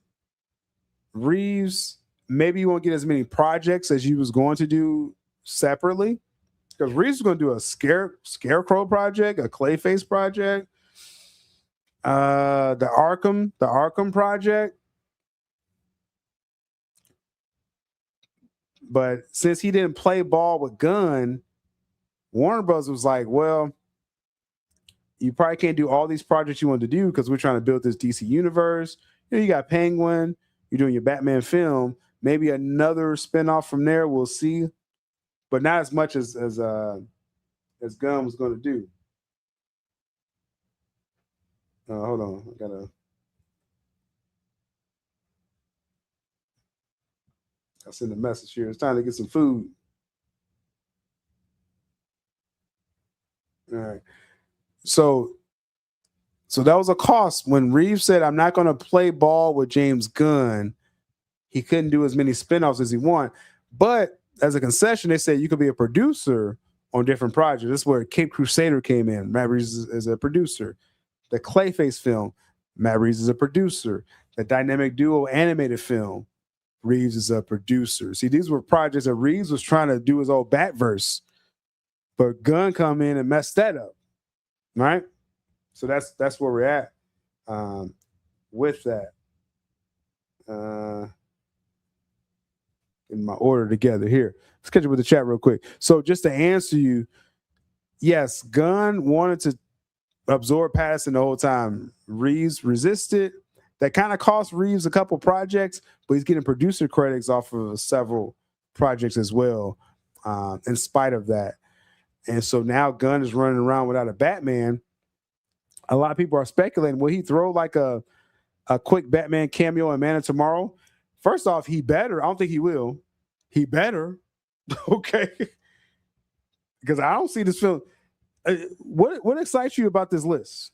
Reeves, maybe you won't get as many projects as you was going to do separately, because Reeves was going to do a Scarecrow project, a Clayface project, the Arkham project. But since he didn't play ball with Gunn, Warner Bros. Was like, well, you probably can't do all these projects you want to do because we're trying to build this DC universe. You got Penguin, you're doing your Batman film, maybe another spinoff from there, we'll see. But not as much as Gunn was going to do. Hold on. I'll send a message here. It's time to get some food. All right. So that was a cost. When Reeves said, I'm not going to play ball with James Gunn, he couldn't do as many spinoffs as he wanted. But as a concession, they said you could be a producer on different projects. This is where Cape Crusader came in. Matt Reeves is a producer. The Clayface film, Matt Reeves is a producer. The Dynamic Duo animated film, Reeves is a producer. See, these were projects that Reeves was trying to do his old Batverse, but Gunn come in and messed that up, right? So that's where we're at with that. Getting my order together here. Let's catch up with the chat real quick. So just to answer you, yes, Gunn wanted to absorb Pattinson the whole time. Reeves resisted. That kind of cost Reeves a couple projects, but he's getting producer credits off of several projects as well, in spite of that. And so now Gunn is running around without a Batman. A lot of people are speculating, will he throw like a quick Batman cameo in Man of Tomorrow? First off, he better. I don't think he will. He better. Okay. Because I don't see this film. What excites you about this list?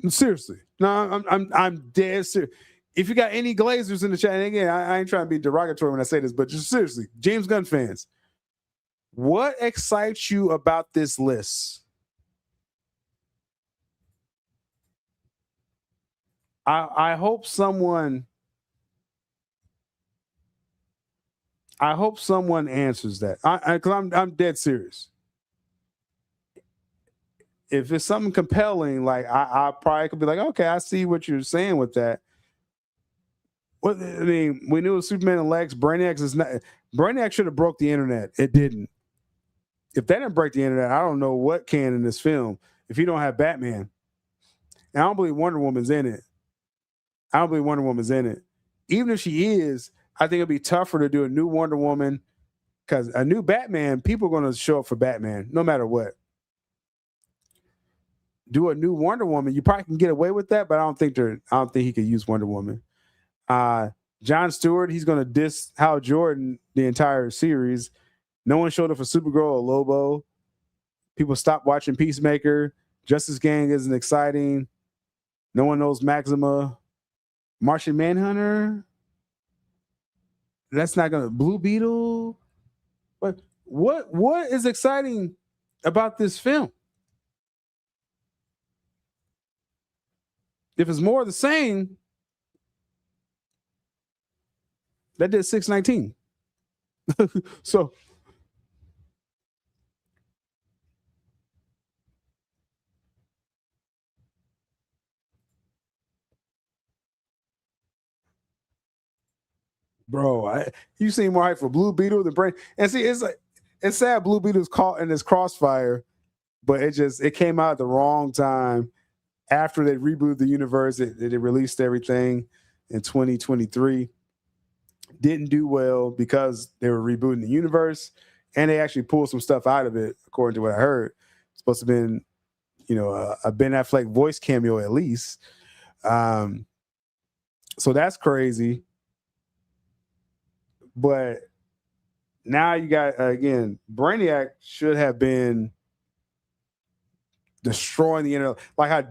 Seriously. No, I'm dead serious. If you got any Glazers in the chat, and again, I ain't trying to be derogatory when I say this, but just seriously, James Gunn fans, what excites you about this list? I hope someone answers that. Because I'm dead serious. If it's something compelling, like I probably could be like, okay, I see what you're saying with that. What I mean, we knew it was Superman and Lex. Brainiac is not. Brainiac should have broke the internet. It didn't. If that didn't break the internet, I don't know what can in this film. If you don't have Batman, and I don't believe Wonder Woman's in it. Even if she is, I think it'd be tougher to do a new Wonder Woman because a new Batman, people are going to show up for Batman no matter what. Do a new Wonder Woman, you probably can get away with that, but I don't think he could use Wonder Woman. Jon Stewart, he's going to diss Hal Jordan the entire series. No one showed up for Supergirl or Lobo. People stopped watching Peacemaker. Justice Gang isn't exciting. No one knows Maxima. Martian Manhunter. That's not gonna. Blue Beetle. But what is exciting about this film? If it's more of the same, that did 619. So bro, you seem more hype for Blue Beetle than Brain. And see, it's sad Blue Beetle's caught in this crossfire, but it came out at the wrong time. After they rebooted the universe, it released everything in 2023. Didn't do well because they were rebooting the universe, and they actually pulled some stuff out of it, according to what I heard. It's supposed to have been, a Ben Affleck voice cameo at least. So that's crazy. But now you got, again, Brainiac should have been destroying the internet. Like how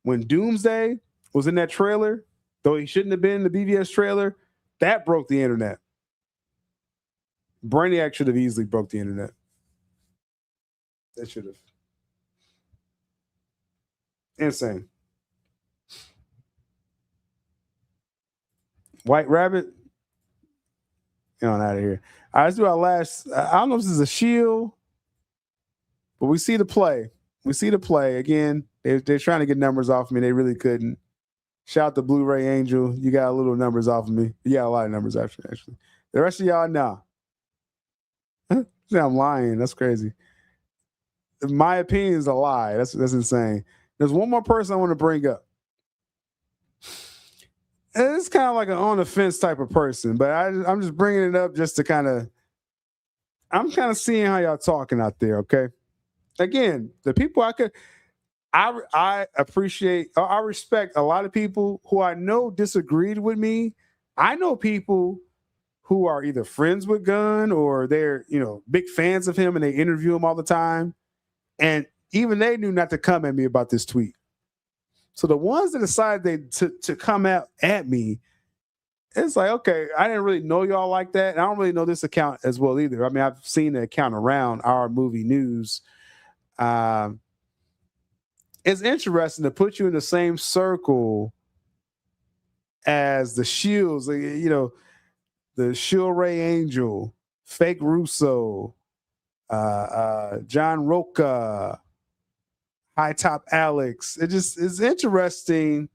when Doomsday was in that trailer, though he shouldn't have been in the BVS trailer, that broke the internet. Brainiac should have easily broke the internet. That should have. Insane. White Rabbit. Get on out of here. All right, let's do our last. I don't know if this is a shield, but we see the play. Again. They're trying to get numbers off me. They really couldn't. Shout out to Blu-ray Angel. You got a little numbers off of me. You got a lot of numbers actually. The rest of y'all, no. I'm lying. That's crazy. My opinion is a lie. That's insane. There's one more person I want to bring up. And it's kind of like an on the fence type of person, but I'm just bringing it up just to I'm kind of seeing how y'all talking out there, okay? Again, the people I appreciate, I respect a lot of people who I know disagreed with me. I know people who are either friends with Gunn or they're, big fans of him and they interview him all the time. And even they knew not to come at me about this tweet. So the ones that decided to come out at me, it's like, okay, I didn't really know y'all like that. And I don't really know this account as well either. I mean, I've seen the account around Our Movie News. It's interesting to put you in the same circle as the Shills, the Shill Ray Angel, Fake Russo, John Roca, High Top Alex. It just is interesting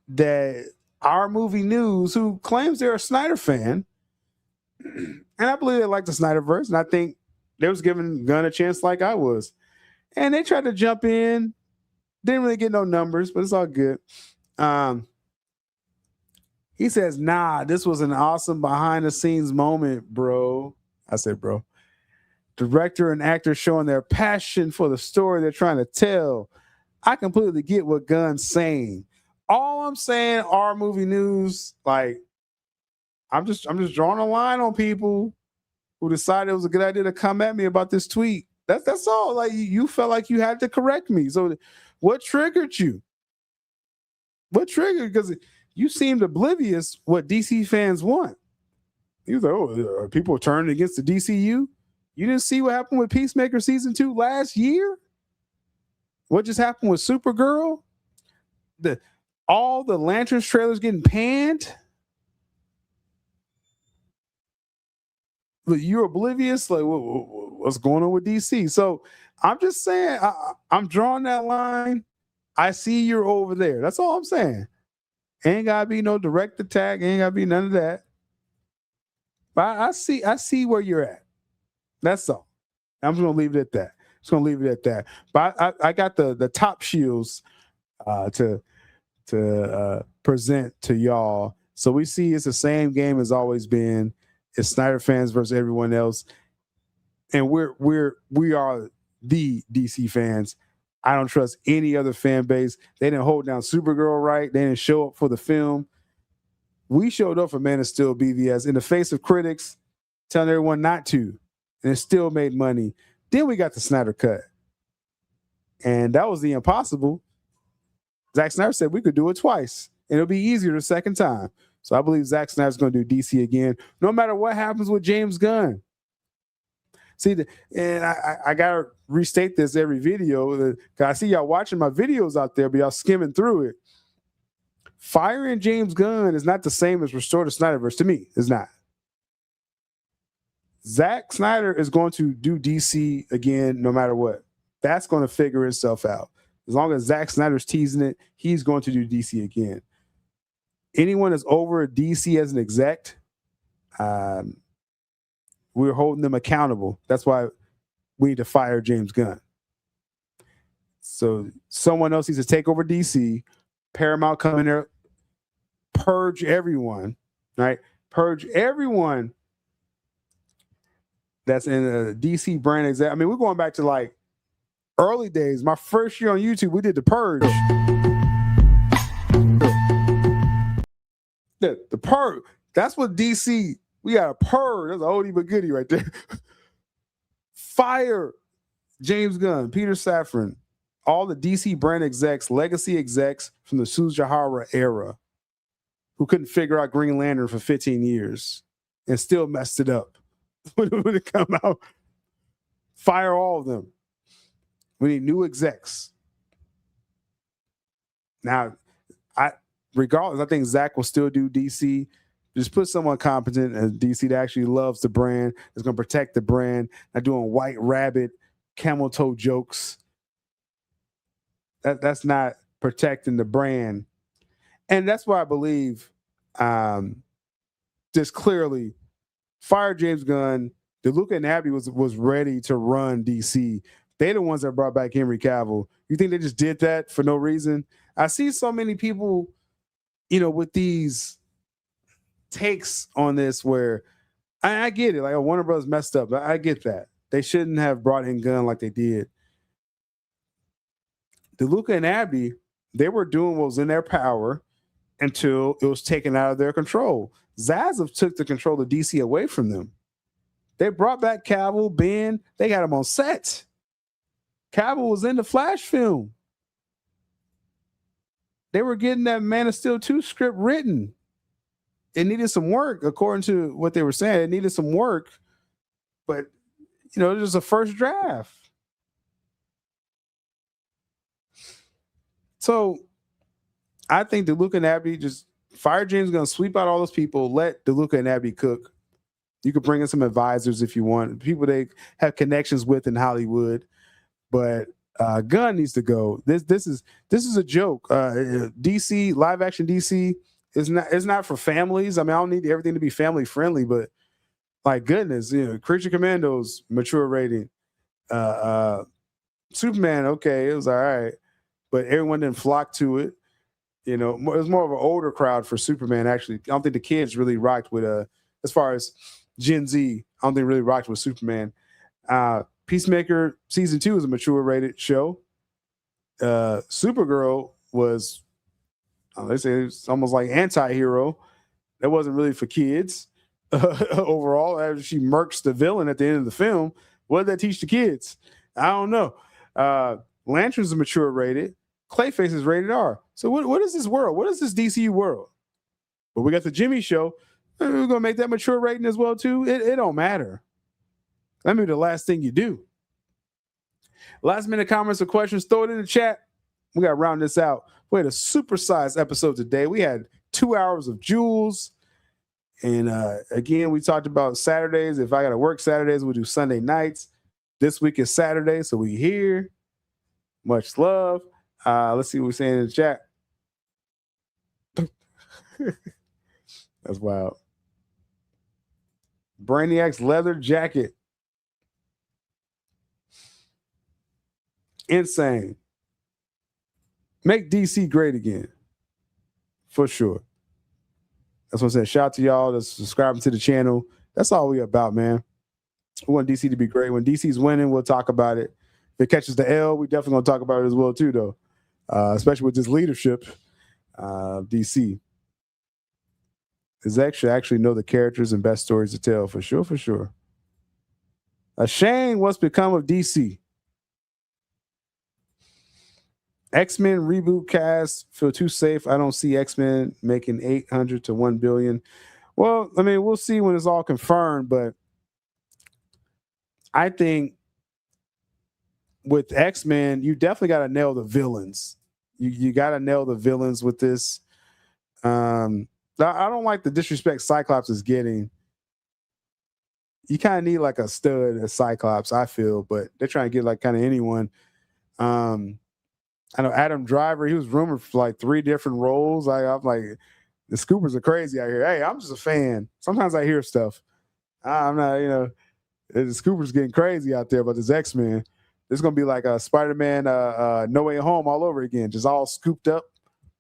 that Our Movie News, who claims they're a Snyder fan, and I believe they like the Snyderverse, and I think they was giving Gunn a chance like I was. And they tried to jump in. Didn't really get no numbers, but it's all good. He says, nah, this was an awesome behind-the-scenes moment, bro. I said, bro. Director and actor showing their passion for the story they're trying to tell. I completely get what Gunn's saying. All I'm saying, Our Movie News, I'm just drawing a line on people who decided it was a good idea to come at me about this tweet. That's all. Like, you felt like you had to correct me. So what triggered you? Because you seemed oblivious what DC fans want. You thought, are people turning against the DCU? You didn't see what happened with Peacemaker season 2 last year? What just happened with Supergirl? All the Lanterns trailers getting panned? But you're oblivious? Like, what's going on with DC? So I'm just saying, I'm drawing that line. I see you're over there. That's all I'm saying. Ain't got to be no direct attack. Ain't got to be none of that. But I see where you're at. That's all. I'm just gonna leave it at that. But I got the top shields to present to y'all. So we see it's the same game as always been. It's Snyder fans versus everyone else, and we are the DC fans. I don't trust any other fan base. They didn't hold down Supergirl right. They didn't show up for the film. We showed up for Man of Steel BVS in the face of critics telling everyone not to, and it still made money. Then we got the Snyder Cut, and that was the impossible. Zack Snyder said we could do it twice, and it'll be easier the second time. So I believe Zack Snyder's going to do DC again, no matter what happens with James Gunn. See, and I got to restate this every video, because I see y'all watching my videos out there, but y'all skimming through it. Firing James Gunn is not the same as restore the Snyderverse. To me, it's not. Zack Snyder is going to do DC again no matter what. That's going to figure itself out. As long as Zack Snyder's teasing it, he's going to do DC again. Anyone that's over DC as an exec, we're holding them accountable. That's why we need to fire James Gunn. So someone else needs to take over DC. Paramount come in there, purge everyone, right? Purge everyone that's in a DC brand exec. I mean, we're going back to like early days. My first year on YouTube, we did the purge. The purge. That's what DC. We got a purge. That's an oldie but goodie right there. Fire James Gunn, Peter Safran, all the DC brand execs, legacy execs from the Sujihara era, who couldn't figure out Green Lantern for 15 years and still messed it up when it come out. Fire all of them. We need new execs. Now, regardless, I think Zach will still do DC. Just put someone competent in DC that actually loves the brand, that's going to protect the brand, not doing white rabbit, camel toe jokes. That's not protecting the brand. And that's why I believe just clearly fire James Gunn. DeLuca and Abby was ready to run DC. They're the ones that brought back Henry Cavill. You think they just did that for no reason? I see so many people, with these takes on this where I get it. Like Warner Bros. Messed up. I get that. They shouldn't have brought in Gunn like they did. DeLuca and Abby, they were doing what was in their power until it was taken out of their control. Zaslav took the control of DC away from them. They brought back Cavill, Ben. They got him on set. Cavill was in the Flash film. They were getting that Man of Steel 2 script written. It needed some work, according to what they were saying. It needed some work, but it was a first draft. So I think DeLuca and Abby just fire James Gunn, sweep out all those people, let DeLuca and Abby cook. You could bring in some advisors if you want, people they have connections with in Hollywood, but Gunn needs to go. This is a joke. DC live action DC is not for families. I mean, I don't need everything to be family friendly, but like goodness, Creature Commandos mature rating. Superman, okay, it was all right, but everyone didn't flock to it. It was more of an older crowd for Superman. Actually, I don't think the kids really rocked with as far as Gen Z. I don't think really rocked with Superman. Peacemaker season 2 is a mature rated show. Supergirl was, they say it's almost like anti-hero. That wasn't really for kids overall. After she murks the villain at the end of the film, what did that teach the kids? I don't know. Lantern's a mature rated. Clayface is rated R. So what is this world? What is this DCU world? But we got the Jimmy Show. We're going to make that mature rating as well, too. It don't matter. That may be the last thing you do. Last minute comments or questions, throw it in the chat. We got to round this out. We had a supersized episode today. We had 2 hours of Jules. And again, we talked about Saturdays. If I got to work Saturdays, we'll do Sunday nights. This week is Saturday, so we here. Much love. Let's see what we're saying in the chat. That's wild. Brainiac's leather jacket. Insane. Make DC great again. For sure. That's what I said. Shout out to y'all that's subscribing to the channel. That's all we about, man. We want DC to be great. When DC's winning, we'll talk about it. If it catches the L, we definitely gonna talk about it as well, too, though. Especially with this leadership of DC. Zack should actually know the characters and best stories to tell, for sure, for sure. Shane, what's become of DC? X-Men reboot cast feel too safe. I don't see X-Men making 800 to 1 billion. Well, I mean, we'll see when it's all confirmed, but I think with X-Men, you definitely got to nail the villains. You got to nail the villains with this. I don't like the disrespect Cyclops is getting. You kind of need like a stud as Cyclops, I feel, but they're trying to get like kind of anyone. I know Adam Driver, he was rumored for like 3 different roles. I'm like, the Scoopers are crazy out here. Hey, I'm just a fan. Sometimes I hear stuff. I'm not, the Scoopers getting crazy out there about this X-Men. It's going to be like a Spider-Man No Way Home all over again, just all scooped up,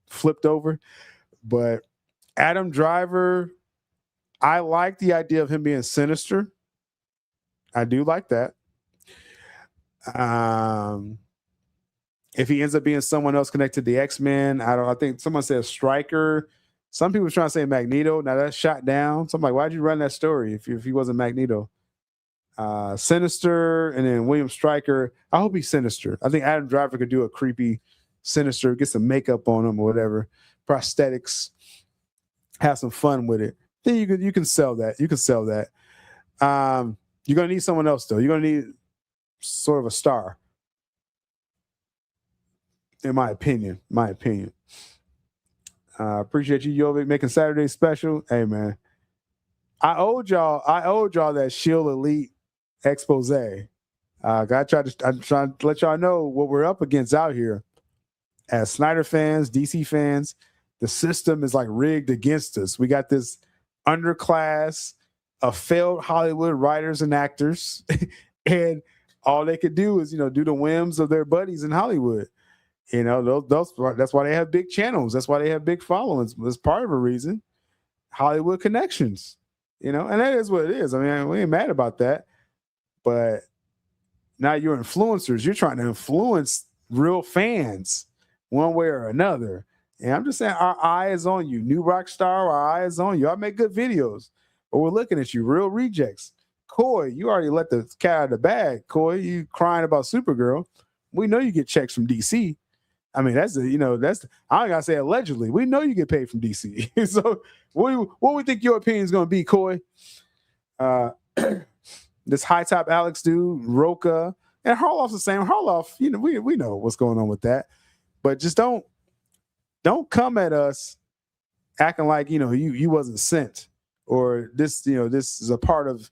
flipped over. But Adam Driver, I like the idea of him being Sinister. I do like that. If he ends up being someone else connected to the X-Men, I think someone said Stryker. Some people are trying to say Magneto. Now that's shot down. So I'm like, why'd you run that story if he wasn't Magneto? Sinister and then William Stryker. I hope he's Sinister. I think Adam Driver could do a creepy Sinister, get some makeup on him or whatever, prosthetics, have some fun with it. Then you can sell that. You can sell that. You're gonna need someone else though. You're gonna need sort of a star. In my opinion. Appreciate you, Jovic, making Saturday special. Hey man. I owed y'all that Shill Elite expose. I'm trying to let y'all know what we're up against out here. As Snyder fans, DC fans, the system is like rigged against us. We got this underclass of failed Hollywood writers and actors, and all they could do is, do the whims of their buddies in Hollywood. That's why they have big channels. That's why they have big followings. That's part of a reason. Hollywood connections, and that is what it is. I mean, we ain't mad about that. But now you're influencers. You're trying to influence real fans one way or another. And I'm just saying, our eye is on you. New rock star, our eye is on you. I make good videos, but we're looking at you. Real rejects. Coy, you already let the cat out of the bag. Coy, you crying about Supergirl. We know you get checks from DC. I mean, that's I don't gotta say allegedly. We know you get paid from DC. So what we think your opinion is gonna be, Coy? This high top Alex dude, Roca, and Harloff's the same. Harloff, we know what's going on with that. But just don't come at us acting like you wasn't sent, or this this is a part of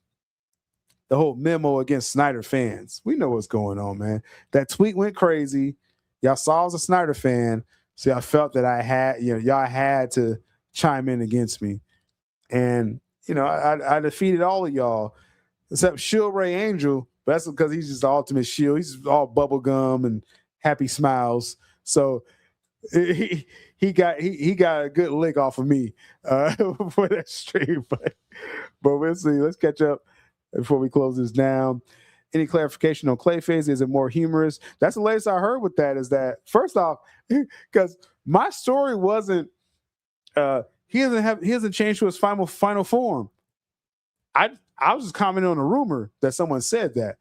the whole memo against Snyder fans. We know what's going on, man. That tweet went crazy. Y'all saw I was a Snyder fan, so y'all felt that I had, y'all had to chime in against me. And, I defeated all of y'all, except Shill Ray Angel, but that's because he's just the ultimate Shill. He's all bubblegum and happy smiles. So he got a good lick off of me for that stream. But we'll see. Let's catch up before we close this down. Any clarification on Clayface? Is it more humorous? That's the latest I heard with that, is that, first off, because my story wasn't he hasn't changed to his final form. I was just commenting on a rumor that someone said that.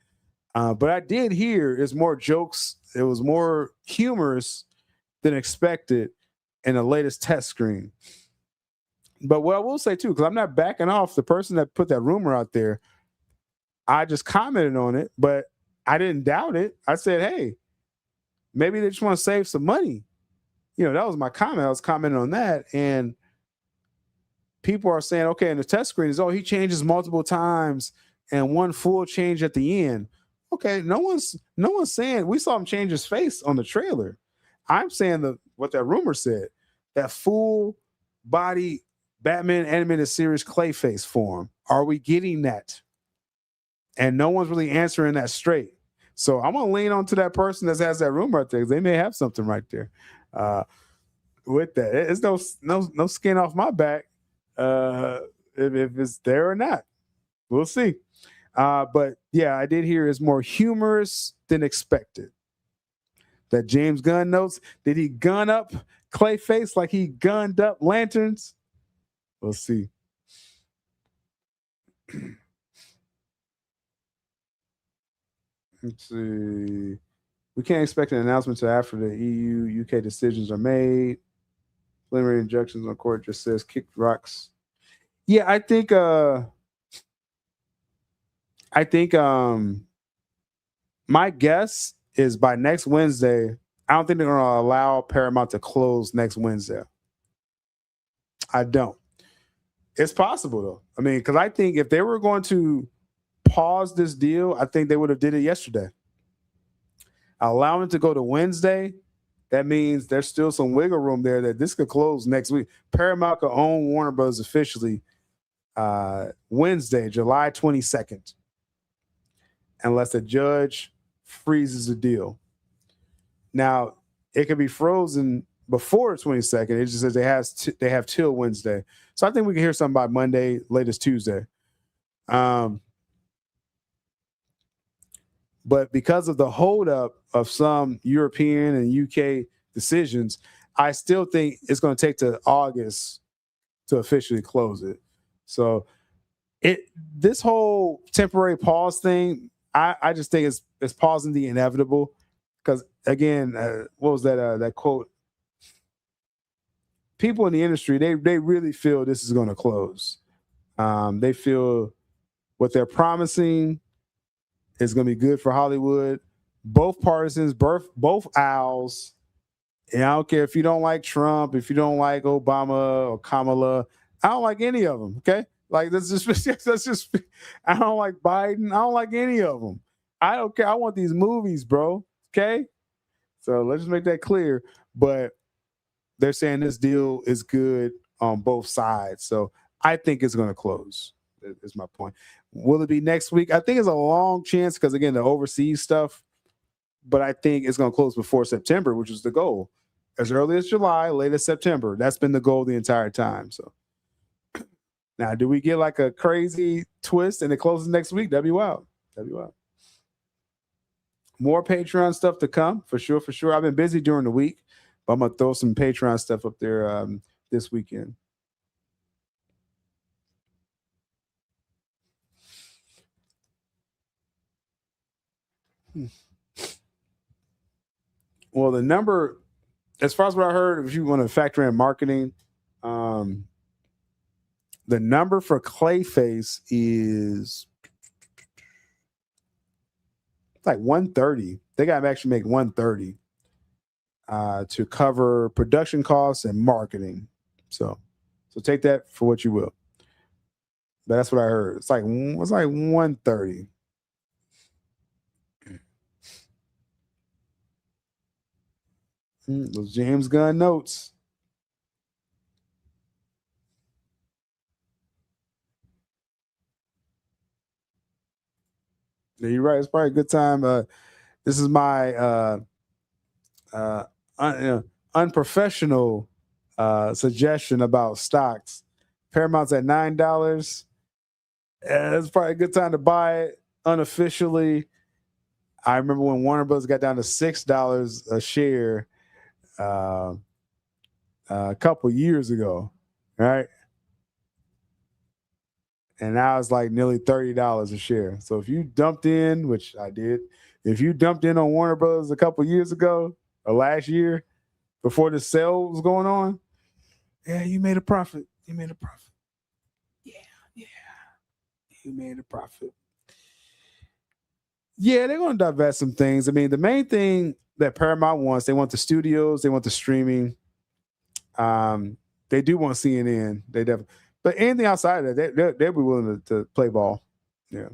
But I did hear it's more jokes. It was more humorous than expected in the latest test screen. But what I will say too, because I'm not backing off the person that put that rumor out there, I just commented on it, but I didn't doubt it. I said, hey, maybe they just want to save some money. That was my comment. I was commenting on that. And people are saying, okay, in the test screen is, he changes multiple times and one full change at the end. Okay, no one's saying, we saw him change his face on the trailer. I'm saying what that rumor said, that full body Batman animated series Clayface form. Are we getting that? And no one's really answering that straight. So I'm gonna lean on to that person that has that room right there. They may have something right there. With that, it's no skin off my back. If it's there or not, we'll see. But yeah, I did hear it's more humorous than expected. That James Gunn notes, did he gun up Clayface like he gunned up Lanterns? We'll see. Let's see. We can't expect an announcement until after the EU, UK decisions are made. Preliminary injunctions on court just says kick rocks. Yeah, I think my guess is by next Wednesday, I don't think they're going to allow Paramount to close next Wednesday. I don't. It's possible though. I mean, because I think if they were going to pause this deal, I think they would have did it yesterday. Allowing it to go to Wednesday, that means there's still some wiggle room there that this could close next week. Paramount could own Warner Bros. Officially Wednesday, July 22nd, unless a judge freezes the deal. Now, it could be frozen before the 22nd. It just says they have till Wednesday. So I think we can hear something by Monday, latest Tuesday. But because of the holdup of some European and UK decisions, I still think it's going to take to August to officially close it. So this whole temporary pause thing, I just think it's pausing the inevitable. Because again, what was that quote? People in the industry, they really feel this is going to close. They feel what they're promising is going to be good for Hollywood. Both partisans, both aisles. And I don't care if you don't like Trump, if you don't like Obama or Kamala. I don't like any of them. Okay, like that's just. I don't like Biden. I don't like any of them. I don't care. I want these movies, bro. Okay, so let's just make that clear. But they're saying this deal is good on both sides, so I think it's going to close. Is my point. Will it be next week? I think it's a long chance because again, the overseas stuff. But I think it's going to close before September, which is the goal. As early as July, late as September. That's been the goal the entire time. So now, do we get like a crazy twist and it closes next week? That'd be wild. That'd be wild. More Patreon stuff to come, for sure, for sure. I've been busy during the week, but I'm going to throw some Patreon stuff up there this weekend. Well, the number, as far as what I heard, if you want to factor in marketing, the number for Clayface is like 130. They got to actually make 130 to cover production costs and marketing. So take that for what you will. But that's what I heard. It's like 130. Those James Gunn notes. Yeah, you're right. It's probably a good time. This is my unprofessional suggestion about stocks. Paramount's at $9. It's probably a good time to buy it unofficially. I remember when Warner Bros. Got down to $6 a share a couple years ago, right? And now it's like nearly $30 a share. So if you dumped in, which I did, if you dumped in on Warner Bros. A couple years ago or last year before the sale was going on, yeah, you made a profit. You made a profit. Yeah. You made a profit. Yeah, they're going to divest some things. I mean, the main thing that Paramount wants, they want the studios, they want the streaming. They do want CNN. They definitely, but anything outside of that, they'll be willing to play ball. Yeah.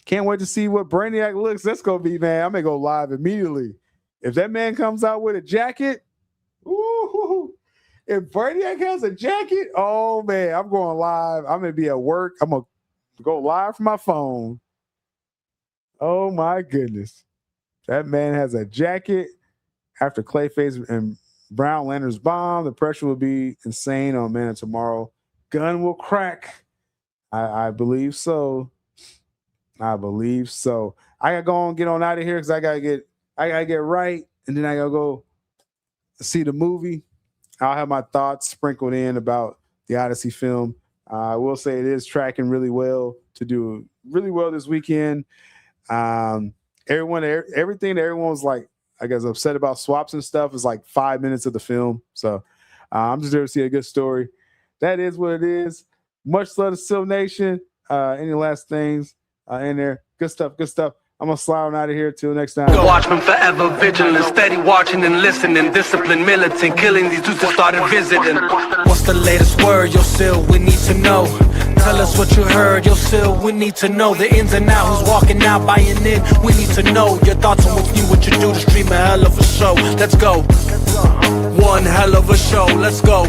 Can't wait to see what Brainiac looks. That's gonna be, man. I'm gonna go live immediately. If that man comes out with a jacket, ooh, If Brainiac has a jacket, oh man, I'm going live. I'm gonna be at work. I'm gonna go live from my phone. Oh my goodness. That man has a jacket. After Clayface and Brown Lantern's bomb, the pressure will be insane on Man of Tomorrow. Gun will crack. I believe so. I believe so. I gotta go on, get on out of here because I gotta get right, and then I gotta go see the movie. I'll have my thoughts sprinkled in about the Odyssey film. I will say it is tracking really well to do really well this weekend. Everything that everyone was like, I guess, upset about swaps and stuff is like 5 minutes of the film. So I'm just there to see a good story. That is what it is. Much love to Syl Nation. Any last things in there? Good stuff. Good stuff. I'm going to slide on out of here. Till next time.
Watchmen forever vigilant, steady watching and listening, disciplined, militant, killing these dudes that started visiting. What's the latest word, yo, Syl? We need to know. Tell us what you heard, yo, Syl. We need to know the ins and outs. Who's walking out, buying in? We need to know your thoughts on what you do to stream a hell of a show. Let's go. One hell of a show. Let's go.